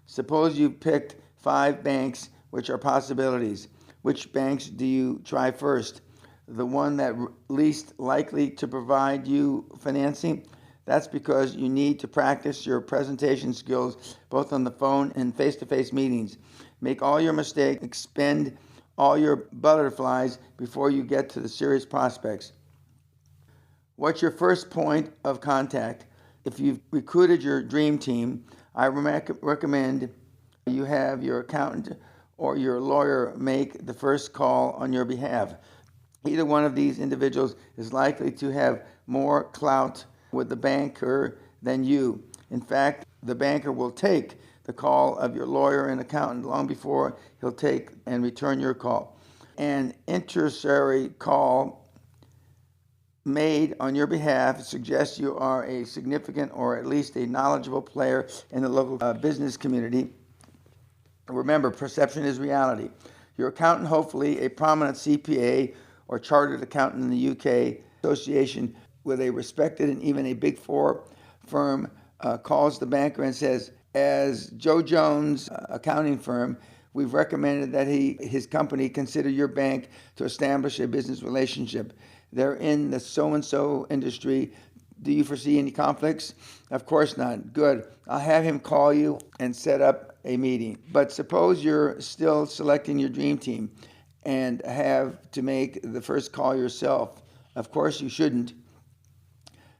Suppose you picked 5 banks, which are possibilities. Which banks do you try first? The one that least likely to provide you financing? That's because you need to practice your presentation skills both on the phone and face-to-face meetings. Make all your mistakes, expend all your butterflies before you get to the serious prospects. What's your first point of contact? If you've recruited your dream team, I recommend you have your accountant or your lawyer make the first call on your behalf. Either one of these individuals is likely to have more clout with the banker than you. In fact, the banker will take the call of your lawyer and accountant long before he'll take and return your call. An intercessory call made on your behalf suggests you are a significant or at least a knowledgeable player in the local business community. Remember, perception is reality. Your accountant, hopefully a prominent CPA or chartered accountant in the UK, association with a respected and even a Big Four firm, calls the banker and says, as Joe Jones accounting firm, We've recommended that his company consider your bank to establish a business relationship. They're in the so-and-so industry. Do you foresee any conflicts? Of course not. Good. I'll have him call you and set up a meeting. But suppose you're still selecting your dream team and have to make the first call yourself. Of course you shouldn't.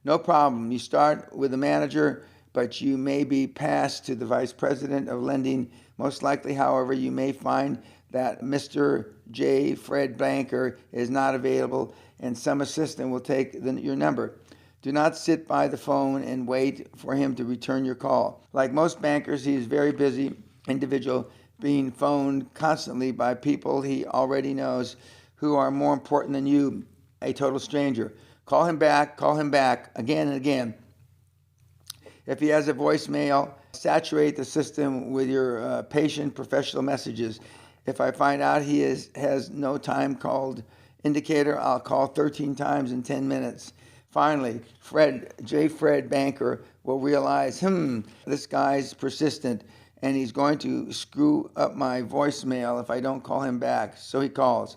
No problem. You start with the manager, but you may be passed to the vice president of lending. Most likely, however, you may find that Mr. J. Fred Banker is not available and some assistant will take your number. Do not sit by the phone and wait for him to return your call. Like most bankers, he is a very busy individual, being phoned constantly by people he already knows who are more important than you, a total stranger. Call him back again and again. If he has a voicemail, saturate the system with your patient professional messages. If I find out he has no time called indicator, I'll call 13 times in 10 minutes. Finally, Fred Banker will realize, this guy's persistent and he's going to screw up my voicemail if I don't call him back. So he calls.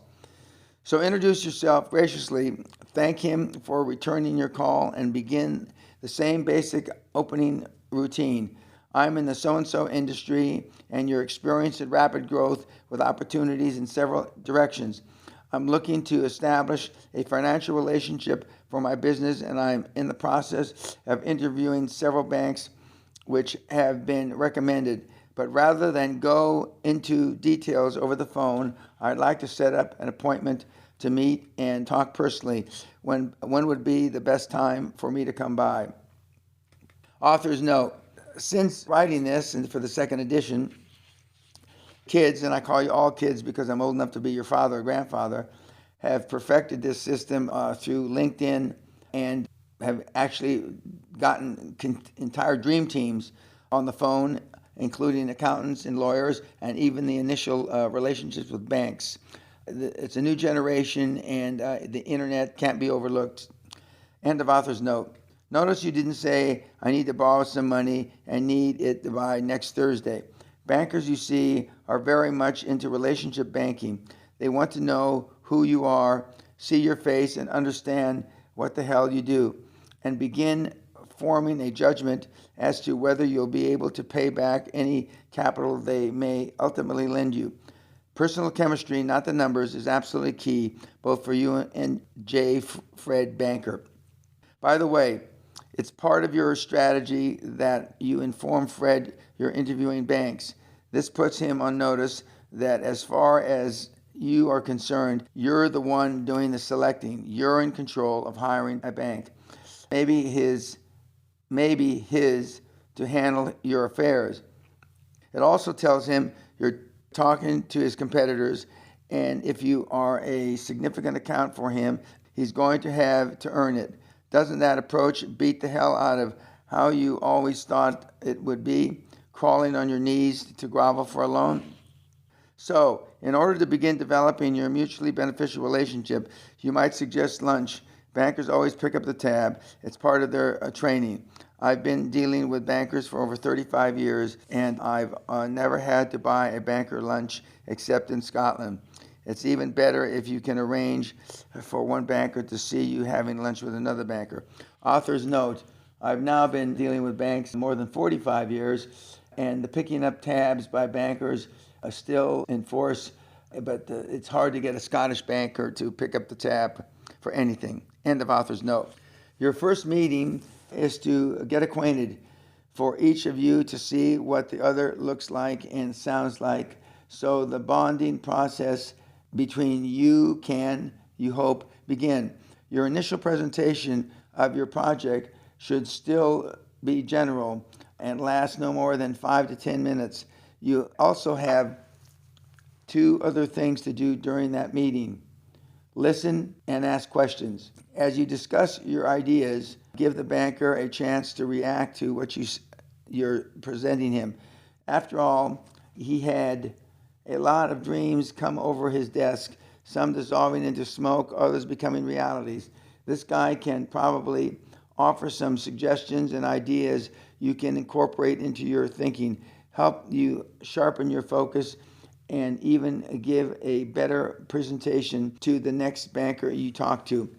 So introduce yourself graciously, thank him for returning your call, and begin the same basic opening routine. I'm in the so-and-so industry, and you're experiencing rapid growth with opportunities in several directions. I'm looking to establish a financial relationship for my business, and I'm in the process of interviewing several banks which have been recommended. But rather than go into details over the phone, I'd like to set up an appointment to meet and talk personally. When would be the best time for me to come by? Author's note. Since writing this, and for the second edition, kids, and I call you all kids because I'm old enough to be your father or grandfather, have perfected this system through LinkedIn and have actually gotten entire dream teams on the phone, including accountants and lawyers, and even the initial relationships with banks. It's a new generation, and the internet can't be overlooked. End of author's note. Notice you didn't say, I need to borrow some money and need it by next Thursday. Bankers, you see, are very much into relationship banking. They want to know who you are, see your face, and understand what the hell you do, and begin forming a judgment as to whether you'll be able to pay back any capital they may ultimately lend you. Personal chemistry, not the numbers, is absolutely key, both for you and Fred Banker. By the way, it's part of your strategy that you inform Fred you're interviewing banks. This puts him on notice that as far as you are concerned, you're the one doing the selecting. You're in control of hiring a bank. Maybe his to handle your affairs. It also tells him you're talking to his competitors, and if you are a significant account for him, he's going to have to earn it. Doesn't that approach beat the hell out of how you always thought it would be, crawling on your knees to grovel for a loan? So, in order to begin developing your mutually beneficial relationship, you might suggest lunch. Bankers always pick up the tab. It's part of their training. I've been dealing with bankers for over 35 years, and I've never had to buy a banker lunch except in Scotland. It's even better if you can arrange for one banker to see you having lunch with another banker. Author's note. I've now been dealing with banks more than 45 years, and the picking up tabs by bankers are still in force, but it's hard to get a Scottish banker to pick up the tab for anything. End of author's note. Your first meeting is to get acquainted, for each of you to see what the other looks like and sounds like, so the bonding process between you can, you hope, begin. Your initial presentation of your project should still be general and last no more than 5 to 10 minutes. You also have 2 other things to do during that meeting. Listen and ask questions. As you discuss your ideas, give the banker a chance to react to what you're presenting him. After all, he had a lot of dreams come over his desk, some dissolving into smoke, others becoming realities. This guy can probably offer some suggestions and ideas you can incorporate into your thinking, help you sharpen your focus, and even give a better presentation to the next banker you talk to.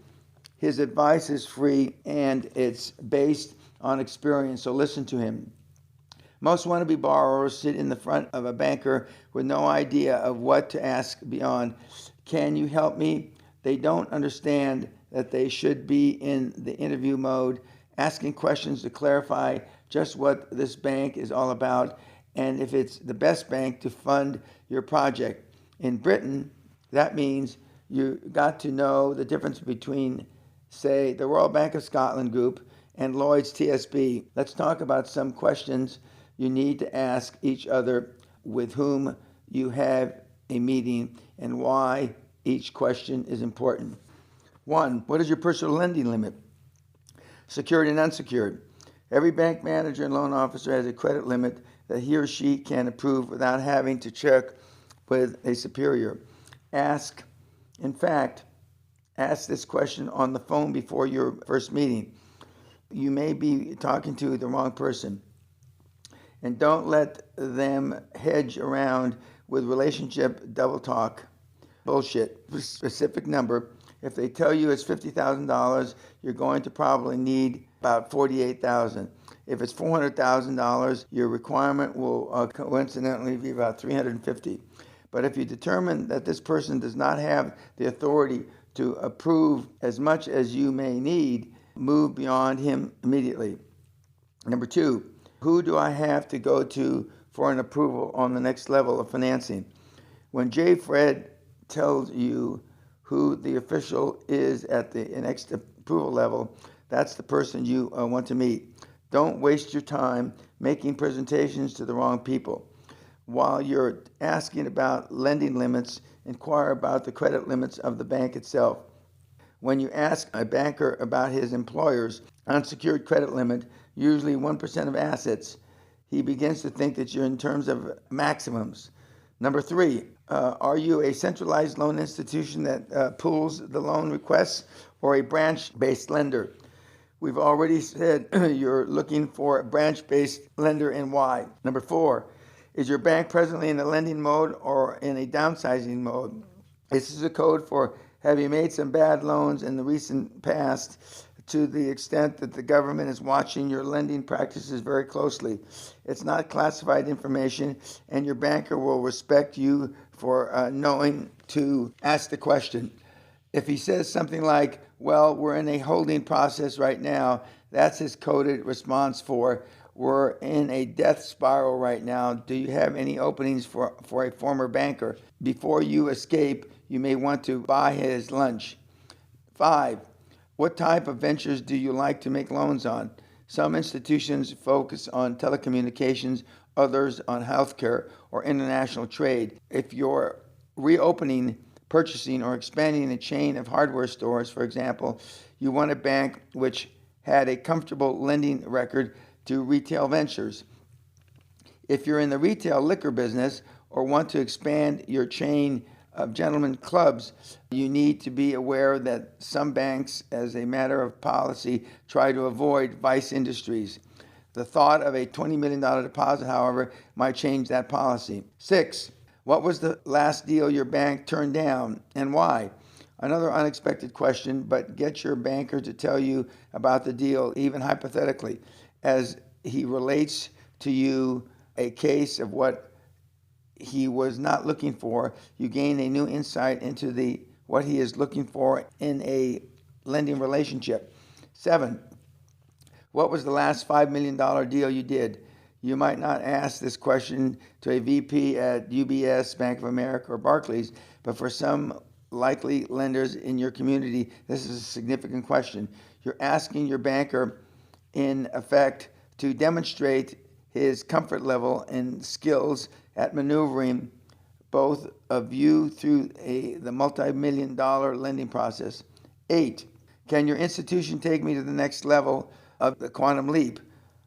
His advice is free and it's based on experience, so listen to him. Most wannabe borrowers sit in the front of a banker with no idea of what to ask beyond, "Can you help me?" They don't understand that they should be in the interview mode, asking questions to clarify just what this bank is all about and if it's the best bank to fund your project. In Britain, that means you got to know the difference between, say, the Royal Bank of Scotland Group and Lloyd's TSB. Let's talk about some questions you need to ask each other with whom you have a meeting and why each question is important. 1. What is your personal lending limit? Secured and unsecured. Every bank manager and loan officer has a credit limit that he or she can approve without having to check with a superior. In fact, ask this question on the phone before your first meeting. You may be talking to the wrong person. And don't let them hedge around with relationship double talk. Bullshit. Specific number. If they tell you it's $50,000, you're going to probably need about $48,000. If it's $400,000, your requirement will coincidentally be about $350,000. But if you determine that this person does not have the authority to approve as much as you may need, move beyond him immediately. Number 2, who do I have to go to for an approval on the next level of financing? When J. Fred tells you who the official is at the next approval level, that's the person you want to meet. Don't waste your time making presentations to the wrong people. While you're asking about lending limits, inquire about the credit limits of the bank itself. When you ask a banker about his employer's unsecured credit limit, usually 1% of assets, he begins to think that you're in terms of maximums. Number 3, are you a centralized loan institution that pools the loan requests or a branch-based lender? We've already said you're looking for a branch-based lender and why. Number 4, is your bank presently in a lending mode or in a downsizing mode? This is a code for have you made some bad loans in the recent past to the extent that the government is watching your lending practices very closely. It's not classified information, and your banker will respect you for knowing to ask the question. If he says something like, well, we're in a holding process right now, that's his coded response for, we're in a death spiral right now. Do you have any openings for a former banker? Before you escape, you may want to buy his lunch. 5, what type of ventures do you like to make loans on? Some institutions focus on telecommunications, others on healthcare or international trade. If you're reopening, purchasing, or expanding a chain of hardware stores, for example, you want a bank which had a comfortable lending record to retail ventures. If you're in the retail liquor business or want to expand your chain of gentlemen clubs, you need to be aware that some banks, as a matter of policy, try to avoid vice industries. The thought of a $20 million deposit, however, might change that policy. 6, what was the last deal your bank turned down and why? Another unexpected question, but get your banker to tell you about the deal, even hypothetically, as he relates to you a case of what he was not looking for. You gain a new insight into what he is looking for in a lending relationship. 7, what was the last $5 million deal you did? You might not ask this question to a VP at UBS, Bank of America, or Barclays, but for some likely lenders in your community, this is a significant question. You're asking your banker, in effect, to demonstrate his comfort level and skills at maneuvering both of you through the multi-million-dollar lending process. 8, can your institution take me to the next level of the quantum leap?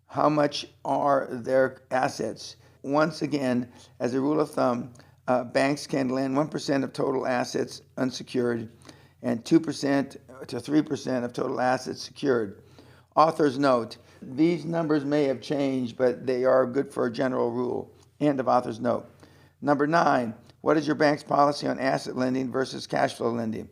How much are their assets? Once again, as a rule of thumb, banks can lend 1% of total assets unsecured and 2% to 3% of total assets secured. Author's note, these numbers may have changed, but they are good for a general rule. End of author's note. Number 9, What is your bank's policy on asset lending versus cash flow lending?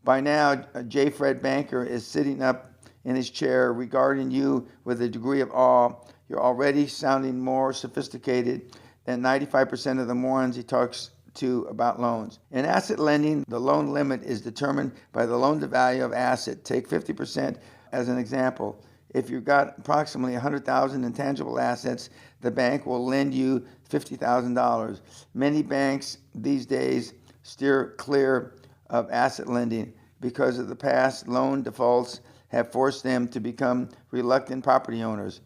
By now, J. Fred Banker is sitting up in his chair regarding you with a degree of awe. You're already sounding more sophisticated than 95% of the morons he talks to about loans. In asset lending, the loan limit is determined by the loan to value of asset. Take 50% as an example. If you've got approximately $100,000 in tangible assets, the bank will lend you $50,000. Many banks these days steer clear of asset lending because of the past loan defaults have forced them to become reluctant property owners.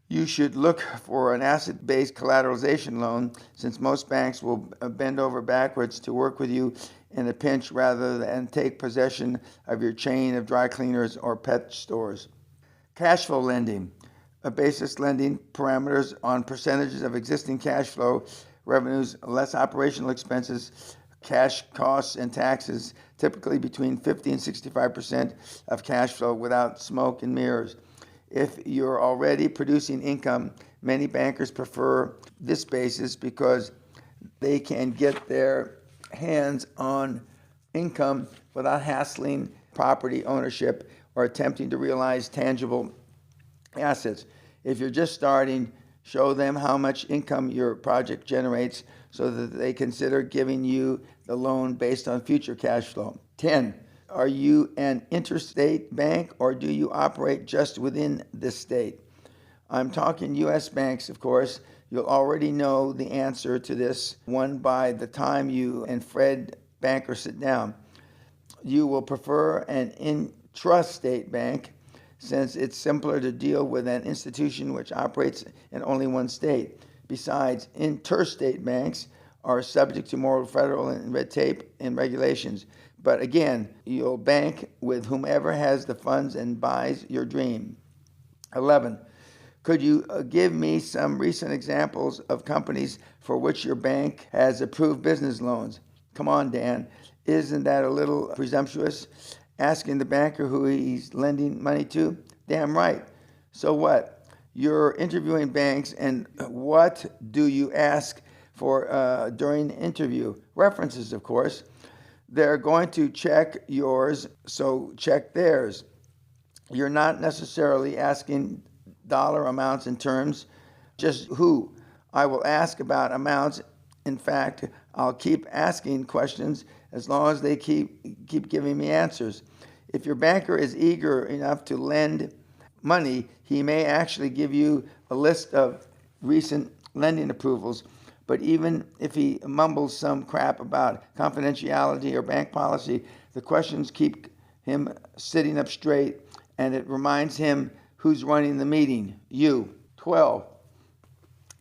You should look for an asset-based collateralization loan, since most banks will bend over backwards to work with you in a pinch rather than take possession of your chain of dry cleaners or pet stores. Cash flow lending, a basis lending parameters on percentages of existing cash flow revenues less operational expenses, cash costs, and taxes, typically between 50 and 65% of cash flow without smoke and mirrors. If you're already producing income, many bankers prefer this basis because they can get their hands on income without hassling property ownership or attempting to realize tangible assets. If you're just starting, show them how much income your project generates so that they consider giving you the loan based on future cash flow. 10. Are you an interstate bank or do you operate just within the state? I'm talking U.S. banks, of course. You'll already know the answer to this one by the time you and Fred Banker sit down. You will prefer an intrastate bank since it's simpler to deal with an institution which operates in only one state. Besides, interstate banks are subject to more federal and red tape and regulations. But again, you'll bank with whomever has the funds and buys your dream. 11. Could you give me some recent examples of companies for which your bank has approved business loans? Come on, Dan. Isn't that a little presumptuous? Asking the banker who he's lending money to? Damn right. So what? You're interviewing banks, and what do you ask for during the interview? References, of course. They're going to check yours, so check theirs. You're not necessarily asking dollar amounts in terms, just who. I will ask about amounts. In fact, I'll keep asking questions as long as they keep giving me answers. If your banker is eager enough to lend money, he may actually give you a list of recent lending approvals. But even if he mumbles some crap about confidentiality or bank policy, the questions keep him sitting up straight, and it reminds him who's running the meeting. You. 12.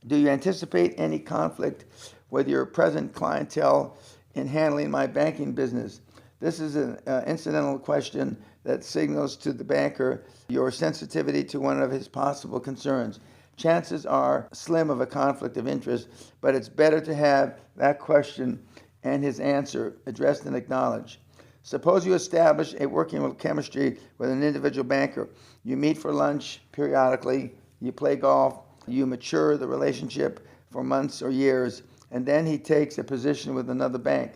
Do you anticipate any conflict with your present clientele in handling my banking business? This is an incidental question that signals to the banker your sensitivity to one of his possible concerns. Chances are slim of a conflict of interest, but it's better to have that question and his answer addressed and acknowledged. Suppose you establish a working chemistry with an individual banker. You meet for lunch periodically, you play golf, you mature the relationship for months or years, and then he takes a position with another bank.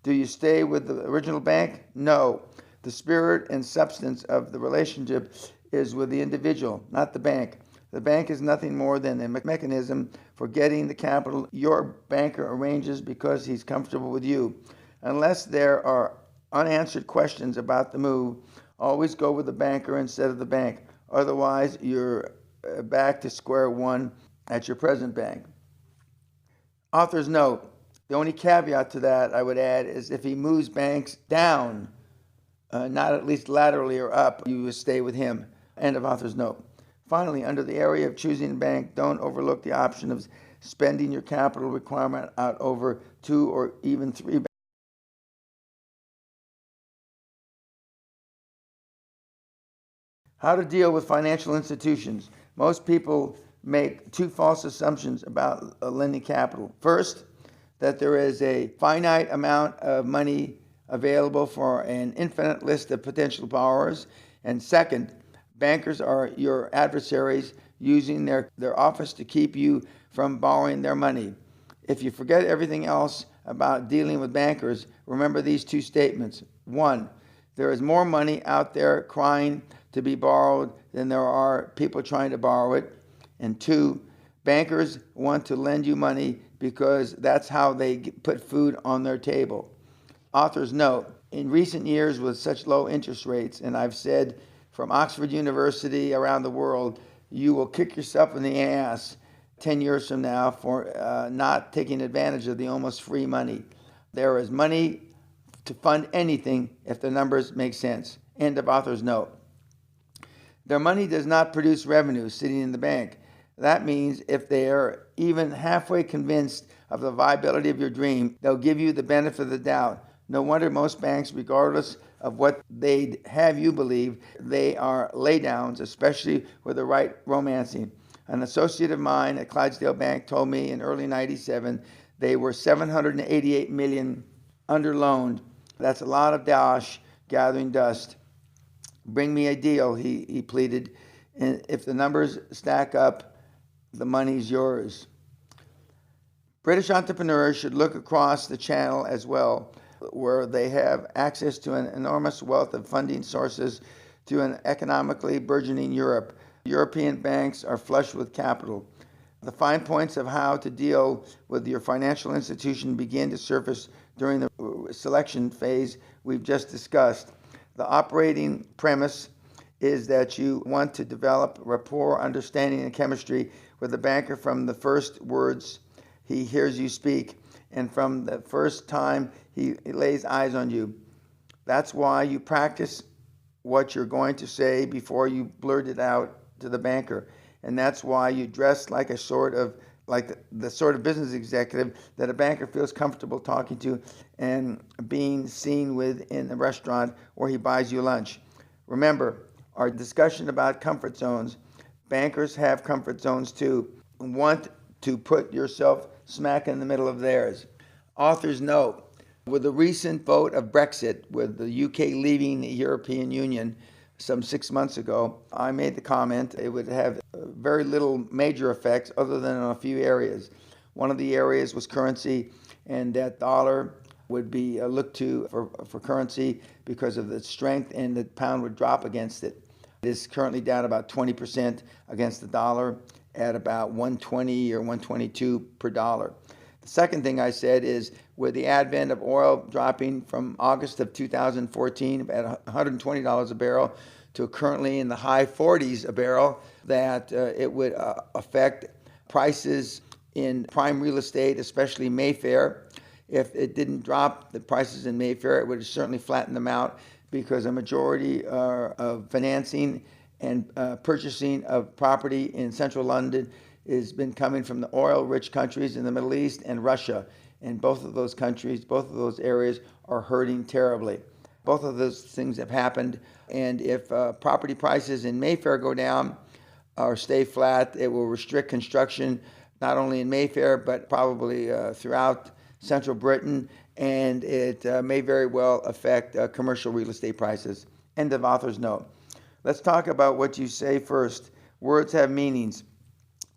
Do you stay with the original bank? No. The spirit and substance of the relationship is with the individual, not the bank. The bank is nothing more than a mechanism for getting the capital your banker arranges because he's comfortable with you. Unless there are unanswered questions about the move, always go with the banker instead of the bank. Otherwise, you're back to square one at your present bank. Author's note. The only caveat to that I would add is if he moves banks down, not at least laterally or up, you will stay with him. End of author's note. Finally, under the area of choosing a bank, don't overlook the option of spending your capital requirement out over 2 or even 3 banks. How to deal with financial institutions. Most people make 2 false assumptions about lending capital. First, that there is a finite amount of money available for an infinite list of potential borrowers. And second, bankers are your adversaries using their office to keep you from borrowing their money. If you forget everything else about dealing with bankers, remember these two statements. One, there is more money out there crying to be borrowed than there are people trying to borrow it. And two, bankers want to lend you money because that's how they put food on their table. Author's note, in recent years with such low interest rates, and I've said from Oxford University around the world, you will kick yourself in the ass 10 years from now for not taking advantage of the almost free money. There is money to fund anything if the numbers make sense. End of author's note. Their money does not produce revenue sitting in the bank. That means if they are even halfway convinced of the viability of your dream, they'll give you the benefit of the doubt. No wonder most banks, regardless of what they'd have you believe, they are laydowns, especially with the right romancing. An associate of mine at Clydesdale Bank told me in early '97 they were $788 million underloaned. That's a lot of dosh gathering dust. Bring me a deal, he pleaded. And if the numbers stack up, the money's yours. British entrepreneurs should look across the channel as well, where they have access to an enormous wealth of funding sources to an economically burgeoning Europe. European banks are flush with capital. The fine points of how to deal with your financial institution begin to surface during the selection phase we've just discussed. The operating premise is that you want to develop rapport, understanding, and chemistry with the banker from the first words he hears you speak and from the first time he lays eyes on you. That's why you practice what you're going to say before you blurt it out to the banker. And that's why you dress like the sort of business executive that a banker feels comfortable talking to and being seen with in a restaurant where he buys you lunch. Remember our discussion about comfort zones. Bankers have comfort zones too. Want to put yourself smack in the middle of theirs. Author's note, with the recent vote of Brexit, with the UK leaving the European Union some 6 months ago, I made the comment it would have very little major effects other than in a few areas. One of the areas was currency, and that dollar would be looked to for currency because of the strength, and the pound would drop against it. It is currently down about 20% against the dollar at about 120 or 122 per dollar. The second thing I said is with the advent of oil dropping from August of 2014 at $120 a barrel to currently in the high 40s a barrel, that it would affect prices in prime real estate, especially Mayfair. If it didn't drop the prices in Mayfair, it would certainly flatten them out because a majority of financing and purchasing of property in central London has been coming from the oil-rich countries in the Middle East and Russia. And both of those countries, both of those areas are hurting terribly. Both of those things have happened. And if property prices in Mayfair go down or stay flat, it will restrict construction not only in Mayfair, but probably throughout central Britain. And it may very well affect commercial real estate prices. End of author's note. Let's talk about what you say first. Words have meanings.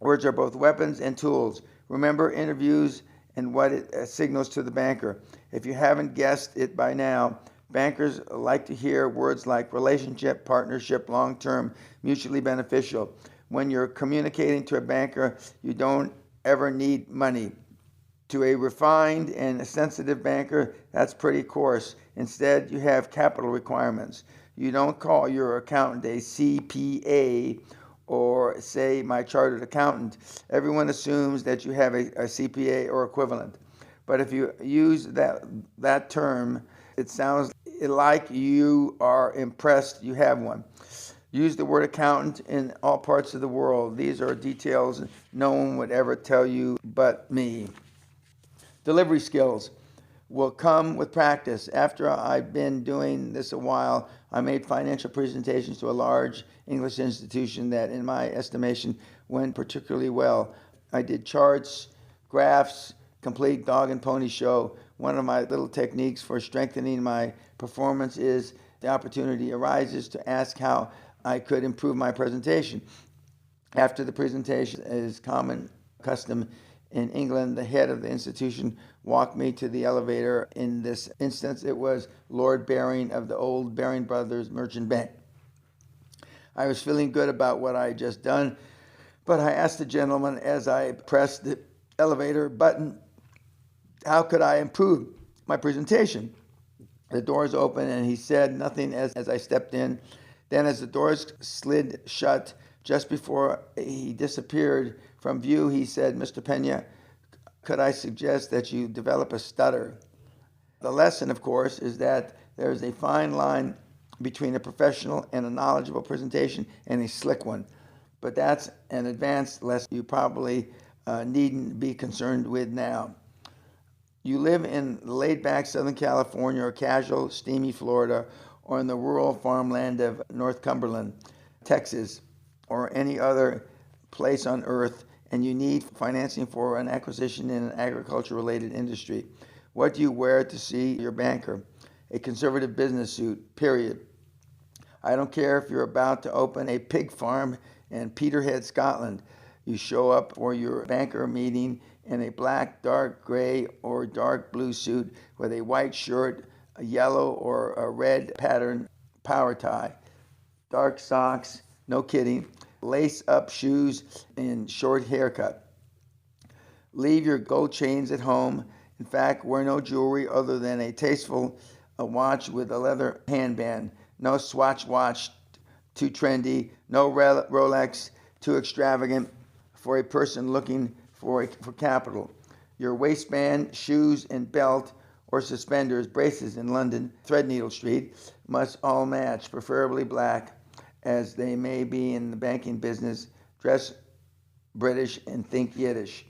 Words are both weapons and tools. Remember interviews and what it signals to the banker. If you haven't guessed it by now, bankers like to hear words like relationship, partnership, long-term, mutually beneficial. When you're communicating to a banker, you don't ever need money. To a refined and a sensitive banker, that's pretty coarse. Instead, you have capital requirements. You don't call your accountant a CPA or say my chartered accountant. Everyone assumes that you have a CPA or equivalent. But if you use that term, it sounds like you are impressed you have one. Use the word accountant in all parts of the world. These are details no one would ever tell you but me. Delivery skills will come with practice. After I've been doing this a while, I made financial presentations to a large English institution that, in my estimation, went particularly well. I did charts, graphs, complete dog and pony show. One of my little techniques for strengthening my performance is the opportunity arises to ask how I could improve my presentation. After the presentation, as common custom in England, the head of the institution walked me to the elevator. In this instance, it was Lord Baring of the old Baring Brothers Merchant Bank. I was feeling good about what I had just done, but I asked the gentleman as I pressed the elevator button, how could I improve my presentation? The doors opened and he said nothing as I stepped in. Then as the doors slid shut, just before he disappeared from view, he said, Mr. Peña, could I suggest that you develop a stutter? The lesson, of course, is that there is a fine line between a professional and a knowledgeable presentation and a slick one. But that's an advanced lesson you probably needn't be concerned with now. You live in laid-back Southern California or casual, steamy Florida, or in the rural farmland of North Cumberland, Texas, or any other place on earth, and you need financing for an acquisition in an agriculture-related industry. What do you wear to see your banker? A conservative business suit, period. I don't care if you're about to open a pig farm in Peterhead, Scotland. You show up for your banker meeting in a black, dark gray, or dark blue suit with a white shirt, a yellow or a red pattern power tie, dark socks, no kidding, lace-up shoes, and short haircut. Leave your gold chains at home. In fact, wear no jewelry other than a tasteful watch with a leather handband. No Swatch watch, too trendy. No Rolex, too extravagant for a person looking for capital. Your waistband, shoes, and belt or suspenders, braces in London, Threadneedle Street, must all match, preferably black, as they may be in the banking business. Dress British and think Yiddish.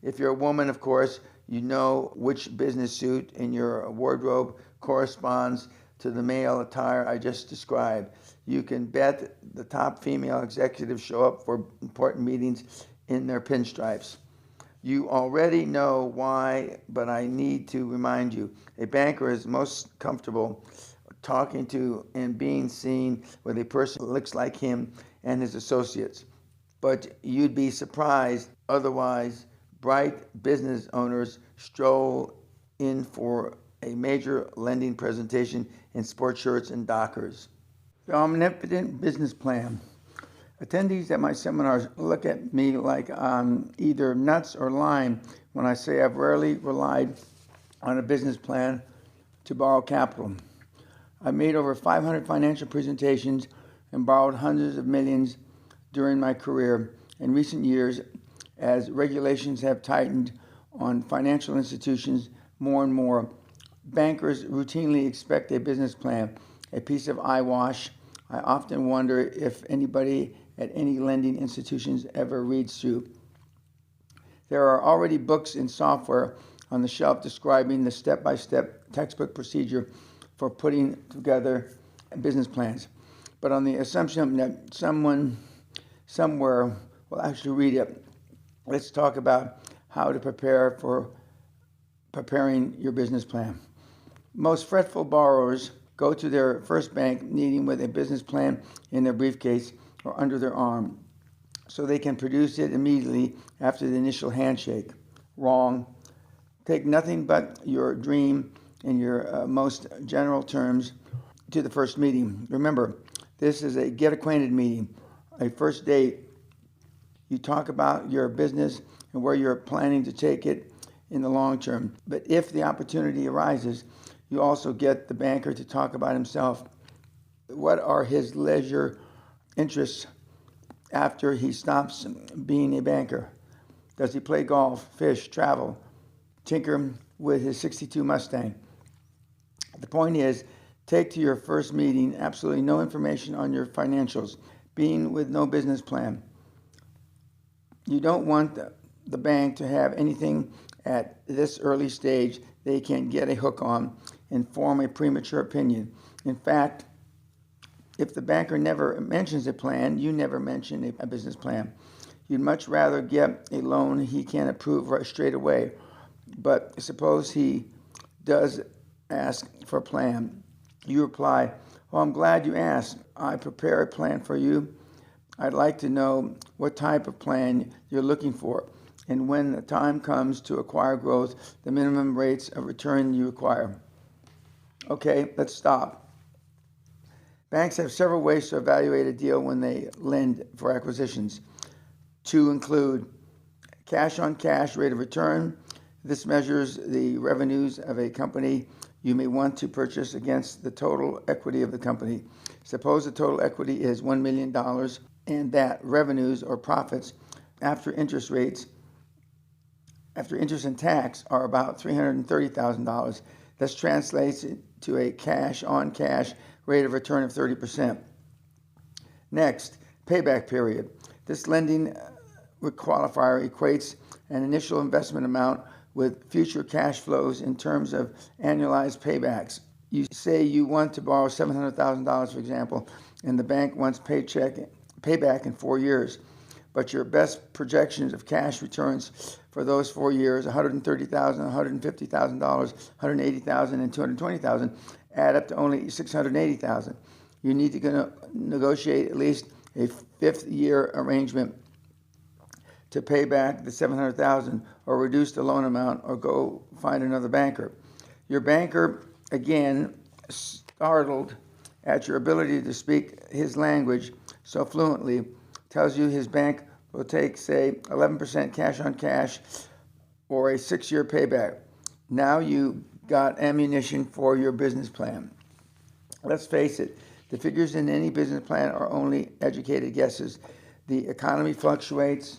If you're a woman, of course, you know which business suit in your wardrobe corresponds to the male attire I just described. You can bet the top female executives show up for important meetings in their pinstripes. You already know why, but I need to remind you. A banker is most comfortable talking to and being seen with a person who looks like him and his associates. But you'd be surprised otherwise. Bright business owners stroll in for a major lending presentation in sports shirts and Dockers. The omnipotent business plan. Attendees at my seminars look at me like I'm either nuts or lying when I say I've rarely relied on a business plan to borrow capital. I made over 500 financial presentations and borrowed hundreds of millions during my career. In recent years, as regulations have tightened on financial institutions more and more, bankers routinely expect a business plan, a piece of eyewash. I often wonder if anybody at any lending institutions ever reads through. There are already books and software on the shelf describing the step-by-step textbook procedure for putting together business plans. But on the assumption that someone somewhere will actually read it, let's talk about how to prepare for preparing your business plan. Most fretful borrowers go to their first bank needing with a business plan in their briefcase or under their arm so they can produce it immediately after the initial handshake. Wrong. Take nothing but your dream in your most general terms to the first meeting. Remember, this is a get acquainted meeting, a first date. You talk about your business and where you're planning to take it in the long term. But if the opportunity arises, you also get the banker to talk about himself. What are his leisure interests after he stops being a banker? Does he play golf, fish, travel, tinker with his 62 Mustang? The point is, take to your first meeting absolutely no information on your financials, being with no business plan. You don't want the bank to have anything at this early stage they can get a hook on and form a premature opinion. In fact, if the banker never mentions a plan, you never mention a business plan. You'd much rather get a loan he can approve right straight away. But suppose he does ask for a plan. You reply, "Well, I'm glad you asked. I prepare a plan for you. I'd like to know what type of plan you're looking for. and when the time comes to acquire growth, the minimum rates of return you require. Okay, let's stop. Banks have several ways to evaluate a deal when they lend for acquisitions. Two include cash-on-cash rate of return. This measures the revenues of a company you may want to purchase against the total equity of the company. Suppose the total equity is $1 million and that revenues or profits after interest and tax are about $330,000. This translates to a cash-on-cash rate of return of 30%. Next, payback period. This lending qualifier equates an initial investment amount with future cash flows in terms of annualized paybacks. You say you want to borrow $700,000, for example, and the bank wants payback in 4 years. But your best projections of cash returns for those 4 years, $130,000, $150,000, $180,000, and $220,000, add up to only $680,000. You need to negotiate at least a 5th-year arrangement to pay back the $700,000 or reduce the loan amount or go find another banker. Your banker, again, startled at your ability to speak his language so fluently, tells you his bank will take, say, 11% cash on cash or a 6-year payback. Now you got ammunition for your business plan. Let's face it, the figures in any business plan are only educated guesses. The economy fluctuates,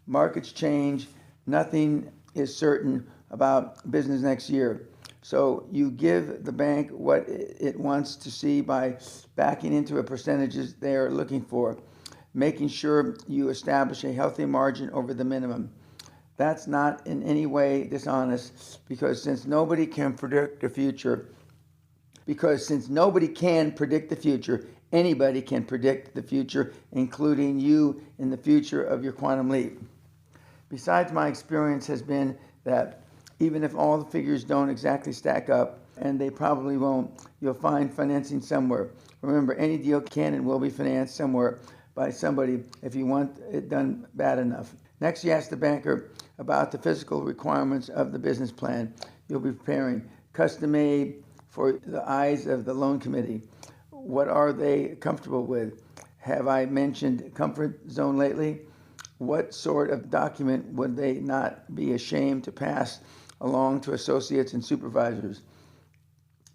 markets change, nothing is certain about business next year. So you give the bank what it wants to see by backing into a percentages they are looking for, making sure you establish a healthy margin over the minimum. That's not in any way dishonest because since nobody can predict the future, anybody can predict the future, including you in the future of your quantum leap. Besides, my experience has been that even if all the figures don't exactly stack up, and they probably won't, you'll find financing somewhere. Remember, any deal can and will be financed somewhere by somebody if you want it done bad enough. Next, you ask the banker about the physical requirements of the business plan you'll be preparing, custom made for the eyes of the loan committee. What are they comfortable with? Have I mentioned comfort zone lately? What sort of document would they not be ashamed to pass along to associates and supervisors?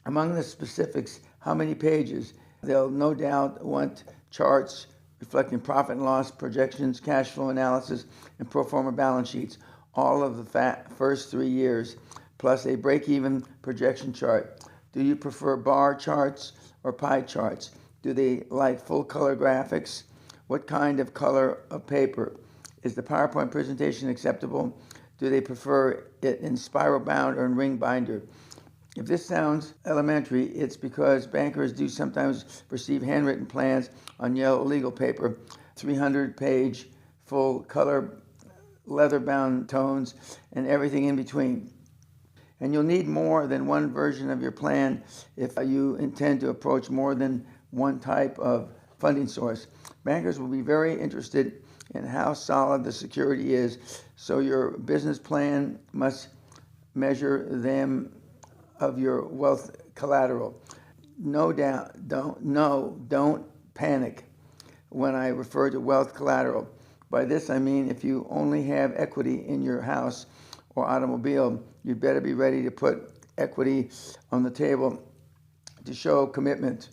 Among the specifics, how many pages? They'll no doubt want charts reflecting profit and loss projections, cash flow analysis, and pro forma balance sheets, all of the first 3 years, plus a break-even projection chart. Do you prefer bar charts or pie charts? Do they like full-color graphics? What kind of color of paper? Is the PowerPoint presentation acceptable? Do they prefer it in spiral bound or in ring binder? If this sounds elementary, it's because bankers do sometimes receive handwritten plans on yellow legal paper, 300-page full color leather-bound tones, and everything in between. And you'll need more than one version of your plan if you intend to approach more than one type of funding source. Bankers will be very interested in how solid the security is, so your business plan must measure them of your wealth collateral. Don't panic when I refer to wealth collateral. By this I mean if you only have equity in your house or automobile, you'd better be ready to put equity on the table to show commitment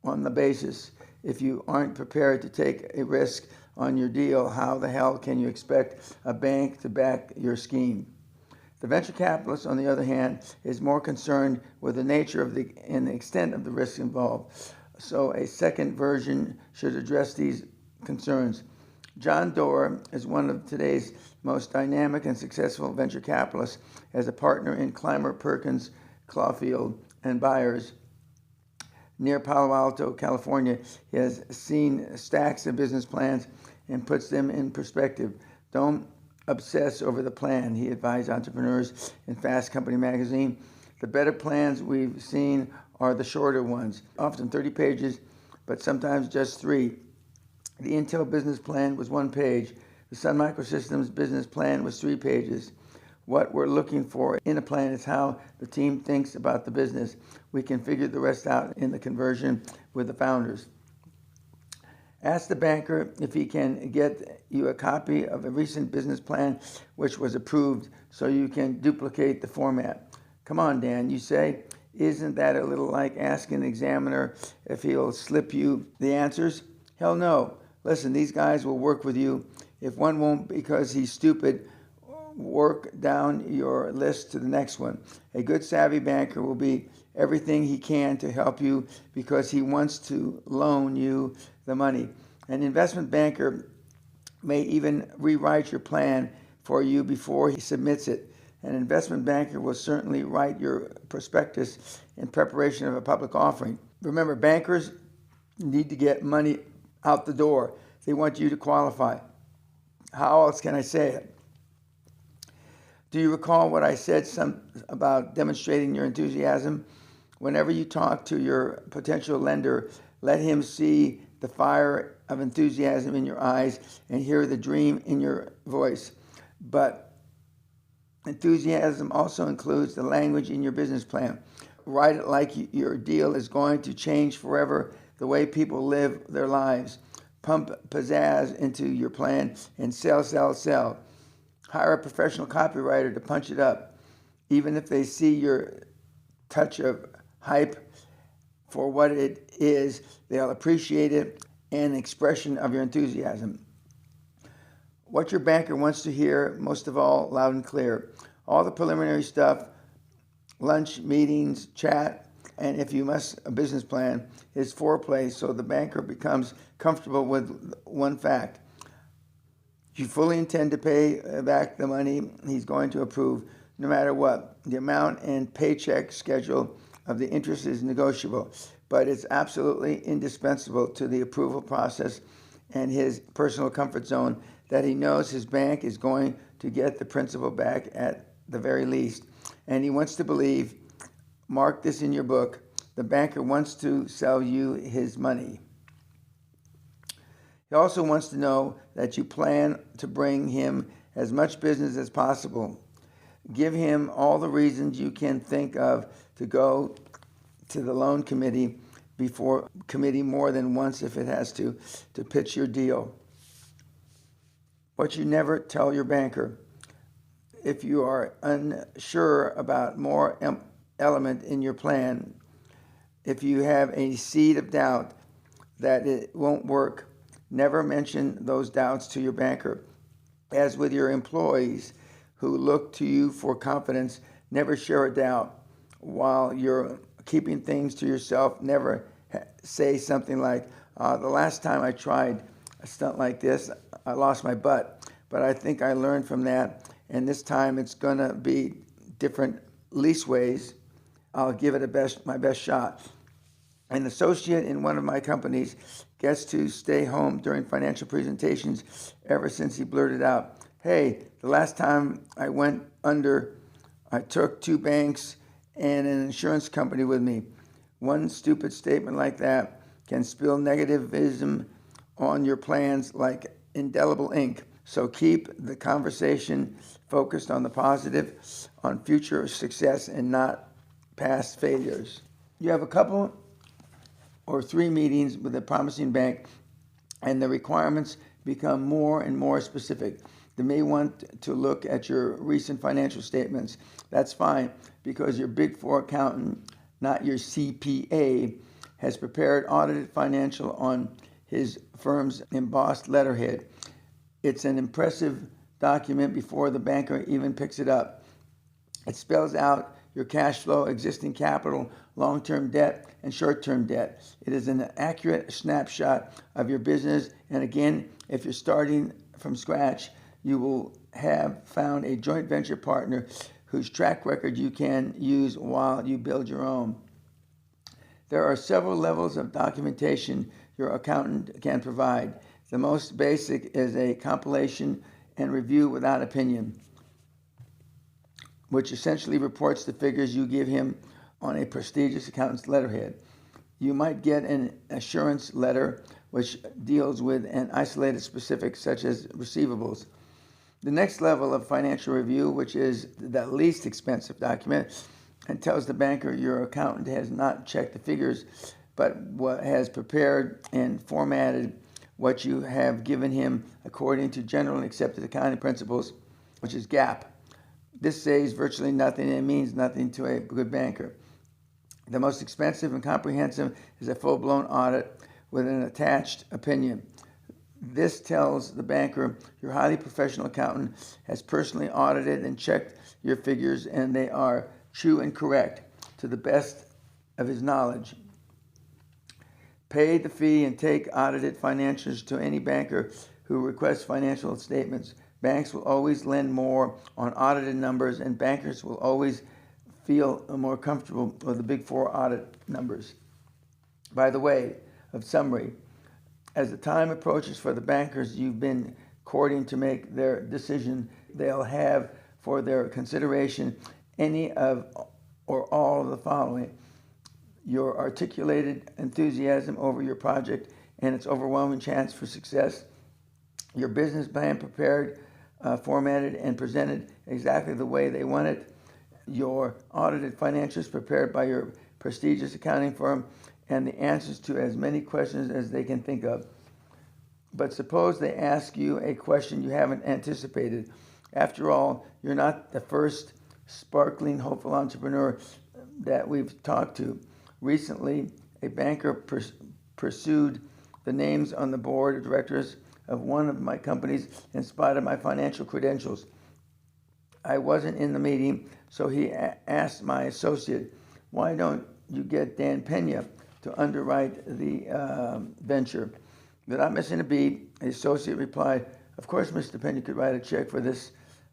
on the basis. If you aren't prepared to take a risk on your deal, how the hell can you expect a bank to back your scheme? The venture capitalist, on the other hand, is more concerned with the nature of and the extent of the risk involved. So a second version should address these concerns. John Doerr is one of today's most dynamic and successful venture capitalists as a partner in Clymer Perkins Caulfield and Byers near Palo Alto, California. He has seen stacks of business plans and puts them in perspective. Don't obsess over the plan, he advised entrepreneurs in Fast Company magazine. The better plans we've seen are the shorter ones, often 30 pages, but sometimes just 3. The Intel business plan was 1 page. The The Sun Microsystems business plan was 3 pages. What we're looking for in a plan is how the team thinks about the business. We can figure the rest out in the conversion with the founders. Ask the banker if he can get you a copy of a recent business plan which was approved so you can duplicate the format. Come on, Dan, you say. Isn't that a little like asking an examiner if he'll slip you the answers? Hell no. Listen, these guys will work with you. If one won't because he's stupid, work down your list to the next one. A good savvy banker will be everything he can to help you because he wants to loan you the money. An investment banker may even rewrite your plan for you before he submits it. An investment banker will certainly write your prospectus in preparation of a public offering. Remember, bankers need to get money out the door. They want you to qualify. How else can I say it? Do you recall what I said about demonstrating your enthusiasm? Whenever you talk to your potential lender, let him see the fire of enthusiasm in your eyes and hear the dream in your voice. But enthusiasm also includes the language in your business plan. Write it like your deal is going to change forever the way people live their lives. Pump pizzazz into your plan and sell. Hire a professional copywriter to punch it up. Even if they see your touch of hype for what it is, they'll appreciate it and an expression of your enthusiasm. What your banker wants to hear, most of all, loud and clear. All the preliminary stuff, lunch, meetings, chat, and if you must, a business plan, is foreplay so the banker becomes comfortable with one fact. You fully intend to pay back the money he's going to approve, no matter what. The amount and paycheck schedule of the interest is negotiable, but it's absolutely indispensable to the approval process and his personal comfort zone that he knows his bank is going to get the principal back at the very least. And he wants to believe, mark this in your book, the banker wants to sell you his money. He also wants to know that you plan to bring him as much business as possible. Give him all the reasons you can think of to go to the loan committee more than once if it has to pitch your deal. What you never tell your banker. If you are unsure about more element in your plan, if you have a seed of doubt that it won't work, never mention those doubts to your banker. As with your employees who look to you for confidence, never share a doubt. While you're keeping things to yourself, never say something like, the last time I tried a stunt like this, I lost my butt. But I think I learned from that, and this time it's going to be different leastways. I'll give it my best shot. An associate in one of my companies gets to stay home during financial presentations ever since he blurted out, hey, the last time I went under, I took 2 banks and an insurance company with me. One stupid statement like that can spill negativism on your plans like indelible ink. So keep the conversation focused on the positive, on future success, and not past failures. You have a couple or 3 meetings with a promising bank, and the requirements become more and more specific. They may want to look at your recent financial statements. That's fine, because your Big Four accountant, not your CPA, has prepared audited financial on his firm's embossed letterhead. It's an impressive document before the banker even picks it up. It spells out your cash flow, existing capital, long-term debt, and short-term debt. It is an accurate snapshot of your business, and again, if you're starting from scratch, you will have found a joint venture partner whose track record you can use while you build your own. There are several levels of documentation your accountant can provide. The most basic is a compilation and review without opinion, which essentially reports the figures you give him on a prestigious accountant's letterhead. You might get an assurance letter which deals with an isolated specific such as receivables. The next level of financial review, which is the least expensive document, and tells the banker your accountant has not checked the figures, but has prepared and formatted what you have given him according to generally accepted accounting principles, which is GAAP. This says virtually nothing and means nothing to a good banker. The most expensive and comprehensive is a full-blown audit with an attached opinion. This tells the banker your highly professional accountant has personally audited and checked your figures and they are true and correct to the best of his knowledge. Pay the fee and take audited financials to any banker who requests financial statements. Banks will always lend more on audited numbers, and bankers will always feel more comfortable with the Big Four audit numbers. By the way, of summary, as the time approaches for the bankers you've been courting to make their decision, they'll have for their consideration any of or all of the following: your articulated enthusiasm over your project and its overwhelming chance for success, your business plan prepared, formatted, and presented exactly the way they want it, your audited financials prepared by your prestigious accounting firm, and the answers to as many questions as they can think of. But suppose they ask you a question you haven't anticipated. After all, you're not the first sparkling, hopeful entrepreneur that we've talked to. Recently, a banker pursued the names on the board of directors of one of my companies in spite of my financial credentials. I wasn't in the meeting, so he asked my associate, "Why don't you get Dan Peña to underwrite the venture?" Without missing a beat, the associate replied, "Of course Mr. Peña could write a check for this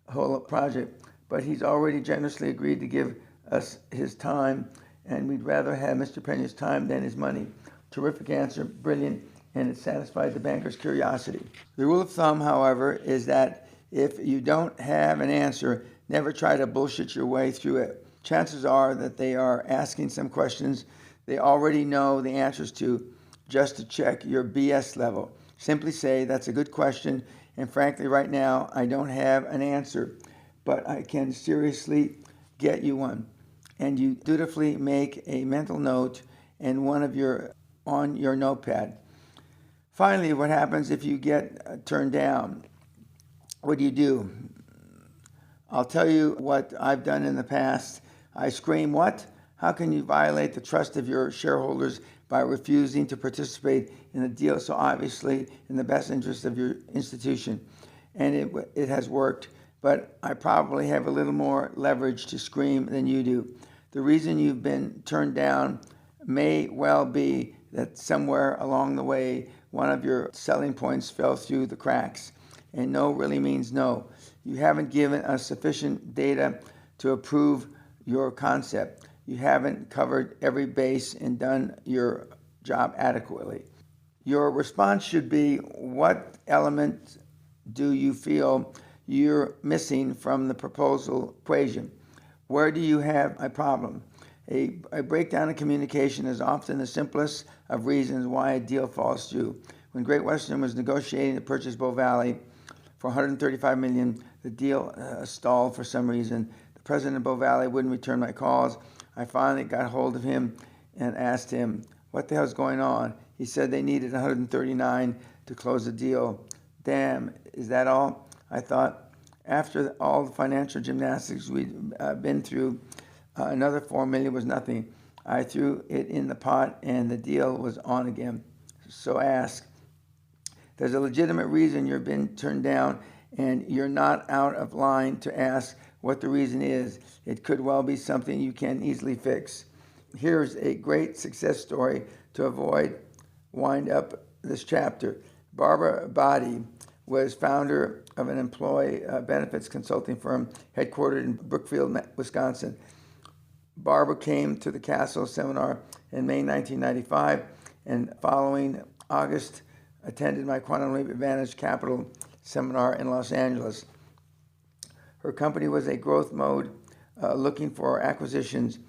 whole project, but he's already generously agreed to give us his time, and we'd rather have Mr. Peña's time than his money." Terrific answer, brilliant, and it satisfied the banker's curiosity. The rule of thumb, however, is that if you don't have an answer, never try to bullshit your way through it. Chances are that they are asking some questions they already know the answers to, just to check your BS level. Simply say, "That's a good question, and frankly, right now, I don't have an answer, but I can seriously get you one." And you dutifully make a mental note and on your notepad. Finally, what happens if you get turned down? What do? I'll tell you what I've done in the past. I scream, "What? How can you violate the trust of your shareholders by refusing to participate in a deal so obviously in the best interest of your institution?" And it has worked, but I probably have a little more leverage to scream than you do. The reason you've been turned down may well be that somewhere along the way, one of your selling points fell through the cracks. And no really means no. You haven't given us sufficient data to approve your concept. You haven't covered every base and done your job adequately. Your response should be, what element do you feel you're missing from the proposal equation? Where do you have a problem? A breakdown in communication is often the simplest of reasons why a deal falls through. When Great Western was negotiating to purchase Bow Valley for $135 million, the deal stalled for some reason. The president of Bow Valley wouldn't return my calls. I finally got hold of him and asked him, "What the hell's going on?" He said they needed 139 to close the deal. Damn, is that all? I thought. After all the financial gymnastics we'd been through, another $4 million was nothing. I threw it in the pot and the deal was on again. So ask. There's a legitimate reason you've been turned down, and you're not out of line to ask what the reason is. It could well be something you can easily fix. Here's a great success story to wind up this chapter. Barbara Body was founder of an employee benefits consulting firm headquartered in Brookfield, Wisconsin. Barbara came to the Castle seminar in May 1995, and following August, attended my Quantum Leap Advantage Capital seminar in Los Angeles. Her company was a growth mode, looking for acquisitions.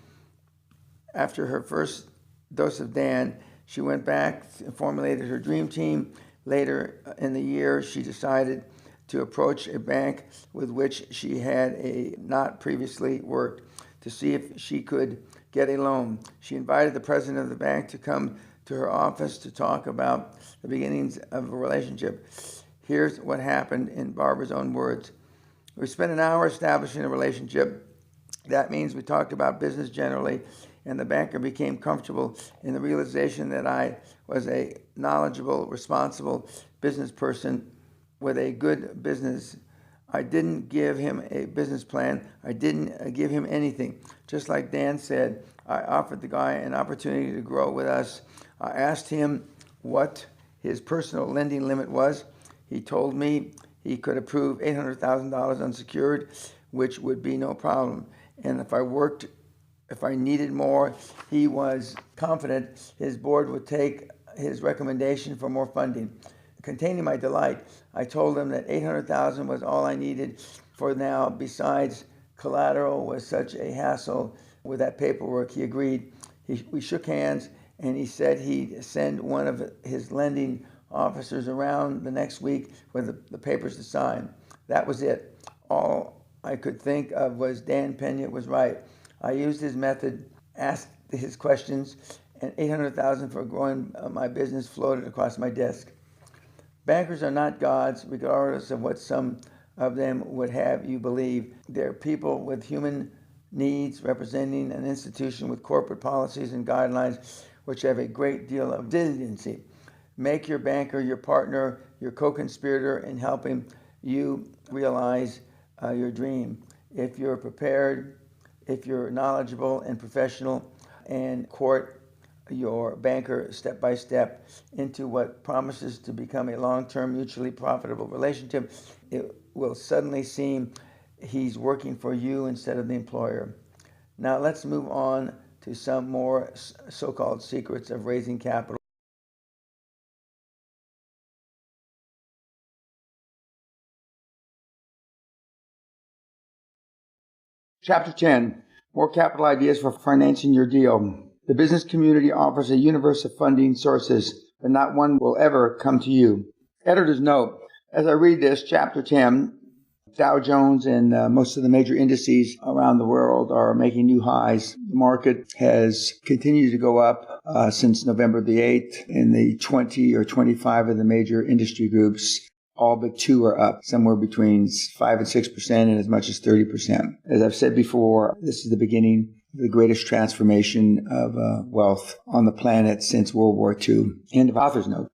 After her first dose of Dan. She went back and formulated her dream team. Later in the year, she decided to approach a bank with which she had not previously worked to see if she could get a loan. She invited the president of the bank to come to her office to talk about the beginnings of a relationship. Here's what happened in Barbara's own words. We spent an hour establishing a relationship. That means we talked about business generally, and the banker became comfortable in the realization that I was a knowledgeable, responsible business person with a good business. I didn't give him a business plan. I didn't give him anything. Just like Dan said, I offered the guy an opportunity to grow with us. I asked him what his personal lending limit was. He told me he could approve $800,000 unsecured, which would be no problem. And if I needed more, he was confident his board would take his recommendation for more funding. Containing my delight, I told him that $800,000 was all I needed for now. Besides, collateral was such a hassle with that paperwork. He agreed. We shook hands, and he said he'd send one of his lending officers around the next week with the papers to sign. That was it. All I could think of was Dan Peña was right. I used his method, asked his questions, and $800,000 for growing my business floated across my desk. Bankers are not gods, regardless of what some of them would have you believe. They're people with human needs, representing an institution with corporate policies and guidelines which have a great deal of resiliency. Make your banker your partner, your co-conspirator in helping you realize your dream. If you're prepared, if you're knowledgeable and professional, and court your banker step by step into what promises to become a long-term mutually profitable relationship, it will suddenly seem he's working for you instead of the employer. Now let's move on to some more so-called secrets of raising capital. Chapter 10, More Capital Ideas for Financing Your Deal. The business community offers a universe of funding sources, but not one will ever come to you. Editor's note, as I read this, Chapter 10, Dow Jones and most of the major indices around the world are making new highs. The market has continued to go up since November the 8th in the 20 or 25 of the major industry groups. All but two are up, somewhere between 5 and 6% and as much as 30%. As I've said before, this is the beginning of the greatest transformation of wealth on the planet since World War II. End of author's note.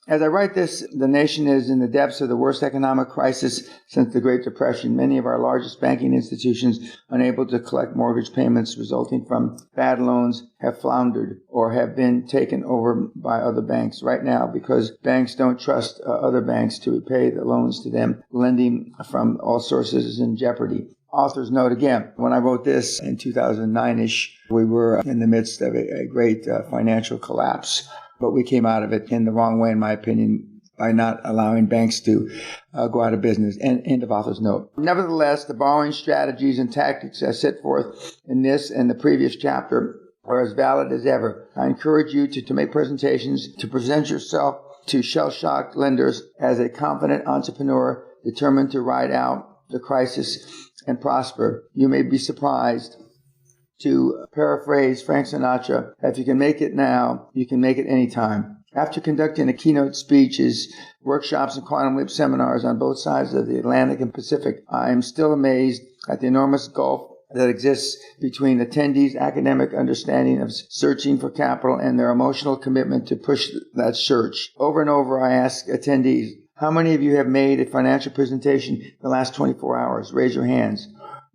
As I write this, the nation is in the depths of the worst economic crisis since the Great Depression. Many of our largest banking institutions, unable to collect mortgage payments resulting from bad loans, have floundered or have been taken over by other banks. Right now, because banks don't trust other banks to repay the loans to them, lending from all sources is in jeopardy. Author's note again, when I wrote this in 2009-ish, we were in the midst of a great financial collapse. But we came out of it in the wrong way, in my opinion, by not allowing banks to go out of business. End of author's note. Nevertheless, the borrowing strategies and tactics I set forth in this and the previous chapter are as valid as ever. I encourage you to make presentations, to present yourself to shell-shocked lenders as a confident entrepreneur determined to ride out the crisis and prosper. You may be surprised. To paraphrase Frank Sinatra, if you can make it now, you can make it anytime. After conducting the keynote speeches, workshops, and quantum leap seminars on both sides of the Atlantic and Pacific, I am still amazed at the enormous gulf that exists between attendees' academic understanding of searching for capital and their emotional commitment to push that search. Over and over, I ask attendees, how many of you have made a financial presentation in the last 24 hours? Raise your hands.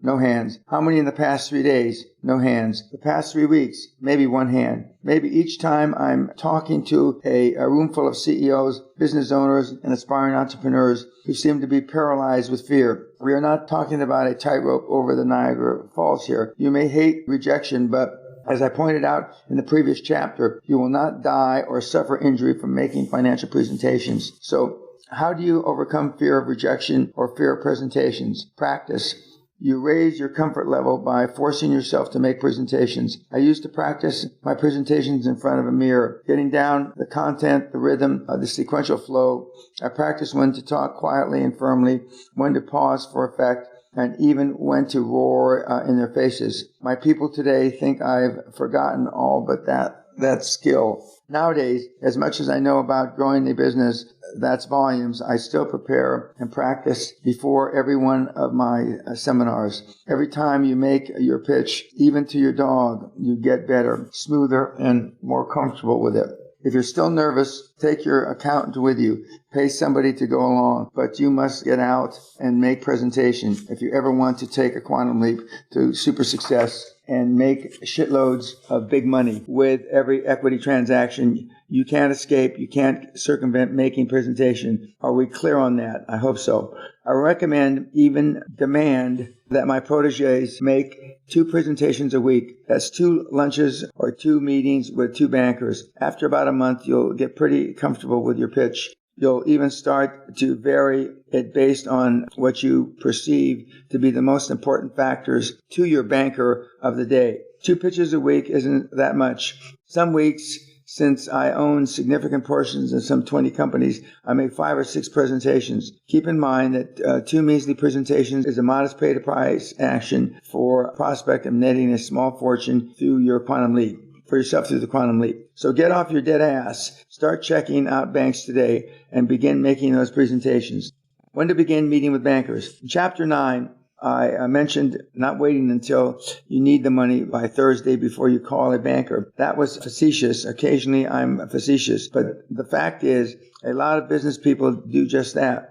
No hands. How many in the past 3 days? No hands. The past 3 weeks? Maybe one hand. Maybe each time I'm talking to a room full of CEOs, business owners, and aspiring entrepreneurs who seem to be paralyzed with fear. We are not talking about a tightrope over the Niagara Falls here. You may hate rejection, but as I pointed out in the previous chapter, you will not die or suffer injury from making financial presentations. So, how do you overcome fear of rejection or fear of presentations? Practice. You raise your comfort level by forcing yourself to make presentations. I used to practice my presentations in front of a mirror, getting down the content, the rhythm, the sequential flow. I practiced when to talk quietly and firmly, when to pause for effect, and even when to roar in their faces. My people today think I've forgotten all but that skill. Nowadays, as much as I know about growing a business, that's volumes, I still prepare and practice before every one of my seminars. Every time you make your pitch, even to your dog, you get better, smoother, and more comfortable with it. If you're still nervous, take your accountant with you. Pay somebody to go along, but you must get out and make presentations if you ever want to take a quantum leap to super success and make shitloads of big money with every equity transaction. You can't escape. You can't circumvent making presentation. Are we clear on that? I hope so. I recommend, even demand, that my proteges make 2 presentations a week. That's 2 lunches or 2 meetings with 2 bankers. After about a month, you'll get pretty comfortable with your pitch. You'll even start to vary it based on what you perceive to be the most important factors to your banker of the day. 2 pitches a week isn't that much. Some weeks, since I own significant portions in some 20 companies, I make 5 or 6 presentations. Keep in mind that 2 measly presentations is a modest pay-to-price action for a prospect of netting a small fortune through your quantum leap. For yourself through the quantum leap. So get off your dead ass, start checking out banks today, and begin making those presentations. When to begin meeting with bankers. In Chapter 9, I mentioned not waiting until you need the money by Thursday before you call a banker. That was facetious. Occasionally I'm facetious, but the fact is a lot of business people do just that.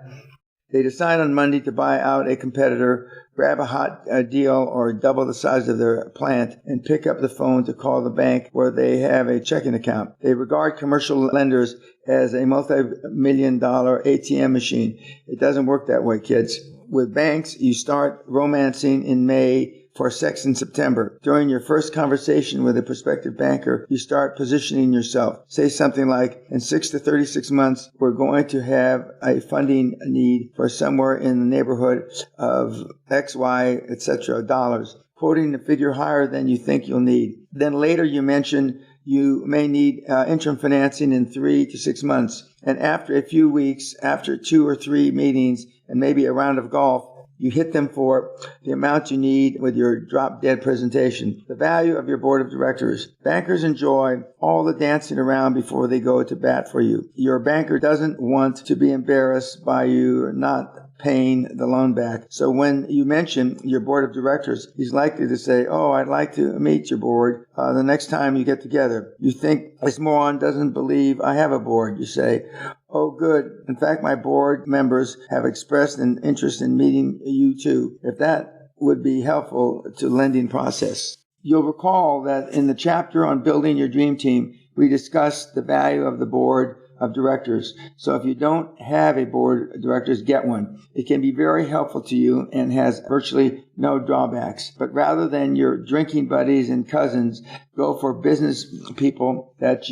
They decide on Monday to buy out a competitor, grab a hot deal or double the size of their plant, and pick up the phone to call the bank where they have a checking account. They regard commercial lenders as a multi-million-dollar ATM machine. It doesn't work that way, kids. With banks, you start romancing in May for sex in September. During your first conversation with a prospective banker, you start positioning yourself. Say something like, in 6 to 36 months, we're going to have a funding need for somewhere in the neighborhood of X, Y, etc. dollars, quoting a figure higher than you think you'll need. Then later you mention you may need interim financing in 3 to 6 months. And after a few weeks, after 2 or 3 meetings, and maybe a round of golf, you hit them for the amount you need with your drop-dead presentation. The value of your board of directors. Bankers enjoy all the dancing around before they go to bat for you. Your banker doesn't want to be embarrassed by you not paying the loan back. So when you mention your board of directors, he's likely to say, oh, I'd like to meet your board the next time you get together. You think this moron doesn't believe I have a board. You say, oh, good. In fact, my board members have expressed an interest in meeting you too, if that would be helpful to the lending process. You'll recall that in the chapter on building your dream team, we discussed the value of the board of directors. So if you don't have a board of directors, get one. It can be very helpful to you and has virtually no drawbacks. But rather than your drinking buddies and cousins, go for business people that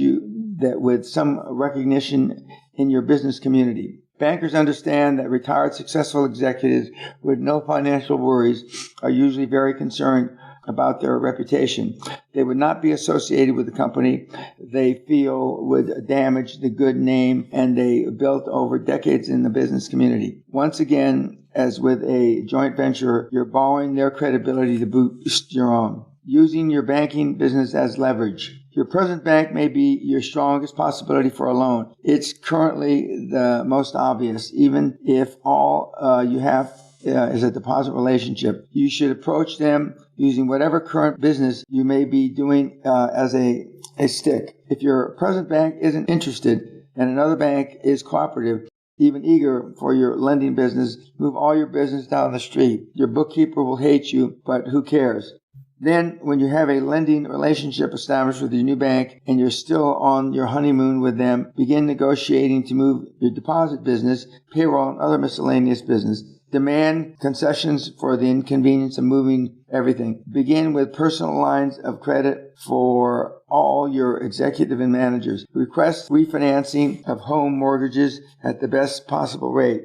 with some recognition in your business community. Bankers understand that retired successful executives with no financial worries are usually very concerned about their reputation. They would not be associated with the company they feel would damage the good name and they built over decades in the business community. Once again, as with a joint venture, you're borrowing their credibility to boost your own. Using your banking business as leverage. Your present bank may be your strongest possibility for a loan. It's currently the most obvious, even if all you have is a deposit relationship. You should approach them using whatever current business you may be doing as a stick. If your present bank isn't interested and another bank is cooperative, even eager for your lending business, move all your business down the street. Your bookkeeper will hate you, but who cares? Then, when you have a lending relationship established with your new bank and you're still on your honeymoon with them, begin negotiating to move your deposit business, payroll, and other miscellaneous business. Demand concessions for the inconvenience of moving everything. Begin with personal lines of credit for all your executive and managers. Request refinancing of home mortgages at the best possible rate.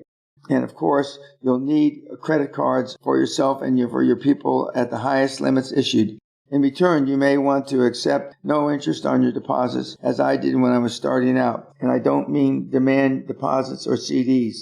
And of course, you'll need credit cards for yourself and for your people at the highest limits issued. In return, you may want to accept no interest on your deposits, as I did when I was starting out. And I don't mean demand deposits or CDs.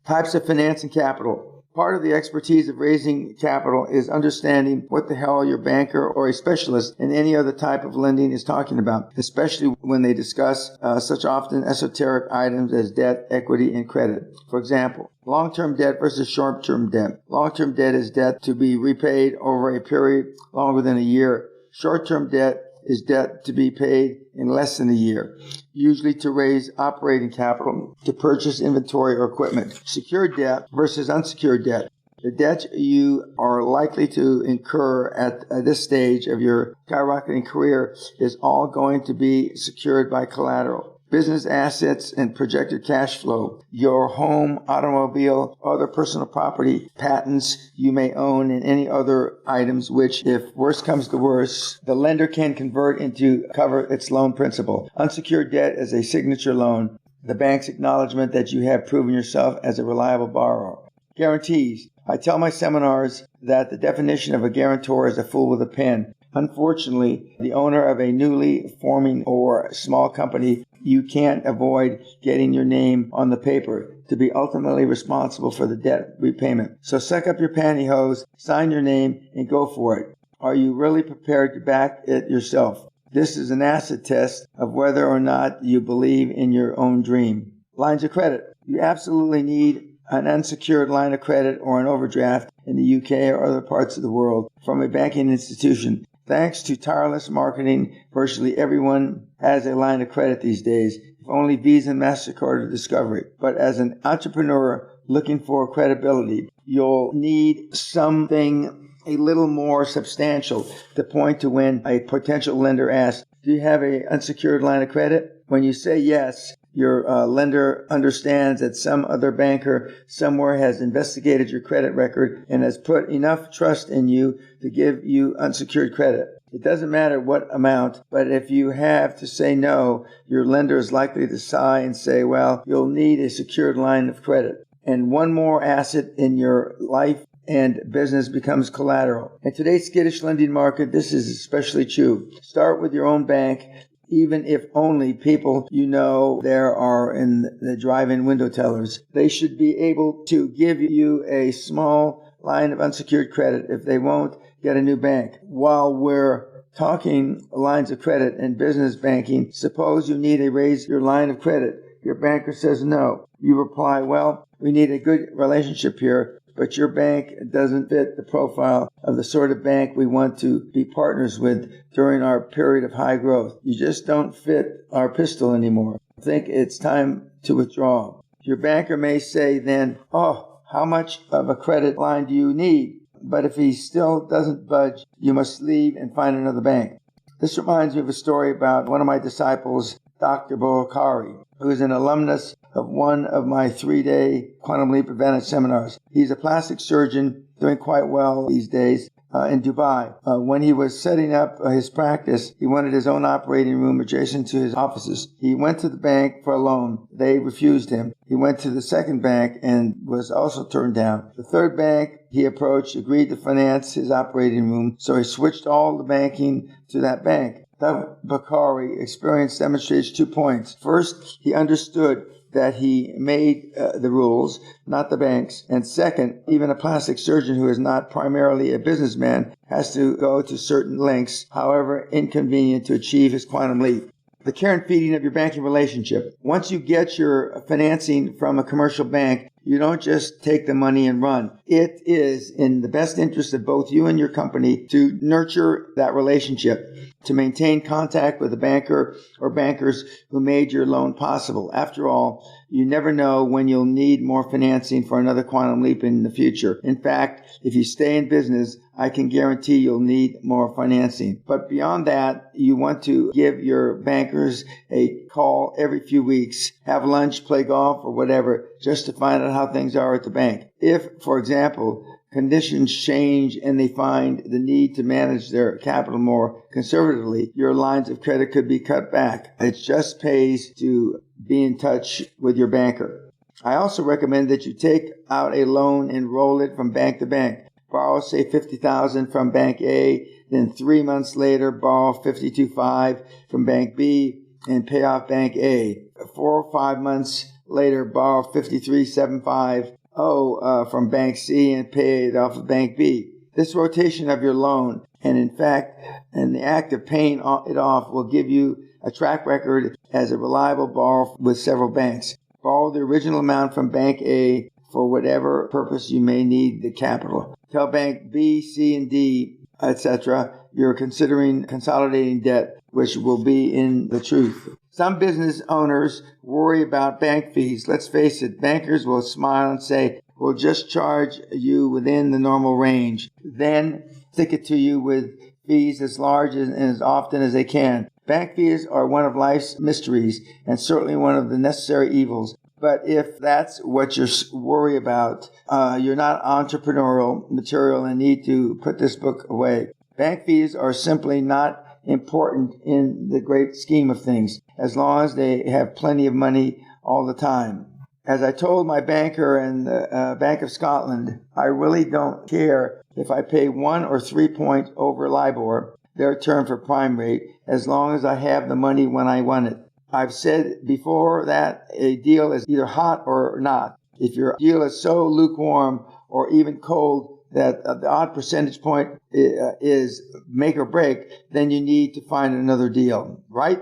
Types of financing capital. Part of the expertise of raising capital is understanding what the hell your banker or a specialist in any other type of lending is talking about, especially when they discuss such often esoteric items as debt, equity, and credit. For example, long-term debt versus short-term debt. Long-term debt is debt to be repaid over a period longer than a year. Short-term debt is debt to be paid in less than a year, usually to raise operating capital to purchase inventory or equipment. Secured debt versus unsecured debt. The debt you are likely to incur at this stage of your skyrocketing career is all going to be secured by collateral. Business assets and projected cash flow, your home, automobile, other personal property, patents you may own, and any other items which, if worse comes to worse, the lender can convert into cover its loan principal. Unsecured debt is a signature loan, the bank's acknowledgement that you have proven yourself as a reliable borrower. Guarantees. I tell my seminars that the definition of a guarantor is a fool with a pen. Unfortunately, the owner of a newly forming or small company, you can't avoid getting your name on the paper to be ultimately responsible for the debt repayment. So suck up your pantyhose, sign your name, and go for it. Are you really prepared to back it yourself? This is an acid test of whether or not you believe in your own dream. Lines of credit. You absolutely need an unsecured line of credit or an overdraft in the UK or other parts of the world from a banking institution. Thanks to tireless marketing, virtually everyone has a line of credit these days, if only Visa and MasterCard or Discovery. But as an entrepreneur looking for credibility, you'll need something a little more substantial to point to when a potential lender asks, do you have an unsecured line of credit? When you say yes, your lender understands that some other banker somewhere has investigated your credit record and has put enough trust in you to give you unsecured credit. It doesn't matter what amount, but if you have to say no, your lender is likely to sigh and say, well, you'll need a secured line of credit. And one more asset in your life and business becomes collateral. In today's skittish lending market, this is especially true. Start with your own bank, even if only people you know there are in the drive-in window tellers. They should be able to give you a small line of unsecured credit. If they won't, get a new bank. While we're talking lines of credit and business banking, suppose you need to raise your line of credit. Your banker says no. You reply, well, we need a good relationship here, but your bank doesn't fit the profile of the sort of bank we want to be partners with during our period of high growth. You just don't fit our pistol anymore. I think it's time to withdraw. Your banker may say then, oh, how much of a credit line do you need? But if he still doesn't budge, you must leave and find another bank. This reminds me of a story about one of my disciples, Dr. Boakari, who is an alumnus of one of my 3-day Quantum Leap Advantage seminars. He's a plastic surgeon doing quite well these days in Dubai. When he was setting up his practice, he wanted his own operating room adjacent to his offices. He went to the bank for a loan. They refused him. He went to the second bank and was also turned down. The third bank he approached agreed to finance his operating room, so he switched all the banking to that bank. Dr. Bakari experience demonstrates 2 points. First, he understood that he made the rules, not the banks. And second, even a plastic surgeon who is not primarily a businessman has to go to certain lengths, however inconvenient, to achieve his quantum leap. The care and feeding of your banking relationship. Once you get your financing from a commercial bank, you don't just take the money and run. It is in the best interest of both you and your company to nurture that relationship, to maintain contact with the banker or bankers who made your loan possible. After all, you never know when you'll need more financing for another quantum leap in the future. In fact, if you stay in business, I can guarantee you'll need more financing. But beyond that, you want to give your bankers a call every few weeks, have lunch, play golf, or whatever, just to find out how things are at the bank. If, for example, conditions change and they find the need to manage their capital more conservatively, your lines of credit could be cut back. It just pays to be in touch with your banker. I also recommend that you take out a loan and roll it from bank to bank. Borrow, say, $50,000 from Bank A, then 3 months later borrow $52,500 from Bank B and pay off Bank A. 4 or 5 months later borrow $53,750 from Bank C and pay it off of Bank B. This rotation of your loan, and in fact, the act of paying it off, will give you a track record as a reliable borrower with several banks. Borrow the original amount from Bank A for whatever purpose you may need the capital. Tell Bank B, C, and D, etc., you're considering consolidating debt, which will be in the truth. Some business owners worry about bank fees. Let's face it, bankers will smile and say, we'll just charge you within the normal range, then stick it to you with fees as large and as often as they can. Bank fees are one of life's mysteries and certainly one of the necessary evils. But if that's what you're worried about, you're not entrepreneurial material and need to put this book away. Bank fees are simply not important in the great scheme of things, as long as they have plenty of money all the time. As I told my banker in the Bank of Scotland, I really don't care if I pay 1 or 3 points over LIBOR, their term for prime rate, as long as I have the money when I want it. I've said before that a deal is either hot or not. If your deal is so lukewarm or even cold that the odd percentage point is make or break, then you need to find another deal, right?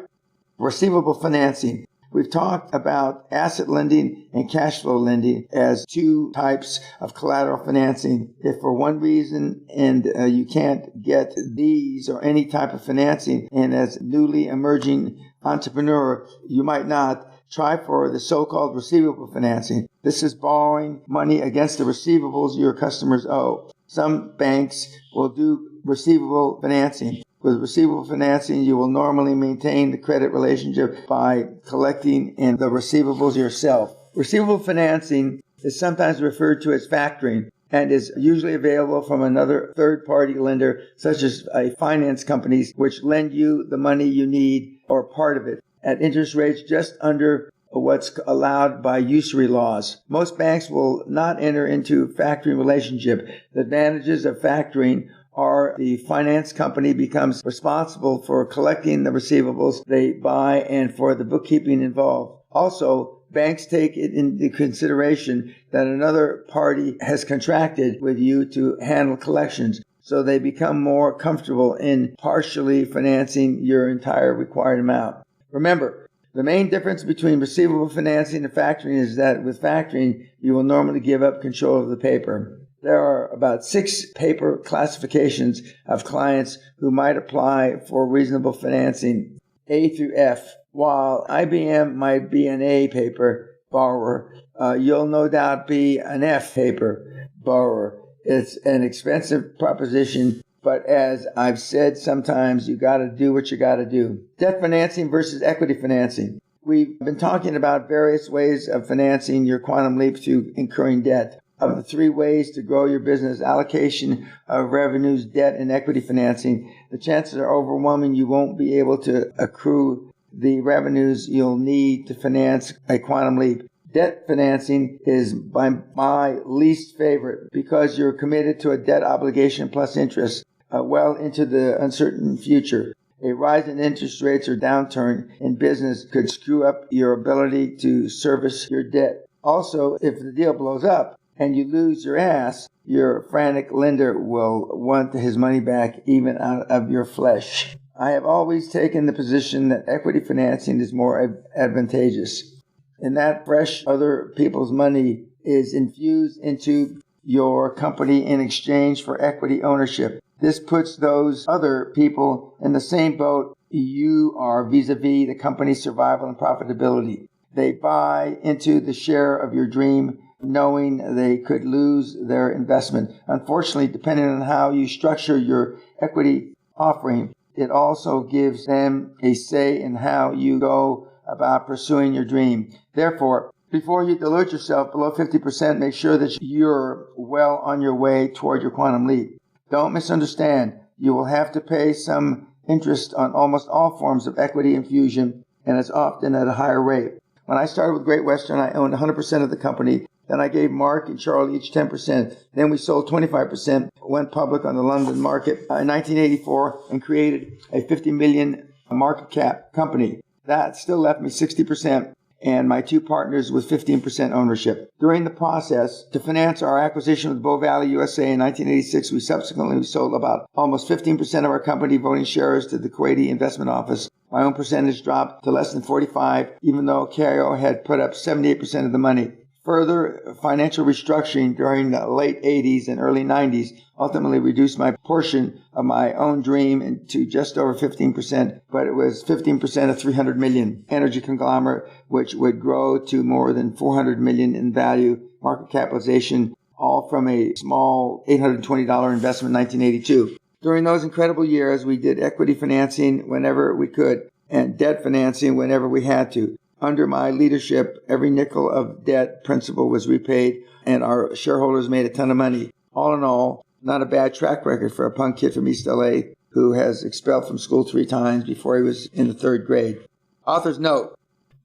Receivable financing. We've talked about asset lending and cash flow lending as two types of collateral financing. If for one reason and you can't get these or any type of financing, and as newly emerging entrepreneur, you might not try for the so-called receivable financing. This is borrowing money against the receivables your customers owe. Some banks will do receivable financing. With receivable financing, you will normally maintain the credit relationship by collecting in the receivables yourself. Receivable financing is sometimes referred to as factoring and is usually available from another third-party lender, such as finance companies, which lend you the money you need or part of it at interest rates just under what's allowed by usury laws. Most banks will not enter into factoring relationship. The advantages of factoring are the finance company becomes responsible for collecting the receivables they buy and for the bookkeeping involved. Also, banks take it into consideration that another party has contracted with you to handle collections, so they become more comfortable in partially financing your entire required amount. Remember, the main difference between receivable financing and factoring is that with factoring, you will normally give up control of the paper. There are about 6 paper classifications of clients who might apply for reasonable financing, A through F. While IBM might be an A paper borrower, you'll no doubt be an F paper borrower. It's an expensive proposition, but as I've said, sometimes you got to do what you got to do. Debt financing versus equity financing. We've been talking about various ways of financing your quantum leap through incurring debt. Of the 3 ways to grow your business, allocation of revenues, debt, and equity financing, the chances are overwhelming you won't be able to accrue the revenues you'll need to finance a quantum leap. Debt financing is by my least favorite because you're committed to a debt obligation plus interest well into the uncertain future. A rise in interest rates or downturn in business could screw up your ability to service your debt. Also, if the deal blows up and you lose your ass, your frantic lender will want his money back even out of your flesh. I have always taken the position that equity financing is more advantageous, and that fresh other people's money is infused into your company in exchange for equity ownership. This puts those other people in the same boat you are vis-a-vis the company's survival and profitability. They buy into the share of your dream, knowing they could lose their investment. Unfortunately, depending on how you structure your equity offering, it also gives them a say in how you go about pursuing your dream. Therefore, before you dilute yourself below 50%, make sure that you're well on your way toward your quantum leap. Don't misunderstand. You will have to pay some interest on almost all forms of equity infusion, and it's often at a higher rate. When I started with Great Western, I owned 100% of the company. Then I gave Mark and Charlie each 10%. Then we sold 25%, went public on the London market in 1984, and created a 50 million market cap company. That still left me 60%. And my two partners with 15% ownership. During the process, to finance our acquisition of Bow Valley USA in 1986, we subsequently sold about almost 15% of our company voting shares to the Kuwaiti investment office. My own percentage dropped to less than 45, even though KIO had put up 78% of the money. Further financial restructuring during the late 80s and early 90s ultimately reduced my portion of my own dream to just over 15%, but it was 15% of 300 million energy conglomerate, which would grow to more than 400 million in value, market capitalization, all from a small $820 investment in 1982. During those incredible years, we did equity financing whenever we could and debt financing whenever we had to. Under my leadership, every nickel of debt principal was repaid, and our shareholders made a ton of money. All in all, not a bad track record for a punk kid from East LA who has expelled from school 3 times before he was in the 3rd grade. Author's note,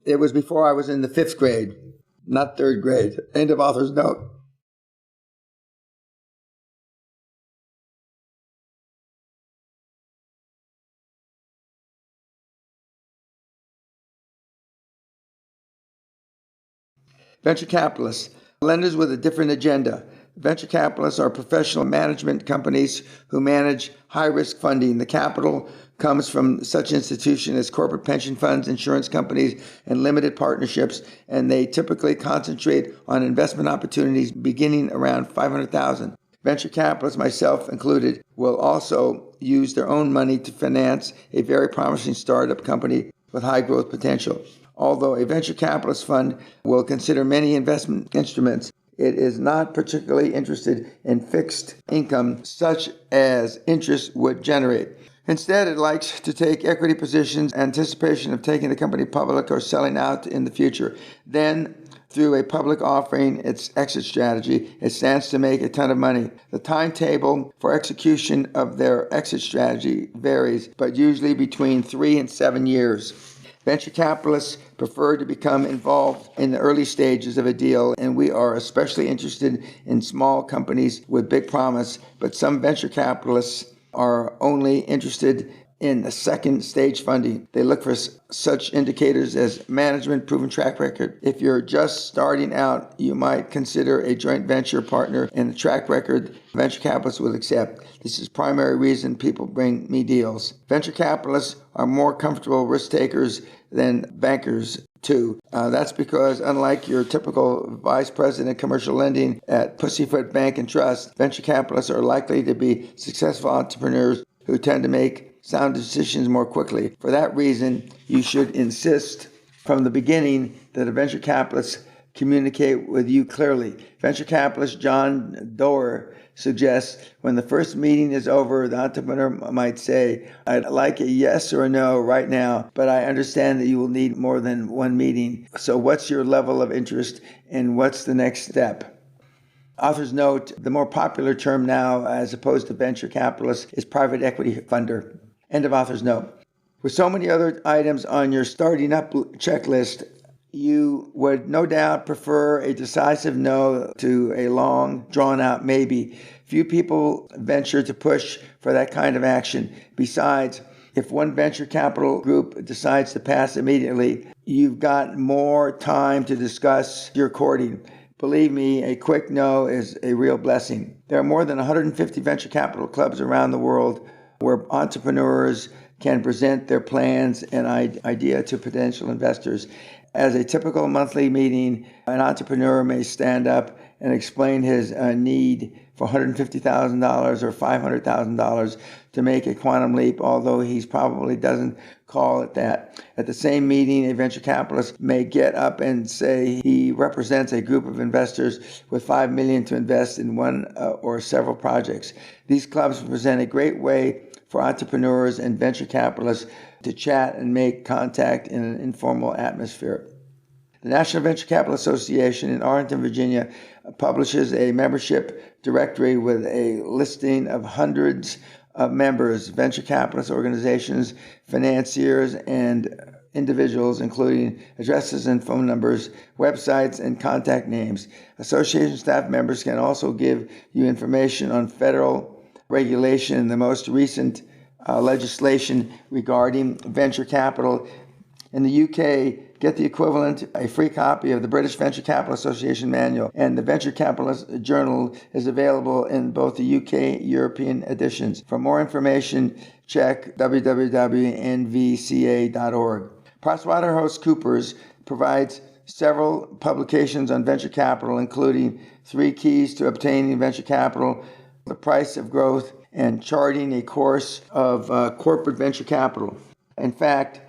it was before I was in the 5th grade, not 3rd grade. End of author's note. Venture capitalists, lenders with a different agenda. Venture capitalists are professional management companies who manage high-risk funding. The capital comes from such institutions as corporate pension funds, insurance companies, and limited partnerships, and they typically concentrate on investment opportunities beginning around $500,000. Venture capitalists, myself included, will also use their own money to finance a very promising startup company with high growth potential. Although a venture capitalist fund will consider many investment instruments, it is not particularly interested in fixed income such as interest would generate. Instead, it likes to take equity positions in anticipation of taking the company public or selling out in the future. Then, through a public offering, its exit strategy, it stands to make a ton of money. The timetable for execution of their exit strategy varies, but usually between 3 and 7 years. Venture capitalists prefer to become involved in the early stages of a deal, and we are especially interested in small companies with big promise, but some venture capitalists are only interested in the second stage funding. They look for such indicators as management, proven track record. If you're just starting out, you might consider a joint venture partner and the track record venture capitalists will accept. This is the primary reason people bring me deals. Venture capitalists are more comfortable risk takers than bankers too. That's because unlike your typical vice president of commercial lending at Pussyfoot Bank and Trust, venture capitalists are likely to be successful entrepreneurs who tend to make sound decisions more quickly. For that reason, you should insist from the beginning that a venture capitalist communicate with you clearly. Venture capitalist John Doerr suggests when the first meeting is over, the entrepreneur might say, I'd like a yes or a no right now, but I understand that you will need more than one meeting. So what's your level of interest and what's the next step? Author's note, the more popular term now as opposed to venture capitalist is private equity funder. End of author's note. With so many other items on your starting up checklist, you would no doubt prefer a decisive no to a long, drawn-out maybe. Few people venture to push for that kind of action. Besides, if one venture capital group decides to pass immediately, you've got more time to discuss your courting. Believe me, a quick no is a real blessing. There are more than 150 venture capital clubs around the world where entrepreneurs can present their plans and idea to potential investors. As a typical monthly meeting, an entrepreneur may stand up and explain his need for $150,000 or $500,000 to make a quantum leap, although he probably doesn't call it that. At the same meeting, a venture capitalist may get up and say he represents a group of investors with $5 million to invest in one or several projects. These clubs present a great way for entrepreneurs and venture capitalists to chat and make contact in an informal atmosphere. The National Venture Capital Association in Arlington, Virginia, publishes a membership directory with a listing of hundreds of members, venture capitalist organizations, financiers, and individuals, including addresses and phone numbers, websites, and contact names. Association staff members can also give you information on federal regulation and the most recent legislation regarding venture capital. In the UK, get the equivalent, a free copy of the British Venture Capital Association Manual, and the Venture Capitalist Journal is available in both the UK European editions. For more information, check www.nvca.org. PricewaterhouseCoopers provides several publications on venture capital, including 3 Keys to Obtaining Venture Capital, The Price of Growth, and Charting a Course of Corporate Venture Capital. In fact,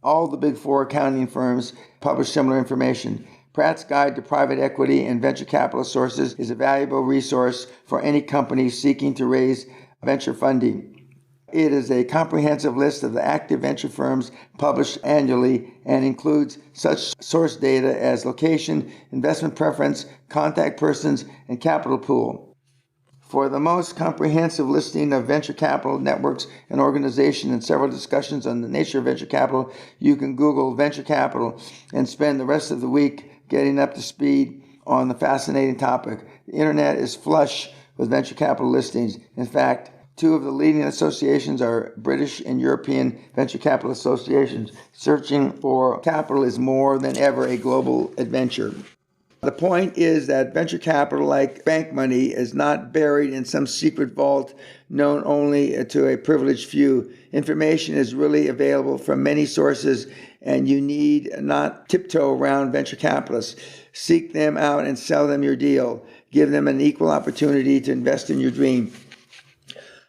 all the big 4 accounting firms publish similar information. Pratt's Guide to Private Equity and Venture Capital Sources is a valuable resource for any company seeking to raise venture funding. It is a comprehensive list of the active venture firms published annually and includes such source data as location, investment preference, contact persons, and capital pool. For the most comprehensive listing of venture capital networks and organizations and several discussions on the nature of venture capital, you can Google venture capital and spend the rest of the week getting up to speed on the fascinating topic. The internet is flush with venture capital listings. In fact, 2 of the leading associations are British and European venture capital associations. Searching for capital is more than ever a global adventure. The point is that venture capital, like bank money, is not buried in some secret vault known only to a privileged few. Information is really available from many sources, and you need not tiptoe around venture capitalists. Seek them out and sell them your deal. Give them an equal opportunity to invest in your dream.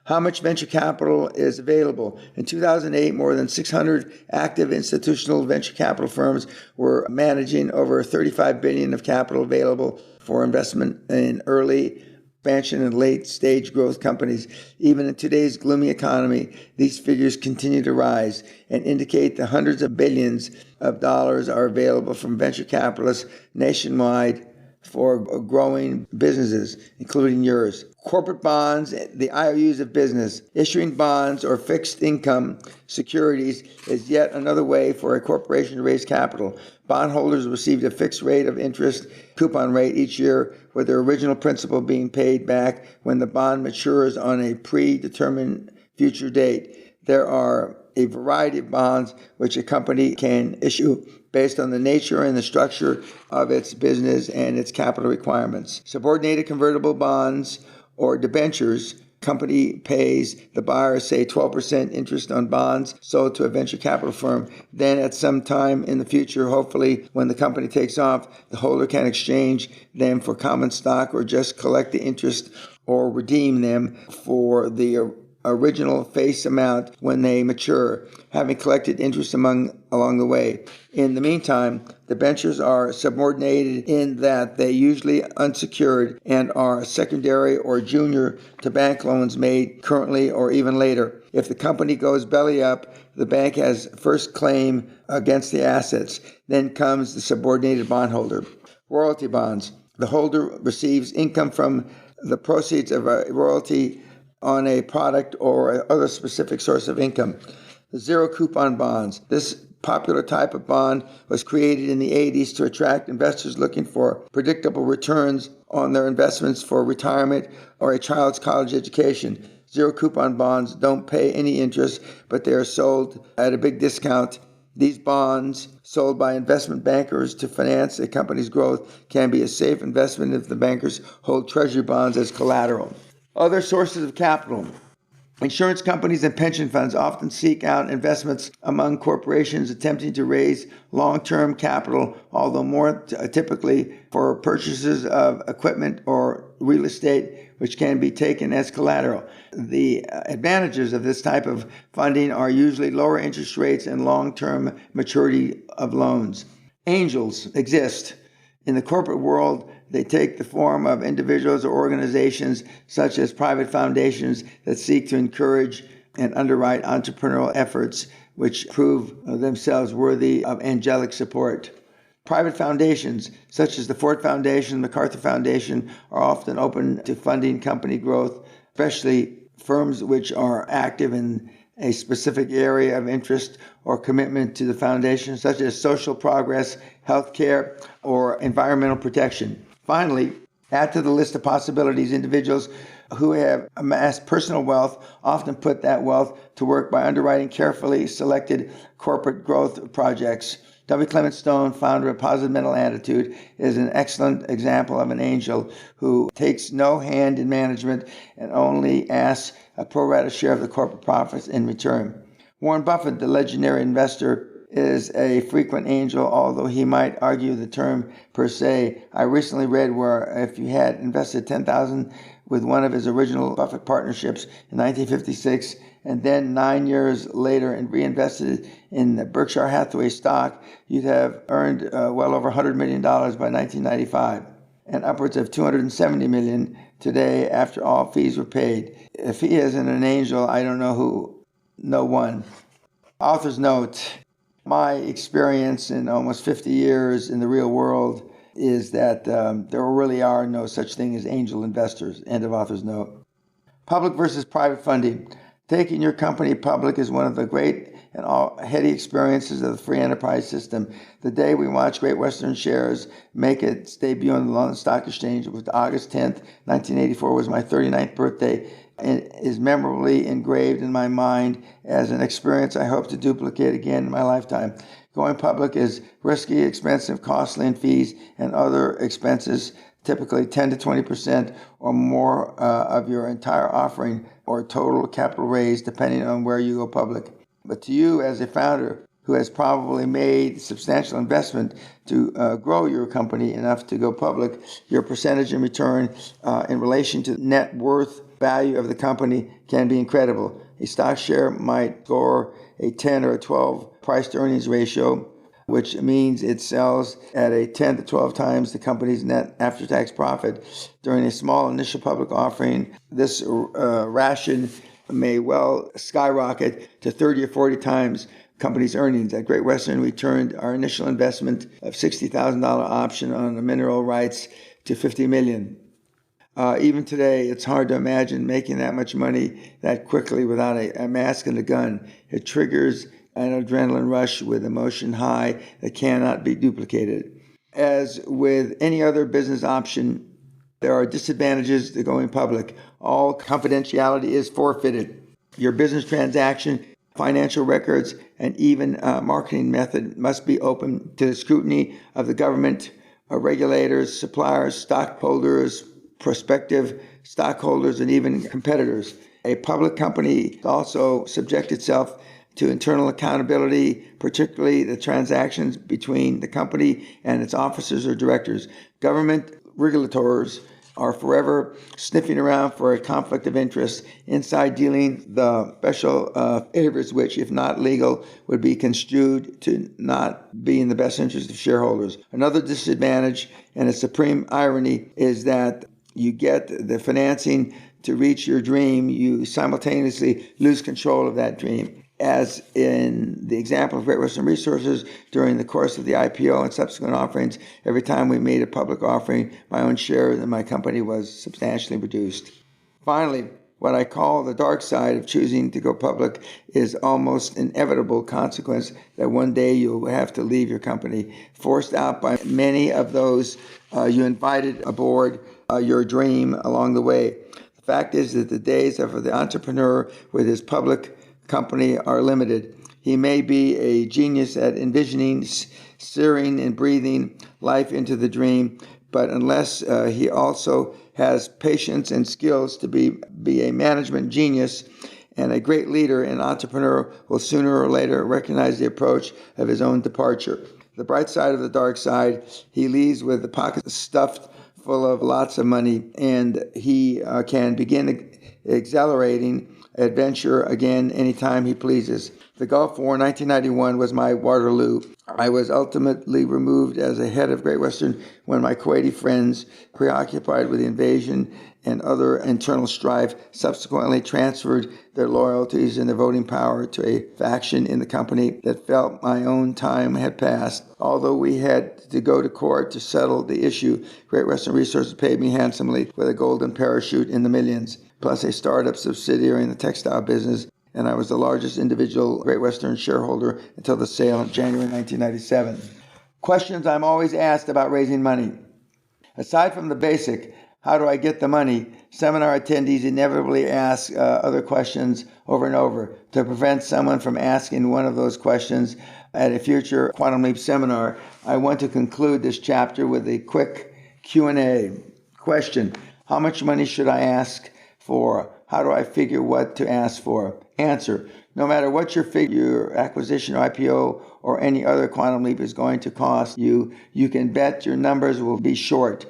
How much venture capital is available? In 2008, more than 600 active institutional venture capital firms were managing over $35 billion of capital available for investment in early expansion and late-stage growth companies. Even in today's gloomy economy, these figures continue to rise and indicate the hundreds of billions of dollars are available from venture capitalists nationwide for growing businesses, including yours. Corporate bonds, the IOUs of business. Issuing bonds or fixed income securities is yet another way for a corporation to raise capital. Bondholders receive a fixed rate of interest, coupon rate each year, with their original principal being paid back when the bond matures on a predetermined future date. There are a variety of bonds which a company can issue based on the nature and the structure of its business and its capital requirements. Subordinated convertible bonds or debentures, company pays the buyer, say, 12% interest on bonds sold to a venture capital firm. Then at some time in the future, hopefully when the company takes off, the holder can exchange them for common stock or just collect the interest or redeem them for the original face amount when they mature, having collected interest along the way. In the meantime, debentures are subordinated in that they usually unsecured and are secondary or junior to bank loans made currently or even later. If the company goes belly up, the bank has first claim against the assets. Then comes the subordinated bondholder. Royalty bonds. The holder receives income from the proceeds of a royalty on a product or other specific source of income. The zero coupon bonds. This popular type of bond was created in the 80s to attract investors looking for predictable returns on their investments for retirement or a child's college education. Zero coupon bonds don't pay any interest, but they are sold at a big discount. These bonds, sold by investment bankers to finance a company's growth, can be a safe investment if the bankers hold treasury bonds as collateral. Other sources of capital. Insurance companies and pension funds often seek out investments among corporations attempting to raise long-term capital, although more typically for purchases of equipment or real estate, which can be taken as collateral. The advantages of this type of funding are usually lower interest rates and long-term maturity of loans. Angels exist. In the corporate world, they take the form of individuals or organizations such as private foundations that seek to encourage and underwrite entrepreneurial efforts which prove themselves worthy of angelic support. Private foundations such as the Ford Foundation, MacArthur Foundation are often open to funding company growth, especially firms which are active in a specific area of interest or commitment to the foundation, such as social progress, healthcare, or environmental protection. Finally, add to the list of possibilities individuals who have amassed personal wealth often put that wealth to work by underwriting carefully selected corporate growth projects. W. Clement Stone, founder of Positive Mental Attitude, is an excellent example of an angel who takes no hand in management and only asks a pro rata share of the corporate profits in return. Warren Buffett, the legendary investor, is a frequent angel, although he might argue the term per se. I recently read where if you had invested $10,000 with one of his original Buffett partnerships in 1956 and then 9 years later and reinvested in the Berkshire Hathaway stock, you'd have earned well over $100 million by 1995 and upwards of $270 million today after all fees were paid. If he isn't an angel, I don't know who. No one. Author's note. My experience in almost 50 years in the real world is that there really are no such thing as angel investors. End of author's note. Public versus private funding. Taking your company public is one of the great and all heady experiences of the free enterprise system. The day we watched Great Western shares make its debut on the London Stock Exchange was August 10th, 1984, was my 39th birthday, and is memorably engraved in my mind as an experience I hope to duplicate again in my lifetime. Going public is risky, expensive, costly in fees and other expenses, typically 10 to 20% or more of your entire offering or total capital raise, depending on where you go public. But to you as a founder who has probably made substantial investment to grow your company enough to go public, your percentage in return in relation to net worth value of the company can be incredible. A stock share might score a 10 or a 12 price to earnings ratio, which means it sells at a 10 to 12 times the company's net after-tax profit. During a small initial public offering, this ration may well skyrocket to 30 or 40 times company's earnings. At Great Western, we turned our initial investment of $60,000 option on the mineral rights to $50 million. Even today, it's hard to imagine making that much money that quickly without a mask and a gun. It triggers an adrenaline rush with emotion high that cannot be duplicated. As with any other business option, there are disadvantages to going public. All confidentiality is forfeited. Your business transaction, financial records, and even marketing method must be open to the scrutiny of the government, regulators, suppliers, stockholders, prospective stockholders, and even competitors. A public company also subjects itself to internal accountability, particularly the transactions between the company and its officers or directors. Government regulators are forever sniffing around for a conflict of interest, inside dealing the special favors which, if not legal, would be construed to not be in the best interest of shareholders. Another disadvantage, and a supreme irony, is that you get the financing to reach your dream, you simultaneously lose control of that dream. As in the example of Great Western Resources, during the course of the IPO and subsequent offerings, every time we made a public offering, my own share in my company was substantially reduced. Finally, what I call the dark side of choosing to go public is almost inevitable consequence that one day you'll have to leave your company, forced out by many of those you invited aboard your dream along the way. The fact is that the days of the entrepreneur with his public company are limited. He may be a genius at envisioning, searing, and breathing life into the dream, but unless he also has patience and skills to be a management genius and a great leader, an entrepreneur will sooner or later recognize the approach of his own departure. The bright side of the dark side, he leaves with the pockets stuffed full of lots of money, and he can begin accelerating adventure again anytime he pleases. The Gulf War 1991 was my Waterloo. I was ultimately removed as a head of Great Western when my Kuwaiti friends, preoccupied with the invasion and other internal strife, subsequently transferred their loyalties and their voting power to a faction in the company that felt my own time had passed. Although we had to go to court to settle the issue, Great Western Resources paid me handsomely with a golden parachute in the millions, plus a startup subsidiary in the textile business and I was the largest individual Great Western shareholder until the sale in January 1997. Questions I'm always asked about raising money. Aside from the basic, how do I get the money? Seminar attendees inevitably ask other questions over and over. To prevent someone from asking one of those questions at a future Quantum Leap seminar, I want to conclude this chapter with a quick Q&A. Question: how much money should I ask for? How do I figure what to ask for? Answer: no matter what your figure, acquisition or IPO or any other Quantum Leap is going to cost you, you can bet your numbers will be short.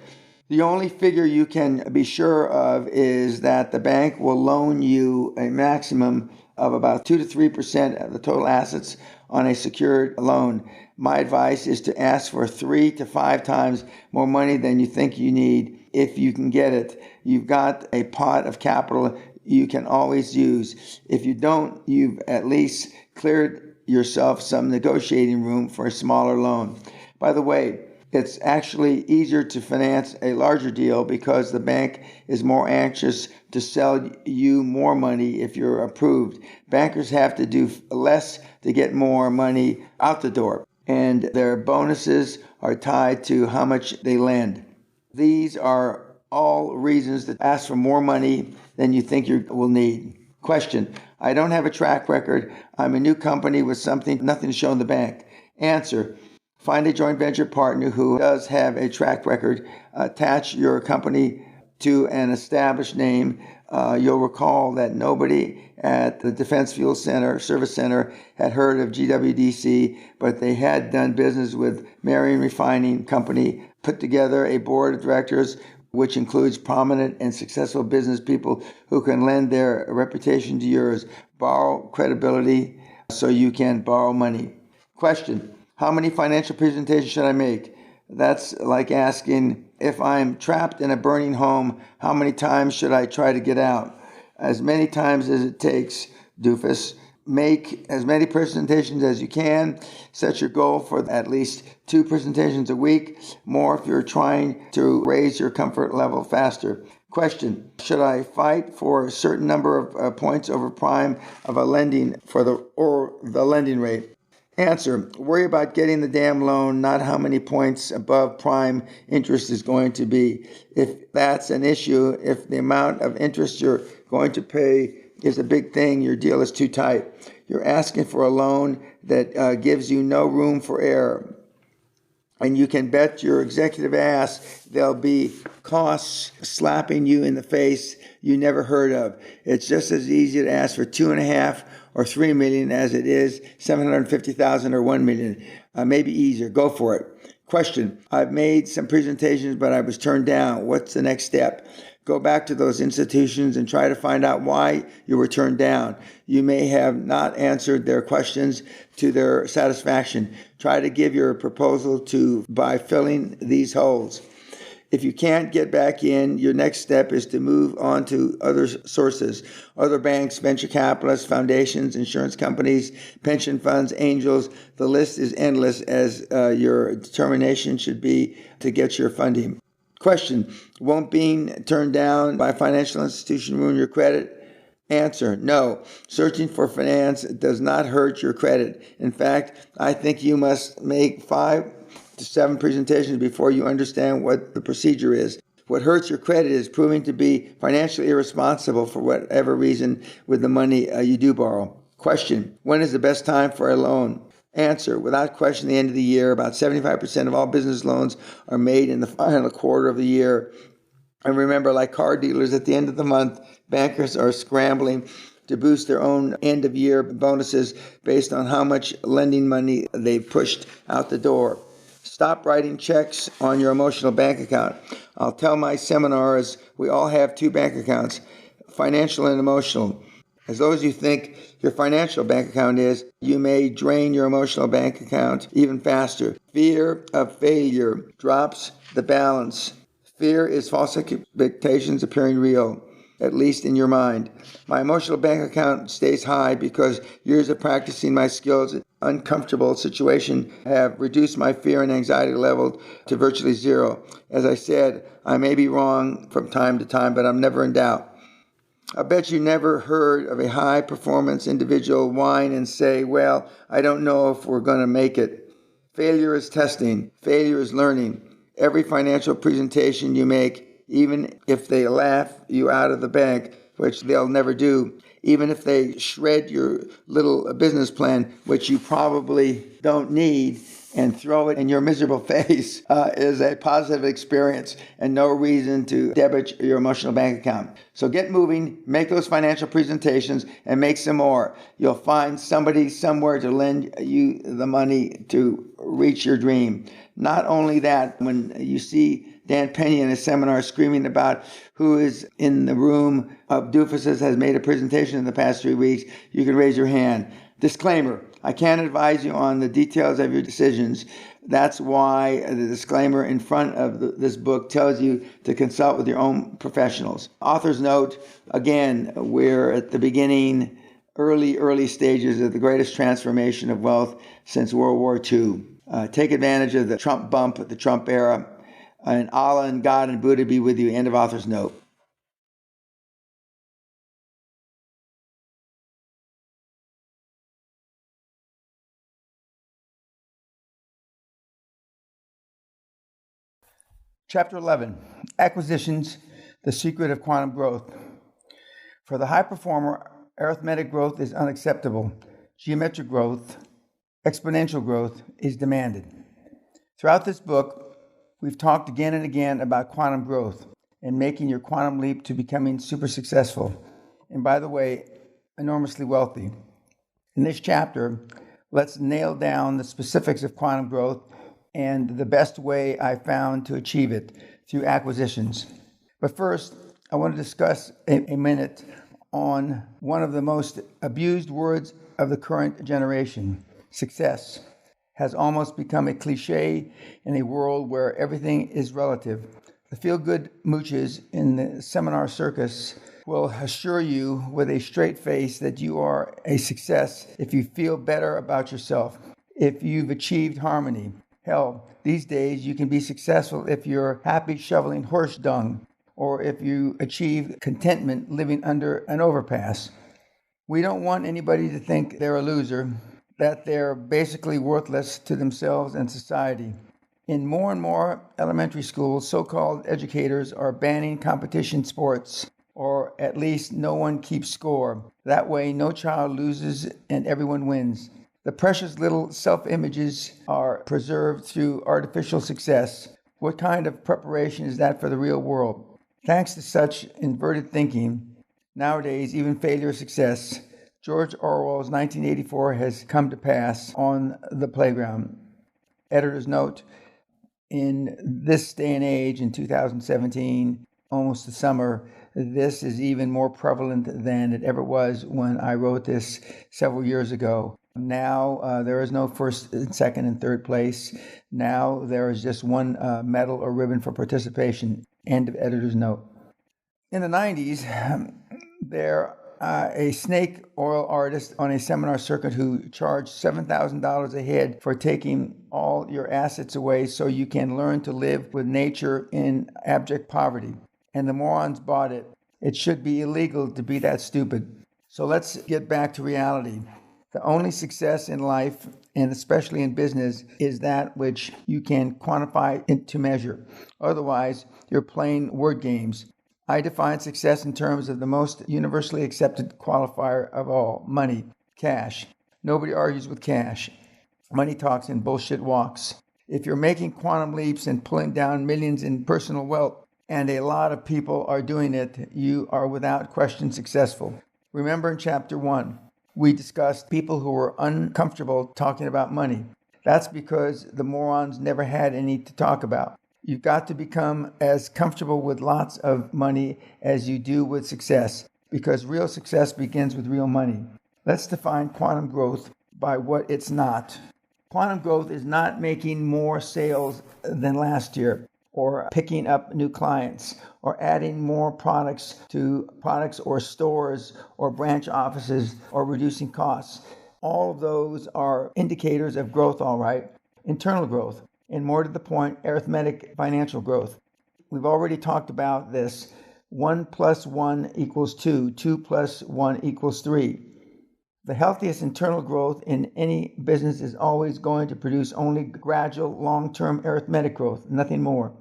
The only figure you can be sure of is that the bank will loan you a maximum of about 2 to 3% of the total assets on a secured loan. My advice is to ask for 3 to 5 times more money than you think you need. If you can get it, you've got a pot of capital you can always use. If you don't, you've at least cleared yourself some negotiating room for a smaller loan. By the way, it's actually easier to finance a larger deal because the bank is more anxious to sell you more money if you're approved. Bankers have to do less to get more money out the door, and their bonuses are tied to how much they lend. These are all reasons to ask for more money than you think you will need. Question: I don't have a track record. I'm a new company with nothing to show in the bank. Answer: find a joint venture partner who does have a track record. Attach your company to an established name. You'll recall that nobody at the Defense Fuel Center, Service Center, had heard of GWDC, but they had done business with Marion Refining Company, put together a board of directors which includes prominent and successful business people who can lend their reputation to yours, borrow credibility so you can borrow money. Question: how many financial presentations should I make? That's like asking, if I'm trapped in a burning home, how many times should I try to get out? As many times as it takes, doofus. Make as many presentations as you can. Set your goal for at least 2 presentations a week, more if you're trying to raise your comfort level faster. Question: should I fight for a certain number of points over prime of a lending or the lending rate? Answer: worry about getting the damn loan, not how many points above prime interest is going to be. If that's an issue, if the amount of interest you're going to pay is a big thing, your deal is too tight. You're asking for a loan that gives you no room for error. And you can bet your executive ass there'll be costs slapping you in the face you never heard of. It's just as easy to ask for 2.5 or 3 million as it is 750,000 or 1 million. Maybe easier. Go for it. Question: I've made some presentations, but I was turned down. What's the next step? Go back to those institutions and try to find out why you were turned down. You may have not answered their questions to their satisfaction. Try to give your proposal by filling these holes. If you can't get back in, your next step is to move on to other sources, other banks, venture capitalists, foundations, insurance companies, pension funds, angels. The list is endless, as your determination should be to get your funding. Question: won't being turned down by a financial institution ruin your credit? Answer: no. Searching for finance does not hurt your credit. In fact, I think you must make 5 to 7 presentations before you understand what the procedure is. What hurts your credit is proving to be financially irresponsible for whatever reason with the money you do borrow. Question: when is the best time for a loan? Answer: without question, the end of the year. About 75% of all business loans are made in the final quarter of the year. And remember, like car dealers, at the end of the month, bankers are scrambling to boost their own end-of-year bonuses based on how much lending money they've pushed out the door. Stop writing checks on your emotional bank account. I'll tell my seminars we all have 2 bank accounts, financial and emotional. As low as you think your financial bank account is, you may drain your emotional bank account even faster. Fear of failure drops the balance. Fear is false expectations appearing real, at least in your mind. My emotional bank account stays high because years of practicing my skills in uncomfortable situations have reduced my fear and anxiety level to virtually zero. As I said, I may be wrong from time to time, but I'm never in doubt. I bet you never heard of a high performance individual whine and say, well, I don't know if we're going to make it. Failure is testing. Failure is learning. Every financial presentation you make, even if they laugh you out of the bank, which they'll never do, even if they shred your little business plan, which you probably don't need, and throw it in your miserable face, is a positive experience and no reason to debit your emotional bank account. So get moving, make those financial presentations, and make some more. You'll find somebody somewhere to lend you the money to reach your dream. Not only that, when you see Dan Peña in a seminar screaming about who is in the room of doofuses has made a presentation in the past 3 weeks, you can raise your hand. Disclaimer, I can't advise you on the details of your decisions. That's why the disclaimer in front of this book tells you to consult with your own professionals. Author's note, again, we're at the beginning, early stages of the greatest transformation of wealth since World War II. Take advantage of the Trump bump, the Trump era, and Allah and God and Buddha be with you. End of author's note. Chapter 11, Acquisitions, the Secret of Quantum Growth. For the high performer, arithmetic growth is unacceptable. Geometric growth, exponential growth, is demanded. Throughout this book, we've talked again and again about quantum growth and making your quantum leap to becoming super successful. And by the way, enormously wealthy. In this chapter, let's nail down the specifics of quantum growth and the best way I found to achieve it through acquisitions. But first, I want to discuss a minute on one of the most abused words of the current generation, success. Has almost become a cliche in a world where everything is relative. The feel-good mooches in the seminar circus will assure you with a straight face that you are a success if you feel better about yourself, if you've achieved harmony. Hell, these days you can be successful if you're happy shoveling horse dung or if you achieve contentment living under an overpass. We don't want anybody to think they're a loser, that they're basically worthless to themselves and society. In more and more elementary schools, so-called educators are banning competition sports, or at least no one keeps score. That way, no child loses and everyone wins. The precious little self-images are preserved through artificial success. What kind of preparation is that for the real world? Thanks to such inverted thinking, nowadays even failure is success. George Orwell's 1984 has come to pass on the playground. Editor's note, in this day and age, in 2017, almost the summer, this is even more prevalent than it ever was when I wrote this several years ago. Now there is no first, second, and third place. Now there is just one medal or ribbon for participation. End of editor's note. In the 90s, there a snake oil artist on a seminar circuit who charged $7,000 a head for taking all your assets away so you can learn to live with nature in abject poverty. And the morons bought it. It should be illegal to be that stupid. So let's get back to reality. The only success in life, and especially in business, is that which you can quantify into measure. Otherwise, you're playing word games. I define success in terms of the most universally accepted qualifier of all, money, cash. Nobody argues with cash. Money talks and bullshit walks. If you're making quantum leaps and pulling down millions in personal wealth, and a lot of people are doing it, you are without question successful. Remember in chapter 1, we discussed people who were uncomfortable talking about money. That's because the morons never had any to talk about. You've got to become as comfortable with lots of money as you do with success, because real success begins with real money. Let's define quantum growth by what it's not. Quantum growth is not making more sales than last year, or picking up new clients, or adding more products or stores or branch offices, or reducing costs. All of those are indicators of growth, all right, internal growth, and more to the point, arithmetic financial growth. We've already talked about this. 1 plus 1 equals 2. 2 plus 1 equals 3. The healthiest internal growth in any business is always going to produce only gradual, long-term arithmetic growth, nothing more.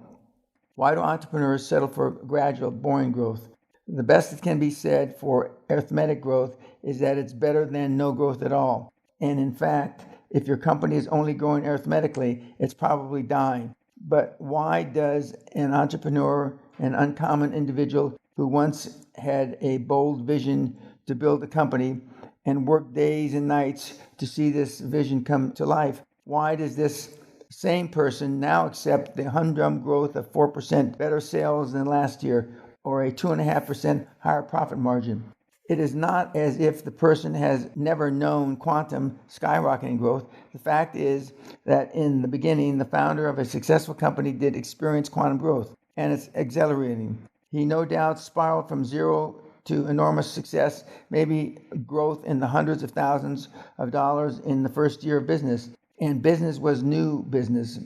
Why do entrepreneurs settle for gradual, boring growth? The best that can be said for arithmetic growth is that it's better than no growth at all. And in fact, if your company is only growing arithmetically, it's probably dying. But why does an entrepreneur, an uncommon individual who once had a bold vision to build a company and worked days and nights to see this vision come to life, why does this same person now accept the humdrum growth of 4% better sales than last year or a 2.5% higher profit margin? It is not as if the person has never known quantum skyrocketing growth. The fact is that in the beginning, the founder of a successful company did experience quantum growth, and it's exhilarating. He no doubt spiraled from zero to enormous success, maybe growth in the hundreds of thousands of dollars in the first year of business. And business was new business.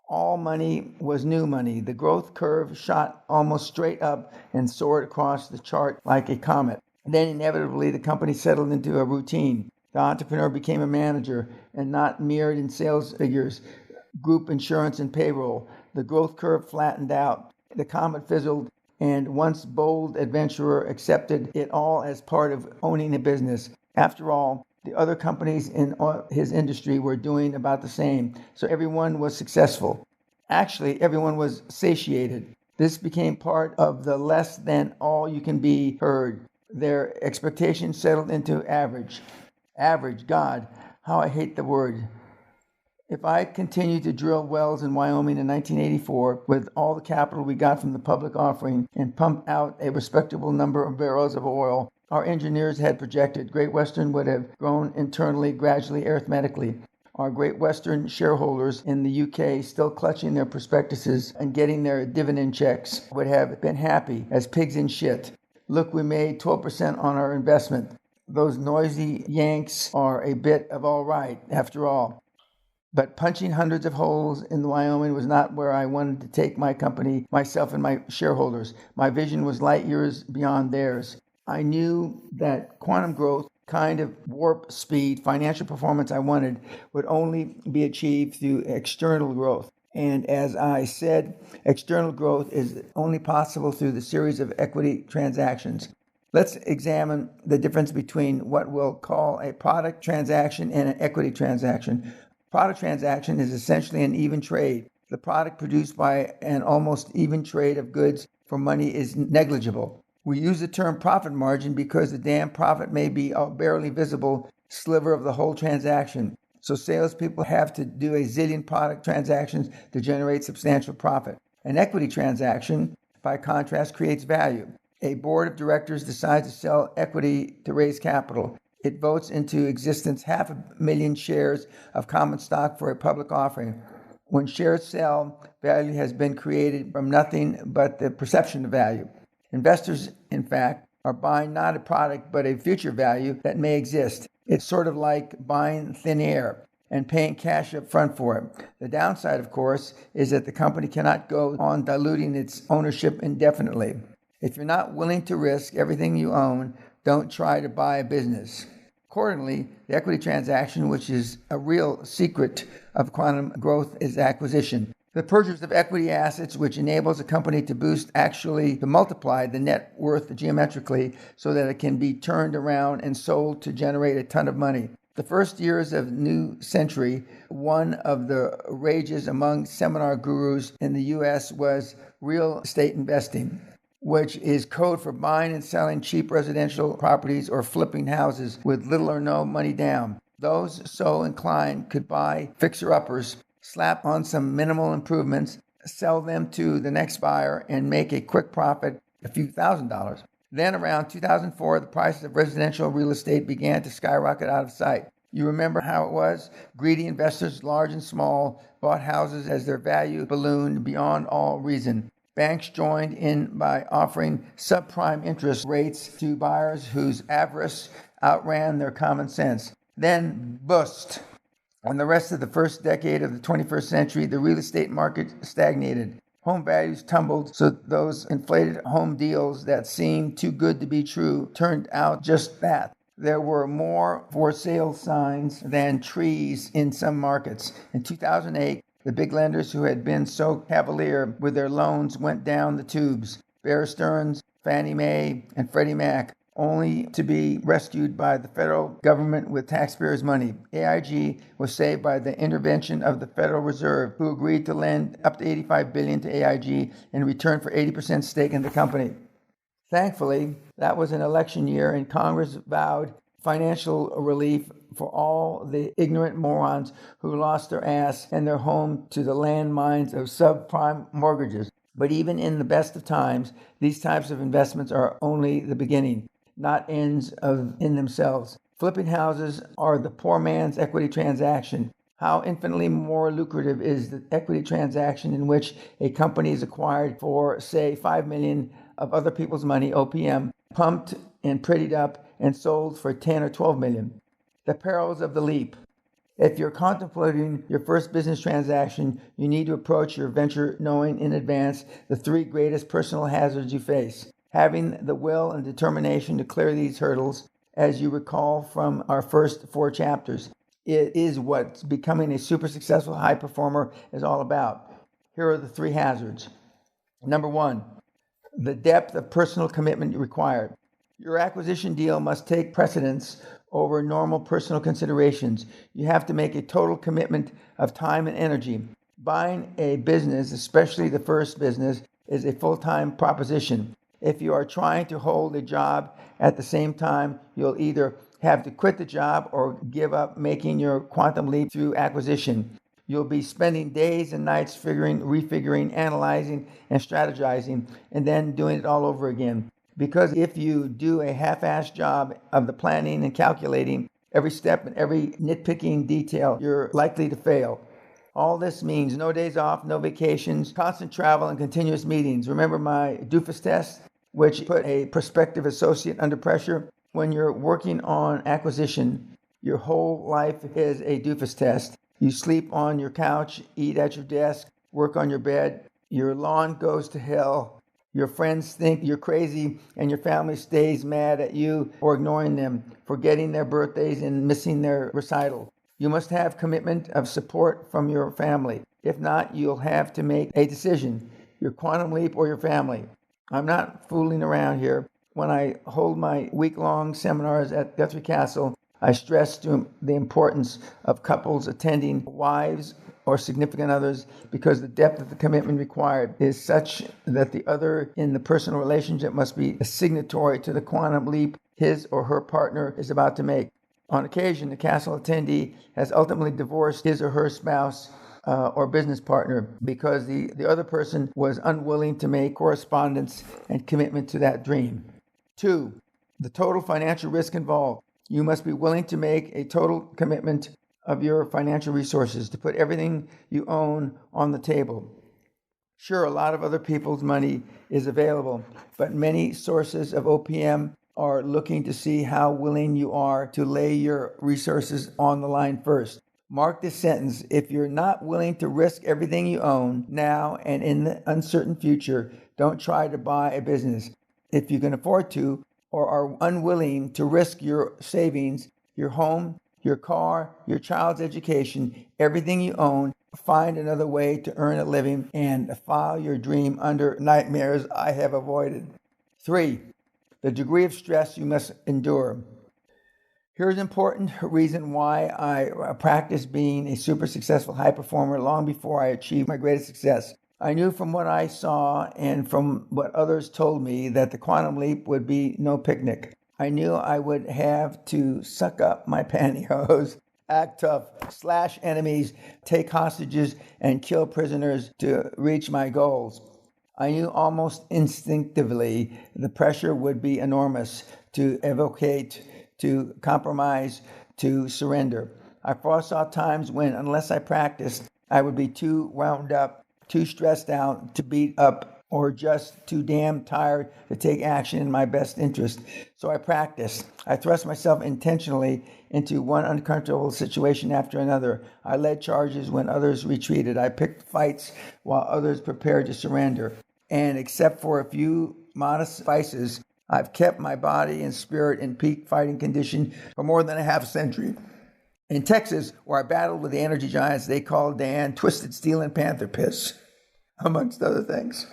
All money was new money. The growth curve shot almost straight up and soared across the chart like a comet. Then inevitably the company settled into a routine. The entrepreneur became a manager and not mirrored in sales figures, group insurance and payroll. The growth curve flattened out. The comet fizzled, and once bold adventurer accepted it all as part of owning a business. After all, the other companies in his industry were doing about the same, so everyone was successful. Actually, everyone was satiated. This became part of the less than all you can be herd. Their expectations settled into average. Average, God, how I hate the word. If I continued to drill wells in Wyoming in 1984 with all the capital we got from the public offering and pumped out a respectable number of barrels of oil, our engineers had projected Great Western would have grown internally, gradually, arithmetically. Our Great Western shareholders in the UK, still clutching their prospectuses and getting their dividend checks, would have been happy as pigs in shit. Look, we made 12% on our investment. Those noisy Yanks are a bit of all right, after all. But punching hundreds of holes in Wyoming was not where I wanted to take my company, myself, and my shareholders. My vision was light years beyond theirs. I knew that quantum growth, kind of warp speed, financial performance I wanted, would only be achieved through external growth. And as I said, external growth is only possible through the series of equity transactions. Let's examine the difference between what we'll call a product transaction and an equity transaction. Product transaction is essentially an even trade. The product produced by an almost even trade of goods for money is negligible. We use the term profit margin because the damn profit may be a barely visible sliver of the whole transaction. So salespeople have to do a zillion product transactions to generate substantial profit. An equity transaction, by contrast, creates value. A board of directors decides to sell equity to raise capital. It votes into existence 500,000 shares of common stock for a public offering. When shares sell, value has been created from nothing but the perception of value. Investors, in fact, are buying not a product but a future value that may exist. It's sort of like buying thin air and paying cash up front for it. The downside, of course, is that the company cannot go on diluting its ownership indefinitely. If you're not willing to risk everything you own, don't try to buy a business. Accordingly, the equity transaction, which is a real secret of quantum growth, is acquisition. The purchase of equity assets, which enables a company to to multiply the net worth geometrically so that it can be turned around and sold to generate a ton of money. The first years of the new century, one of the rages among seminar gurus in the U.S. was real estate investing, which is code for buying and selling cheap residential properties or flipping houses with little or no money down. Those so inclined could buy fixer-uppers, slap on some minimal improvements, sell them to the next buyer, and make a quick profit, a few $1,000s. Then around 2004, the prices of residential real estate began to skyrocket out of sight. You remember how it was? Greedy investors, large and small, bought houses as their value ballooned beyond all reason. Banks joined in by offering subprime interest rates to buyers whose avarice outran their common sense. Then, bust. In the rest of the first decade of the 21st century, the real estate market stagnated. Home values tumbled, so those inflated home deals that seemed too good to be true turned out just that. There were more for sale signs than trees in some markets. In 2008, the big lenders who had been so cavalier with their loans went down the tubes. Bear Stearns, Fannie Mae, and Freddie Mac, only to be rescued by the federal government with taxpayers' money. AIG was saved by the intervention of the Federal Reserve, who agreed to lend up to $85 billion to AIG in return for 80% stake in the company. Thankfully, that was an election year, and Congress vowed financial relief for all the ignorant morons who lost their ass and their home to the landmines of subprime mortgages. But even in the best of times, these types of investments are only the beginning, not ends in themselves. Flipping houses are the poor man's equity transaction. How infinitely more lucrative is the equity transaction in which a company is acquired for, say, $5 million of other people's money, OPM, pumped and prettied up and sold for 10 or 12 million. The perils of the leap. If you're contemplating your first business transaction, you need to approach your venture knowing in advance the three greatest personal hazards you face. Having the will and determination to clear these hurdles, as you recall from our first 4 chapters, it is what becoming a super successful high performer is all about. Here are the 3 hazards. Number 1, the depth of personal commitment required. Your acquisition deal must take precedence over normal personal considerations. You have to make a total commitment of time and energy. Buying a business, especially the first business, is a full-time proposition. If you are trying to hold a job at the same time, you'll either have to quit the job or give up making your quantum leap through acquisition. You'll be spending days and nights figuring, refiguring, analyzing, and strategizing, and then doing it all over again. Because if you do a half-assed job of the planning and calculating every step and every nitpicking detail, you're likely to fail. All this means no days off, no vacations, constant travel, and continuous meetings. Remember my doofus test, which put a prospective associate under pressure? When you're working on acquisition, your whole life is a doofus test. You sleep on your couch, eat at your desk, work on your bed. Your lawn goes to hell. Your friends think you're crazy, and your family stays mad at you for ignoring them, forgetting their birthdays and missing their recital. You must have commitment of support from your family. If not, you'll have to make a decision, your quantum leap or your family. I'm not fooling around here. When I hold my week-long seminars at Guthrie Castle, I stress the importance of couples attending, wives or significant others, because the depth of the commitment required is such that the other in the personal relationship must be a signatory to the quantum leap his or her partner is about to make. On occasion, the castle attendee has ultimately divorced his or her spouse or business partner because the other person was unwilling to make correspondence and commitment to that dream. 2, the total financial risk involved. You must be willing to make a total commitment of your financial resources, to put everything you own on the table. Sure, a lot of other people's money is available, but many sources of OPM are looking to see how willing you are to lay your resources on the line first. Mark this sentence: if you're not willing to risk everything you own now and in the uncertain future, don't try to buy a business. If you can afford to, or are unwilling to risk your savings, your home, your car, your child's education, everything you own, find another way to earn a living and file your dream under nightmares I have avoided. 3, the degree of stress you must endure. Here's an important reason why I practiced being a super successful high performer long before I achieved my greatest success. I knew from what I saw and from what others told me that the quantum leap would be no picnic. I knew I would have to suck up my pantyhose, act tough, slash enemies, take hostages, and kill prisoners to reach my goals. I knew almost instinctively the pressure would be enormous to evocate, to compromise, to surrender. I foresaw times when, unless I practiced, I would be too wound up, too stressed out to beat up or just too damn tired to take action in my best interest. So I practiced. I thrust myself intentionally into one uncomfortable situation after another. I led charges when others retreated. I picked fights while others prepared to surrender. And except for a few modest vices, I've kept my body and spirit in peak fighting condition for more than a half century. In Texas, where I battled with the energy giants, they called Dan Twisted Steel and Panther Piss, amongst other things.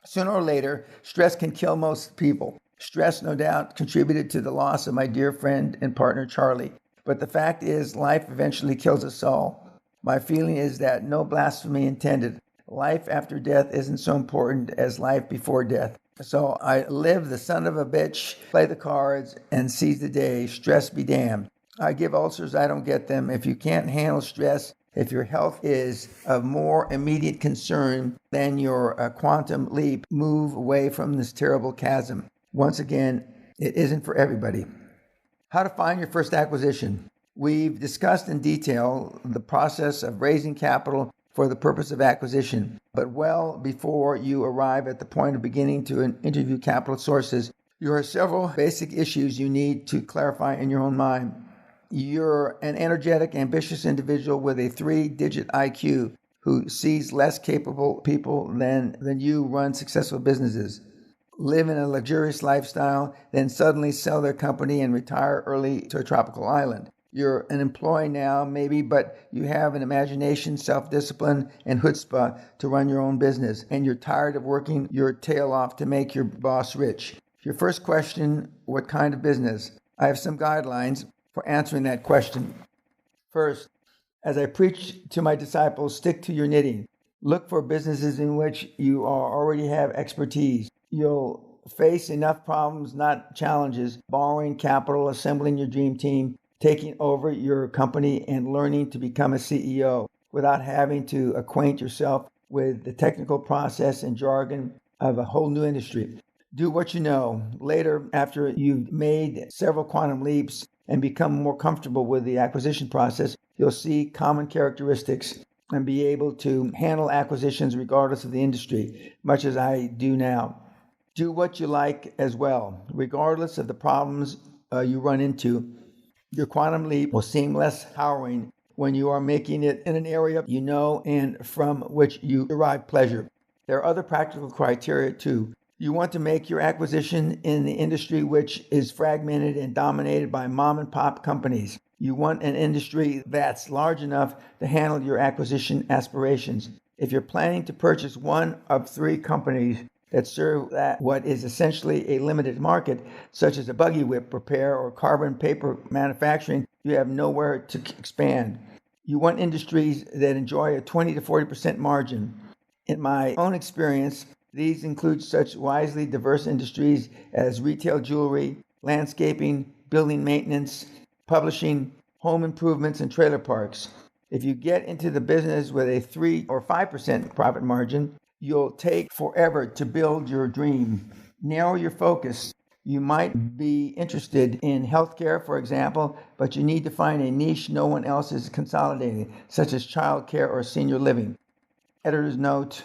Sooner or later, stress can kill most people. Stress, no doubt, contributed to the loss of my dear friend and partner, Charlie. But the fact is, life eventually kills us all. My feeling is that no blasphemy intended. Life after death isn't so important as life before death. So I live the son of a bitch, play the cards, and seize the day. Stress be damned. I give ulcers, I don't get them. If you can't handle stress, if your health is of more immediate concern than your quantum leap, move away from this terrible chasm. Once again, it isn't for everybody. How to find your first acquisition. We've discussed in detail the process of raising capital for the purpose of acquisition, but well before you arrive at the point of beginning to interview capital sources, there are several basic issues you need to clarify in your own mind. You're an energetic, ambitious individual with a 3-digit IQ who sees less capable people than you run successful businesses, live in a luxurious lifestyle, then suddenly sell their company and retire early to a tropical island. You're an employee now, maybe, but you have an imagination, self-discipline, and chutzpah to run your own business, and you're tired of working your tail off to make your boss rich. Your first question, what kind of business? I have some guidelines for answering that question. First, as I preach to my disciples, stick to your knitting. Look for businesses in which you already have expertise. You'll face enough problems, not challenges, borrowing capital, assembling your dream team, taking over your company, and learning to become a CEO without having to acquaint yourself with the technical process and jargon of a whole new industry. Do what you know. Later, after you've made several quantum leaps and become more comfortable with the acquisition process, you'll see common characteristics and be able to handle acquisitions regardless of the industry, much as I do now. Do what you like as well. Regardless of the problems you run into, your quantum leap will seem less harrowing when you are making it in an area you know and from which you derive pleasure. There are other practical criteria too. You want to make your acquisition in the industry which is fragmented and dominated by mom and pop companies. You want an industry that's large enough to handle your acquisition aspirations. If you're planning to purchase one of 3 companies that serve what is essentially a limited market, such as a buggy whip repair or carbon paper manufacturing, you have nowhere to expand. You want industries that enjoy a 20 to 40% margin. In my own experience, these include such wisely diverse industries as retail jewelry, landscaping, building maintenance, publishing, home improvements, and trailer parks. If you get into the business with a 3 or 5% profit margin, you'll take forever to build your dream. Narrow your focus. You might be interested in healthcare, for example, but you need to find a niche no one else is consolidating, such as childcare or senior living. Editor's note,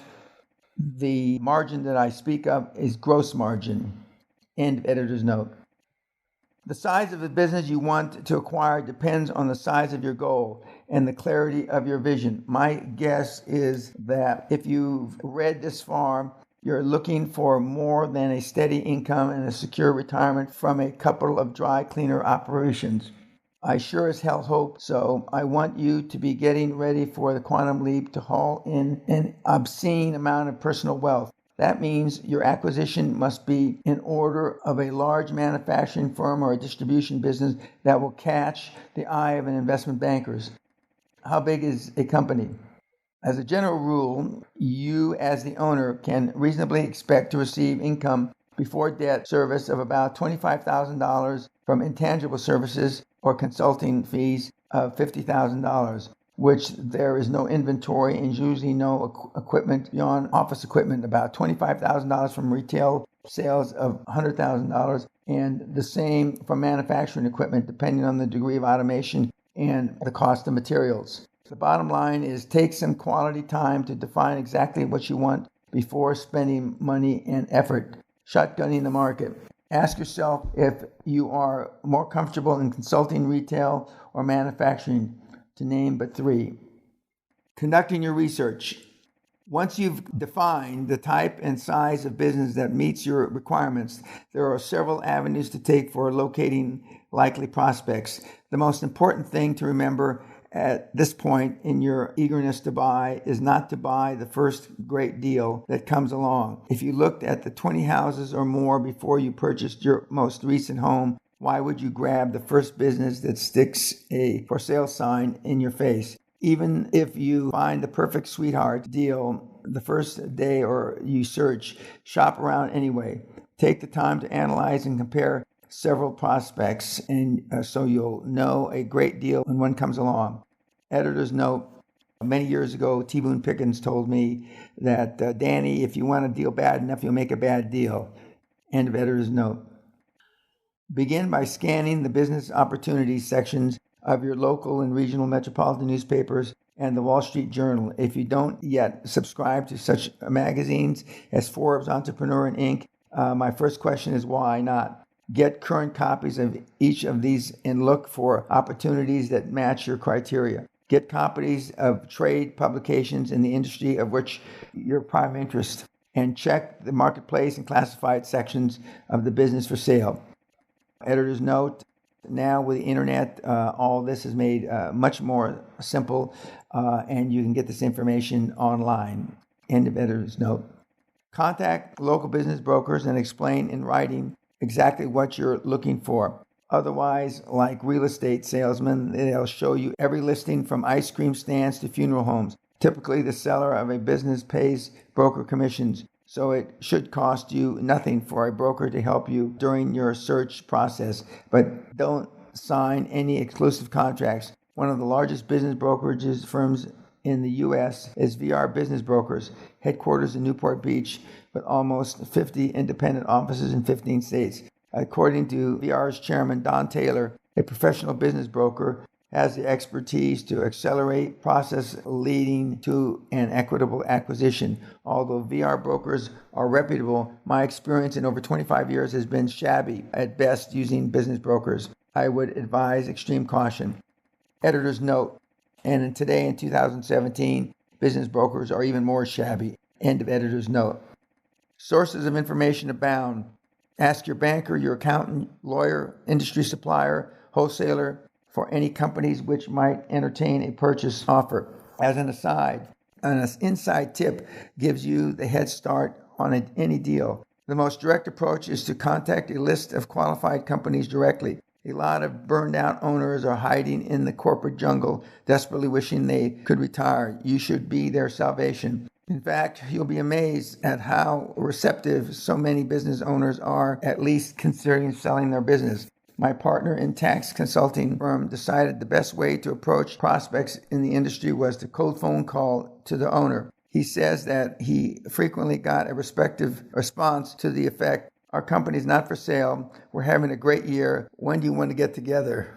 the margin that I speak of is gross margin. End editor's note. The size of the business you want to acquire depends on the size of your goal and the clarity of your vision. My guess is that if you've read this far, you're looking for more than a steady income and a secure retirement from a couple of dry cleaner operations. I sure as hell hope so. I want you to be getting ready for the quantum leap to haul in an obscene amount of personal wealth. That means your acquisition must be in order of a large manufacturing firm or a distribution business that will catch the eye of an investment banker's. How big is a company? As a general rule, you as the owner can reasonably expect to receive income before debt service of about $25,000 from intangible services or consulting fees of $50,000, which there is no inventory and usually no equipment beyond office equipment, about $25,000 from retail sales of $100,000, and the same from manufacturing equipment depending on the degree of automation and the cost of materials. The bottom line is take some quality time to define exactly what you want before spending money and effort shotgunning the market. Ask yourself if you are more comfortable in consulting, retail, or manufacturing, to name but three. Conducting your research. Once you've defined the type and size of business that meets your requirements, there are several avenues to take for locating likely prospects. The most important thing to remember at this point in your eagerness to buy is not to buy the first great deal that comes along. If you looked at the 20 houses or more before you purchased your most recent home, why would you grab the first business that sticks a for sale sign in your face? Even if you find the perfect sweetheart deal the first day or you search, shop around anyway. Take the time to analyze and compare several prospects, and so you'll know a great deal when one comes along. Editor's note: many years ago, T. Boone Pickens told me that, Danny, if you want a deal bad enough, you'll make a bad deal. End of editor's note. Begin by scanning the business opportunities sections of your local and regional metropolitan newspapers and the Wall Street Journal. If you don't yet subscribe to such magazines as Forbes, Entrepreneur, and Inc., my first question is why not? Get current copies of each of these and look for opportunities that match your criteria. Get copies of trade publications in the industry of which your prime interest, and check the marketplace and classified sections of the business for sale. Editor's note: now with the internet, all this is made much more simple, and you can get this information online. End of editor's note. Contact local business brokers and explain in writing exactly what you're looking for. Otherwise, like real estate salesmen, they'll show you every listing from ice cream stands to funeral homes. Typically, the seller of a business pays broker commissions, so it should cost you nothing for a broker to help you during your search process. But don't sign any exclusive contracts. One of the largest business brokerage firms in the U.S. is VR Business Brokers, headquarters in Newport Beach, with almost 50 independent offices in 15 states. According to VR's chairman, Don Taylor, a professional business broker has the expertise to accelerate process leading to an equitable acquisition. Although VR brokers are reputable, my experience in over 25 years has been shabby at best using business brokers. I would advise extreme caution. Editor's note: and today in 2017, business brokers are even more shabby. End of editor's note. Sources of information abound. Ask your banker, your accountant, lawyer, industry supplier, wholesaler for any companies which might entertain a purchase offer. As an aside, an inside tip gives you the head start on any deal. The most direct approach is to contact a list of qualified companies directly. A lot of burned out owners are hiding in the corporate jungle, desperately wishing they could retire. You should be their salvation. In fact, you'll be amazed at how receptive so many business owners are, at least considering selling their business. My partner in tax consulting firm decided the best way to approach prospects in the industry was to cold phone call to the owner. He says that he frequently got a respective response to the effect, "Our company's not for sale. We're having a great year. When do you want to get together?"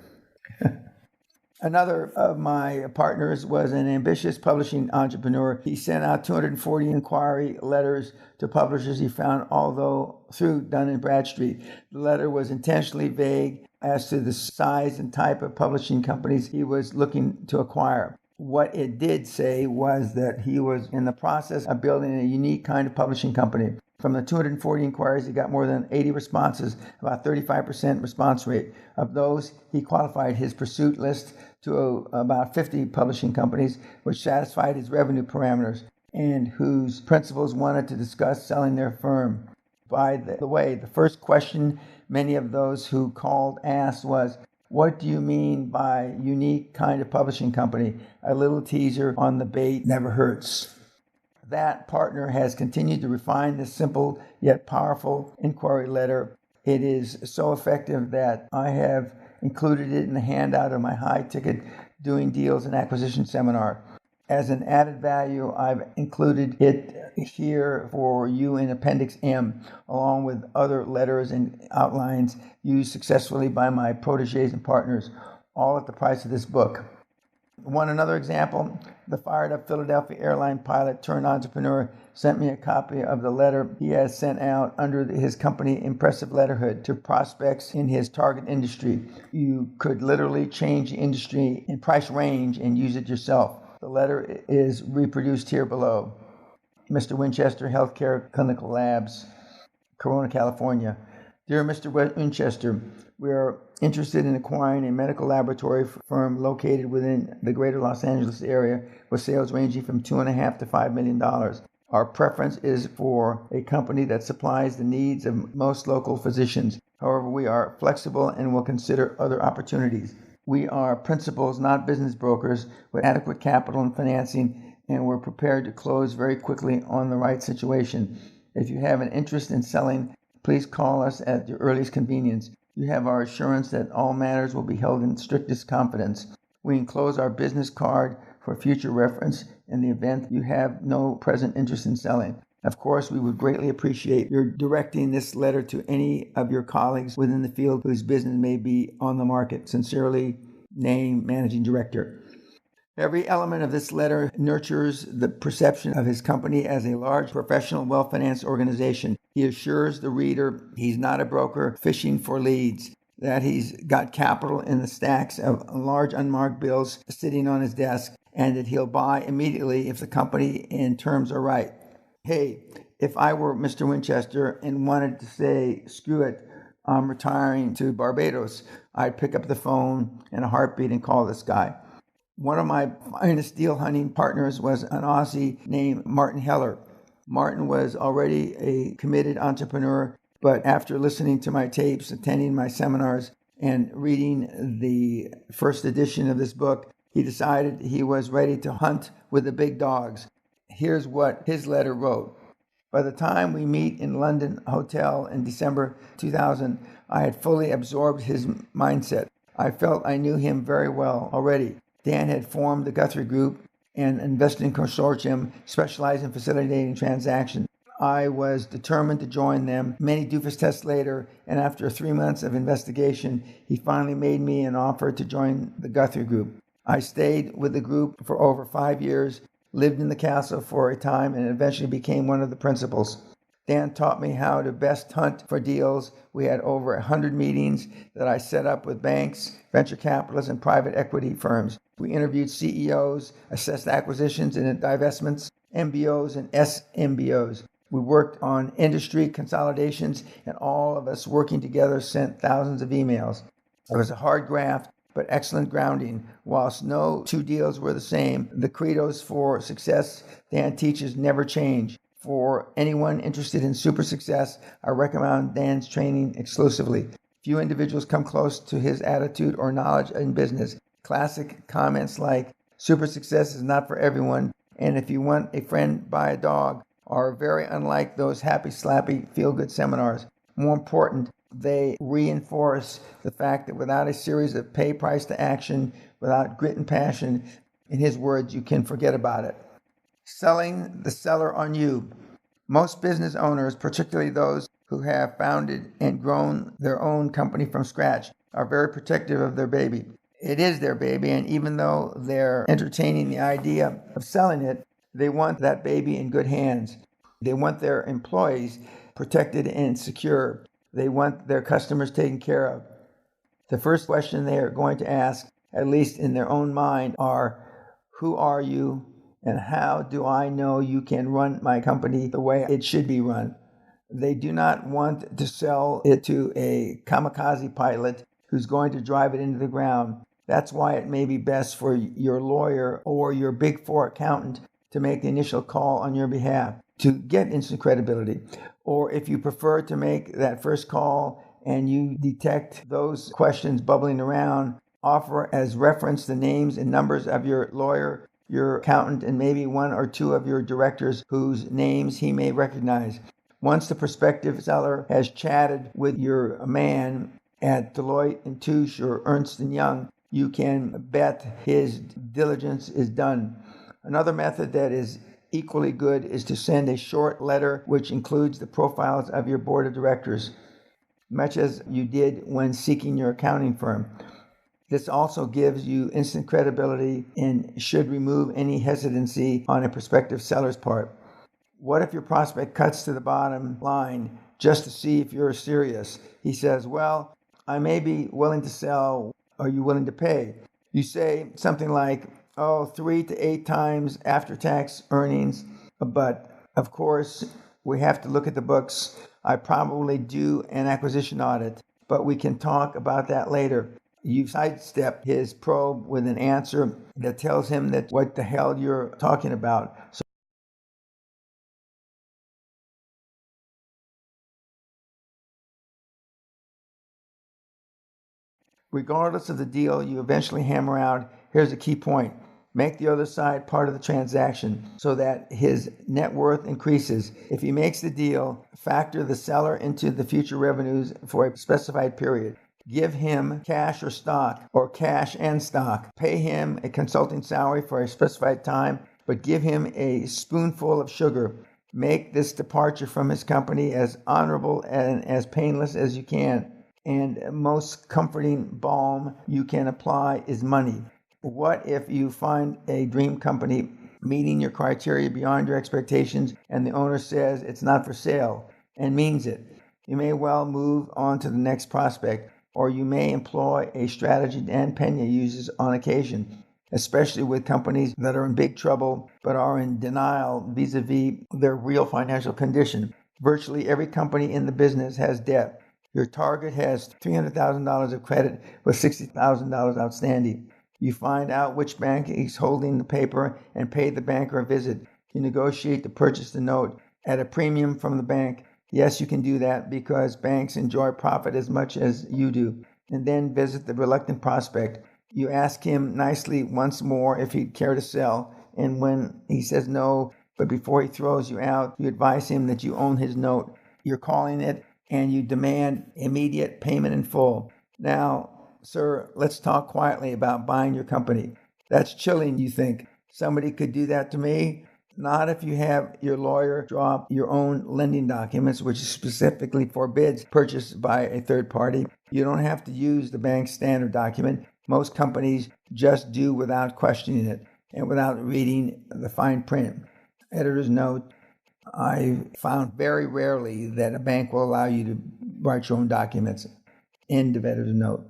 Another of my partners was an ambitious publishing entrepreneur. He sent out 240 inquiry letters to publishers he found, although through Dun & Bradstreet. The letter was intentionally vague as to the size and type of publishing companies he was looking to acquire. What it did say was that he was in the process of building a unique kind of publishing company. From the 240 inquiries, he got more than 80 responses, about 35% response rate. Of those, he qualified his pursuit list to about 50 publishing companies, which satisfied his revenue parameters and whose principals wanted to discuss selling their firm. By the way, the first question many of those who called asked was, "What do you mean by unique kind of publishing company?" A little teaser on the bait never hurts. That partner has continued to refine this simple yet powerful inquiry letter. It is so effective that I have included it in the handout of my high-ticket Doing Deals and Acquisition seminar. As an added value, I've included it here for you in Appendix M, along with other letters and outlines used successfully by my protégés and partners, all at the price of this book. Want another example? The fired up Philadelphia airline pilot turned entrepreneur sent me a copy of the letter he has sent out under his company Impressive Letterhood to prospects in his target industry. You could literally change the industry and price range and use it yourself. The letter is reproduced here below. Mr. Winchester Healthcare Clinical Labs, Corona, California. Dear Mr. Winchester, we are interested in acquiring a medical laboratory firm located within the greater Los Angeles area with sales ranging from $2.5 to $5 million. Our preference is for a company that supplies the needs of most local physicians. However, we are flexible and will consider other opportunities. We are principals, not business brokers, with adequate capital and financing, and we're prepared to close very quickly on the right situation. If you have an interest in selling, please call us at your earliest convenience. You have our assurance that all matters will be held in strictest confidence. We enclose our business card for future reference in the event you have no present interest in selling. Of course, we would greatly appreciate your directing this letter to any of your colleagues within the field whose business may be on the market. Sincerely, name Managing Director. Every element of this letter nurtures the perception of his company as a large, professional, well-financed organization. He assures the reader he's not a broker fishing for leads, that he's got capital in the stacks of large unmarked bills sitting on his desk, and that he'll buy immediately if the company and terms are right. Hey, if I were Mr. Winchester and wanted to say, screw it, I'm retiring to Barbados, I'd pick up the phone in a heartbeat and call this guy. One of my finest deal hunting partners was an Aussie named Martin Heller. Martin was already a committed entrepreneur, but after listening to my tapes, attending my seminars, and reading the first edition of this book, he decided he was ready to hunt with the big dogs. Here's what his letter wrote. By the time we meet in London Hotel in December 2000, I had fully absorbed his mindset. I felt I knew him very well already. Dan had formed the Guthrie Group, an investing consortium specialized in facilitating transactions. I was determined to join them. Many doofus tests later, and after 3 months of investigation, he finally made me an offer to join the Guthrie Group. I stayed with the group for over 5 years, lived in the castle for a time, and eventually became one of the principals. Dan taught me how to best hunt for deals. We had over 100 meetings that I set up with banks, venture capitalists, and private equity firms. We interviewed CEOs, assessed acquisitions and divestments, MBOs and SMBOs. We worked on industry consolidations, and all of us working together sent thousands of emails. It was a hard graft, but excellent grounding. Whilst no two deals were the same, the credos for success Dan teaches never change. For anyone interested in super success, I recommend Dan's training exclusively. Few individuals come close to his attitude or knowledge in business. Classic comments like, super success is not for everyone, and if you want a friend, buy a dog, are very unlike those happy, slappy, feel-good seminars. More important, they reinforce the fact that without a series of pay price to action, without grit and passion, in his words, you can forget about it. Selling the seller on you. Most business owners, particularly those who have founded and grown their own company from scratch, are very protective of their baby. It is their baby, and even though they're entertaining the idea of selling it, they want that baby in good hands. They want their employees protected and secure. They want their customers taken care of. The first question they are going to ask, at least in their own mind, are, who are you? And how do I know you can run my company the way it should be run? They do not want to sell it to a kamikaze pilot who's going to drive it into the ground. That's why it may be best for your lawyer or your Big Four accountant to make the initial call on your behalf to get instant credibility. Or if you prefer to make that first call and you detect those questions bubbling around, offer as reference the names and numbers of your lawyer, your accountant, and maybe one or two of your directors whose names he may recognize. Once the prospective seller has chatted with your man at Deloitte & Touche or Ernst & Young, you can bet his diligence is done. Another method that is equally good is to send a short letter which includes the profiles of your board of directors, much as you did when seeking your accounting firm. This also gives you instant credibility and should remove any hesitancy on a prospective seller's part. What if your prospect cuts to the bottom line just to see if you're serious? He says, well, I may be willing to sell. Are you willing to pay? You say something like, oh, 3 to 8 times after-tax earnings, but of course, we have to look at the books. I probably do an acquisition audit, but we can talk about that later. You sidestep his probe with an answer that tells him that what the hell you're talking about. So regardless of the deal you eventually hammer out, here's a key point. Make the other side part of the transaction so that his net worth increases. If he makes the deal, factor the seller into the future revenues for a specified period. Give him cash or cash and stock. Pay him a consulting salary for a specified time, but give him a spoonful of sugar. Make this departure from his company as honorable and as painless as you can. And most comforting balm you can apply is money. What if you find a dream company meeting your criteria beyond your expectations and the owner says it's not for sale and means it? You may well move on to the next prospect, or you may employ a strategy Dan Peña uses on occasion, especially with companies that are in big trouble but are in denial vis-a-vis their real financial condition. Virtually every company in the business has debt. Your target has $300,000 of credit with $60,000 outstanding. You find out which bank is holding the paper and pay the banker a visit. You negotiate to purchase the note at a premium from the bank. Yes, you can do that because banks enjoy profit as much as you do. And then visit the reluctant prospect. You ask him nicely once more if he'd care to sell. And when he says no, but before he throws you out, you advise him that you own his note. You're calling it, and you demand immediate payment in full. Now, sir, let's talk quietly about buying your company. That's chilling, you think. Somebody could do that to me? Not if you have your lawyer draw up your own lending documents, which specifically forbids purchase by a third party. You don't have to use the bank's standard document. Most companies just do without questioning it and without reading the fine print. Editor's note, I found very rarely that a bank will allow you to write your own documents. End of editor's note.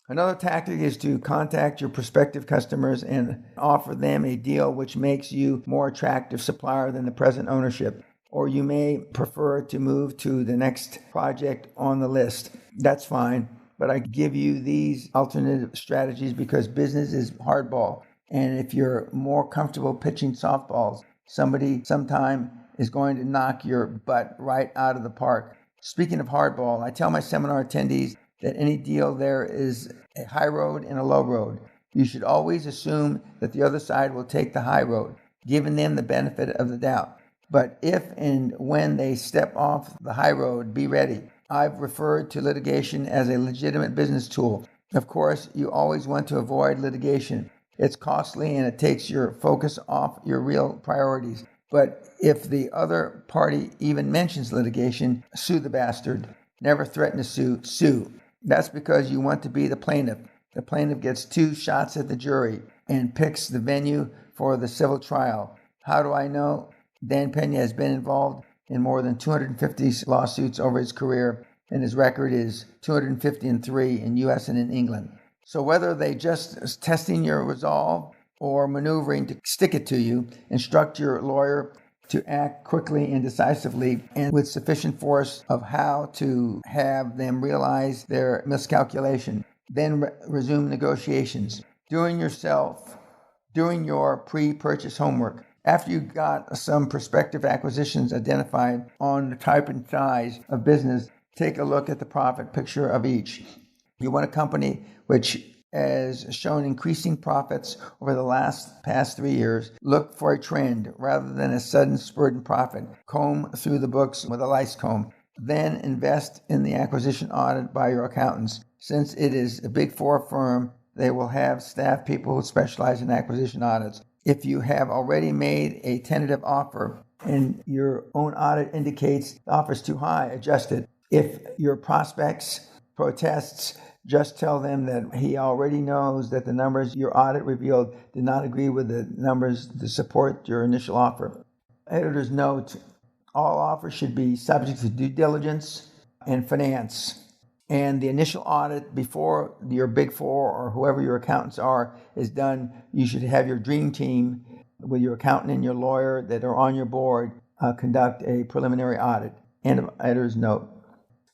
Another tactic is to contact your prospective customers and offer them a deal which makes you more attractive supplier than the present ownership. Or you may prefer to move to the next project on the list. That's fine, but I give you these alternative strategies because business is hardball. And if you're more comfortable pitching softballs, somebody sometime is going to knock your butt right out of the park. Speaking of hardball, I tell my seminar attendees that any deal there is a high road and a low road. You should always assume that the other side will take the high road, giving them the benefit of the doubt. But if and when they step off the high road, be ready. I've referred to litigation as a legitimate business tool. Of course, you always want to avoid litigation. It's costly and it takes your focus off your real priorities. But if the other party even mentions litigation, sue the bastard. Never threaten to sue. That's because you want to be the plaintiff. The plaintiff gets 2 shots at the jury and picks the venue for the civil trial. How do I know? Dan Peña has been involved in more than 250 lawsuits over his career, and his record is 253 in U.S. and in England. So whether they just testing your resolve or maneuvering to stick it to you, instruct your lawyer to act quickly and decisively and with sufficient force of how to have them realize their miscalculation. Then resume negotiations. Doing your pre-purchase homework. After you got some prospective acquisitions identified on the type and size of business, take a look at the profit picture of each. You want a company which has shown increasing profits over the past 3 years. Look for a trend rather than a sudden spurt in profit. Comb through the books with a lice comb. Then invest in the acquisition audit by your accountants. Since it is a Big Four firm, they will have staff people who specialize in acquisition audits. If you have already made a tentative offer and your own audit indicates the offer is too high, adjust it. If your prospects protests Just tell them that he already knows that the numbers your audit revealed did not agree with the numbers to support your initial offer. Editor's note: all offers should be subject to due diligence and finance. And the initial audit before your Big Four or whoever your accountants are is done, you should have your dream team with your accountant and your lawyer that are on your board conduct a preliminary audit. End of editor's note.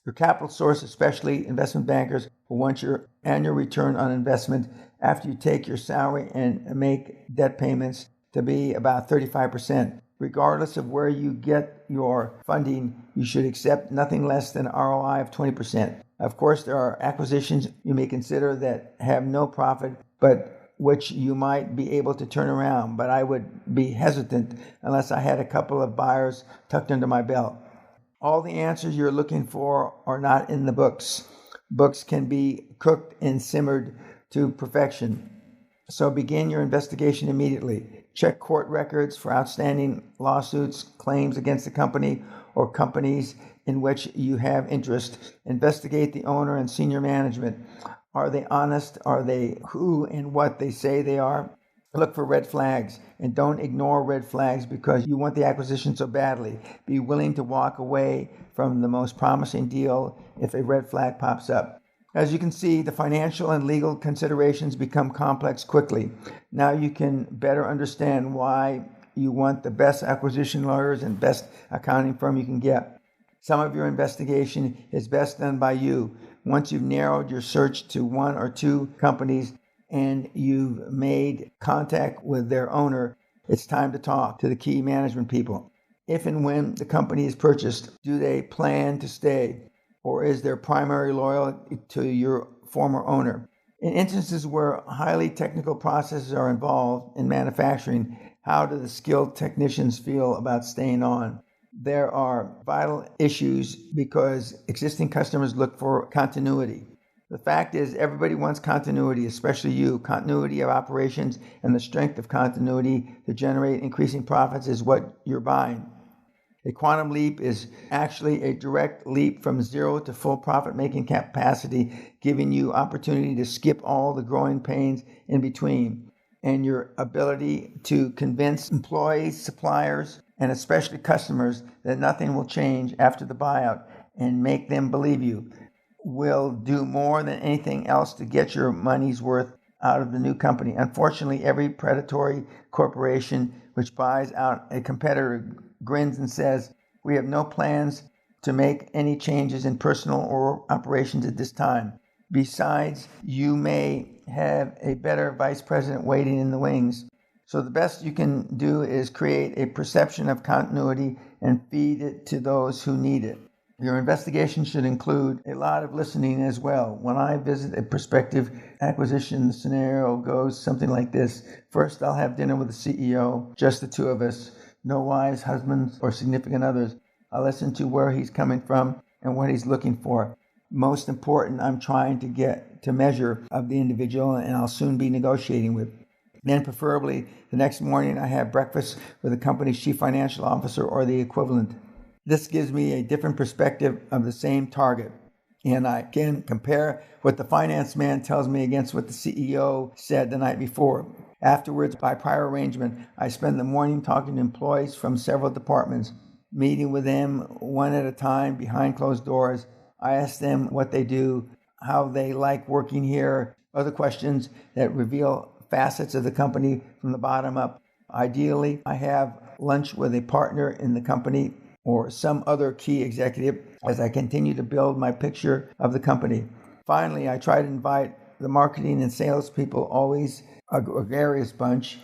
Your capital source, especially investment bankers, will want your annual return on investment after you take your salary and make debt payments to be about 35%. Regardless of where you get your funding, you should accept nothing less than an ROI of 20%. Of course, there are acquisitions you may consider that have no profit, but which you might be able to turn around. But I would be hesitant unless I had a couple of buyers tucked under my belt. All the answers you're looking for are not in the books. Books can be cooked and simmered to perfection. So begin your investigation immediately. Check court records for outstanding lawsuits, claims against the company or companies in which you have interest. Investigate the owner and senior management. Are they honest? Are they who and what they say they are? Look for red flags, and don't ignore red flags because you want the acquisition so badly. Be willing to walk away from the most promising deal if a red flag pops up. As you can see, the financial and legal considerations become complex quickly. Now you can better understand why you want the best acquisition lawyers and best accounting firm you can get. Some of your investigation is best done by you. Once you've narrowed your search to one or two companies and you've made contact with their owner, it's time to talk to the key management people. If and when the company is purchased, do they plan to stay? Or is their primary loyalty to your former owner? In instances where highly technical processes are involved in manufacturing, how do the skilled technicians feel about staying on? There are vital issues because existing customers look for continuity. The fact is, everybody wants continuity, especially you. Continuity of operations and the strength of continuity to generate increasing profits is what you're buying. A quantum leap is actually a direct leap from zero to full profit-making capacity, giving you opportunity to skip all the growing pains in between, and your ability to convince employees, suppliers, and especially customers that nothing will change after the buyout and make them believe you will do more than anything else to get your money's worth out of the new company. Unfortunately, every predatory corporation which buys out a competitor grins and says, "We have no plans to make any changes in personal or operations at this time. Besides, you may have a better vice president waiting in the wings." So the best you can do is create a perception of continuity and feed it to those who need it. Your investigation should include a lot of listening as well. When I visit a prospective acquisition, the scenario goes something like this. First, I'll have dinner with the CEO, just the two of us. No wives, husbands, or significant others. I'll listen to where he's coming from and what he's looking for. Most important, I'm trying to get to measure of the individual and I'll soon be negotiating with. Then preferably the next morning I have breakfast with the company's chief financial officer or the equivalent. This gives me a different perspective of the same target. And I can compare what the finance man tells me against what the CEO said the night before. Afterwards, by prior arrangement, I spend the morning talking to employees from several departments, meeting with them one at a time behind closed doors. I ask them what they do, how they like working here, other questions that reveal facets of the company from the bottom up. Ideally, I have lunch with a partner in the company or some other key executive as I continue to build my picture of the company. Finally, I try to invite the marketing and sales people, always a gregarious bunch,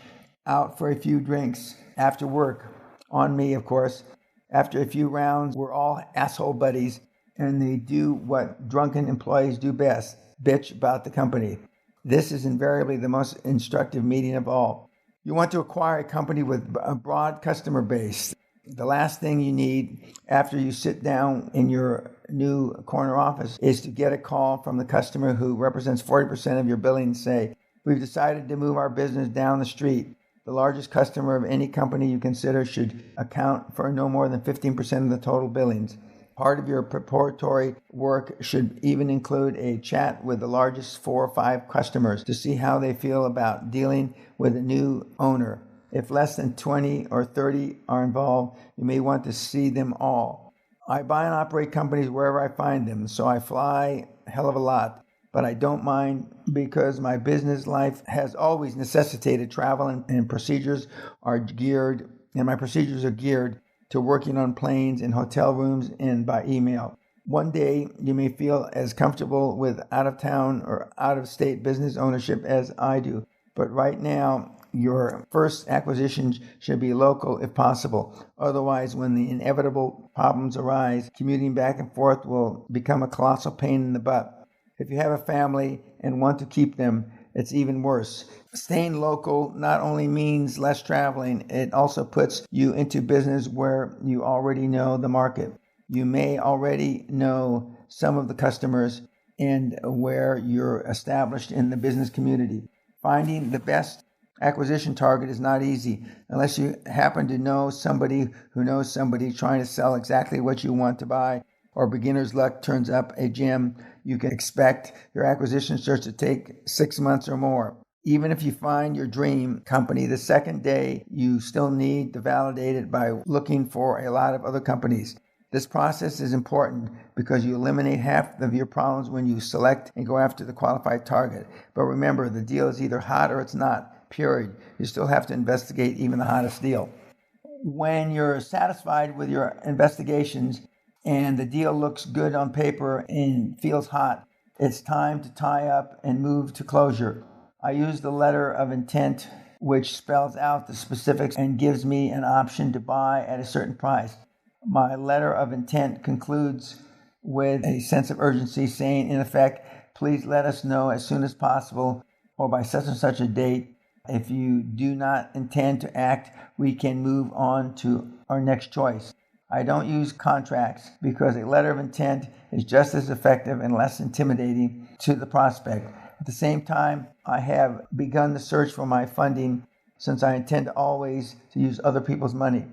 out for a few drinks after work. On me, of course. After a few rounds, we're all asshole buddies, and they do what drunken employees do best, bitch about the company. This is invariably the most instructive meeting of all. You want to acquire a company with a broad customer base. The last thing you need after you sit down in your new corner office is to get a call from the customer who represents 40% of your billing and say, "We've decided to move our business down the street." The largest customer of any company you consider should account for no more than 15% of the total billings. Part of your preparatory work should even include a chat with the largest 4 or 5 customers to see how they feel about dealing with a new owner. If less than 20 or 30 are involved, you may want to see them all. I buy and operate companies wherever I find them, so I fly a hell of a lot. But I don't mind because my business life has always necessitated travel, and my procedures are geared to working on planes, in hotel rooms, and by email. One day you may feel as comfortable with out-of-town or out-of-state business ownership as I do, but right now your first acquisition should be local if possible. Otherwise, when the inevitable problems arise, commuting back and forth will become a colossal pain in the butt. If you have a family and want to keep them, it's even worse. Staying local not only means less traveling, it also puts you into business where you already know the market. You may already know some of the customers and where you're established in the business community. Finding the best acquisition target is not easy unless you happen to know somebody who knows somebody trying to sell exactly what you want to buy, or beginner's luck turns up a gem. You can expect your acquisition search to take 6 months or more. Even if you find your dream company the second day, you still need to validate it by looking for a lot of other companies. This process is important because you eliminate half of your problems when you select and go after the qualified target. But remember, the deal is either hot or it's not, period. You still have to investigate even the hottest deal. When you're satisfied with your investigations and the deal looks good on paper and feels hot, it's time to tie up and move to closure. I use the letter of intent, which spells out the specifics and gives me an option to buy at a certain price. My letter of intent concludes with a sense of urgency, saying, in effect, please let us know as soon as possible or by such and such a date. If you do not intend to act, we can move on to our next choice. I don't use contracts because a letter of intent is just as effective and less intimidating to the prospect. At the same time, I have begun the search for my funding since I intend always to use other people's money.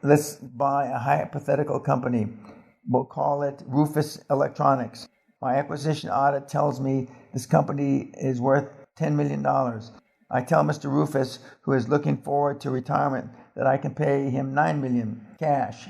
Let's buy a hypothetical company. We'll call it Rufus Electronics. My acquisition audit tells me this company is worth $10 million. I tell Mr. Rufus, who is looking forward to retirement, that I can pay him $9 million cash.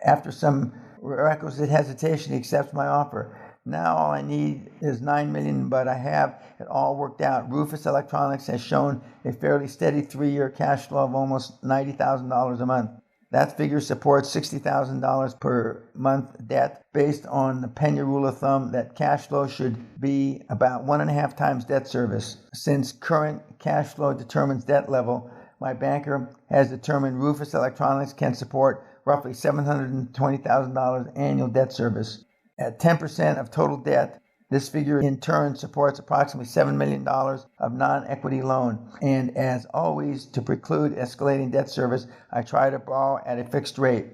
After some requisite hesitation, he accepts my offer. Now all I need is $9 million, but I have it all worked out. Rufus Electronics has shown a fairly steady 3-year cash flow of almost $90,000 a month. That figure supports $60,000 per month debt. Based on the Peña rule of thumb, that cash flow should be about 1.5 times debt service. Since current cash flow determines debt level, my banker has determined Rufus Electronics can support roughly $720,000 annual debt service. At 10% of total debt, this figure in turn supports approximately $7 million of non-equity loan. And as always, to preclude escalating debt service, I try to borrow at a fixed rate.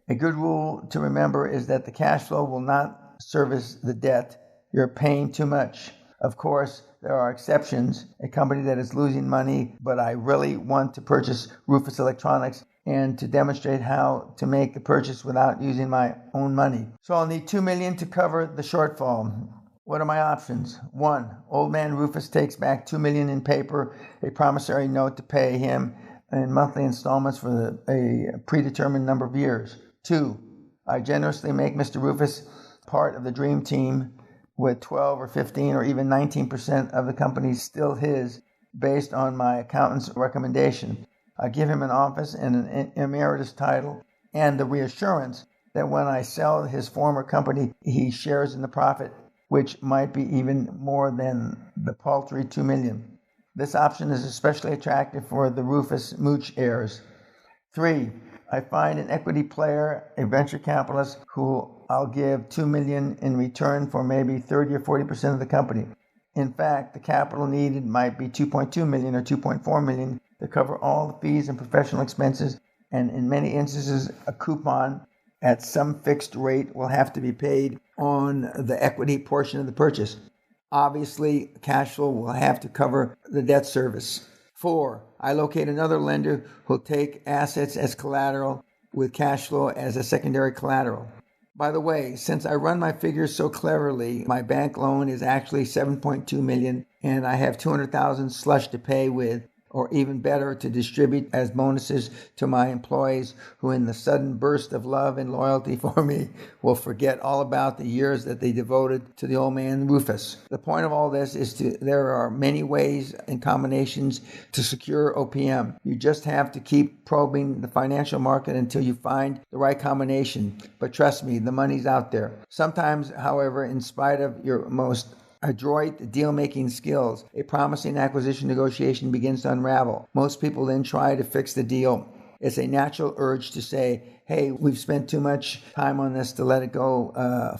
A good rule to remember is that the cash flow will not service the debt. You're paying too much. Of course, there are exceptions. A company that is losing money, but I really want to purchase Rufus Electronics and to demonstrate how to make the purchase without using my own money. So I'll need $2 million to cover the shortfall. What are my options? 1. Old man Rufus takes back $2 million in paper, a promissory note to pay him in monthly installments for a predetermined number of years. 2. I generously make Mr. Rufus part of the dream team with 12 or 15 or even 19% of the company still his based on my accountant's recommendation. I give him an office and an emeritus title and the reassurance that when I sell his former company, he shares in the profit, which might be even more than the paltry $2 million. This option is especially attractive for the Rufus Mooch heirs. 3. I find an equity player, a venture capitalist, who I'll give $2 million in return for maybe 30 or 40% of the company. In fact, the capital needed might be $2.2 million or $2.4 million to cover all the fees and professional expenses, and in many instances, a coupon at some fixed rate will have to be paid on the equity portion of the purchase. Obviously, cash flow will have to cover the debt service. 4. I locate another lender who'll take assets as collateral with cash flow as a secondary collateral. By the way, since I run my figures so cleverly, my bank loan is actually 7.2 million and I have 200,000 slush to pay with, or even better, to distribute as bonuses to my employees who, in the sudden burst of love and loyalty for me, will forget all about the years that they devoted to the old man Rufus. The point of all this is there are many ways and combinations to secure OPM. You just have to keep probing the financial market until you find the right combination. But trust me, the money's out there. Sometimes, however, in spite of your most adroit deal-making skills, a promising acquisition negotiation begins to unravel. Most people then try to fix the deal. It's a natural urge to say, hey, we've spent too much time on this to let it go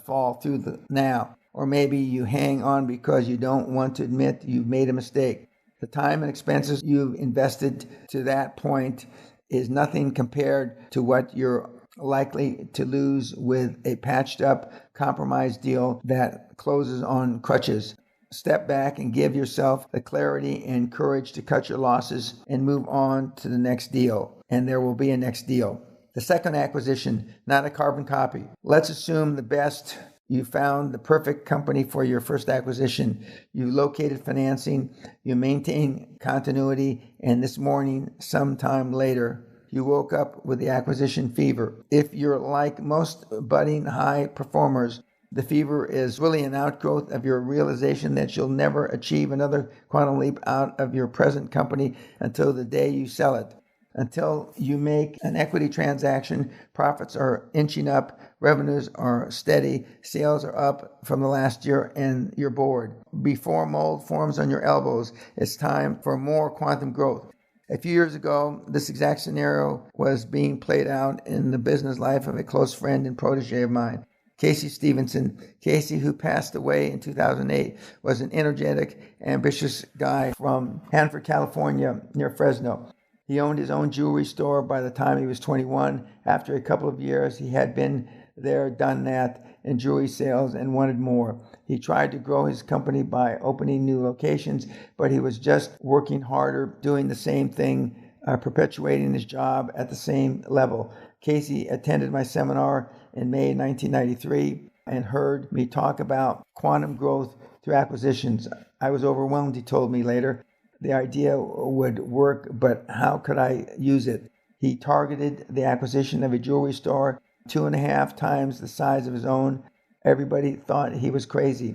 fall through now. Or maybe you hang on because you don't want to admit you've made a mistake. The time and expenses you've invested to that point is nothing compared to what you're likely to lose with a patched up compromise deal that closes on crutches. Step back and give yourself the clarity and courage to cut your losses and move on to the next deal. And there will be a next deal. The second acquisition, not a carbon copy. Let's assume the best. You found the perfect company for your first acquisition. You located financing, you maintain continuity, and this morning, sometime later, you woke up with the acquisition fever. If you're like most budding high performers, the fever is really an outgrowth of your realization that you'll never achieve another quantum leap out of your present company until the day you sell it. Until you make an equity transaction, profits are inching up, revenues are steady, sales are up from the last year, and you're bored. Before mold forms on your elbows, it's time for more quantum growth. A few years ago, this exact scenario was being played out in the business life of a close friend and protege of mine, Casey Stevenson. Casey, who passed away in 2008, was an energetic, ambitious guy from Hanford, California, near Fresno. He owned his own jewelry store by the time he was 21. After a couple of years, he had been there, done that, in jewelry sales and wanted more. He tried to grow his company by opening new locations, but he was just working harder, doing the same thing, perpetuating his job at the same level. Casey attended my seminar in May 1993 and heard me talk about quantum growth through acquisitions. I was overwhelmed, he told me later. The idea would work, but how could I use it? He targeted the acquisition of a jewelry store 2.5 times the size of his own. Everybody thought he was crazy.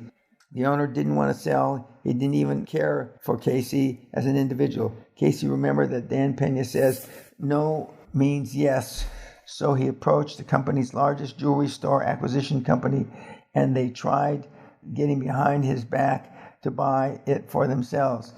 The owner didn't want to sell. He didn't even care for Casey as an individual. Casey remembered that Dan Peña says, no means yes. So he approached the company's largest jewelry store acquisition company, and they tried getting behind his back to buy it for themselves.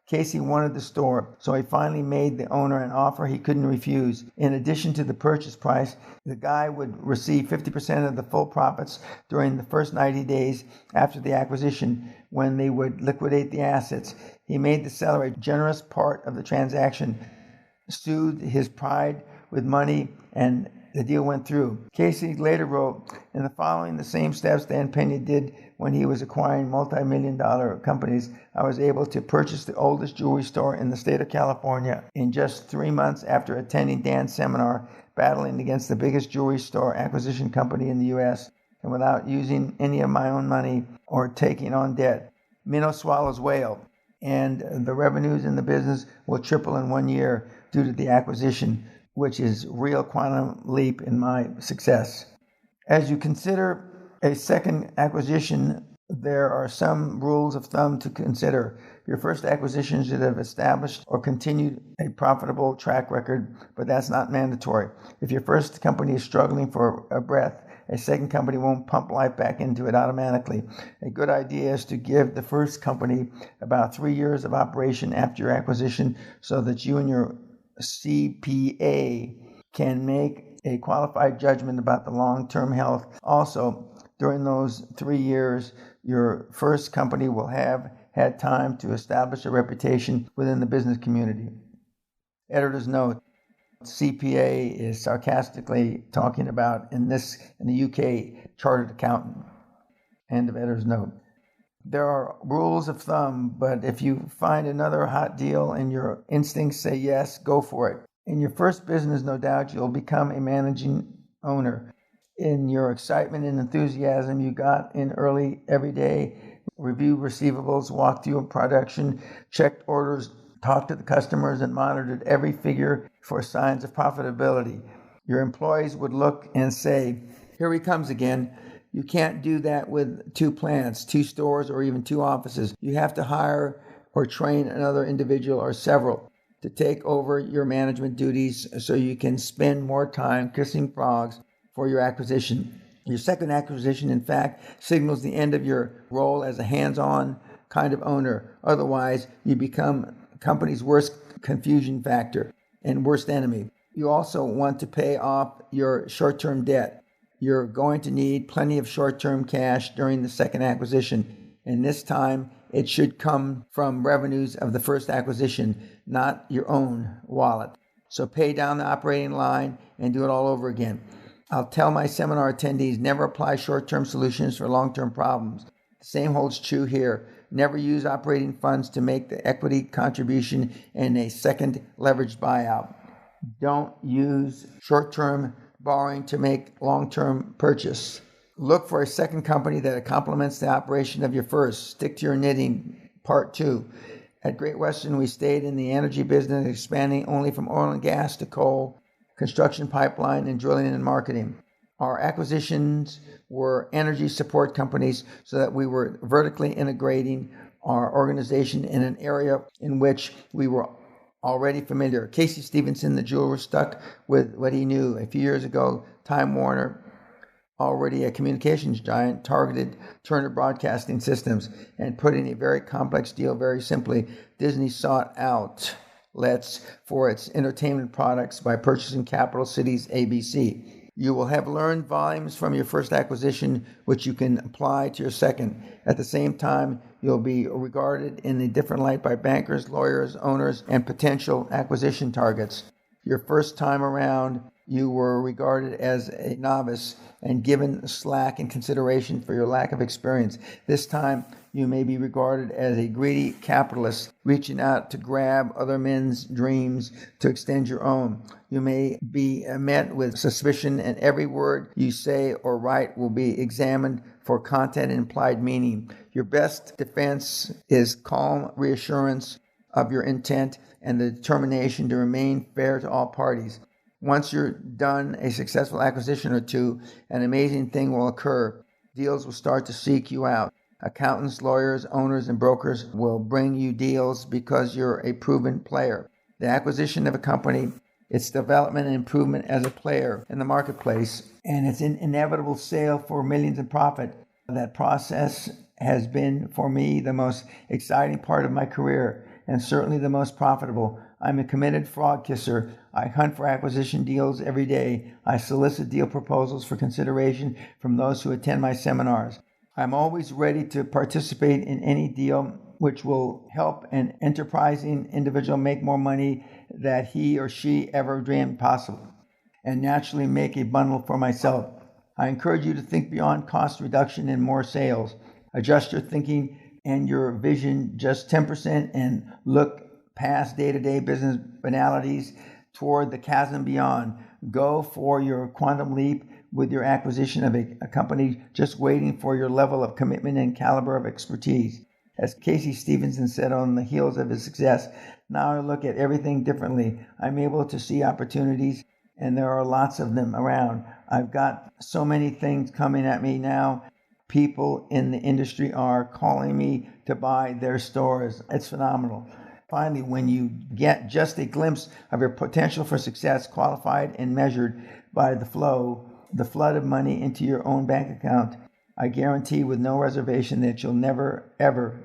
Casey wanted the store, so he finally made the owner an offer he couldn't refuse. In addition to the purchase price, the guy would receive 50% of the full profits during the first 90 days after the acquisition, when they would liquidate the assets. He made the seller a generous part of the transaction, soothed his pride with money, and the deal went through. Casey later wrote, in the following the same steps Dan Peña did when he was acquiring multi-million-dollar companies, I was able to purchase the oldest jewelry store in the state of California in just 3 months after attending Dan's seminar, battling against the biggest jewelry store acquisition company in the U.S., and without using any of my own money or taking on debt. Minnow swallows whale, and the revenues in the business will triple in 1 year due to the acquisition, which is real quantum leap in my success. As you consider a second acquisition, there are some rules of thumb to consider. Your first acquisition should have established or continued a profitable track record, but that's not mandatory. If your first company is struggling for a breath, a second company won't pump life back into it automatically. A good idea is to give the first company about 3 years of operation after your acquisition so that you and your CPA can make a qualified judgment about the long-term health. Also, during those 3 years, your first company will have had time to establish a reputation within the business community. Editor's note: CPA is sarcastically talking about in the UK, chartered accountant. End of editor's note. There are rules of thumb, but if you find another hot deal and your instincts say yes, go for it. In your first business, no doubt, you'll become a managing owner. in your excitement and enthusiasm you got in early every day. Review receivables, walked through production, checked orders, talked to the customers, and monitored every figure for signs of profitability. Your employees would look and say, "Here he comes again." You can't do that with 2 plants, 2 stores, or even 2 offices. You have to hire or train another individual or several to take over your management duties so you can spend more time kissing frogs for your acquisition. Your second acquisition, in fact, signals the end of your role as a hands-on kind of owner. Otherwise, you become the company's worst confusion factor and worst enemy. You also want to pay off your short-term debt. You're going to need plenty of short-term cash during the second acquisition, and this time it should come from revenues of the first acquisition, not your own wallet. So pay down the operating line and do it all over again. I'll tell my seminar attendees, never apply short-term solutions for long-term problems. The same holds true here. Never use operating funds to make the equity contribution in a second leveraged buyout. Don't use short-term borrowing to make long-term purchase. Look for a second company that complements the operation of your first. Stick to your knitting. Part 2. At Great Western, we stayed in the energy business, expanding only from oil and gas to coal, construction pipeline, and drilling and marketing. Our acquisitions were energy support companies so that we were vertically integrating our organization in an area in which we were already familiar. Casey Stevenson, the jeweler, stuck with what he knew. A few years ago, Time Warner, already a communications giant, targeted Turner Broadcasting Systems, and put in a very complex deal very simply. Disney sought out outlets for its entertainment products by purchasing Capital Cities ABC. You will have learned volumes from your first acquisition, which you can apply to your second. At the same time, you'll be regarded in a different light by bankers, lawyers, owners, and potential acquisition targets. Your first time around, you were regarded as a novice and given slack and consideration for your lack of experience. This time, you may be regarded as a greedy capitalist reaching out to grab other men's dreams to extend your own. You may be met with suspicion, and every word you say or write will be examined for content and implied meaning. Your best defense is calm reassurance of your intent and the determination to remain fair to all parties. Once you're done a successful acquisition or two, an amazing thing will occur. Deals will start to seek you out. Accountants, lawyers, owners, and brokers will bring you deals because you're a proven player. The acquisition of a company, its development and improvement as a player in the marketplace, and its inevitable sale for millions in profit. That process has been, for me, the most exciting part of my career, and certainly the most profitable. I'm a committed frog kisser. I hunt for acquisition deals every day. I solicit deal proposals for consideration from those who attend my seminars. I'm always ready to participate in any deal which will help an enterprising individual make more money than he or she ever dreamed possible, and naturally make a bundle for myself. I encourage you to think beyond cost reduction and more sales. Adjust your thinking and your vision just 10% and look past day-to-day business banalities toward the chasm beyond. Go for your quantum leap with your acquisition of a company, just waiting for your level of commitment and caliber of expertise. As Casey Stevenson said on the heels of his success, now I look at everything differently. I'm able to see opportunities, and there are lots of them around. I've got so many things coming at me now. People in the industry are calling me to buy their stores. It's phenomenal. Finally, when you get just a glimpse of your potential for success, qualified and measured by the flood of money into your own bank account, I guarantee with no reservation that you'll never, ever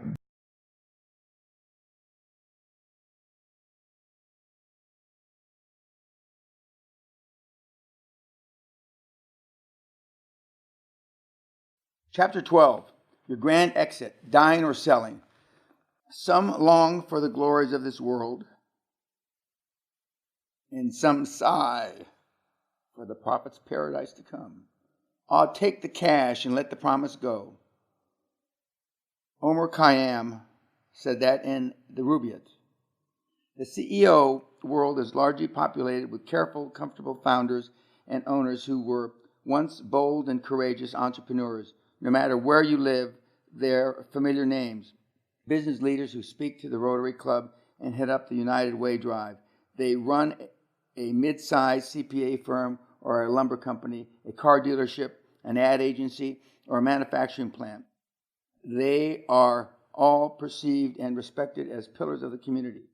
Chapter 12. Your grand exit, dying or selling. Some long for the glories of this world, and some sigh for the prophet's paradise to come. I'll take the cash and let the promise go. Omer Khayyam said that in the Rubaiyat. The CEO world is largely populated with careful, comfortable founders and owners who were once bold and courageous entrepreneurs. No matter where you live, they're familiar names. Business leaders who speak to the Rotary Club and head up the United Way Drive. They run a mid-sized CPA firm or a lumber company, a car dealership, an ad agency, or a manufacturing plant. They are all perceived and respected as pillars of the community.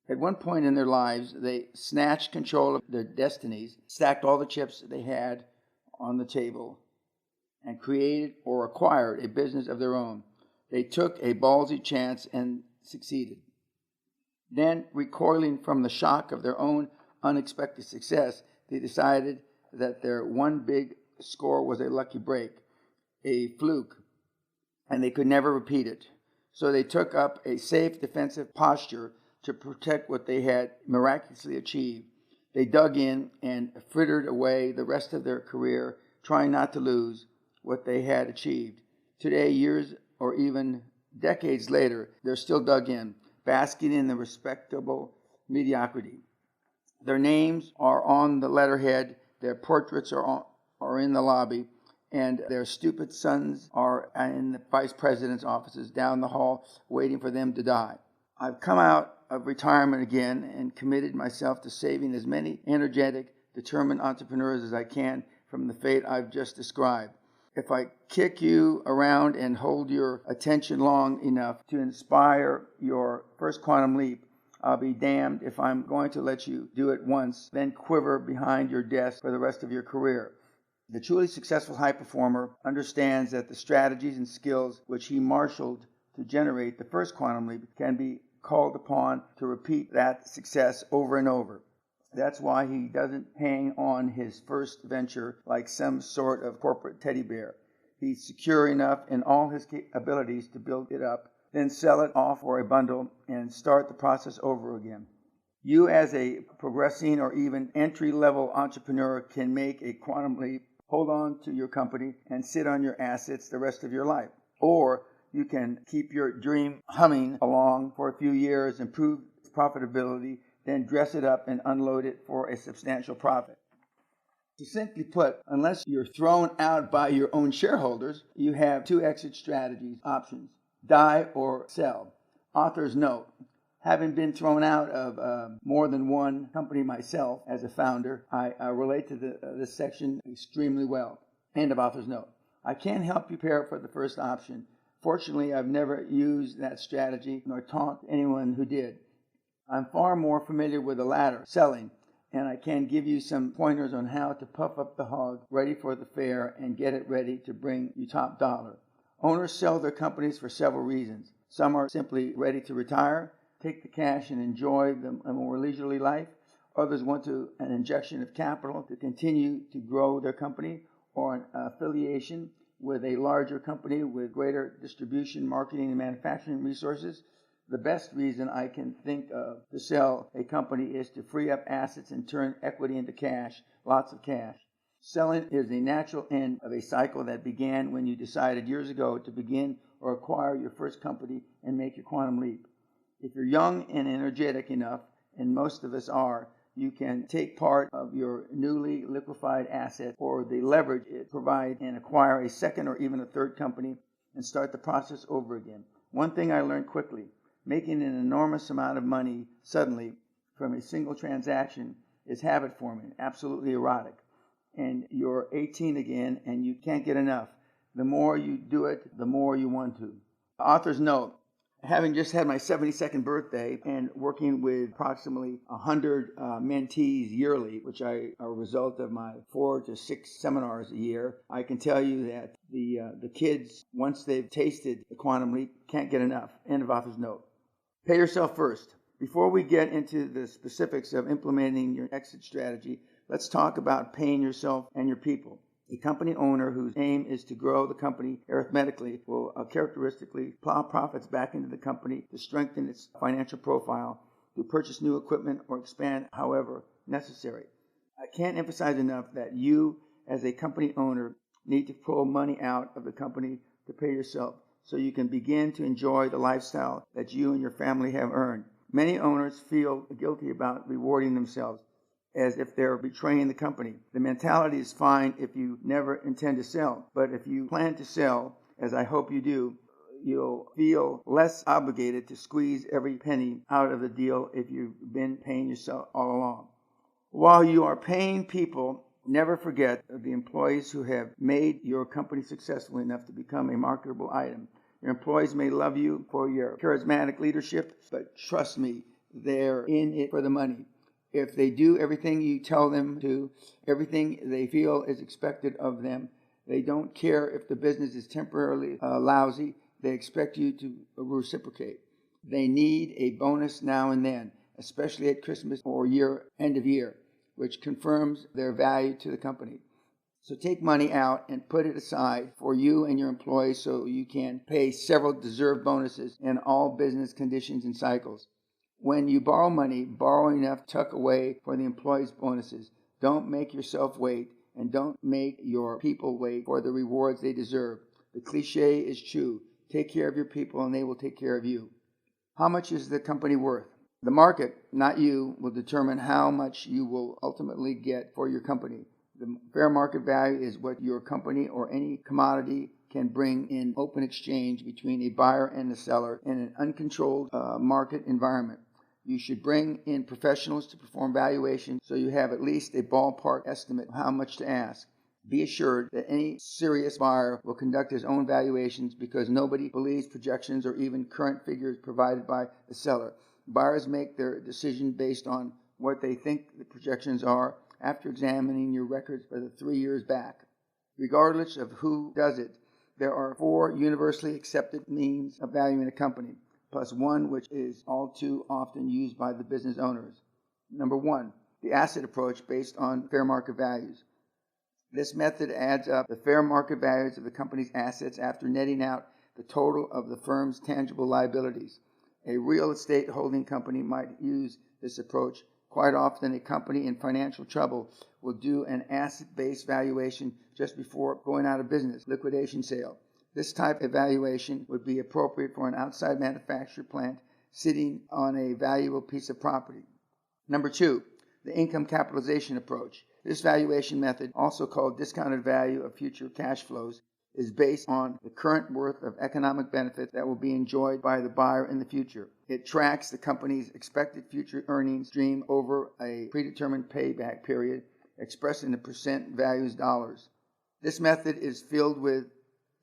At one point in their lives, they snatched control of their destinies, stacked all the chips they had on the table, and created or acquired a business of their own. They took a ballsy chance and succeeded. Then, recoiling from the shock of their own unexpected success, they decided that their one big score was a lucky break, a fluke, and they could never repeat it. So they took up a safe defensive posture to protect what they had miraculously achieved. They dug in and frittered away the rest of their career, trying not to lose what they had achieved. Today, years or even decades later, they're still dug in, basking in the respectable mediocrity. Their names are on the letterhead, their portraits are in the lobby, and their stupid sons are in the vice president's offices down the hall waiting for them to die. I've come out of retirement again and committed myself to saving as many energetic, determined entrepreneurs as I can from the fate I've just described. If I kick you around and hold your attention long enough to inspire your first quantum leap, I'll be damned if I'm going to let you do it once, then quiver behind your desk for the rest of your career. The truly successful high performer understands that the strategies and skills which he marshaled to generate the first quantum leap can be called upon to repeat that success over and over. That's why he doesn't hang on his first venture like some sort of corporate teddy bear. He's secure enough in all his abilities to build it up, then sell it off for a bundle and start the process over again. You as a progressing or even entry-level entrepreneur can make a quantum leap, hold on to your company, and sit on your assets the rest of your life. Or you can keep your dream humming along for a few years, improve its profitability, then dress it up and unload it for a substantial profit. Succinctly put, unless you're thrown out by your own shareholders, you have two exit strategies options: die or sell. Author's note: having been thrown out of more than one company myself as a founder, I relate to this section extremely well. End of author's note. I can't help you prepare for the first option. Fortunately, I've never used that strategy nor taught anyone who did. I'm far more familiar with the latter, selling, and I can give you some pointers on how to puff up the hog, ready for the fair, and get it ready to bring you top dollar. Owners sell their companies for several reasons. Some are simply ready to retire, take the cash and enjoy a more leisurely life. Others want an injection of capital to continue to grow their company, or an affiliation with a larger company with greater distribution, marketing, and manufacturing resources. The best reason I can think of to sell a company is to free up assets and turn equity into cash, lots of cash. Selling is a natural end of a cycle that began when you decided years ago to begin or acquire your first company and make your quantum leap. If you're young and energetic enough, and most of us are, you can take part of your newly liquefied asset or the leverage it provides and acquire a second or even a third company and start the process over again. One thing I learned quickly: making an enormous amount of money suddenly from a single transaction is habit forming, absolutely erotic. And you're 18 again and you can't get enough. The more you do it, the more you want to. Author's note: having just had my 72nd birthday and working with approximately 100 mentees yearly, which are a result of my 4 to 6 seminars a year, I can tell you that the kids, once they've tasted the quantum leap, can't get enough. End of author's note. Pay yourself first. Before we get into the specifics of implementing your exit strategy, let's talk about paying yourself and your people. A company owner whose aim is to grow the company arithmetically will characteristically plow profits back into the company to strengthen its financial profile, to purchase new equipment or expand however necessary. I can't emphasize enough that you, as a company owner, need to pull money out of the company to pay yourself so you can begin to enjoy the lifestyle that you and your family have earned. Many owners feel guilty about rewarding themselves. as if they're betraying the company. The mentality is fine if you never intend to sell, but if you plan to sell, as I hope you do, you'll feel less obligated to squeeze every penny out of the deal if you've been paying yourself all along. While you are paying people, never forget the employees who have made your company successful enough to become a marketable item. Your employees may love you for your charismatic leadership, but trust me, they're in it for the money. If they do everything you tell them to, everything they feel is expected of them, they don't care if the business is temporarily lousy. They expect you to reciprocate. They need a bonus now and then, especially at Christmas or end of year, which confirms their value to the company. So take money out and put it aside for you and your employees so you can pay several deserved bonuses in all business conditions and cycles. When you borrow money, borrow enough to tuck away for the employees' bonuses. Don't make yourself wait, and don't make your people wait for the rewards they deserve. The cliche is true. Take care of your people and they will take care of you. How much is the company worth? The market, not you, will determine how much you will ultimately get for your company. The fair market value is what your company or any commodity can bring in open exchange between a buyer and a seller in an uncontrolled market environment. You should bring in professionals to perform valuations so you have at least a ballpark estimate of how much to ask. Be assured that any serious buyer will conduct his own valuations because nobody believes projections or even current figures provided by the seller. Buyers make their decision based on what they think the projections are after examining your records for the 3 years back. Regardless of who does it, there are 4 universally accepted means of valuing a company, plus one which is all too often used by the business owners. Number 1, the asset approach based on fair market values. This method adds up the fair market values of the company's assets after netting out the total of the firm's tangible liabilities. A real estate holding company might use this approach. Quite often, a company in financial trouble will do an asset-based valuation just before going out of business, liquidation sale. This type of valuation would be appropriate for an outside manufacturing plant sitting on a valuable piece of property. Number 2, the income capitalization approach. This valuation method, also called discounted value of future cash flows, is based on the current worth of economic benefit that will be enjoyed by the buyer in the future. It tracks the company's expected future earnings stream over a predetermined payback period, expressed in the percent values dollars. This method is filled with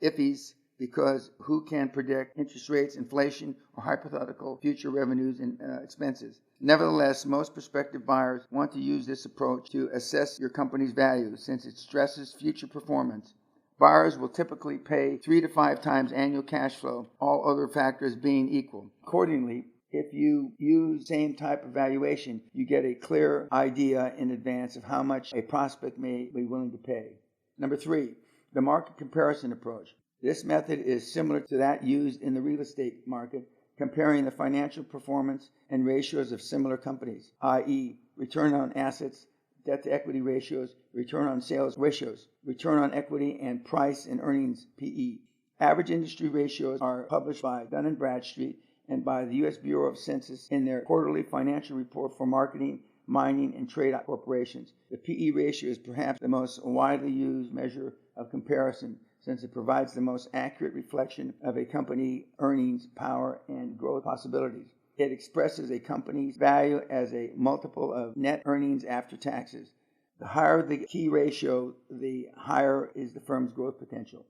ifs because who can predict interest rates, inflation, or hypothetical future revenues and expenses? Nevertheless, most prospective buyers want to use this approach to assess your company's value since it stresses future performance. Buyers will typically pay 3 to 5 times annual cash flow, all other factors being equal. Accordingly, if you use the same type of valuation, you get a clear idea in advance of how much a prospect may be willing to pay. Number 3, the market comparison approach. This method is similar to that used in the real estate market, comparing the financial performance and ratios of similar companies, i.e., return on assets, debt-to-equity ratios, return on sales ratios, return on equity, and price and earnings PE. Average industry ratios are published by Dun & Bradstreet and by the U.S. Bureau of Census in their quarterly financial report for marketing, mining, and trade corporations. The PE ratio is perhaps the most widely used measure of comparison since it provides the most accurate reflection of a company's earnings power and growth possibilities. It expresses a company's value as a multiple of net earnings after taxes. The higher the key ratio, the higher is the firm's growth potential.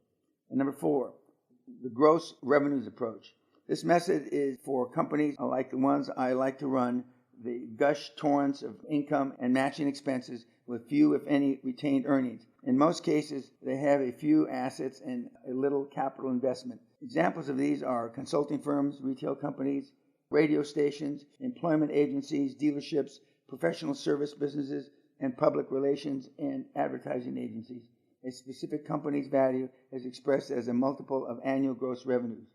And number 4, the gross revenues approach. This method is for companies like the ones I like to run, the gush torrents of income and matching expenses with few, if any, retained earnings. In most cases, they have a few assets and a little capital investment. Examples of these are consulting firms, retail companies, radio stations, employment agencies, dealerships, professional service businesses, and public relations and advertising agencies. A specific company's value is expressed as a multiple of annual gross revenues.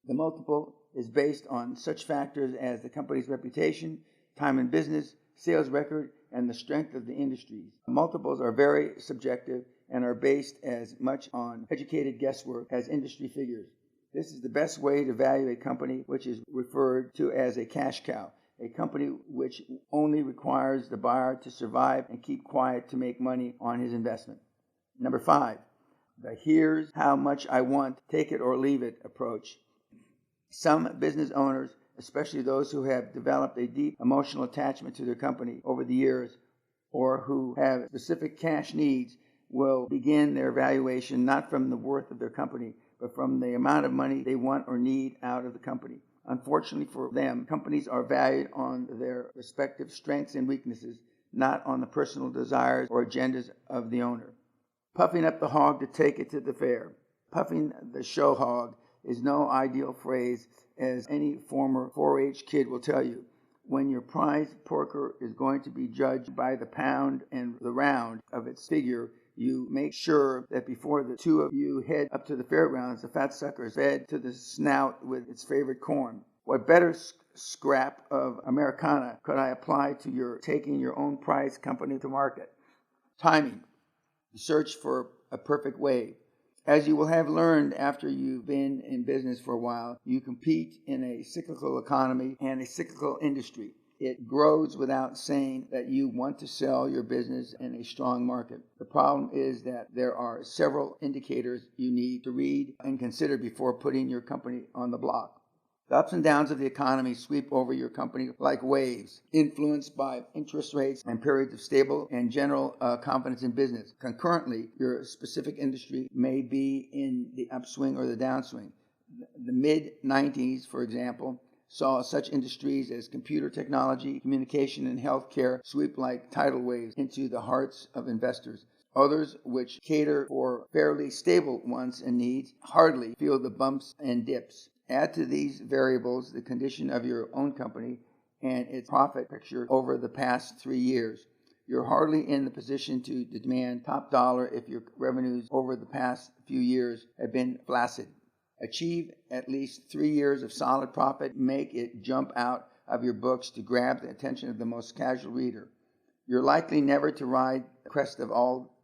The multiple is based on such factors as the company's reputation, time in business, sales record, and the strength of the industries. Multiples are very subjective and are based as much on educated guesswork as industry figures. This is the best way to value a company which is referred to as a cash cow. a company which only requires the buyer to survive and keep quiet to make money on his investment. Number 5, the here's how much I want, take it or leave it approach. Some business owners, especially those who have developed a deep emotional attachment to their company over the years or who have specific cash needs, will begin their evaluation not from the worth of their company, but from the amount of money they want or need out of the company. Unfortunately for them, companies are valued on their respective strengths and weaknesses, not on the personal desires or agendas of the owner. Puffing up the hog to take it to the fair. Puffing the show hog is no ideal phrase, as any former 4-H kid will tell you. When your prize porker is going to be judged by the pound and the round of its figure, you make sure that before the two of you head up to the fairgrounds, the fat sucker is fed to the snout with its favorite corn. What better scrap of Americana could I apply to your taking your own prize company to market? Timing. The search for a perfect wave. As you will have learned after you've been in business for a while, you compete in a cyclical economy and a cyclical industry. It grows without saying that you want to sell your business in a strong market. The problem is that there are several indicators you need to read and consider before putting your company on the block. The ups and downs of the economy sweep over your company like waves, influenced by interest rates and periods of stable and general confidence in business. Concurrently, your specific industry may be in the upswing or the downswing. The mid-90s, for example, saw such industries as computer technology, communication, and healthcare sweep like tidal waves into the hearts of investors. Others, which cater for fairly stable wants and needs, hardly feel the bumps and dips. Add to these variables the condition of your own company and its profit picture over the past 3 years. You're hardly in the position to demand top dollar if your revenues over the past few years have been flaccid. Achieve at least 3 years of solid profit, make it jump out of your books to grab the attention of the most casual reader. You're likely never to ride the crest of all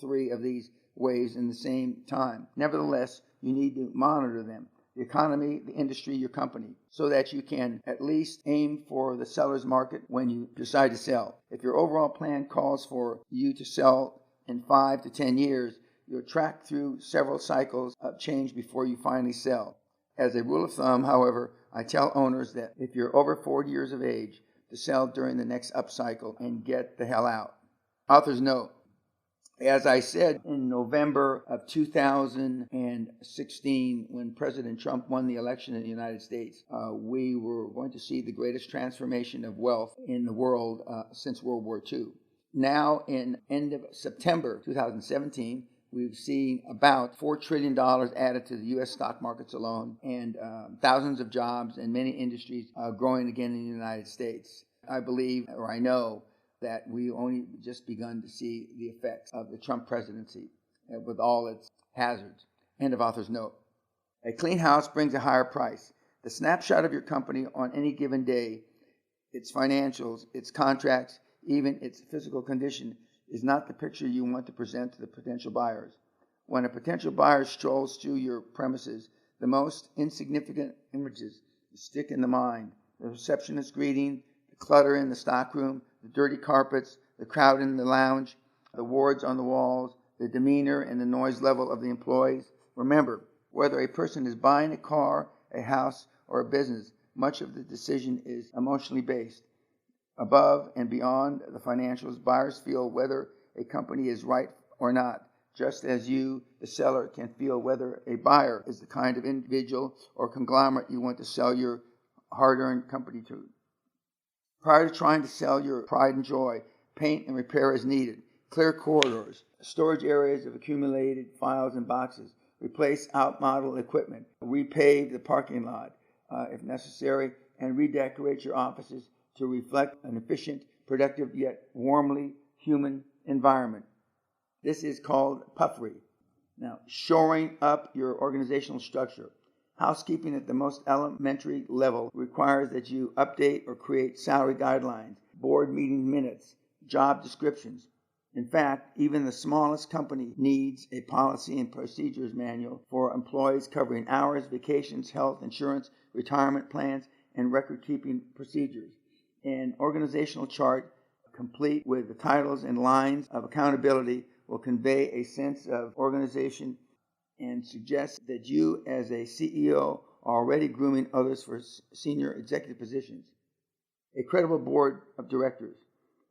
3 of these waves in the same time. Nevertheless, you need to monitor them. The economy, the industry, your company, so that you can at least aim for the seller's market when you decide to sell. If your overall plan calls for you to sell in 5 to 10 years, you'll track through several cycles of change before you finally sell. As a rule of thumb, however, I tell owners that if you're over 40 years of age, to sell during the next upcycle and get the hell out. Author's note. As I said in November of 2016, when President Trump won the election in the United States, we were going to see the greatest transformation of wealth in the world since World War II. Now, in end of September 2017, we've seen about $4 trillion added to the U.S. stock markets alone, and thousands of jobs and many industries growing again in the United States. I believe, or I know, that we only just begun to see the effects of the Trump presidency with all its hazards. End of author's note. A clean house brings a higher price. The snapshot of your company on any given day, its financials, its contracts, even its physical condition, is not the picture you want to present to the potential buyers. When a potential buyer strolls through your premises, the most insignificant images stick in the mind. The receptionist greeting, the clutter in the stockroom, the dirty carpets, the crowd in the lounge, the wards on the walls, the demeanor and the noise level of the employees. Remember, whether a person is buying a car, a house, or a business, much of the decision is emotionally based. Above and beyond the financials, buyers feel whether a company is right or not, just as you, the seller, can feel whether a buyer is the kind of individual or conglomerate you want to sell your hard-earned company to. Prior to trying to sell your pride and joy, paint and repair is needed. Clear corridors, storage areas of accumulated files and boxes, replace outmodel equipment, repave the parking lot if necessary, and redecorate your offices to reflect an efficient, productive, yet warmly human environment. This is called puffery. Now, shoring up your organizational structure. Housekeeping at the most elementary level requires that you update or create salary guidelines, board meeting minutes, job descriptions. In fact, even the smallest company needs a policy and procedures manual for employees covering hours, vacations, health insurance, retirement plans, and record-keeping procedures. An organizational chart, complete with the titles and lines of accountability, will convey a sense of organization and suggest that you, as a CEO, are already grooming others for senior executive positions. A credible board of directors.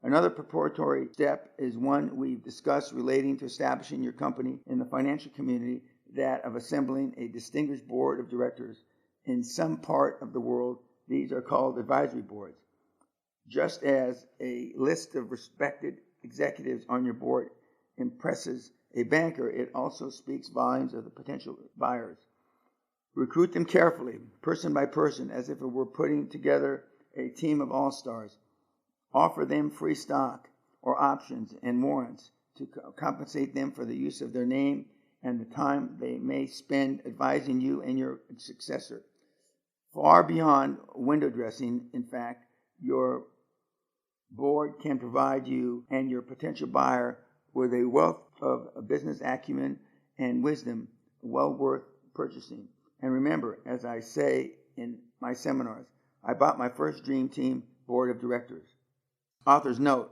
Another preparatory step is one we've discussed relating to establishing your company in the financial community, that of assembling a distinguished board of directors. In some part of the world, these are called advisory boards. Just as a list of respected executives on your board impresses a banker, it also speaks volumes of the potential buyers. Recruit them carefully, person by person, as if it were putting together a team of all-stars. Offer them free stock or options and warrants to compensate them for the use of their name and the time they may spend advising you and your successor. Far beyond window dressing, in fact, your board can provide you and your potential buyer with a wealth of business acumen and wisdom well worth purchasing. And remember, as I say in my seminars, I bought my first Dream Team board of directors. Author's note.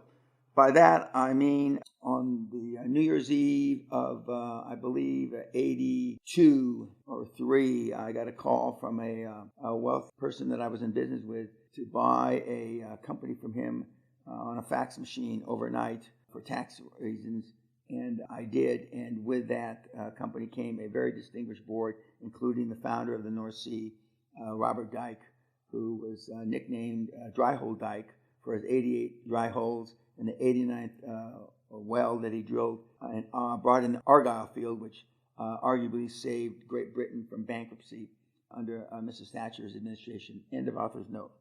By that, I mean on the New Year's Eve of, I believe, 82 or 3, I got a call from a wealth person that I was in business with to buy a company from him on a fax machine overnight for tax reasons. And I did. And with that company came a very distinguished board, including the founder of the North Sea, Robert Dyke, who was nicknamed Dry Hole Dyke for his 88 dry holes and the 89th well that he drilled and brought in the Argyle field, which arguably saved Great Britain from bankruptcy under Mrs. Thatcher's administration. End of author's note.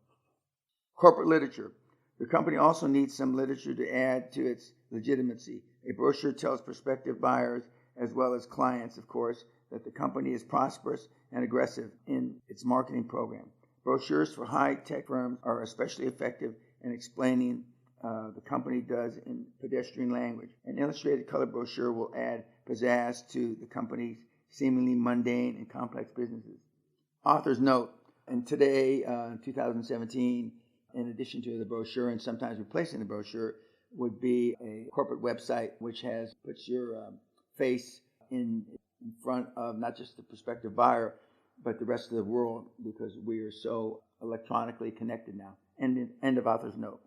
Corporate literature. The company also needs some literature to add to its legitimacy. A brochure tells prospective buyers, as well as clients, of course, that the company is prosperous and aggressive in its marketing program. Brochures for high-tech firms are especially effective in explaining the company does in pedestrian language. An illustrated color brochure will add pizzazz to the company's seemingly mundane and complex businesses. Author's note. And today, 2017, in addition to the brochure and sometimes replacing the brochure, would be a corporate website which puts your face in front of not just the prospective buyer, but the rest of the world, because we are so electronically connected now. End of author's note.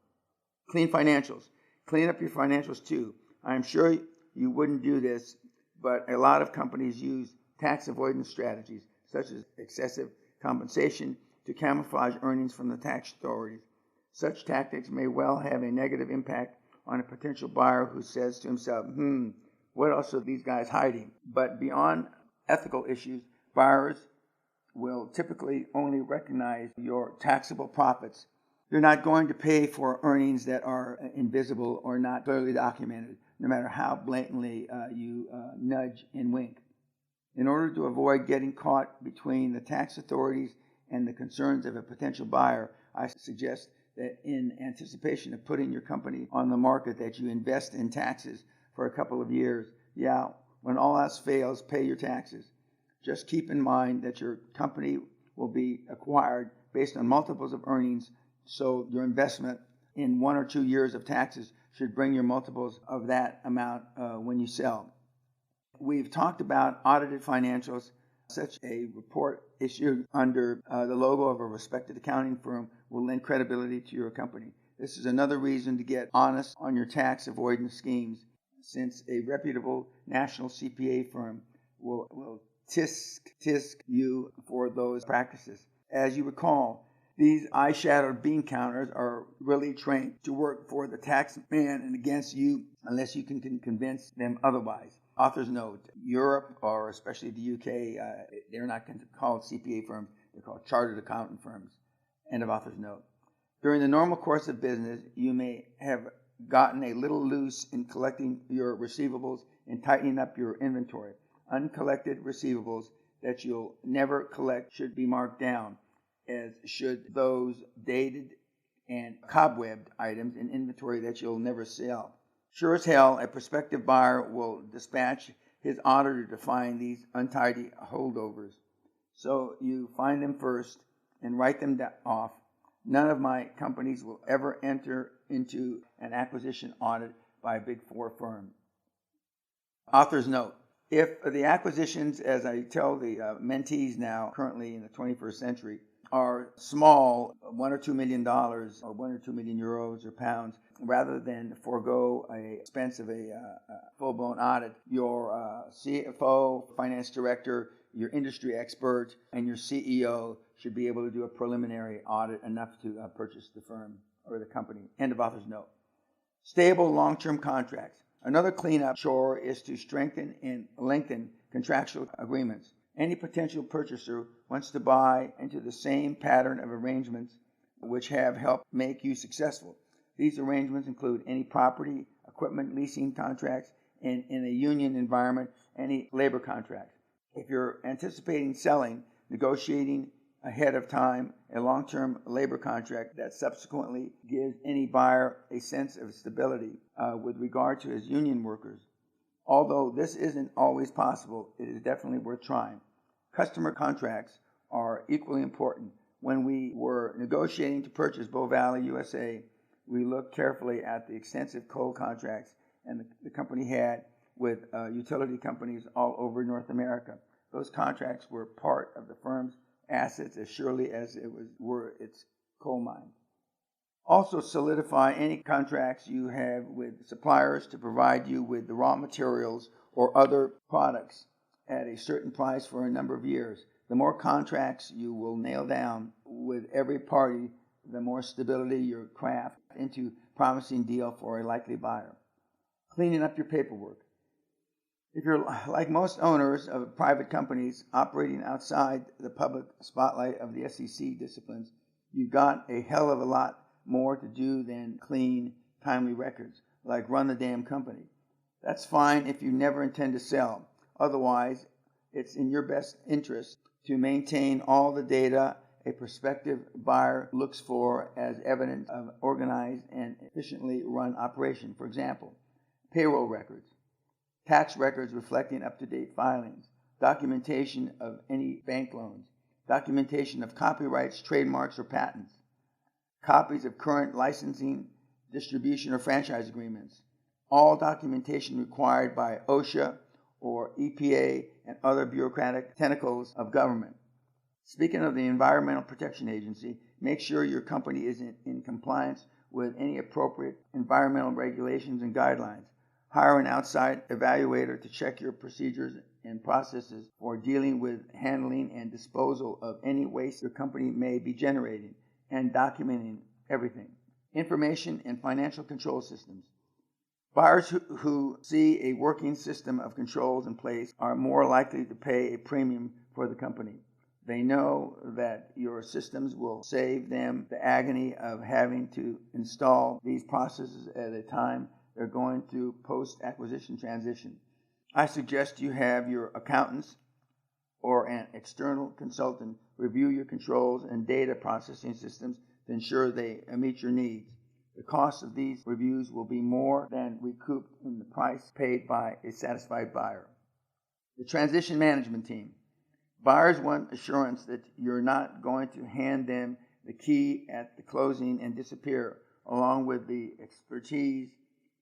Clean financials. Clean up your financials too. I'm sure you wouldn't do this, but a lot of companies use tax avoidance strategies, such as excessive compensation, to camouflage earnings from the tax authorities. Such tactics may well have a negative impact on a potential buyer who says to himself, what else are these guys hiding? But beyond ethical issues, buyers will typically only recognize your taxable profits. You're not going to pay for earnings that are invisible or not clearly documented, no matter how blatantly you nudge and wink. In order to avoid getting caught between the tax authorities and the concerns of a potential buyer, I suggest that in anticipation of putting your company on the market, that you invest in taxes for a couple of years. Yeah, when all else fails, pay your taxes. Just keep in mind that your company will be acquired based on multiples of earnings, so your investment in 1 or 2 years of taxes should bring your multiples of that amount when you sell. We've talked about audited financials. Such a report issued under the logo of a respected accounting firm will lend credibility to your company. This is another reason to get honest on your tax avoidance schemes, since a reputable national CPA firm will tisk you for those practices. As you recall, these eye-shadowed bean counters are really trained to work for the tax man and against you unless you can convince them otherwise. Author's note, Europe, or especially the UK, they're not called CPA firms, they're called chartered accountant firms. End of author's note. During the normal course of business, you may have gotten a little loose in collecting your receivables and tightening up your inventory. Uncollected receivables that you'll never collect should be marked down, as should those dated and cobwebbed items in inventory that you'll never sell. Sure as hell, a prospective buyer will dispatch his auditor to find these untidy holdovers. So you find them first and write them off. None of my companies will ever enter into an acquisition audit by a Big Four firm. Author's note. If the acquisitions, as I tell the mentees now, currently in the 21st century, are small, $1 or $2 million, or 1 or 2 million euros or pounds, rather than forego a expense of a full-blown audit, your CFO, finance director, your industry expert, and your CEO should be able to do a preliminary audit enough to purchase the firm or the company. End of author's note. Stable long-term contracts. Another cleanup chore is to strengthen and lengthen contractual agreements. Any potential purchaser wants to buy into the same pattern of arrangements which have helped make you successful. These arrangements include any property, equipment leasing contracts, and in a union environment, any labor contracts. If you're anticipating selling, negotiating ahead of time a long-term labor contract that subsequently gives any buyer a sense of stability with regard to his union workers. Although this isn't always possible, it is definitely worth trying. Customer contracts are equally important. When we were negotiating to purchase Bow Valley, USA, we looked carefully at the extensive coal contracts and the company had with utility companies all over North America. Those contracts were part of the firm's assets as surely as were its coal mine. Also solidify any contracts you have with suppliers to provide you with the raw materials or other products at a certain price for a number of years. The more contracts you will nail down with every party, the more stability you craft into promising deal for a likely buyer. Cleaning up your paperwork. If you're like most owners of private companies operating outside the public spotlight of the SEC disciplines, you've got a hell of a lot more to do than clean, timely records, like run the damn company. That's fine if you never intend to sell. Otherwise, it's in your best interest to maintain all the data a prospective buyer looks for as evidence of organized and efficiently run operation. For example, payroll records, tax records reflecting up-to-date filings, documentation of any bank loans, documentation of copyrights, trademarks, or patents, copies of current licensing, distribution, or franchise agreements, all documentation required by OSHA or EPA and other bureaucratic tentacles of government. Speaking of the Environmental Protection Agency, make sure your company is in compliance with any appropriate environmental regulations and guidelines. Hire an outside evaluator to check your procedures and processes for dealing with handling and disposal of any waste your company may be generating and documenting everything. Information and financial control systems. Buyers who see a working system of controls in place are more likely to pay a premium for the company. They know that your systems will save them the agony of having to install these processes at a time they're going through post-acquisition transition. I suggest you have your accountants or an external consultant review your controls and data processing systems to ensure they meet your needs. The cost of these reviews will be more than recouped in the price paid by a satisfied buyer. The transition management team. Buyers want assurance that you're not going to hand them the key at the closing and disappear, along with the expertise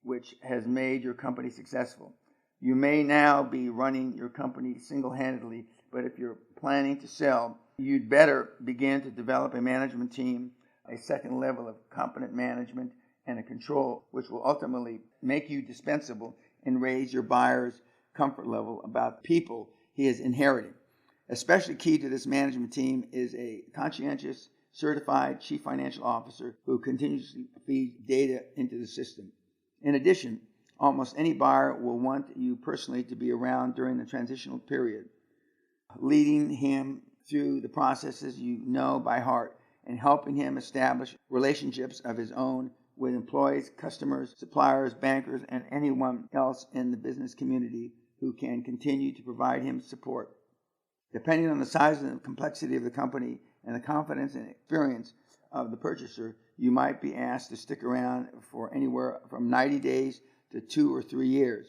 which has made your company successful. You may now be running your company single-handedly, but if you're planning to sell, you'd better begin to develop a management team, a second level of competent management, and a control which will ultimately make you dispensable and raise your buyer's comfort level about the people he is inheriting. Especially key to this management team is a conscientious, certified chief financial officer who continuously feeds data into the system. In addition, almost any buyer will want you personally to be around during the transitional period, leading him through the processes you know by heart and helping him establish relationships of his own with employees, customers, suppliers, bankers, and anyone else in the business community who can continue to provide him support. Depending on the size and complexity of the company and the confidence and experience of the purchaser, you might be asked to stick around for anywhere from 90 days to 2 or 3 years.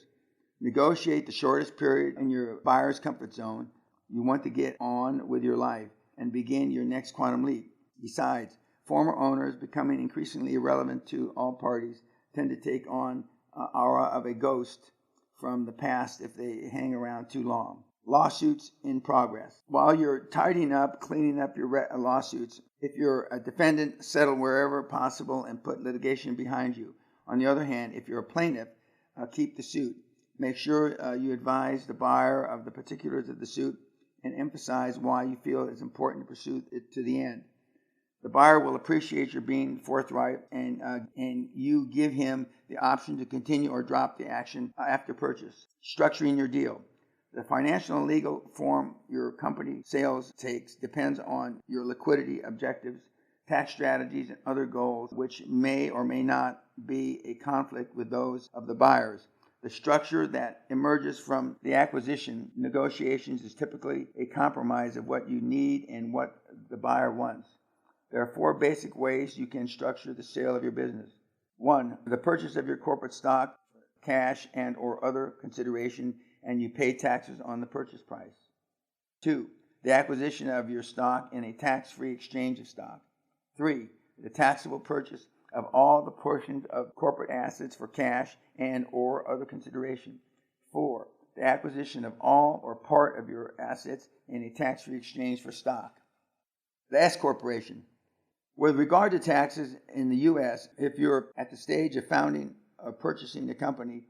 Negotiate the shortest period in your buyer's comfort zone. You want to get on with your life and begin your next quantum leap. Besides, Former owners, becoming increasingly irrelevant to all parties, tend to take on aura of a ghost from the past if they hang around too long. Lawsuits in progress. While you're tidying up, cleaning up your lawsuits, if you're a defendant, settle wherever possible and put litigation behind you. On the other hand, if you're a plaintiff, keep the suit. Make sure you advise the buyer of the particulars of the suit and emphasize why you feel it's important to pursue it to the end. The buyer will appreciate your being forthright, and you give him the option to continue or drop the action after purchase. Structuring your deal. The financial and legal form your company sales takes depends on your liquidity objectives, tax strategies, and other goals, which may or may not be a conflict with those of the buyers. The structure that emerges from the acquisition negotiations is typically a compromise of what you need and what the buyer wants. There are 4 basic ways you can structure the sale of your business. 1. The purchase of your corporate stock, cash and or other consideration, and you pay taxes on the purchase price. 2. The acquisition of your stock in a tax-free exchange of stock. 3. The taxable purchase of all the portions of corporate assets for cash and or other consideration. 4. The acquisition of all or part of your assets in a tax-free exchange for stock. The S Corporation. With regard to taxes in the U.S., if you're at the stage of founding or purchasing the company,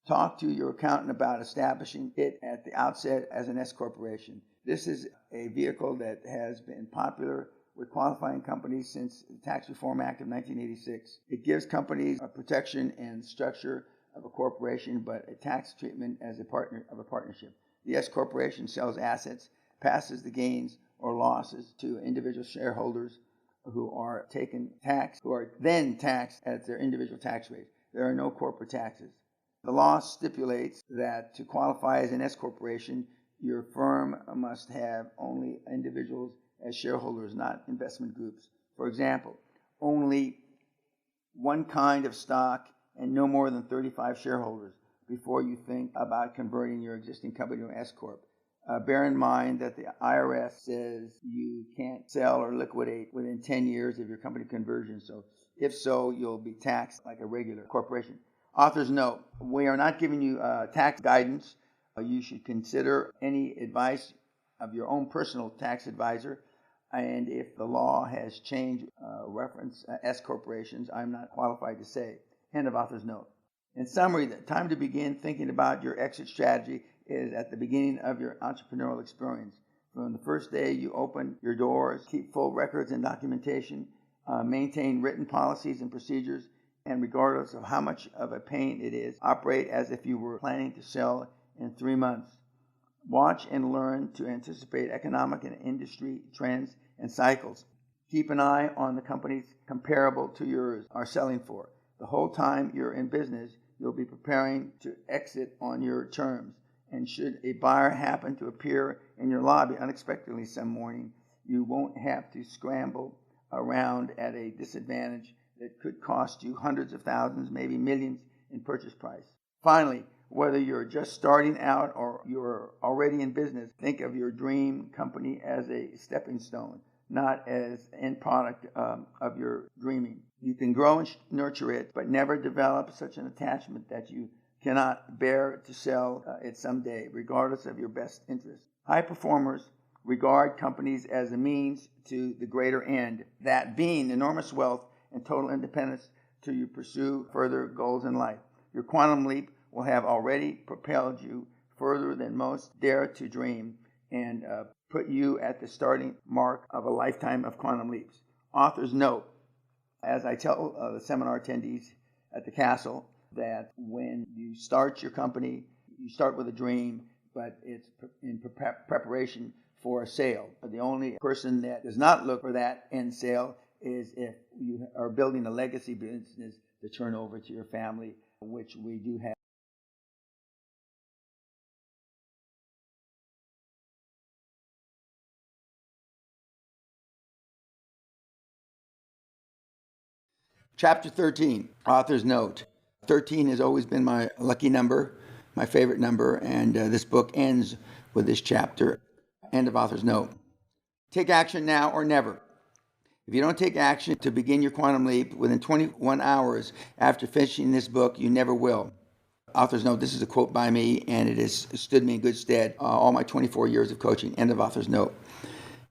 talk to your accountant about establishing it at the outset as an S Corporation. This is a vehicle that has been popular with qualifying companies since the Tax Reform Act of 1986. It gives companies a protection and structure of a corporation, but a tax treatment as a partnership. The S Corporation sells assets, passes the gains or losses to individual shareholders who are then taxed at their individual tax rates. There are no corporate taxes. The law stipulates that to qualify as an S Corporation, your firm must have only individuals as shareholders, not investment groups. For example, only one kind of stock and no more than 35 shareholders before you think about converting your existing company to an S Corp. Bear in mind that the IRS says you can't sell or liquidate within 10 years of your company conversion. So if so, you'll be taxed like a regular corporation. Author's note, we are not giving you tax guidance. You should consider any advice of your own personal tax advisor. And if the law has changed reference S corporations, I'm not qualified to say. End of author's note. In summary, the time to begin thinking about your exit strategy is at the beginning of your entrepreneurial experience. From the first day you open your doors, keep full records and documentation, maintain written policies and procedures, and regardless of how much of a pain it is, operate as if you were planning to sell in 3 months. Watch and learn to anticipate economic and industry trends and cycles. Keep an eye on the companies comparable to yours are selling for. The whole time you're in business, you'll be preparing to exit on your terms. And should a buyer happen to appear in your lobby unexpectedly some morning, you won't have to scramble around at a disadvantage that could cost you hundreds of thousands, maybe millions in purchase price. Finally, whether you're just starting out or you're already in business, think of your dream company as a stepping stone, not as the end product of your dreaming. You can grow and nurture it, but never develop such an attachment that you cannot bear to sell it someday, regardless of your best interest. High performers regard companies as a means to the greater end, that being enormous wealth and total independence to you pursue further goals in life. Your quantum leap will have already propelled you further than most dare to dream and put you at the starting mark of a lifetime of quantum leaps. Author's note, as I tell the seminar attendees at the castle, that when you start your company, you start with a dream, but it's in preparation for a sale. The only person that does not look for that end sale is if you are building a legacy business to turn over to your family, which we do have. Chapter 13, author's note. 13 has always been my lucky number, my favorite number, and this book ends with this chapter. End of author's note. Take action now or never. If you don't take action to begin your quantum leap within 21 hours after finishing this book, you never will. Author's note, this is a quote by me, and it has stood me in good stead all my 24 years of coaching. End of author's note.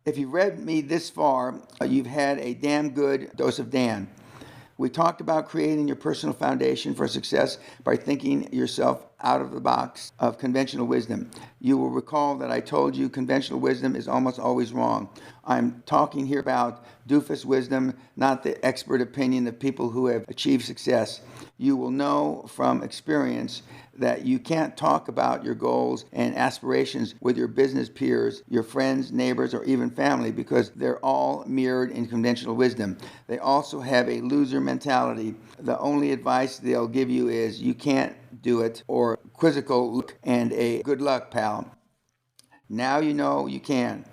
If you've read me this far, you've had a damn good dose of Dan. We talked about creating your personal foundation for success by thinking yourself out of the box of conventional wisdom. You will recall that I told you conventional wisdom is almost always wrong. I'm talking here about doofus wisdom, not the expert opinion of people who have achieved success. You will know from experience that you can't talk about your goals and aspirations with your business peers, your friends, neighbors, or even family because they're all mirrored in conventional wisdom. They also have a loser mentality. The only advice they'll give you is you can't do it, or quizzical look and a good luck, pal. Now you know you can.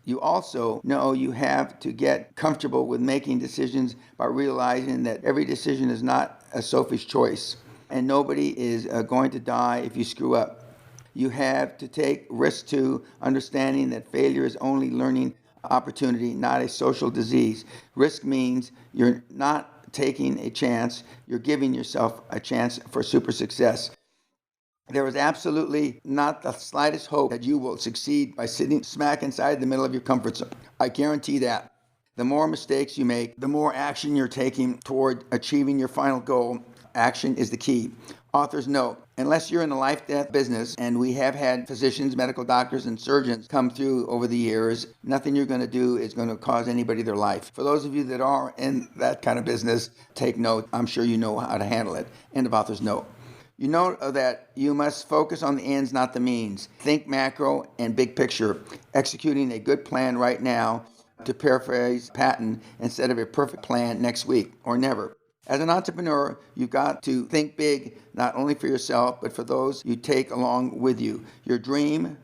You also know you have to get comfortable with making decisions by realizing that every decision is not a Sophie's choice, and nobody is going to die if you screw up. You have to take risks too, understanding that failure is only learning opportunity, not a social disease. Risk means you're not taking a chance, you're giving yourself a chance for super success. There is absolutely not the slightest hope that you will succeed by sitting smack inside the middle of your comfort zone. I guarantee that. The more mistakes you make, the more action you're taking toward achieving your final goal. Action is the key. Author's note, unless you're in the life-death business, and we have had physicians, medical doctors, and surgeons come through over the years, nothing you're going to do is going to cause anybody their life. For those of you that are in that kind of business, take note. I'm sure you know how to handle it. End of author's note. You know that you must focus on the ends, not the means. Think macro and big picture, executing a good plan right now, to paraphrase Patton, instead of a perfect plan next week or never. As an entrepreneur, you've got to think big, not only for yourself, but for those you take along with you. Your dream,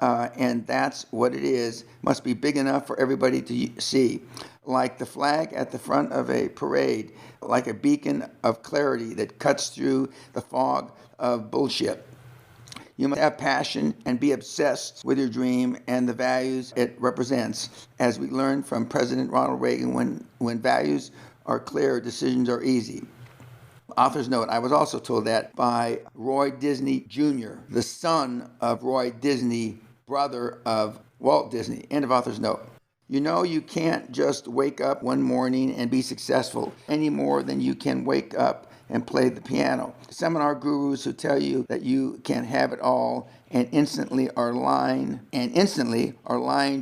and that's what it is, must be big enough for everybody to see. Like the flag at the front of a parade, like a beacon of clarity that cuts through the fog of bullshit. You must have passion and be obsessed with your dream and the values it represents. As we learned from President Ronald Reagan, when values are clear, decisions are easy. Author's note, I was also told that by Roy Disney Jr., the son of Roy Disney, brother of Walt Disney. End of author's note. You know you can't just wake up one morning and be successful any more than you can wake up and play the piano. Seminar gurus who tell you that you can have it all and instantly are lying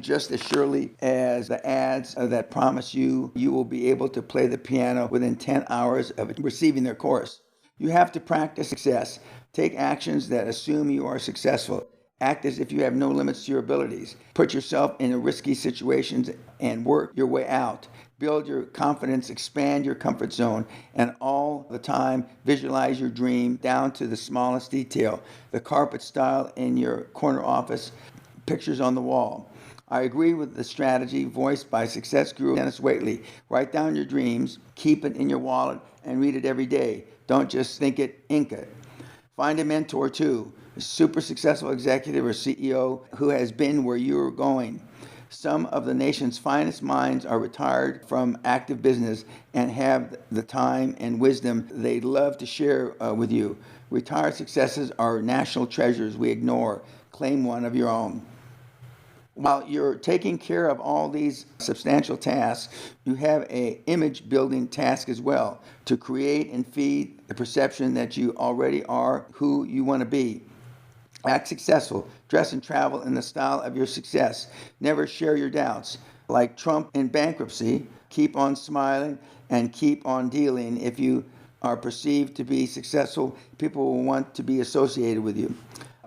just as surely as the ads that promise you will be able to play the piano within 10 hours of receiving their course. You have to practice success. Take actions that assume you are successful. Act as if you have no limits to your abilities. Put yourself in risky situations and work your way out. Build your confidence, expand your comfort zone, and all the time visualize your dream down to the smallest detail. The carpet style in your corner office, pictures on the wall. I agree with the strategy voiced by success guru Dennis Waitley. Write down your dreams, keep it in your wallet, and read it every day. Don't just think it, ink it. Find a mentor too, a super successful executive or CEO who has been where you're going. Some of the nation's finest minds are retired from active business and have the time and wisdom they'd love to share with you. Retired successes are national treasures we ignore. Claim one of your own. While you're taking care of all these substantial tasks, you have an image building task as well, to create and feed the perception that you already are who you want to be. Act successful. Dress and travel in the style of your success. Never share your doubts. Like Trump in bankruptcy, keep on smiling and keep on dealing. If you are perceived to be successful, people will want to be associated with you.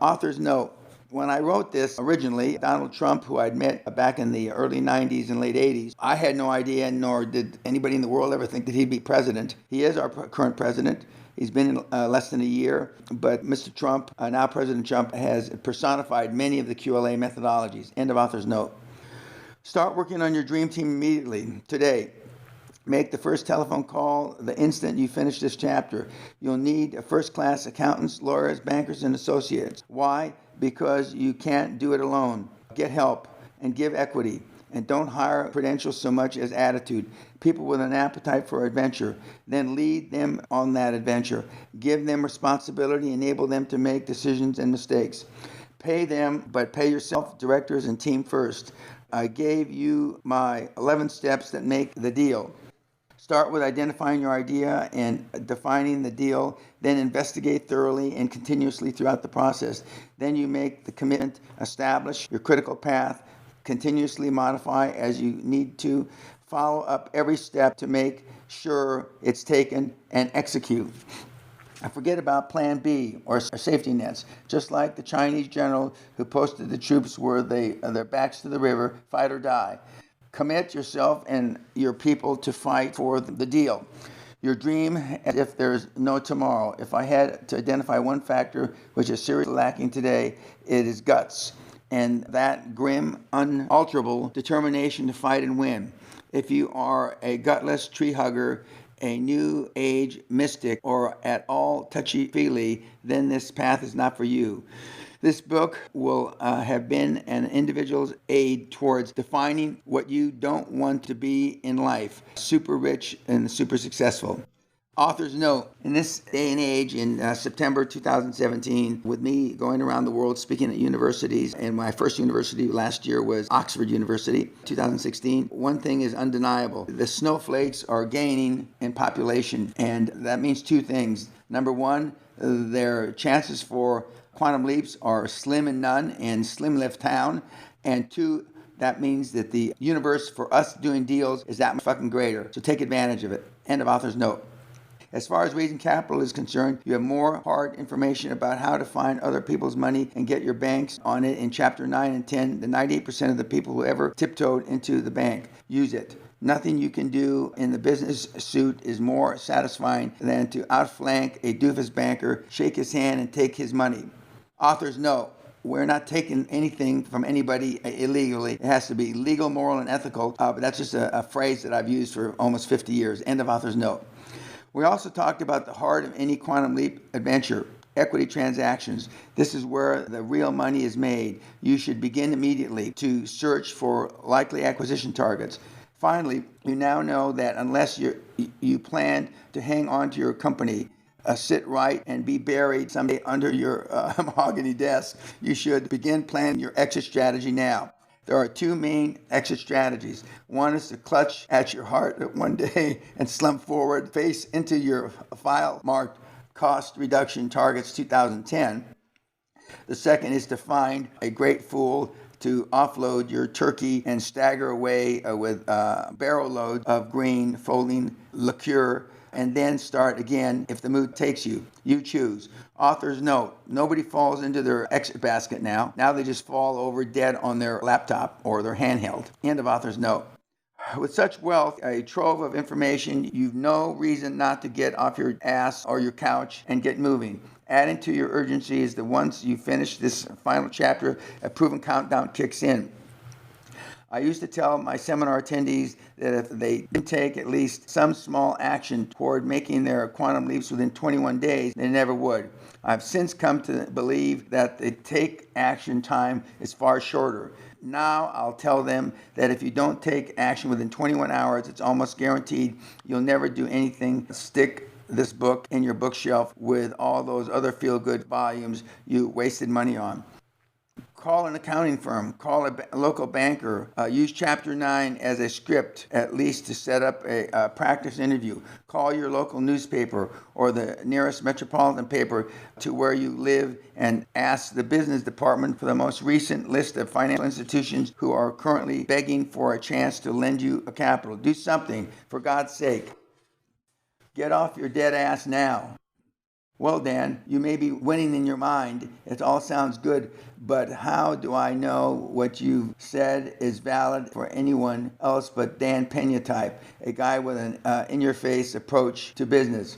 Author's note. When I wrote this originally, Donald Trump, who I'd met back in the early 90s and late 80s, I had no idea, nor did anybody in the world ever think that he'd be president. He is our current president. He's been in less than a year, but Mr. Trump, now President Trump, has personified many of the QLA methodologies. End of author's note. Start working on your dream team immediately, today. Make the first telephone call the instant you finish this chapter. You'll need first-class accountants, lawyers, bankers, and associates. Why? Because you can't do it alone. Get help and give equity. And don't hire credentials so much as attitude. People with an appetite for adventure. Then lead them on that adventure. Give them responsibility. Enable them to make decisions and mistakes. Pay them, but pay yourself, directors, and team first. I gave you my 11 steps that make the deal. Start with identifying your idea and defining the deal, then investigate thoroughly and continuously throughout the process. Then you make the commitment, establish your critical path, continuously modify as you need to, follow up every step to make sure it's taken, and execute. Forget about Plan B or safety nets, just like the Chinese general who posted the troops where their backs to the river, fight or die. Commit yourself and your people to fight for the deal. Your dream as if there's no tomorrow. If I had to identify one factor which is seriously lacking today, it is guts and that grim, unalterable determination to fight and win. If you are a gutless tree hugger, a new age mystic, or at all touchy-feely, then this path is not for you. This book will have been an individual's aid towards defining what you don't want to be in life, super rich and super successful. Author's note, in this day and age, in September 2017, with me going around the world speaking at universities, and my first university last year was Oxford University, 2016, one thing is undeniable. The snowflakes are gaining in population, and that means two things. Number one, their chances for quantum leaps are slim and none, and slim left town. And two, that means that the universe for us doing deals is that much fucking greater. So take advantage of it. End of author's note. As far as raising capital is concerned, you have more hard information about how to find other people's money and get your banks on it in Chapter 9 and 10. The 98% of the people who ever tiptoed into the bank use it. Nothing you can do in the business suit is more satisfying than to outflank a doofus banker, shake his hand, and take his money. Authors know we're not taking anything from anybody illegally. It has to be legal, moral, and ethical. But that's just a phrase that I've used for almost 50 years. End of author's note. We also talked about the heart of any quantum leap adventure, equity transactions. This is where the real money is made. You should begin immediately to search for likely acquisition targets. Finally, you now know that unless you plan to hang on to your company, sit right and be buried someday under your mahogany desk, you should begin planning your exit strategy now. There are two main exit strategies. One is to clutch at your heart one day and slump forward, face into your file marked cost reduction targets 2010. The second is to find a great fool to offload your turkey and stagger away with barrel loads of green folding liqueur and then start again if the mood takes you. You choose. Author's note, nobody falls into their exit basket now. Now they just fall over dead on their laptop or their handheld. End of author's note. With such wealth, a trove of information, you've no reason not to get off your ass or your couch and get moving. Adding to your urgency is that once you finish this final chapter, a proven countdown kicks in. I used to tell my seminar attendees that if they didn't take at least some small action toward making their quantum leaps within 21 days, they never would. I've since come to believe that the take action time is far shorter. Now I'll tell them that if you don't take action within 21 hours, it's almost guaranteed you'll never do anything. Stick this book in your bookshelf with all those other feel-good volumes you wasted money on. Call an accounting firm, call a local banker, use Chapter 9 as a script, at least to set up a practice interview. Call your local newspaper or the nearest metropolitan paper to where you live and ask the business department for the most recent list of financial institutions who are currently begging for a chance to lend you a capital. Do something, for God's sake. Get off your dead ass now. Well, Dan, you may be winning in your mind. It all sounds good, but how do I know what you've said is valid for anyone else but Dan Peña type, a guy with an in-your-face approach to business?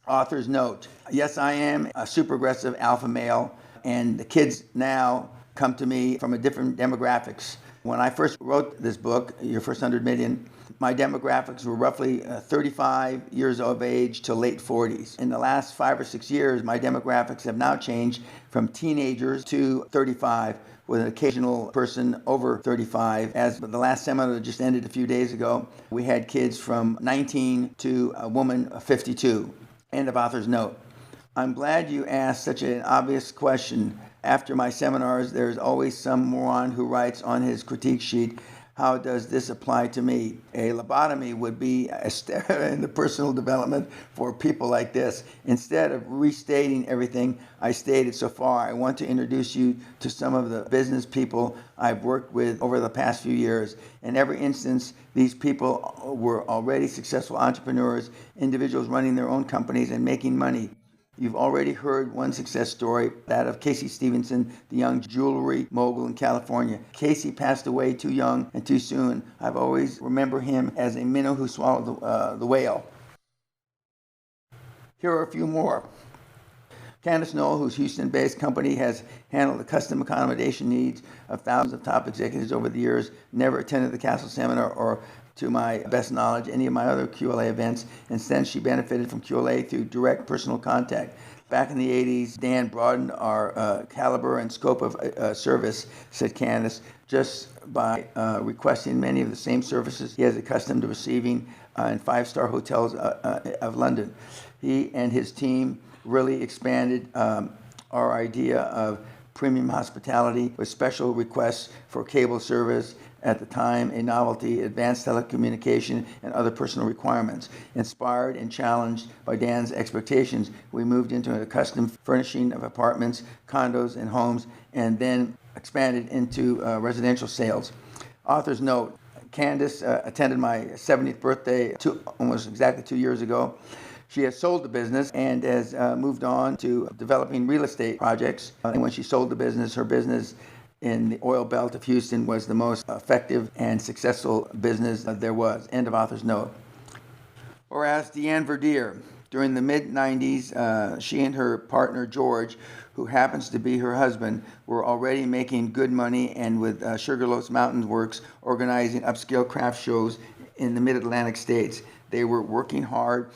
Author's note. Yes, I am a super aggressive alpha male, and the kids now come to me from a different demographics. When I first wrote this book, Your First 100 Million, My demographics were roughly 35 years of age to late 40s. In the last 5 or 6 years, my demographics have now changed from teenagers to 35, with an occasional person over 35. As the last seminar that just ended a few days ago, we had kids from 19 to a woman 52. End of author's note. I'm glad you asked such an obvious question. After my seminars, there's always some moron who writes on his critique sheet, how does this apply to me? A lobotomy would be a step in the personal development for people like this. Instead of restating everything I stated so far, I want to introduce you to some of the business people I've worked with over the past few years. In every instance, these people were already successful entrepreneurs, individuals running their own companies and making money. You've already heard one success story, that of Casey Stevenson, the young jewelry mogul in California. Casey passed away too young and too soon. I've always remember him as a minnow who swallowed the whale. Here are a few more. Candace Knoll, whose Houston-based company has handled the custom accommodation needs of thousands of top executives over the years, never attended the Castle Seminar or, to my best knowledge, any of my other QLA events. Instead, she benefited from QLA through direct personal contact. Back in the 80s, Dan broadened our caliber and scope of service, said Candace, just by requesting many of the same services he has accustomed to receiving in five-star hotels of London. He and his team really expanded our idea of premium hospitality with special requests for cable service, at the time a novelty, advanced telecommunication, and other personal requirements. Inspired and challenged by Dan's expectations, we moved into a custom furnishing of apartments, condos, and homes, and then expanded into residential sales. Author's note, Candace attended my 70th birthday almost exactly 2 years ago. She has sold the business and has moved on to developing real estate projects. And when she sold the business, her business in the oil belt of Houston was the most effective and successful business there was. End of author's note. Or as Deanne Verdier, during the mid-90s, she and her partner George, who happens to be her husband, were already making good money, and with Sugarloaf Mountain Works organizing upscale craft shows in the mid-Atlantic states. They were working hard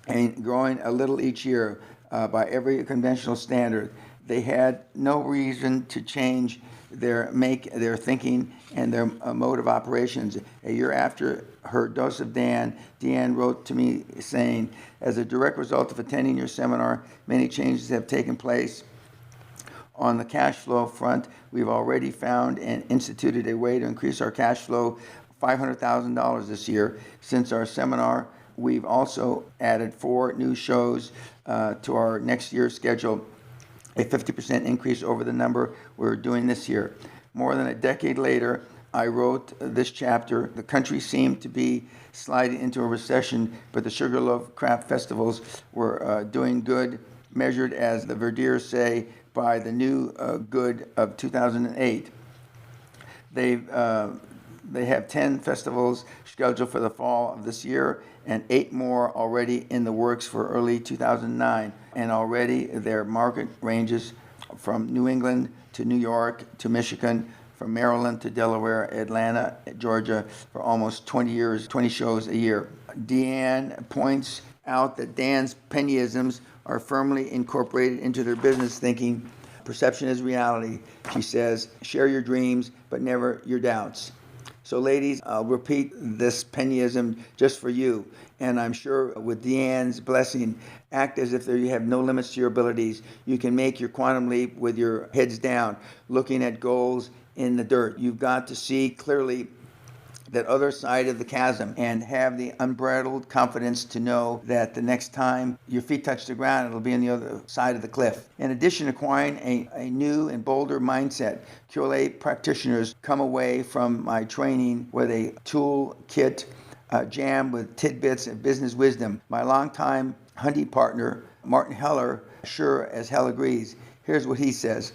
and growing a little each year by every conventional standard. They had no reason to change their thinking and their mode of operations. A year after her dose of Deanne wrote to me saying, as a direct result of attending your seminar, many changes have taken place. On the cash flow front, we've already found and instituted a way to increase our cash flow $500,000 this year. Since our seminar, we've also added 4 new shows to our next year's schedule, a 50% increase over the number we're doing this year. More than a decade later, I wrote this chapter. The country seemed to be sliding into a recession, but the Sugarloaf Craft Festivals were doing good, measured, as the Verdiers say, by the new good of 2008. They have 10 festivals scheduled for the fall of this year and 8 more already in the works for early 2009. And already their market ranges from New England to New York to Michigan, from Maryland to Delaware, Atlanta, Georgia, for almost 20 years, 20 shows a year. Deanne points out that Dan's Peñaisms are firmly incorporated into their business thinking. Perception is reality. She says, share your dreams, but never your doubts. So ladies, I'll repeat this Peñaism just for you. And I'm sure with Deanne's blessing, act as if you have no limits to your abilities. You can make your quantum leap with your heads down, looking at goals in the dirt. You've got to see clearly that other side of the chasm and have the unbridled confidence to know that the next time your feet touch the ground, it'll be on the other side of the cliff. In addition, acquiring a new and bolder mindset, QLA practitioners come away from my training with a tool kit jammed with tidbits of business wisdom. My longtime hunting partner, Martin Heller, sure as hell agrees. Here's what he says.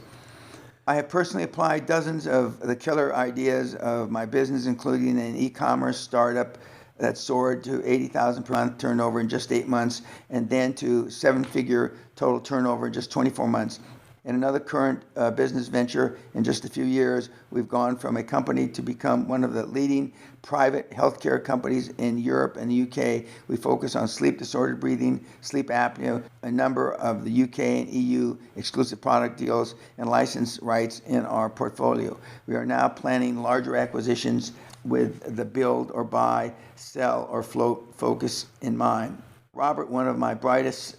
I have personally applied dozens of the killer ideas of my business, including an e-commerce startup that soared to $80,000 per month turnover in just 8 months, and then to 7-figure total turnover in just 24 months. In another current business venture, in just a few years, we've gone from a company to become one of the leading private healthcare companies in Europe and the UK. We focus on sleep disordered breathing, sleep apnea, a number of the UK and EU exclusive product deals, and license rights in our portfolio. We are now planning larger acquisitions with the build or buy, sell or float focus in mind. Robert, one of my brightest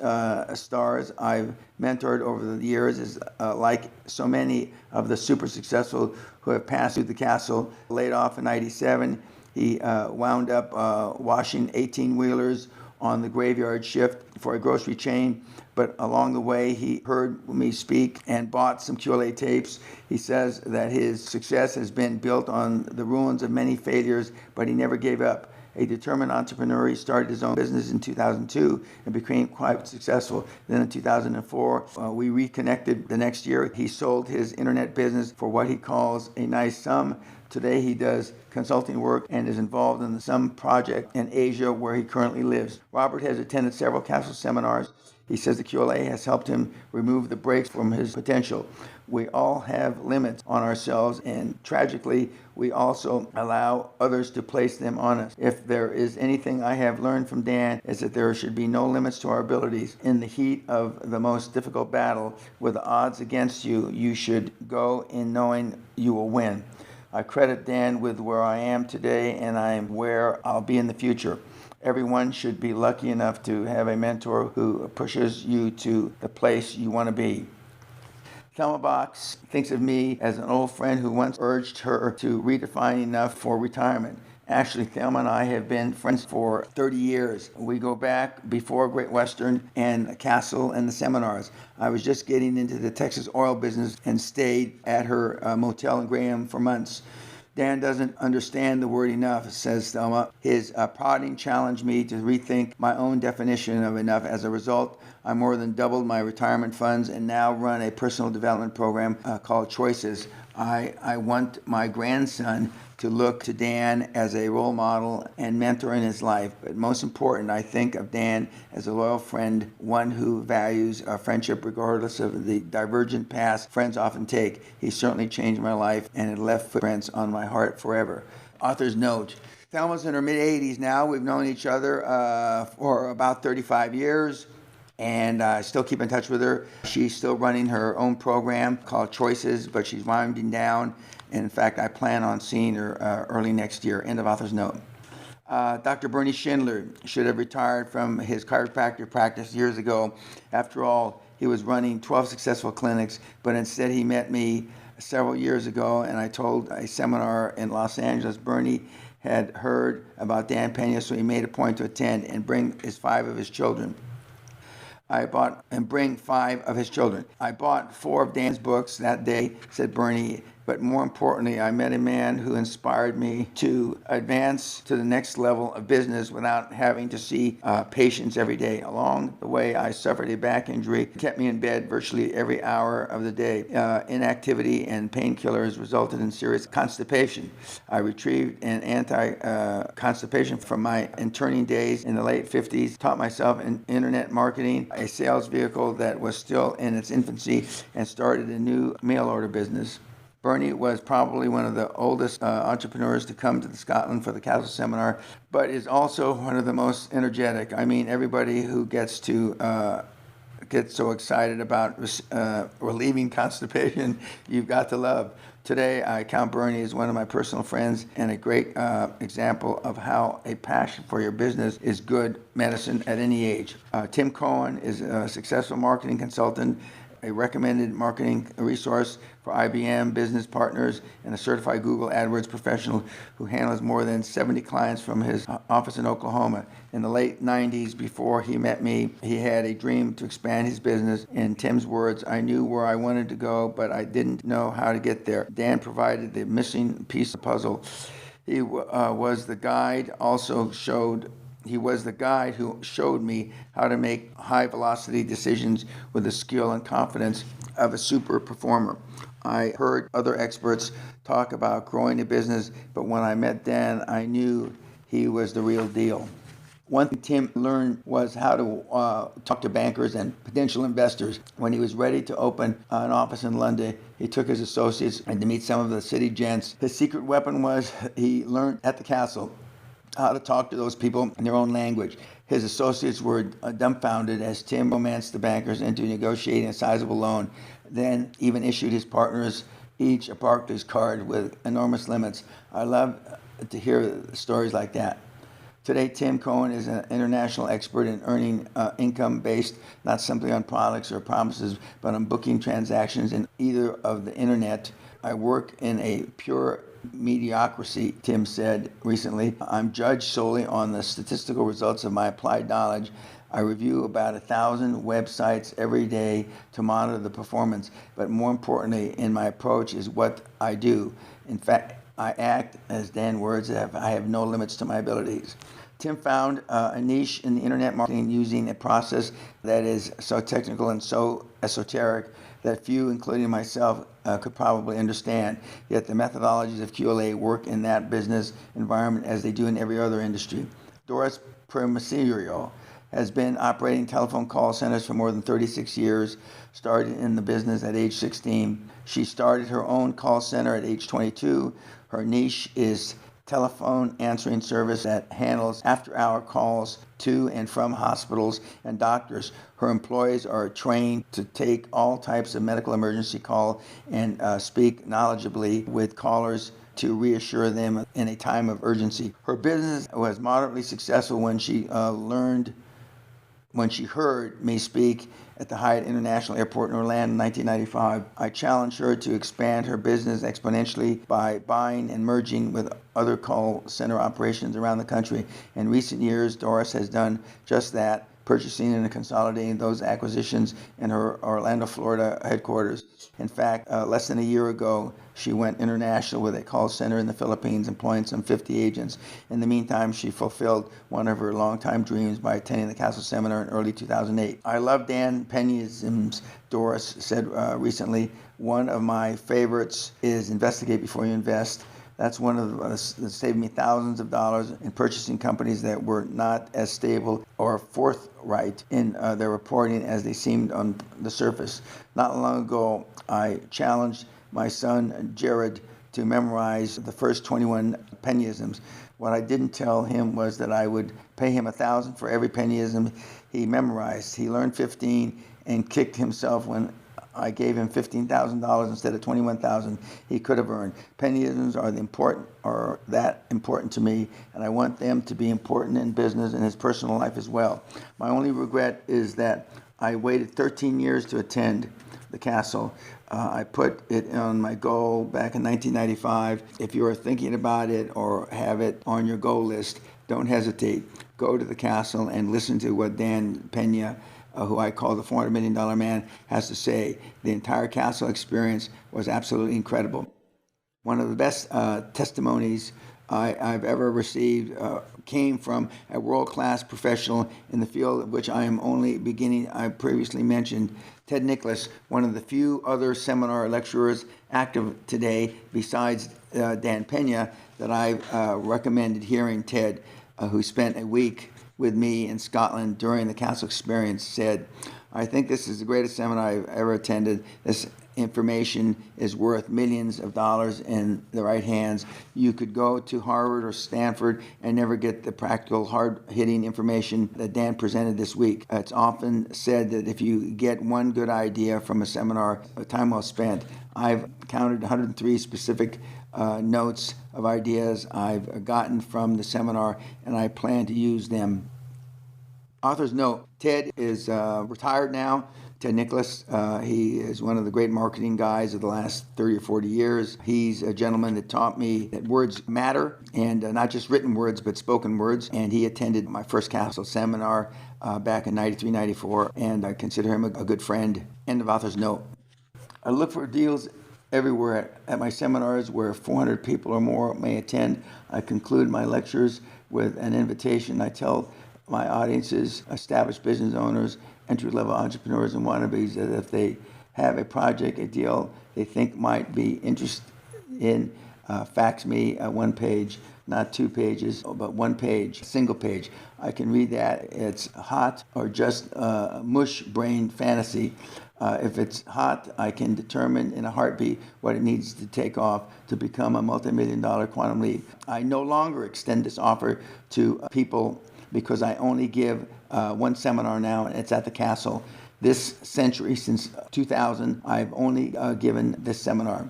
stars I've mentored over the years, is like so many of the super successful who have passed through the castle. Laid off in '97, he wound up washing 18-wheelers on the graveyard shift for a grocery chain. But along the way, he heard me speak and bought some QLA tapes. He says that his success has been built on the ruins of many failures, but he never gave up. A determined entrepreneur, he started his own business in 2002 and became quite successful. Then in 2004, we reconnected the next year. He sold his internet business for what he calls a nice sum. Today he does consulting work and is involved in some project in Asia where he currently lives. Robert has attended several Castle seminars. He says the QLA has helped him remove the brakes from his potential. We all have limits on ourselves, and tragically, we also allow others to place them on us. If there is anything I have learned from Dan, is that there should be no limits to our abilities. In the heat of the most difficult battle, with the odds against you, you should go in knowing you will win. I credit Dan with where I am today, and I am where I'll be in the future. Everyone should be lucky enough to have a mentor who pushes you to the place you want to be. Thelma Box thinks of me as an old friend who once urged her to redefine enough for retirement. Actually, Thelma and I have been friends for 30 years. We go back before Great Western and Castle and the seminars. I was just getting into the Texas oil business and stayed at her motel in Graham for months. Dan doesn't understand the word enough, says Thelma. His prodding challenged me to rethink my own definition of enough. As a result, I more than doubled my retirement funds and now run a personal development program called Choices. I want my grandson to look to Dan as a role model and mentor in his life. But most important, I think of Dan as a loyal friend, one who values our friendship regardless of the divergent paths friends often take. He certainly changed my life and it left footprints on my heart forever. Author's note. Thelma's in her mid-80s now. We've known each other for about 35 years. And I still keep in touch with her. She's still running her own program called Choices, but she's winding down. And in fact, I plan on seeing her early next year. End of author's note. Dr. Bernie Schindler should have retired from his chiropractic practice years ago. After all, he was running 12 successful clinics, but instead he met me several years ago, and I told a seminar in Los Angeles. Bernie had heard about Dan Peña, so he made a point to attend and bring 5 of his children. I bought 4 of Dan's books that day, said Bernie, but more importantly, I met a man who inspired me to advance to the next level of business without having to see patients every day. Along the way, I suffered a back injury, kept me in bed virtually every hour of the day. Inactivity and painkillers resulted in serious constipation. I retrieved an anti-constipation from my interning days in the late 50s, taught myself in internet marketing, a sales vehicle that was still in its infancy, and started a new mail order business. Bernie was probably one of the oldest entrepreneurs to come to Scotland for the Castle Seminar, but is also one of the most energetic. I mean, everybody who gets so excited about relieving constipation, you've got to love. Today, I count Bernie as one of my personal friends and a great example of how a passion for your business is good medicine at any age. Tim Cohen is a successful marketing consultant, a recommended marketing resource for IBM business partners, and a certified Google AdWords professional who handles more than 70 clients from his office in Oklahoma. In the late 90s, before he met me, he had a dream to expand his business. In Tim's words, I knew where I wanted to go, but I didn't know how to get there. Dan provided the missing piece of the puzzle. He was the guide who showed me how to make high-velocity decisions with the skill and confidence of a super performer. I heard other experts talk about growing a business, but when I met Dan, I knew he was the real deal. One thing Tim learned was how to talk to bankers and potential investors. When he was ready to open an office in London, he took his associates and to meet some of the city gents. His secret weapon was he learned at the castle how to talk to those people in their own language. His associates were dumbfounded as Tim romanced the bankers into negotiating a sizable loan, then even issued his partners each a Barclays card with enormous limits. I love to hear stories like that. Today, Tim Cohen is an international expert in earning income based not simply on products or promises, but on booking transactions in either of the internet. I work in a pure mediocrity, Tim said recently. I'm judged solely on the statistical results of my applied knowledge. I review about 1,000 websites every day to monitor the performance, but more importantly, in my approach is what I do. In fact, I act, as Dan Words, I have no limits to my abilities. Tim found a niche in the internet marketing using a process that is so technical and so esoteric that few, including myself, could probably understand. Yet the methodologies of QLA work in that business environment as they do in every other industry. Doris Permaserio has been operating telephone call centers for more than 36 years, started in the business at age 16. She started her own call center at age 22. Her niche is telephone answering service that handles after-hour calls to and from hospitals and doctors. Her employees are trained to take all types of medical emergency call and speak knowledgeably with callers to reassure them in a time of urgency. Her business was moderately successful when she heard me speak at the Hyatt International Airport in Orlando in 1995. I challenged her to expand her business exponentially by buying and merging with other call center operations around the country. In recent years, Doris has done just that, purchasing and consolidating those acquisitions in her Orlando, Florida headquarters. In fact, less than a year ago, she went international with a call center in the Philippines, employing some 50 agents. In the meantime, she fulfilled one of her longtime dreams by attending the Castle Seminar in early 2008. I love Dan Peña's Doris said recently, one of my favorites is investigate before you invest. That's one of that saved me thousands of dollars in purchasing companies that were not as stable or forthright in their reporting as they seemed on the surface. Not long ago, I challenged my son Jared to memorize the first 21 Peñaisms. What I didn't tell him was that I would pay him $1,000 for every Peñaism he memorized. He learned 15 and kicked himself when I gave him $15,000 instead of $21,000 he could have earned. Peñaisms are that important to me, and I want them to be important in business and his personal life as well. My only regret is that I waited 13 years to attend the castle. I put it on my goal back in 1995. If you are thinking about it or have it on your goal list, don't hesitate. Go to the castle and listen to what Dan Peña, who I call the $400 million man, has to say. The entire castle experience was absolutely incredible. One of the best testimonies I've ever received came from a world-class professional in the field of which I am only beginning. I previously mentioned Ted Nicholas, one of the few other seminar lecturers active today besides Dan Peña that I recommended hearing. Ted, who spent a week with me in Scotland during the castle experience, said, I think this is the greatest seminar I've ever attended. This information is worth millions of dollars in the right hands. You could go to Harvard or Stanford and never get the practical, hard-hitting information that Dan presented this week. It's often said that if you get one good idea from a seminar, time well spent. I've counted 103 specific notes of ideas I've gotten from the seminar, and I plan to use them. Author's note, Ted is retired now. Ted Nicholas, he is one of the great marketing guys of the last 30 or 40 years. He's a gentleman that taught me that words matter, and not just written words, but spoken words. And he attended my first castle seminar back in 93, 94, and I consider him a good friend. End of author's note. I look for deals everywhere at my seminars where 400 people or more may attend. I conclude my lectures with an invitation. I tell my audiences, established business owners, entry-level entrepreneurs and wannabes, that if they have a project, a deal they think might be interested in, fax me one page, not 2 pages, but 1 page, single page. I can read that. It's hot or just mush brain fantasy. If it's hot, I can determine in a heartbeat what it needs to take off to become a multi-million-dollar quantum leap. I no longer extend this offer to people because I only give one seminar now, and it's at the Castle. This century, since 2000, I've only given this seminar.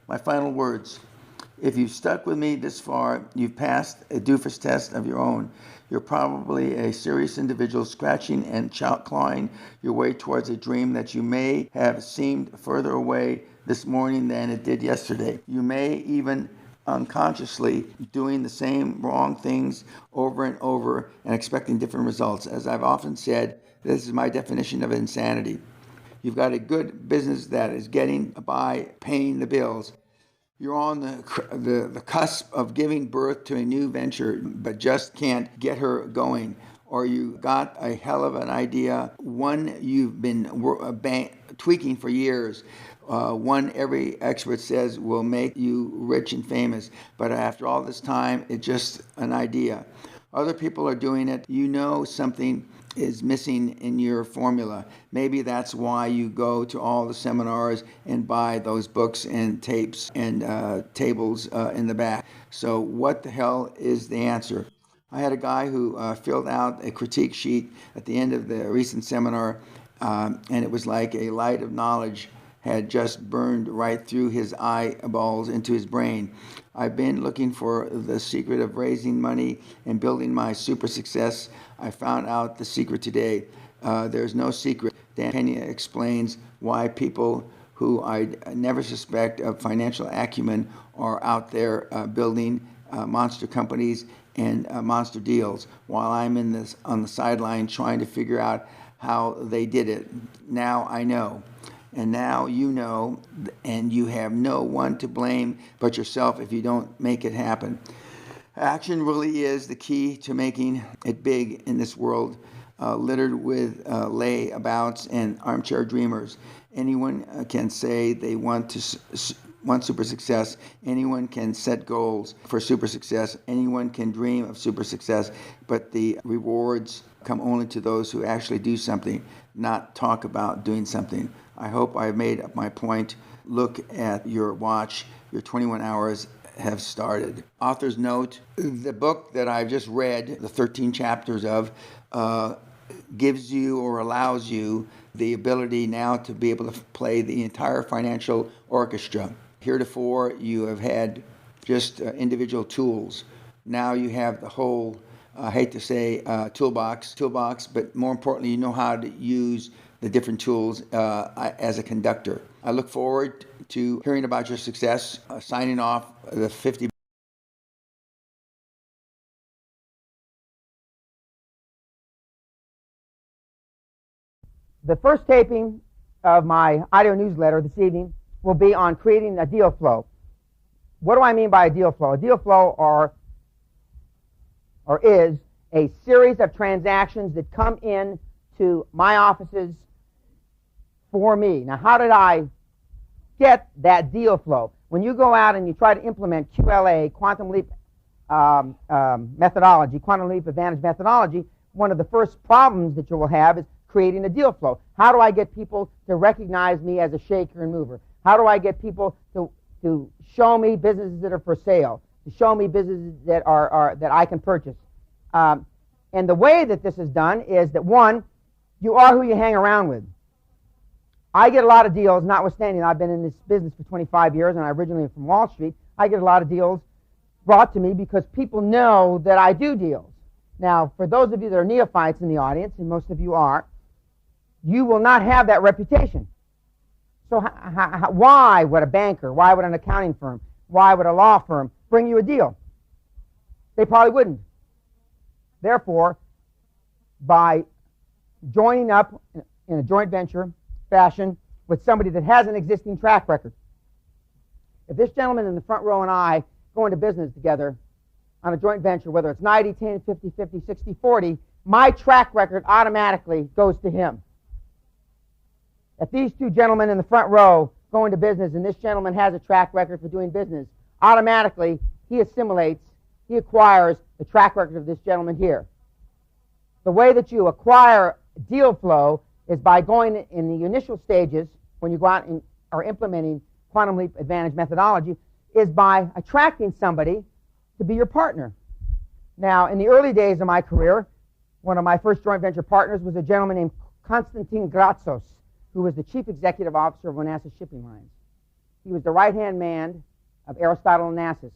My final words. If you've stuck with me this far, you've passed a doofus test of your own. You're probably a serious individual scratching and clawing your way towards a dream that you may have seemed further away this morning than it did yesterday. You may even unconsciously doing the same wrong things over and over and expecting different results. As I've often said, this is my definition of insanity. You've got a good business that is getting by, paying the bills. You're on the cusp of giving birth to a new venture, but just can't get her going. Or you got a hell of an idea, one you've been tweaking for years, one every expert says will make you rich and famous, but after all this time, it's just an idea. Other people are doing it. You know something is missing in your formula. Maybe that's why you go to all the seminars and buy those books and tapes and tables in the back. So what the hell is the answer? I had a guy who filled out a critique sheet at the end of the recent seminar, and it was like a light of knowledge had just burned right through his eyeballs into his brain. I've been looking for the secret of raising money and building my super success. I found out the secret today. There's no secret. Dan Peña explains why people who I'd never suspect of financial acumen are out there building monster companies and monster deals, while I'm on the sideline trying to figure out how they did it. Now I know. And now you know, and you have no one to blame but yourself if you don't make it happen. Action really is the key to making it big in this world, littered with layabouts and armchair dreamers. Anyone can say they want super success. Anyone can set goals for super success. Anyone can dream of super success, but the rewards come only to those who actually do something, not talk about doing something. I hope I've made up my point. Look at your watch. Your 21 hours have started. Author's note, the book that I've just read, the 13 chapters of, gives you or allows you the ability now to be able to play the entire financial orchestra. Heretofore, you have had just individual tools. Now you have the whole, I hate to say toolbox, but more importantly, you know how to use the different tools as a conductor. I look forward to hearing about your success. Signing off, the 50. The first taping of my audio newsletter this evening will be on creating a deal flow. What do I mean by a deal flow? A deal flow is a series of transactions that come in to my offices for me. Now, how did I get that deal flow? When you go out and you try to implement QLA, Quantum Leap methodology, Quantum Leap Advantage methodology, one of the first problems that you will have is creating a deal flow. How do I get people to recognize me as a shaker and mover? How do I get people to show me businesses that are for sale, to show me businesses that are that I can purchase? And the way that this is done is that, one, you are who you hang around with. I get a lot of deals, notwithstanding I've been in this business for 25 years and I originally am from Wall Street. I get a lot of deals brought to me because people know that I do deals. Now, for those of you that are neophytes in the audience, and most of you are, you will not have that reputation. So why would a banker, why would an accounting firm, why would a law firm bring you a deal? They probably wouldn't. Therefore, by joining up in a joint venture fashion with somebody that has an existing track record. If this gentleman in the front row and I go into business together on a joint venture, whether it's 90, 10, 50, 50, 60, 40, my track record automatically goes to him. If these two gentlemen in the front row go into business and this gentleman has a track record for doing business, automatically he assimilates, he acquires the track record of this gentleman here. The way that you acquire deal flow is by going in the initial stages, when you go out and are implementing quantum leap advantage methodology, is by attracting somebody to be your partner. Now, in the early days of my career, one of my first joint venture partners was a gentleman named Konstantin Gratsos, who was the chief executive officer of Onassis Shipping Lines. He was the right-hand man of Aristotle Onassis.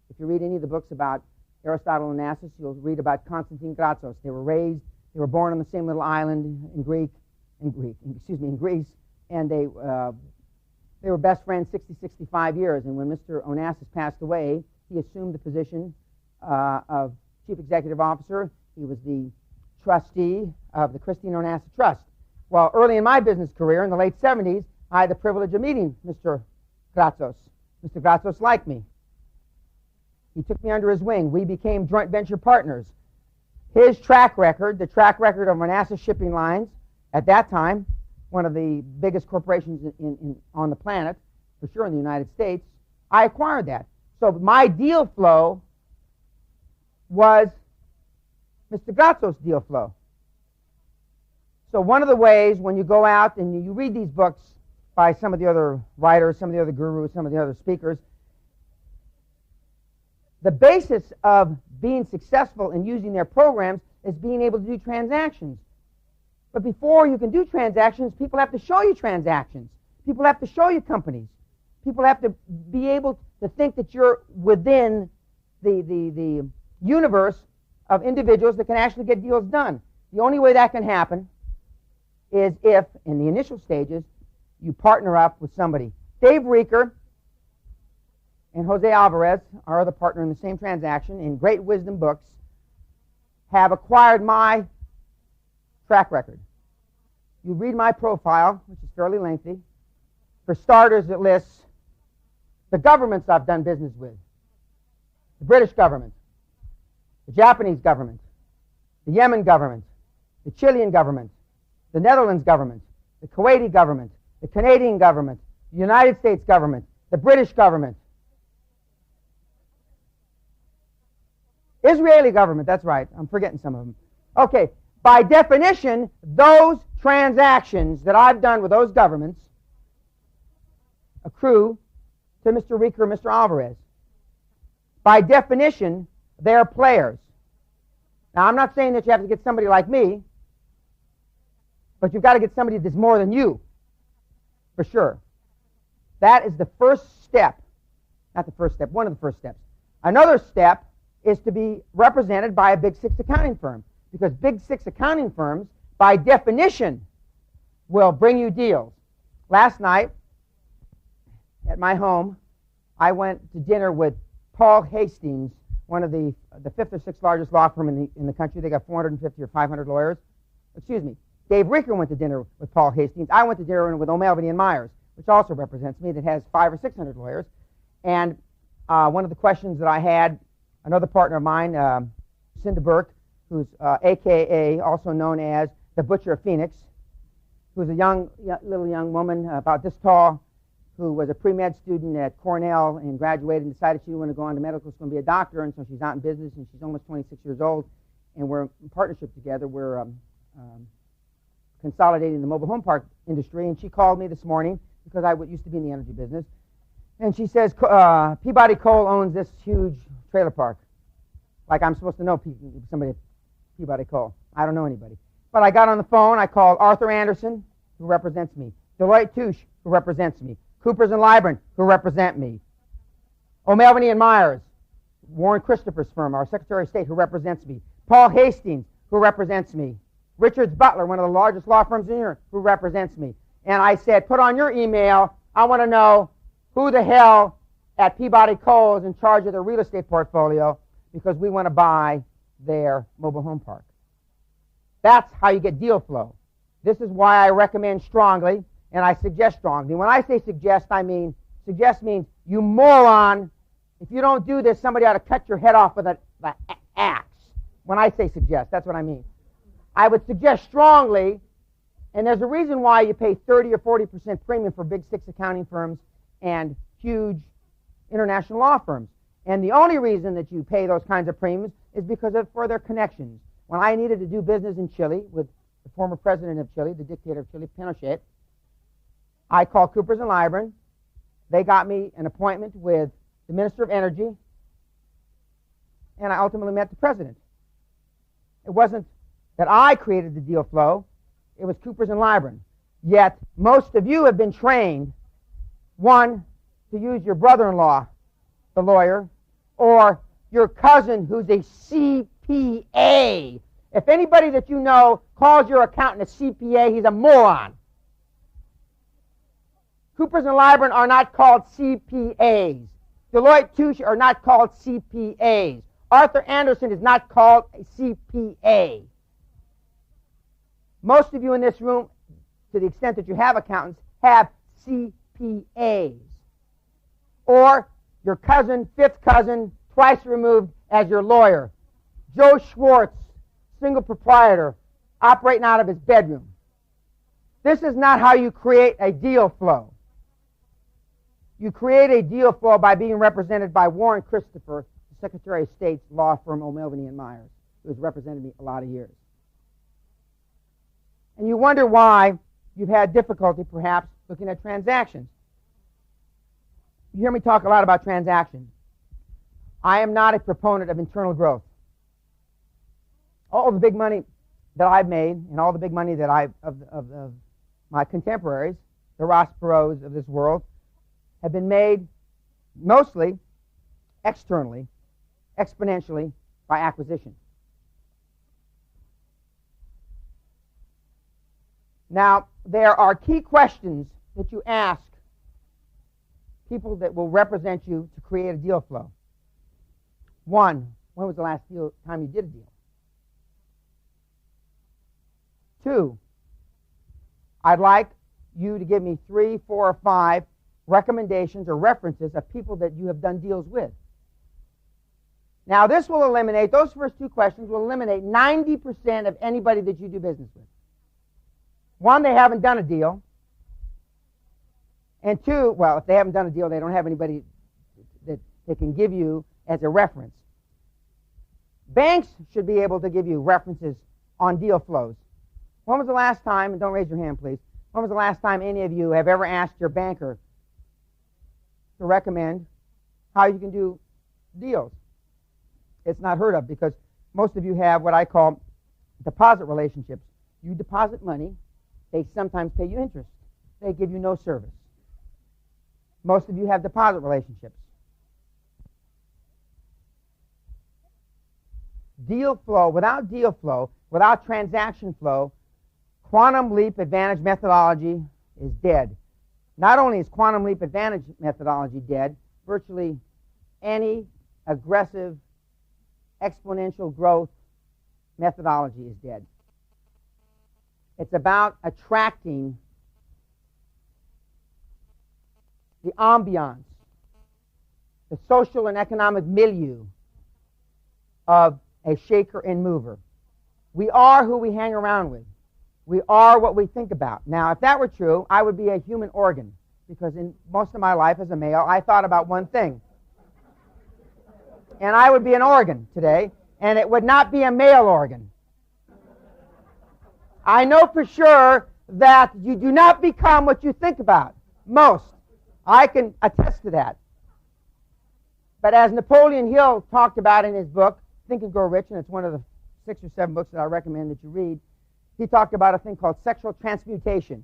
If you read any of the books about Aristotle Onassis, you'll read about Konstantin Gratsos. They were born on the same little island in Greece, and they were best friends 65 years. And when Mr. Onassis passed away, he assumed the position of chief executive officer. He was the trustee of the Christine Onassis Trust. Well, early in my business career, in the late 70s, I had the privilege of meeting Mr. Gratsos. Mr. Gratsos liked me. He took me under his wing. We became joint venture partners. His track record, the track record of Onassis Shipping Lines, at that time, one of the biggest corporations on the planet, for sure in the United States, I acquired that. So my deal flow was Mr. Gratsos' deal flow. So one of the ways when you go out and you read these books by some of the other writers, some of the other gurus, some of the other speakers, the basis of being successful in using their programs is being able to do transactions. But before you can do transactions, people have to show you transactions. People have to show you companies. People have to be able to think that you're within the universe of individuals that can actually get deals done. The only way that can happen is if, in the initial stages, you partner up with somebody. Dave Rieker and Jose Alvarez, our other partner in the same transaction, in Great Wisdom Books, have acquired my track record. You read my profile, which is fairly lengthy. For starters, it lists the governments I've done business with. The British government, the Japanese government, the Yemen government, the Chilean government, the Netherlands government, the Kuwaiti government, the Canadian government, the United States government, the British government, Israeli government, that's right, I'm forgetting some of them. Okay, by definition, those transactions that I've done with those governments accrue to Mr. Rieker and Mr. Alvarez. By definition, they're players. Now, I'm not saying that you have to get somebody like me, but you've got to get somebody that's more than you, for sure. That is the first step. Not the first step, one of the first steps. Another step is to be represented by a Big Six accounting firm, because Big Six accounting firms, by definition, will bring you deals. Last night, at my home, I went to dinner with Paul Hastings, one of the fifth or sixth largest law firm in the country. They got 450 or 500 lawyers. Excuse me. Dave Rieker went to dinner with Paul Hastings. I went to dinner with O'Melveny and Myers, which also represents me, that has 500 or 600 lawyers. And one of the questions that I had, another partner of mine, Cinda Burke, who's AKA, also known as the Butcher of Phoenix, who's a little young woman about this tall, who was a pre-med student at Cornell and graduated and decided she didn't want to go on to medical school and be a doctor, and so she's out in business, and she's almost 26 years old, and we're in partnership together. We're consolidating the mobile home park industry, and she called me this morning because I used to be in the energy business, and she says, Peabody Coal owns this huge trailer park. Like I'm supposed to know somebody at Peabody Coal. I don't know anybody. But I got on the phone, I called Arthur Anderson, who represents me, Deloitte Touche, who represents me, Coopers and Lybrand, who represent me, O'Melveny and Myers, Warren Christopher's firm, our Secretary of State, who represents me, Paul Hastings, who represents me, Richards Butler, one of the largest law firms in Europe, who represents me. And I said, put on your email, I want to know who the hell at Peabody Coal is in charge of their real estate portfolio, because we want to buy their mobile home park. That's how you get deal flow. This is why I recommend strongly, and I suggest strongly. When I say suggest, I mean, suggest means, you moron, if you don't do this, somebody ought to cut your head off with an axe. When I say suggest, that's what I mean. I would suggest strongly, and there's a reason why you pay 30 or 40% premium for Big Six accounting firms and huge international law firms. And the only reason that you pay those kinds of premiums is because of for their connections. When I needed to do business in Chile with the former president of Chile, the dictator of Chile, Pinochet, I called Coopers & Lybrand. They got me an appointment with the Minister of Energy, and I ultimately met the president. It wasn't that I created the deal flow. It was Coopers & Lybrand. Yet, most of you have been trained, one, to use your brother-in-law, the lawyer, or your cousin who's a CPA. If anybody that you know calls your accountant a CPA, he's a moron. Coopers & Lybrand are not called CPAs. Deloitte Touche are not called CPAs. Arthur Andersen is not called a CPA. Most of you in this room, to the extent that you have accountants, have CPAs. Or your cousin, fifth cousin, twice removed as your lawyer. Joe Schwartz, single proprietor, operating out of his bedroom. This is not how you create a deal flow. You create a deal flow by being represented by Warren Christopher, the Secretary of State's law firm, O'Melveny and Myers, who has represented me a lot of years. And you wonder why you've had difficulty, perhaps, looking at transactions. You hear me talk a lot about transactions. I am not a proponent of internal growth. All the big money that I've made and all the big money that of my contemporaries, the Ross Perot's of this world, have been made mostly externally, exponentially, by acquisition. Now, there are key questions that you ask people that will represent you to create a deal flow. One, when was the last time you did a deal? Two, I'd like you to give me 3, 4, or 5 recommendations or references of people that you have done deals with. Now, this will eliminate, those first 2 questions will eliminate 90% of anybody that you do business with. One, they haven't done a deal. And 2, well, if they haven't done a deal, they don't have anybody that they can give you as a reference. Banks should be able to give you references on deal flows. When was the last time, and don't raise your hand, please, when was the last time any of you have ever asked your banker to recommend how you can do deals? It's not heard of because most of you have what I call deposit relationships. You deposit money, they sometimes pay you interest. They give you no service. Most of you have deposit relationships. Deal flow, without transaction flow, quantum leap advantage methodology is dead. Not only is quantum leap advantage methodology dead, virtually any aggressive exponential growth methodology is dead. It's about attracting the ambiance, the social and economic milieu of a shaker and mover. We are who we hang around with. We are what we think about. Now, if that were true, I would be a human organ, because in most of my life as a male, I thought about one thing. And I would be an organ today, and it would not be a male organ. I know for sure that you do not become what you think about. Most. I can attest to that. But as Napoleon Hill talked about in his book, Think and Grow Rich, and it's one of the 6 or 7 books that I recommend that you read, he talked about a thing called sexual transmutation.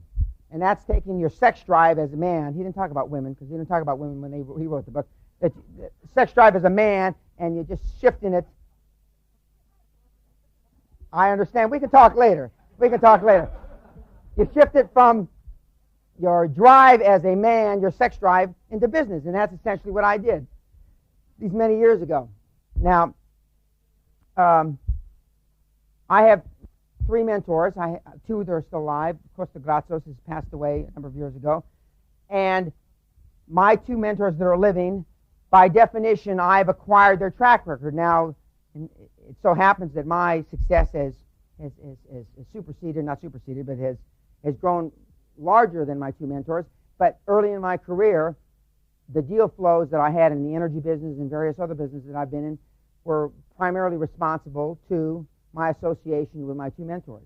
And that's taking your sex drive as a man. He didn't talk about women, because he didn't talk about women when he wrote the book. That sex drive as a man, and you're just shifting it. I understand. We can talk later. You shift it from your drive as a man, your sex drive, into business. And that's essentially what I did these many years ago. Now, I have 3 mentors. 2 that are still alive. Costa Grazos has passed away a number of years ago. And my 2 mentors that are living, by definition, I've acquired their track record. Now, it so happens that my success has superseded, but has grown larger than my 2 mentors. But early in my career, the deal flows that I had in the energy business and various other businesses that I've been in were primarily responsible to my association with my two mentors.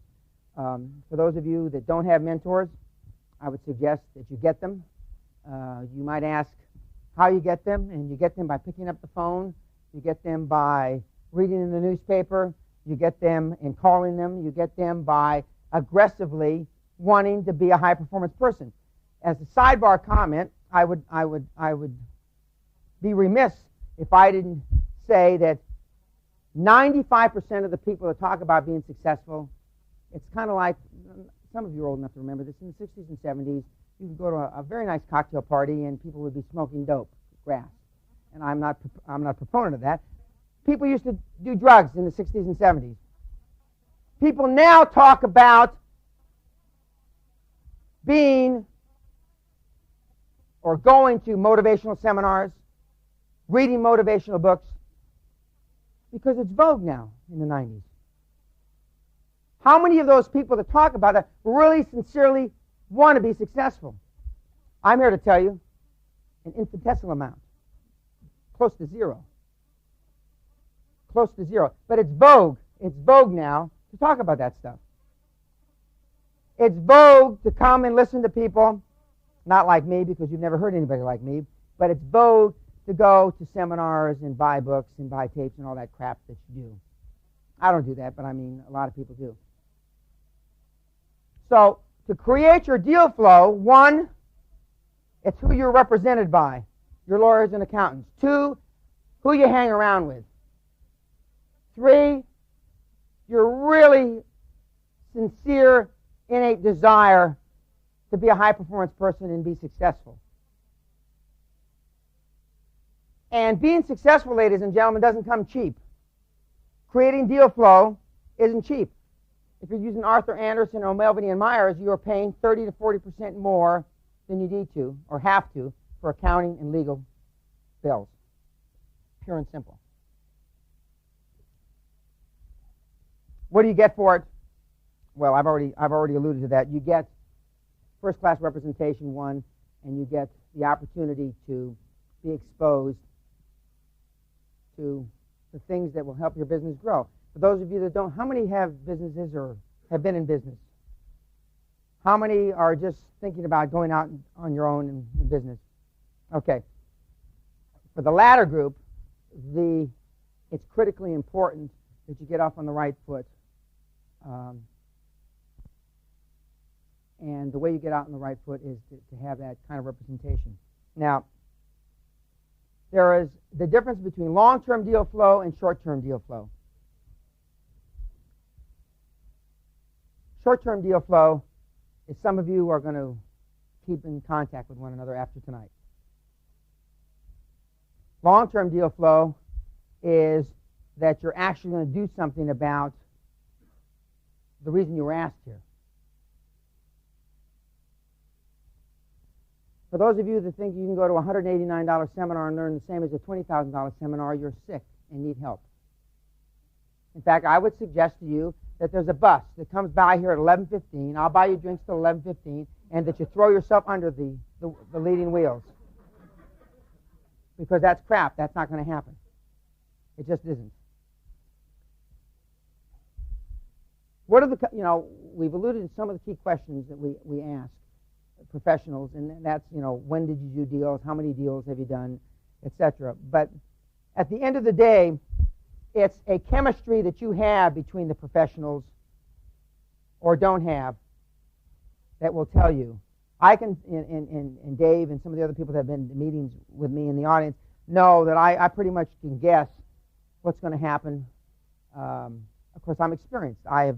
For those of you that don't have mentors, I would suggest that you get them. You might ask how you get them, and you get them by picking up the phone. You get them by reading in the newspaper. You get them in calling them. You get them by aggressively wanting to be a high-performance person. As a sidebar comment, I would be remiss if I didn't say that 95% of the people that talk about being successful, it's kind of like, some of you are old enough to remember this, in the 60s and 70s, you could go to a very nice cocktail party and people would be smoking dope, grass. And I'm not a proponent of that. People used to do drugs in the 60s and 70s. People now talk about being or going to motivational seminars, reading motivational books, because it's vogue now in the 90s. How many of those people that talk about it really sincerely want to be successful? I'm here to tell you an infinitesimal amount, close to zero. Close to zero. But it's vogue. It's vogue now to talk about that stuff. It's vogue to come and listen to people, not like me because you've never heard anybody like me, but it's vogue to go to seminars and buy books and buy tapes and all that crap that you do. I don't do that, but I mean a lot of people do. So to create your deal flow, one, it's who you're represented by, your lawyers and accountants. Two, who you hang around with. Three, your really sincere, innate desire to be a high-performance person and be successful. And being successful, ladies and gentlemen, doesn't come cheap. Creating deal flow isn't cheap. If you're using Arthur Andersen or Melvin and Myers, you are paying 30 to 40% more than you need to or have to for accounting and legal bills. Pure and simple. What do you get for it? Well, I've already alluded to that. You get first-class representation, one, and you get the opportunity to be exposed to the things that will help your business grow. For those of you that don't, how many have businesses or have been in business? How many are just thinking about going out on your own in business? Okay. For the latter group, it's critically important that you get off on the right foot. And the way you get out on the right foot is to have that kind of representation. Now, there is the difference between long-term deal flow and short-term deal flow. Short-term deal flow is some of you are going to keep in contact with one another after tonight. Long-term deal flow is that you're actually going to do something about the reason you were asked here. For those of you that think you can go to a $189 seminar and learn the same as a $20,000 seminar, you're sick and need help. In fact, I would suggest to you that there's a bus that comes by here at 11:15. I'll buy you drinks till 11:15, and that you throw yourself under the leading wheels. Because that's crap. That's not going to happen. It just isn't. What are we've alluded to some of the key questions that we ask professionals, and that's, when did you do deals, how many deals have you done, etc. But at the end of the day, it's a chemistry that you have between the professionals or don't have that will tell you. I can, and Dave and some of the other people that have been to meetings with me in the audience know that I pretty much can guess what's going to happen. Of course, I'm experienced. I have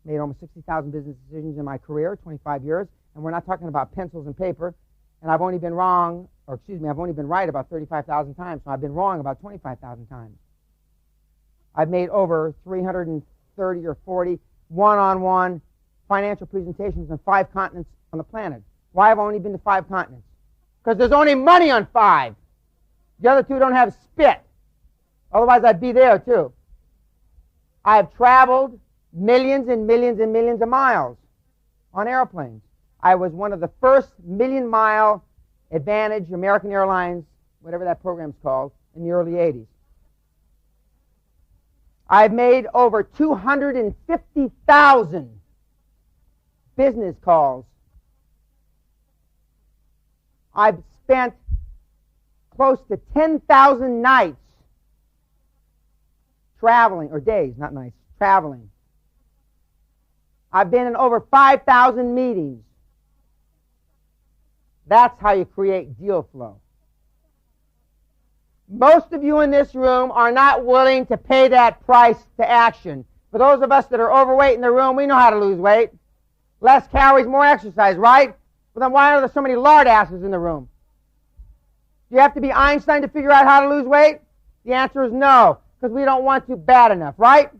made almost 60,000 business decisions in my career, 25 years, and we're not talking about pencils and paper. And I've only been I've only been right about 35,000 times, so I've been wrong about 25,000 times. I've made over 330 or 40 one-on-one financial presentations on 5 continents on the planet. Why have I only been to 5 continents? Because there's only money on 5. The other 2 don't have spit. Otherwise, I'd be there too. I've traveled millions and millions and millions of miles on airplanes. I was one of the first million-mile Advantage, American Airlines, whatever that program's called, in the early 80s. I've made over 250,000 business calls. I've spent close to 10,000 nights traveling, or days, not nights, traveling. I've been in over 5,000 meetings. That's how you create deal flow. Most of you in this room are not willing to pay that price to action. For those of us that are overweight in the room, we know how to lose weight. Less calories, more exercise, right? Well, then why are there so many lard asses in the room? Do you have to be Einstein to figure out how to lose weight? The answer is no, because we don't want to bad enough, right?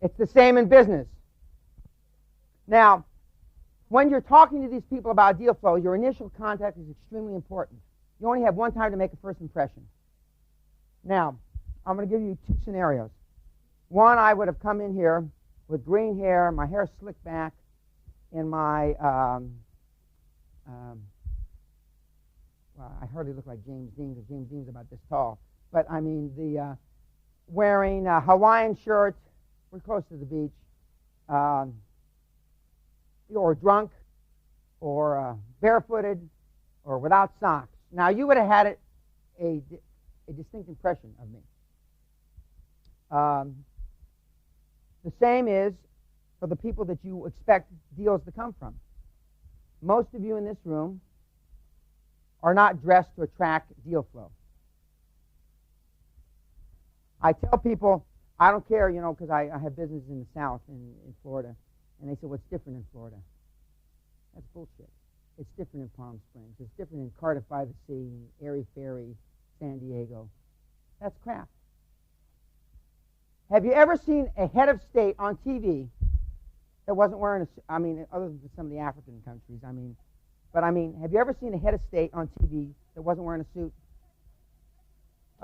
It's the same in business. Now, when you're talking to these people about deal flow, your initial contact is extremely important. You only have one time to make a first impression. Now, I'm going to give you two scenarios. One, I would have come in here with green hair, my hair slicked back, and my, well, I hardly look like James Dean, because James Dean's about this tall. But, I mean, wearing a Hawaiian shirt, we're close to the beach, or drunk, or barefooted, or without socks. Now, you would have had a distinct impression of me. The same is for the people that you expect deals to come from. Most of you in this room are not dressed to attract deal flow. I tell people, I don't care, you know, because I have business in the South, in Florida, and they say, what's different in Florida? That's bullshit. It's different in Palm Springs. It's different in Cardiff by the Sea, Airy Ferry, San Diego. That's crap. Have you ever seen a head of state on TV that wasn't wearing a suit? I mean, other than some of the African countries, I mean. But, I mean, have you ever seen a head of state on TV that wasn't wearing a suit?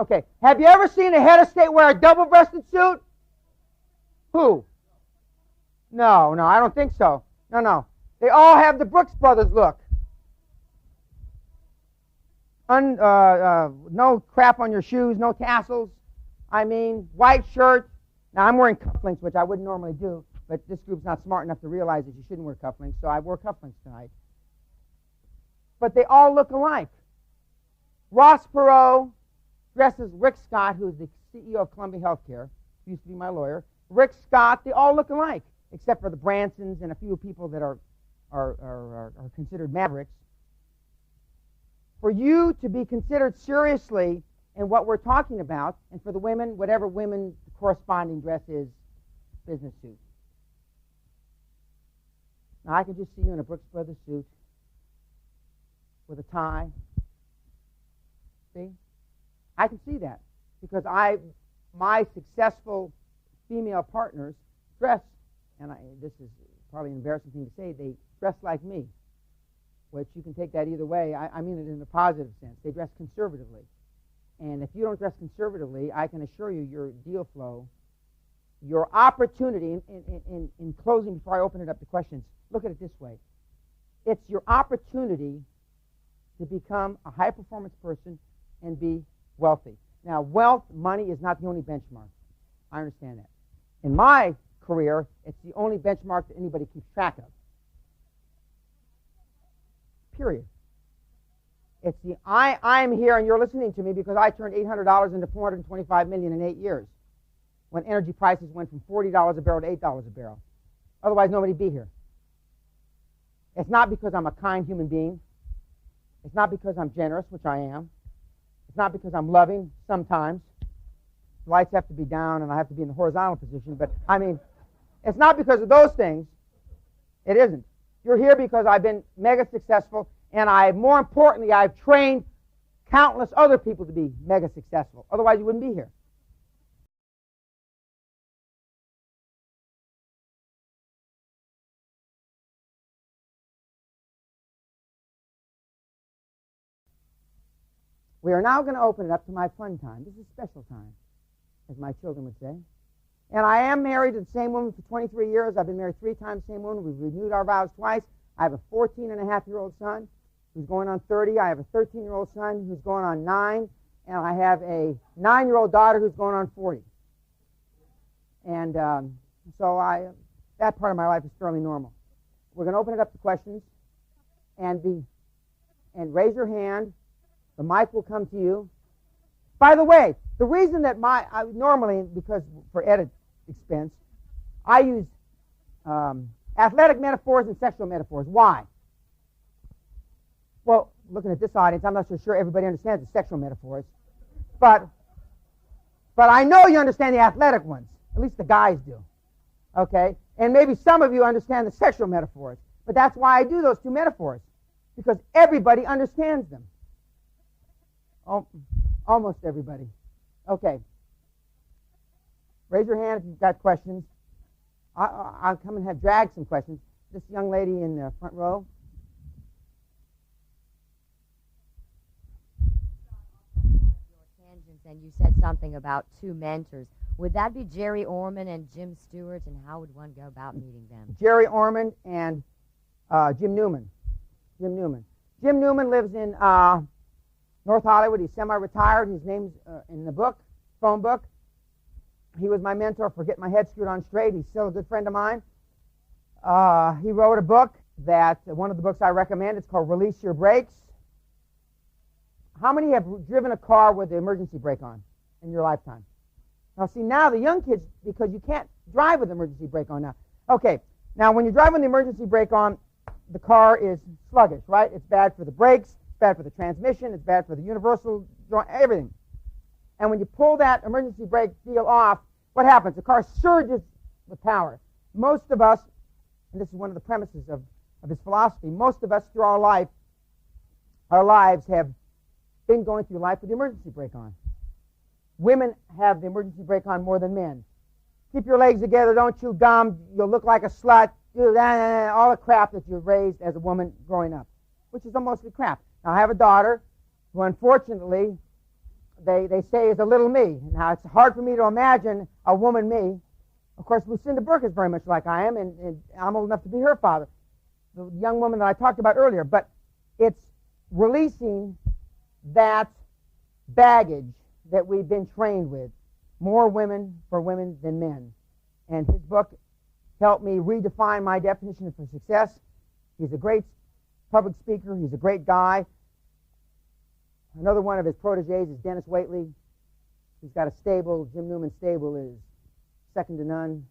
Okay. Have you ever seen a head of state wear a double-breasted suit? Who? No, I don't think so. No. They all have the Brooks Brothers look. No crap on your shoes, no tassels. I mean, white shirt. Now, I'm wearing cufflinks, which I wouldn't normally do, but this group's not smart enough to realize that you shouldn't wear cufflinks, so I wore cufflinks tonight. But they all look alike. Ross Perot dresses Rick Scott, who's the CEO of Columbia Healthcare, used to be my lawyer. Rick Scott, they all look alike, except for the Bransons and a few people that are considered mavericks. For you to be considered seriously in what we're talking about, and for the women, whatever women the corresponding dress is, business suit. Now, I can just see you in a Brooks Brothers suit with a tie. See? I can see that because my successful female partners dress, and this is probably an embarrassing thing to say, they dress like me, which you can take that either way. I mean it in a positive sense. They dress conservatively. And if you don't dress conservatively, I can assure you your deal flow, your opportunity, in closing before I open it up to questions, look at it this way. It's your opportunity to become a high-performance person and be wealthy. Now, wealth, money is not the only benchmark. I understand that. In my career, it's the only benchmark that anybody keeps track of. Period. It's the I'm here and you're listening to me because I turned $800 into $425 million in 8 years when energy prices went from $40 a barrel to $8 a barrel. Otherwise, nobody'd be here. It's not because I'm a kind human being. It's not because I'm generous, which I am. It's not because I'm loving sometimes. The lights have to be down and I have to be in the horizontal position. But, I mean, it's not because of those things. It isn't. You're here because I've been mega successful, and more importantly, I've trained countless other people to be mega successful. Otherwise, you wouldn't be here. We are now going to open it up to my fun time. This is special time, as my children would say. And I am married to the same woman for 23 years. I've been married 3 times to the same woman. We've renewed our vows twice. I have a 14-and-a-half-year-old son who's going on 30. I have a 13-year-old son who's going on 9. And I have a 9-year-old daughter who's going on 40. And so that part of my life is fairly normal. We're going to open it up to questions. And raise your hand. The mic will come to you. By the way, the reason that normally, because for edit expense, I use athletic metaphors and sexual metaphors. Why? Well, looking at this audience, I'm not so sure everybody understands the sexual metaphors. But I know you understand the athletic ones. At least the guys do. Okay? And maybe some of you understand the sexual metaphors. But that's why I do those 2 metaphors. Because everybody understands them. Oh, almost everybody. Okay. Raise your hand if you've got questions. I'll come and drag some questions. This young lady in the front row. And you said something about 2 mentors. Would that be Jerry Orman and Jim Stewart, and how would one go about meeting them? Jerry Orman and Jim Newman. Jim Newman lives in North Hollywood. He's semi-retired. His name's in the book, phone book. He was my mentor for getting my head screwed on straight. He's still a good friend of mine. He wrote a book one of the books I recommend. It's called Release Your Brakes. How many have driven a car with the emergency brake on in your lifetime? Now, see, now the young kids, because you can't drive with the emergency brake on now. Okay, now when you drive with the emergency brake on, the car is sluggish, right? It's bad for the brakes, it's bad for the transmission, it's bad for the universal joint, everything. And when you pull that emergency brake deal off, what happens? The car surges with power. Most of us, and this is one of the premises of his philosophy, most of us through our lives have been going through life with the emergency brake on. Women have the emergency brake on more than men. Keep your legs together, don't chew gum, you'll look like a slut, all the crap that you're raised as a woman growing up, which is mostly crap. Now, I have a daughter who, unfortunately, they say is a little me. Now, it's hard for me to imagine a woman me. Of course, Lucinda Burke is very much like I am, and I'm old enough to be her father, the young woman that I talked about earlier. But it's releasing that baggage that we've been trained with. More women for women than men. And his book helped me redefine my definition for success. He's a great public speaker. He's a great guy. Another one of his proteges is Dennis Waitley. He's got a stable. Jim Newman's stable is second to none.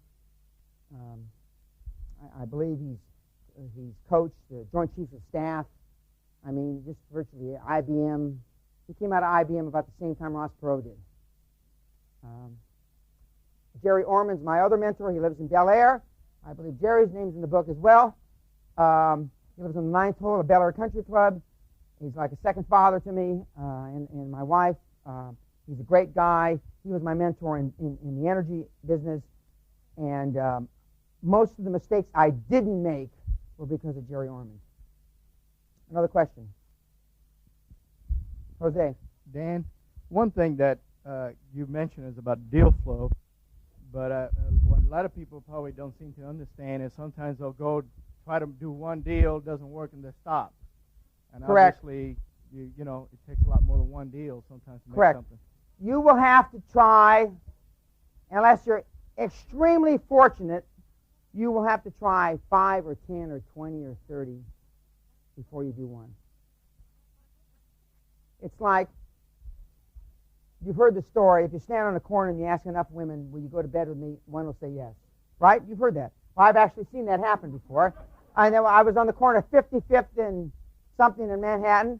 I believe he's coached the Joint Chiefs of Staff. I mean, just virtually IBM. He came out of IBM about the same time Ross Perot did. Jerry Orman's my other mentor. He lives in Bel Air. I believe Jerry's name's in the book as well. He lives on the 9th hole of Bel Air Country Club. He's like a second father to me and my wife. He's a great guy. He was my mentor in the energy business. And most of the mistakes I didn't make were because of Jerry Orman. Another question. Jose. Dan, one thing that you mentioned is about deal flow, but what a lot of people probably don't seem to understand is sometimes they'll go try to do one deal, doesn't work, and they stop. And Correct. Obviously, you know, it takes a lot more than one deal sometimes to make Correct. something. You will have to try, unless you're extremely fortunate, you will have to try 5 or 10 or 20 or 30 before you do one. It's like, you've heard the story, if you stand on a corner and you ask enough women, will you go to bed with me, one will say yes. Right? You've heard that. Well, I've actually seen that happen before. I know I was on the corner of 55th and something in Manhattan,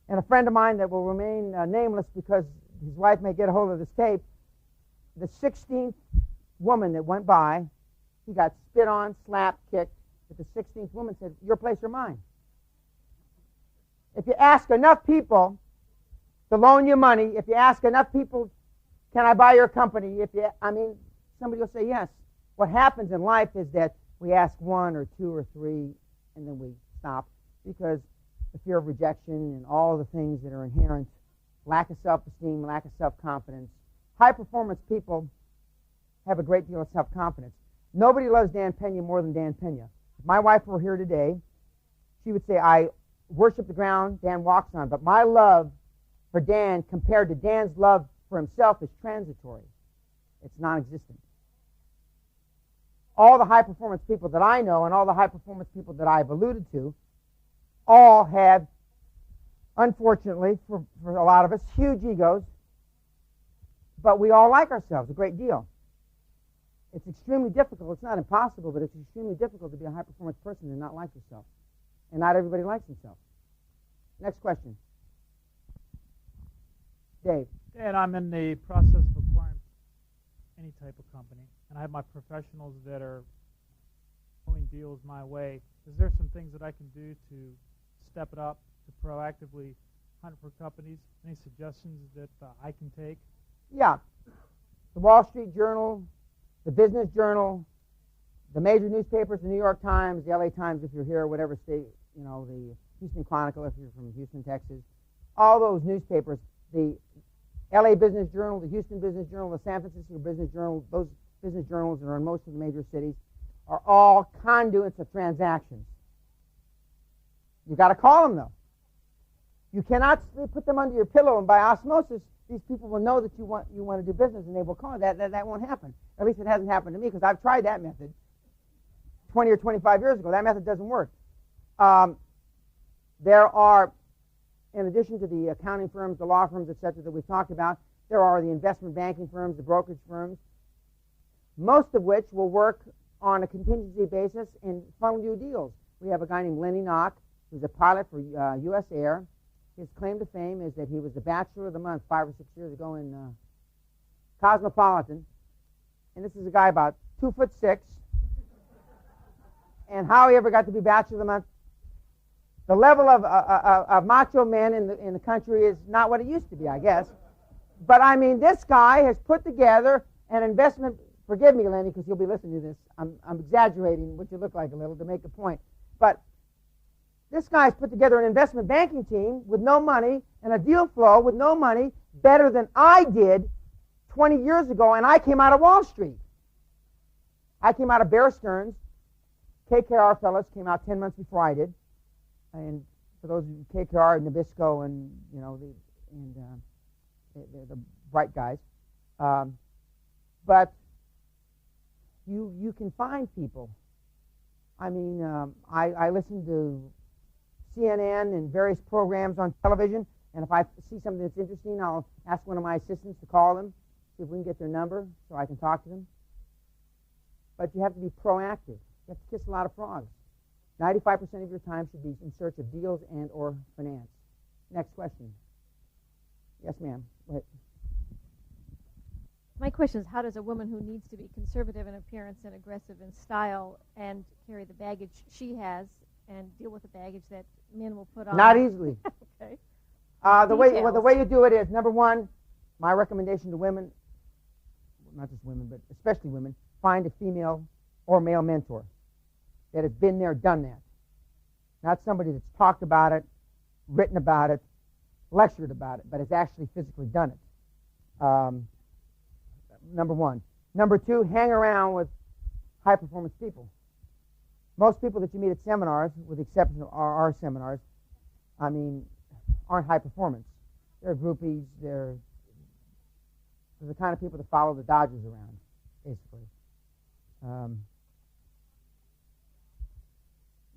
and a friend of mine that will remain nameless because his wife may get a hold of this tape, the 16th woman that went by, he got spit on, slapped, kicked, but the 16th woman said, your place or mine. If you ask enough people to loan you money, if you ask enough people, can I buy your company? Somebody will say yes. What happens in life is that we ask 1 or 2 or 3, and then we stop because the fear of rejection and all the things that are inherent, lack of self-esteem, lack of self-confidence. High-performance people have a great deal of self-confidence. Nobody loves Dan Peña more than Dan Peña. If my wife were here today, she would say, I worship the ground Dan walks on, but my love for Dan compared to Dan's love for himself is transitory. It's non-existent. All the high-performance people that I know and all the high-performance people that I've alluded to all have, unfortunately, for a lot of us, huge egos, but we all like ourselves a great deal. It's extremely difficult. It's not impossible, but it's extremely difficult to be a high-performance person and not like yourself. And not everybody likes themselves. Next question. Dave. And I'm in the process of acquiring any type of company, and I have my professionals that are doing deals my way. Is there some things that I can do to step it up, to proactively hunt for companies? Any suggestions that I can take? Yeah. The Wall Street Journal, the Business Journal, the major newspapers, the New York Times, the LA Times if you're here, whatever state, the Houston Chronicle if you're from Houston, Texas, all those newspapers, the LA Business Journal, the Houston Business Journal, the San Francisco Business Journal, those business journals that are in most of the major cities are all conduits of transactions. You've got to call them, though. You cannot put them under your pillow, and by osmosis, these people will know that you want to do business, and they will call you. That won't happen. At least it hasn't happened to me, because I've tried that method 20 or 25 years ago. That method doesn't work. There are, in addition to the accounting firms, the law firms, etc., that we've talked about, there are the investment banking firms, the brokerage firms, most of which will work on a contingency basis and funnel you deals. We have a guy named Lenny Knock, who's a pilot for U.S. Air. His claim to fame is that he was the Bachelor of the Month 5 or 6 years ago in Cosmopolitan. And this is a guy about 2'6". And how he ever got to be Bachelor of the Month, the level of macho men in the country is not what it used to be, I guess. But I mean, this guy has put together an investment. Forgive me, Lenny, because you'll be listening to this. I'm exaggerating what you look like a little to make a point. But this guy's put together an investment banking team with no money and a deal flow with no money better than I did 20 years ago, and I came out of Wall Street. I came out of Bear Stearns. KKR fellows came out 10 months before I did. And for those of you, KKR, Nabisco, and they're the bright guys. But you can find people. I mean, I listen to CNN and various programs on television, and if I see something that's interesting, I'll ask one of my assistants to call them, see if we can get their number so I can talk to them. But you have to be proactive. You have to kiss a lot of frogs. 95% of your time should be in search of deals and or finance. Next question. Yes, ma'am. Wait. My question is, how does a woman who needs to be conservative in appearance and aggressive in style and carry the baggage she has and deal with the baggage that men will put on? Not easily. Okay. The way you do it is, number one, my recommendation to women, not just women, but especially women, find a female or male mentor that has been there, done that. Not somebody that's talked about it, written about it, lectured about it, but has actually physically done it. Number one. Number two, hang around with high-performance people. Most people that you meet at seminars, with the exception of our seminars, I mean, aren't high performance. They're groupies. They're the kind of people that follow the Dodgers around, basically.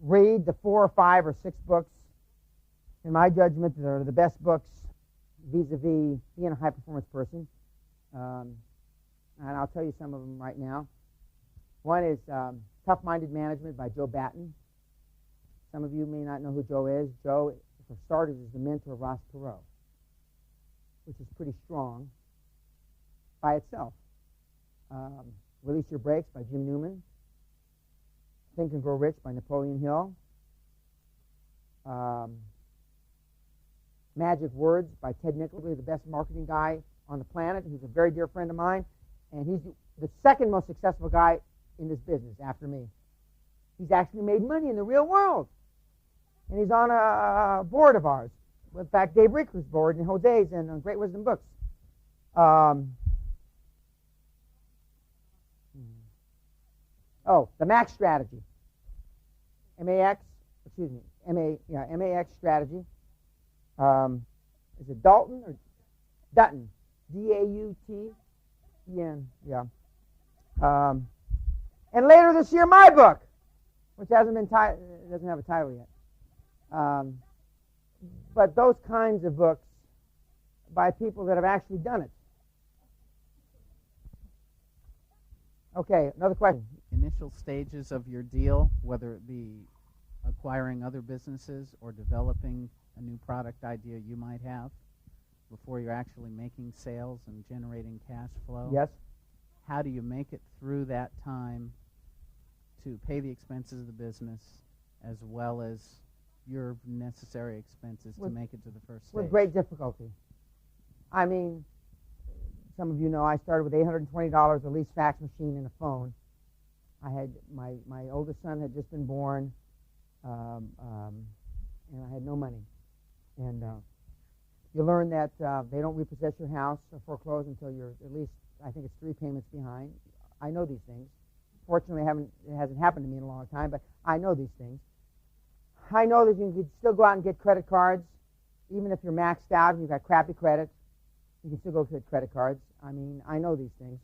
Read the 4 or 5 or 6 books, in my judgment, that are the best books vis-a-vis being a high-performance person. And I'll tell you some of them right now. One is Tough-Minded Management by Joe Batten. Some of you may not know who Joe is. Joe, for starters, is the mentor of Ross Perot, which is pretty strong by itself. Release Your Brakes by Jim Newman. Think and Grow Rich by Napoleon Hill. Magic Words by Ted Nichols, the best marketing guy on the planet. He's a very dear friend of mine, and he's the second most successful guy in this business after me. He's actually made money in the real world, and he's on a board of ours. In fact, Dave Rieker's board and Jose's and Great Wisdom Books. Oh, the MAX strategy. MAX, excuse me, MAX strategy. Is it Dalton or Dutton? D-A-U-T-E-N, yeah. And later this year, my book, which doesn't have a title yet. But those kinds of books by people that have actually done it. Okay, another question. Initial stages of your deal, whether it be acquiring other businesses or developing a new product idea you might have before you're actually making sales and generating cash flow. Yes. How do you make it through that time to pay the expenses of the business as well as your necessary expenses to make it to the first stage? With great difficulty. I mean, some of you know I started with $820, a lease fax machine, and a phone. I had my oldest son had just been born, and I had no money. And you learn that they don't repossess your house or foreclose until you're at least, I think it's 3 payments behind. I know these things. Fortunately, it hasn't happened to me in a long time, but I know these things. I know that you can still go out and get credit cards, even if you're maxed out and you've got crappy credit. You can still go get credit cards. I mean, I know these things.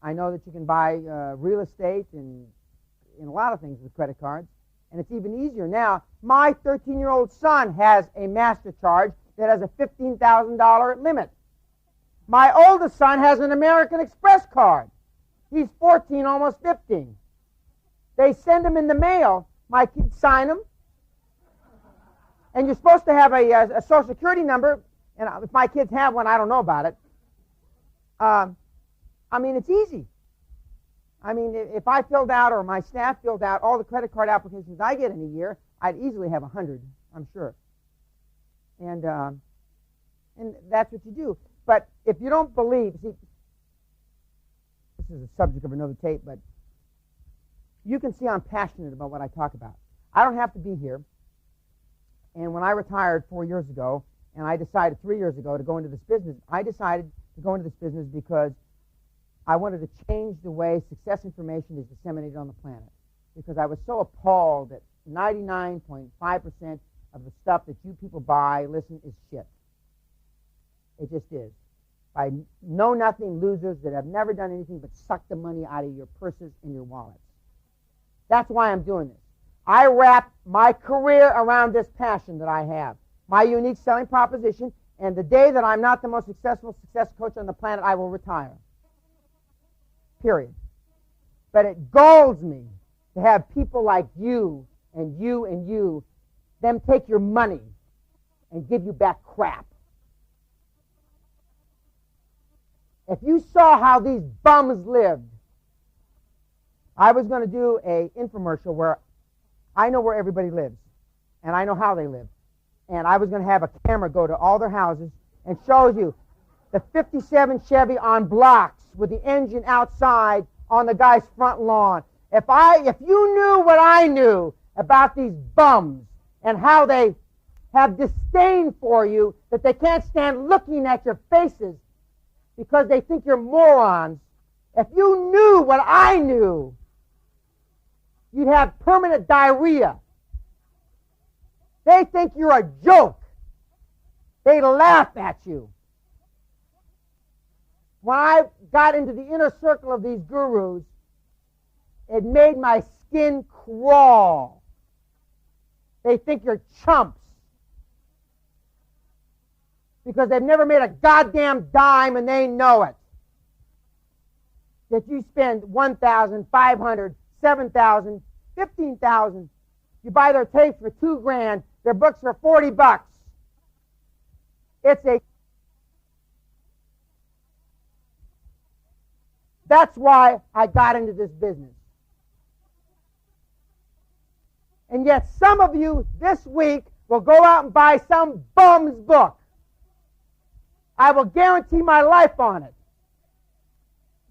I know that you can buy real estate and a lot of things with credit cards. And it's even easier now. My 13-year-old son has a MasterCharge that has a $15,000 limit. My oldest son has an American Express card. He's 14, almost 15. They send them in the mail. My kids sign them. And you're supposed to have a Social Security number. And if my kids have one, I don't know about it. I mean, it's easy. I mean, if I filled out or my staff filled out all the credit card applications I get in a year, I'd easily have 100, I'm sure. And that's what you do. But if you don't believe, see, this is a subject of another tape, but you can see I'm passionate about what I talk about. I don't have to be here. And when I retired 4 years ago, and I decided 3 years ago to go into this business, I decided to go into this business because I wanted to change the way success information is disseminated on the planet. Because I was so appalled that 99.5% of the stuff that you people buy, listen, is shit. It just is. By know-nothing losers that have never done anything but suck the money out of your purses and your wallets. That's why I'm doing this. I wrap my career around this passion that I have, my unique selling proposition, and the day that I'm not the most successful success coach on the planet, I will retire. Period. But it galls me to have people like you and you and you, them take your money and give you back crap. If you saw how these bums lived, I was going to do an infomercial where I know where everybody lives, and I know how they live. And I was going to have a camera go to all their houses and show you the 57 Chevy on blocks with the engine outside on the guy's front lawn. If you knew what I knew about these bums and how they have disdain for you, that they can't stand looking at your faces because they think you're morons, if you knew what I knew, you'd have permanent diarrhea. They think you're a joke. They laugh at you. When I got into the inner circle of these gurus, it made my skin crawl. They think you're chumps because they've never made a goddamn dime and they know it. That you spend $1,000, $500, $7,000, $15,000. You buy their tapes for $2,000. Their books for $40. That's why I got into this business. And yet some of you this week will go out and buy some bum's book. I will guarantee my life on it.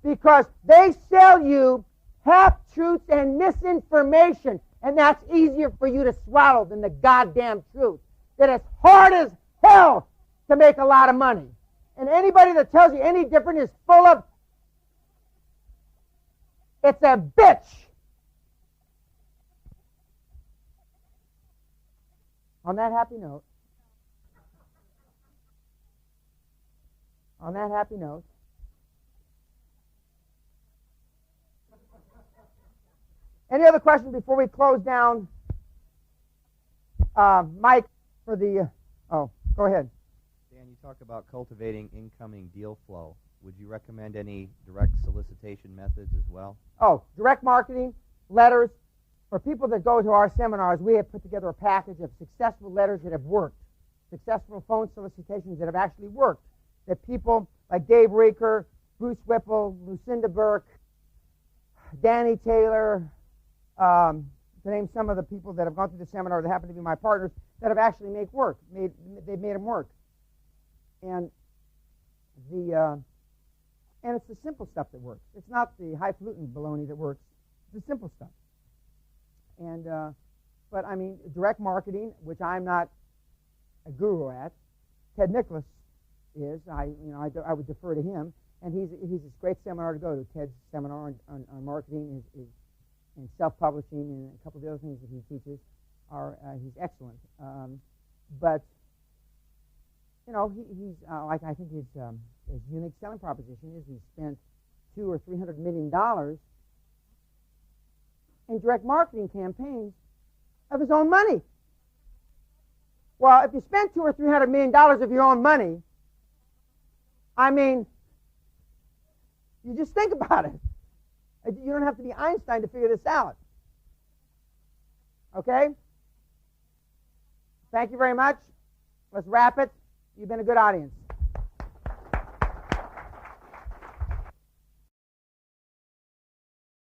Because they sell you half-truths and misinformation, and that's easier for you to swallow than the goddamn truth. That it's hard as hell to make a lot of money. And anybody that tells you any different is full of It's a bitch. On that happy note, any other questions before we close down? Mike, for the, go ahead. Dan, you talk about cultivating incoming deal flow. Would you recommend any direct solicitation methods as well? Oh, direct marketing, letters. For people that go to our seminars, we have put together a package of successful letters that have worked, successful phone solicitations that have actually worked, that people like Dave Reeker, Bruce Whipple, Lucinda Burke, Danny Taylor, to name some of the people that have gone through the seminar that happen to be my partners, that have actually they've made them work. And and it's the simple stuff that works. It's not the highfalutin baloney that works. It's the simple stuff. And but I mean, direct marketing, which I'm not a guru at. Ted Nicholas is. I would defer to him, and he's a great seminar to go to. Ted's seminar on marketing is and self-publishing, and a couple of the other things that he teaches are he's excellent. But he's like, I think his unique selling proposition is he spent $200 or $300 million in direct marketing campaigns of his own money. Well, if you spend $200 or $300 million of your own money, I mean, you just think about it. You don't have to be Einstein to figure this out. Okay? Thank you very much. Let's wrap it. You've been a good audience.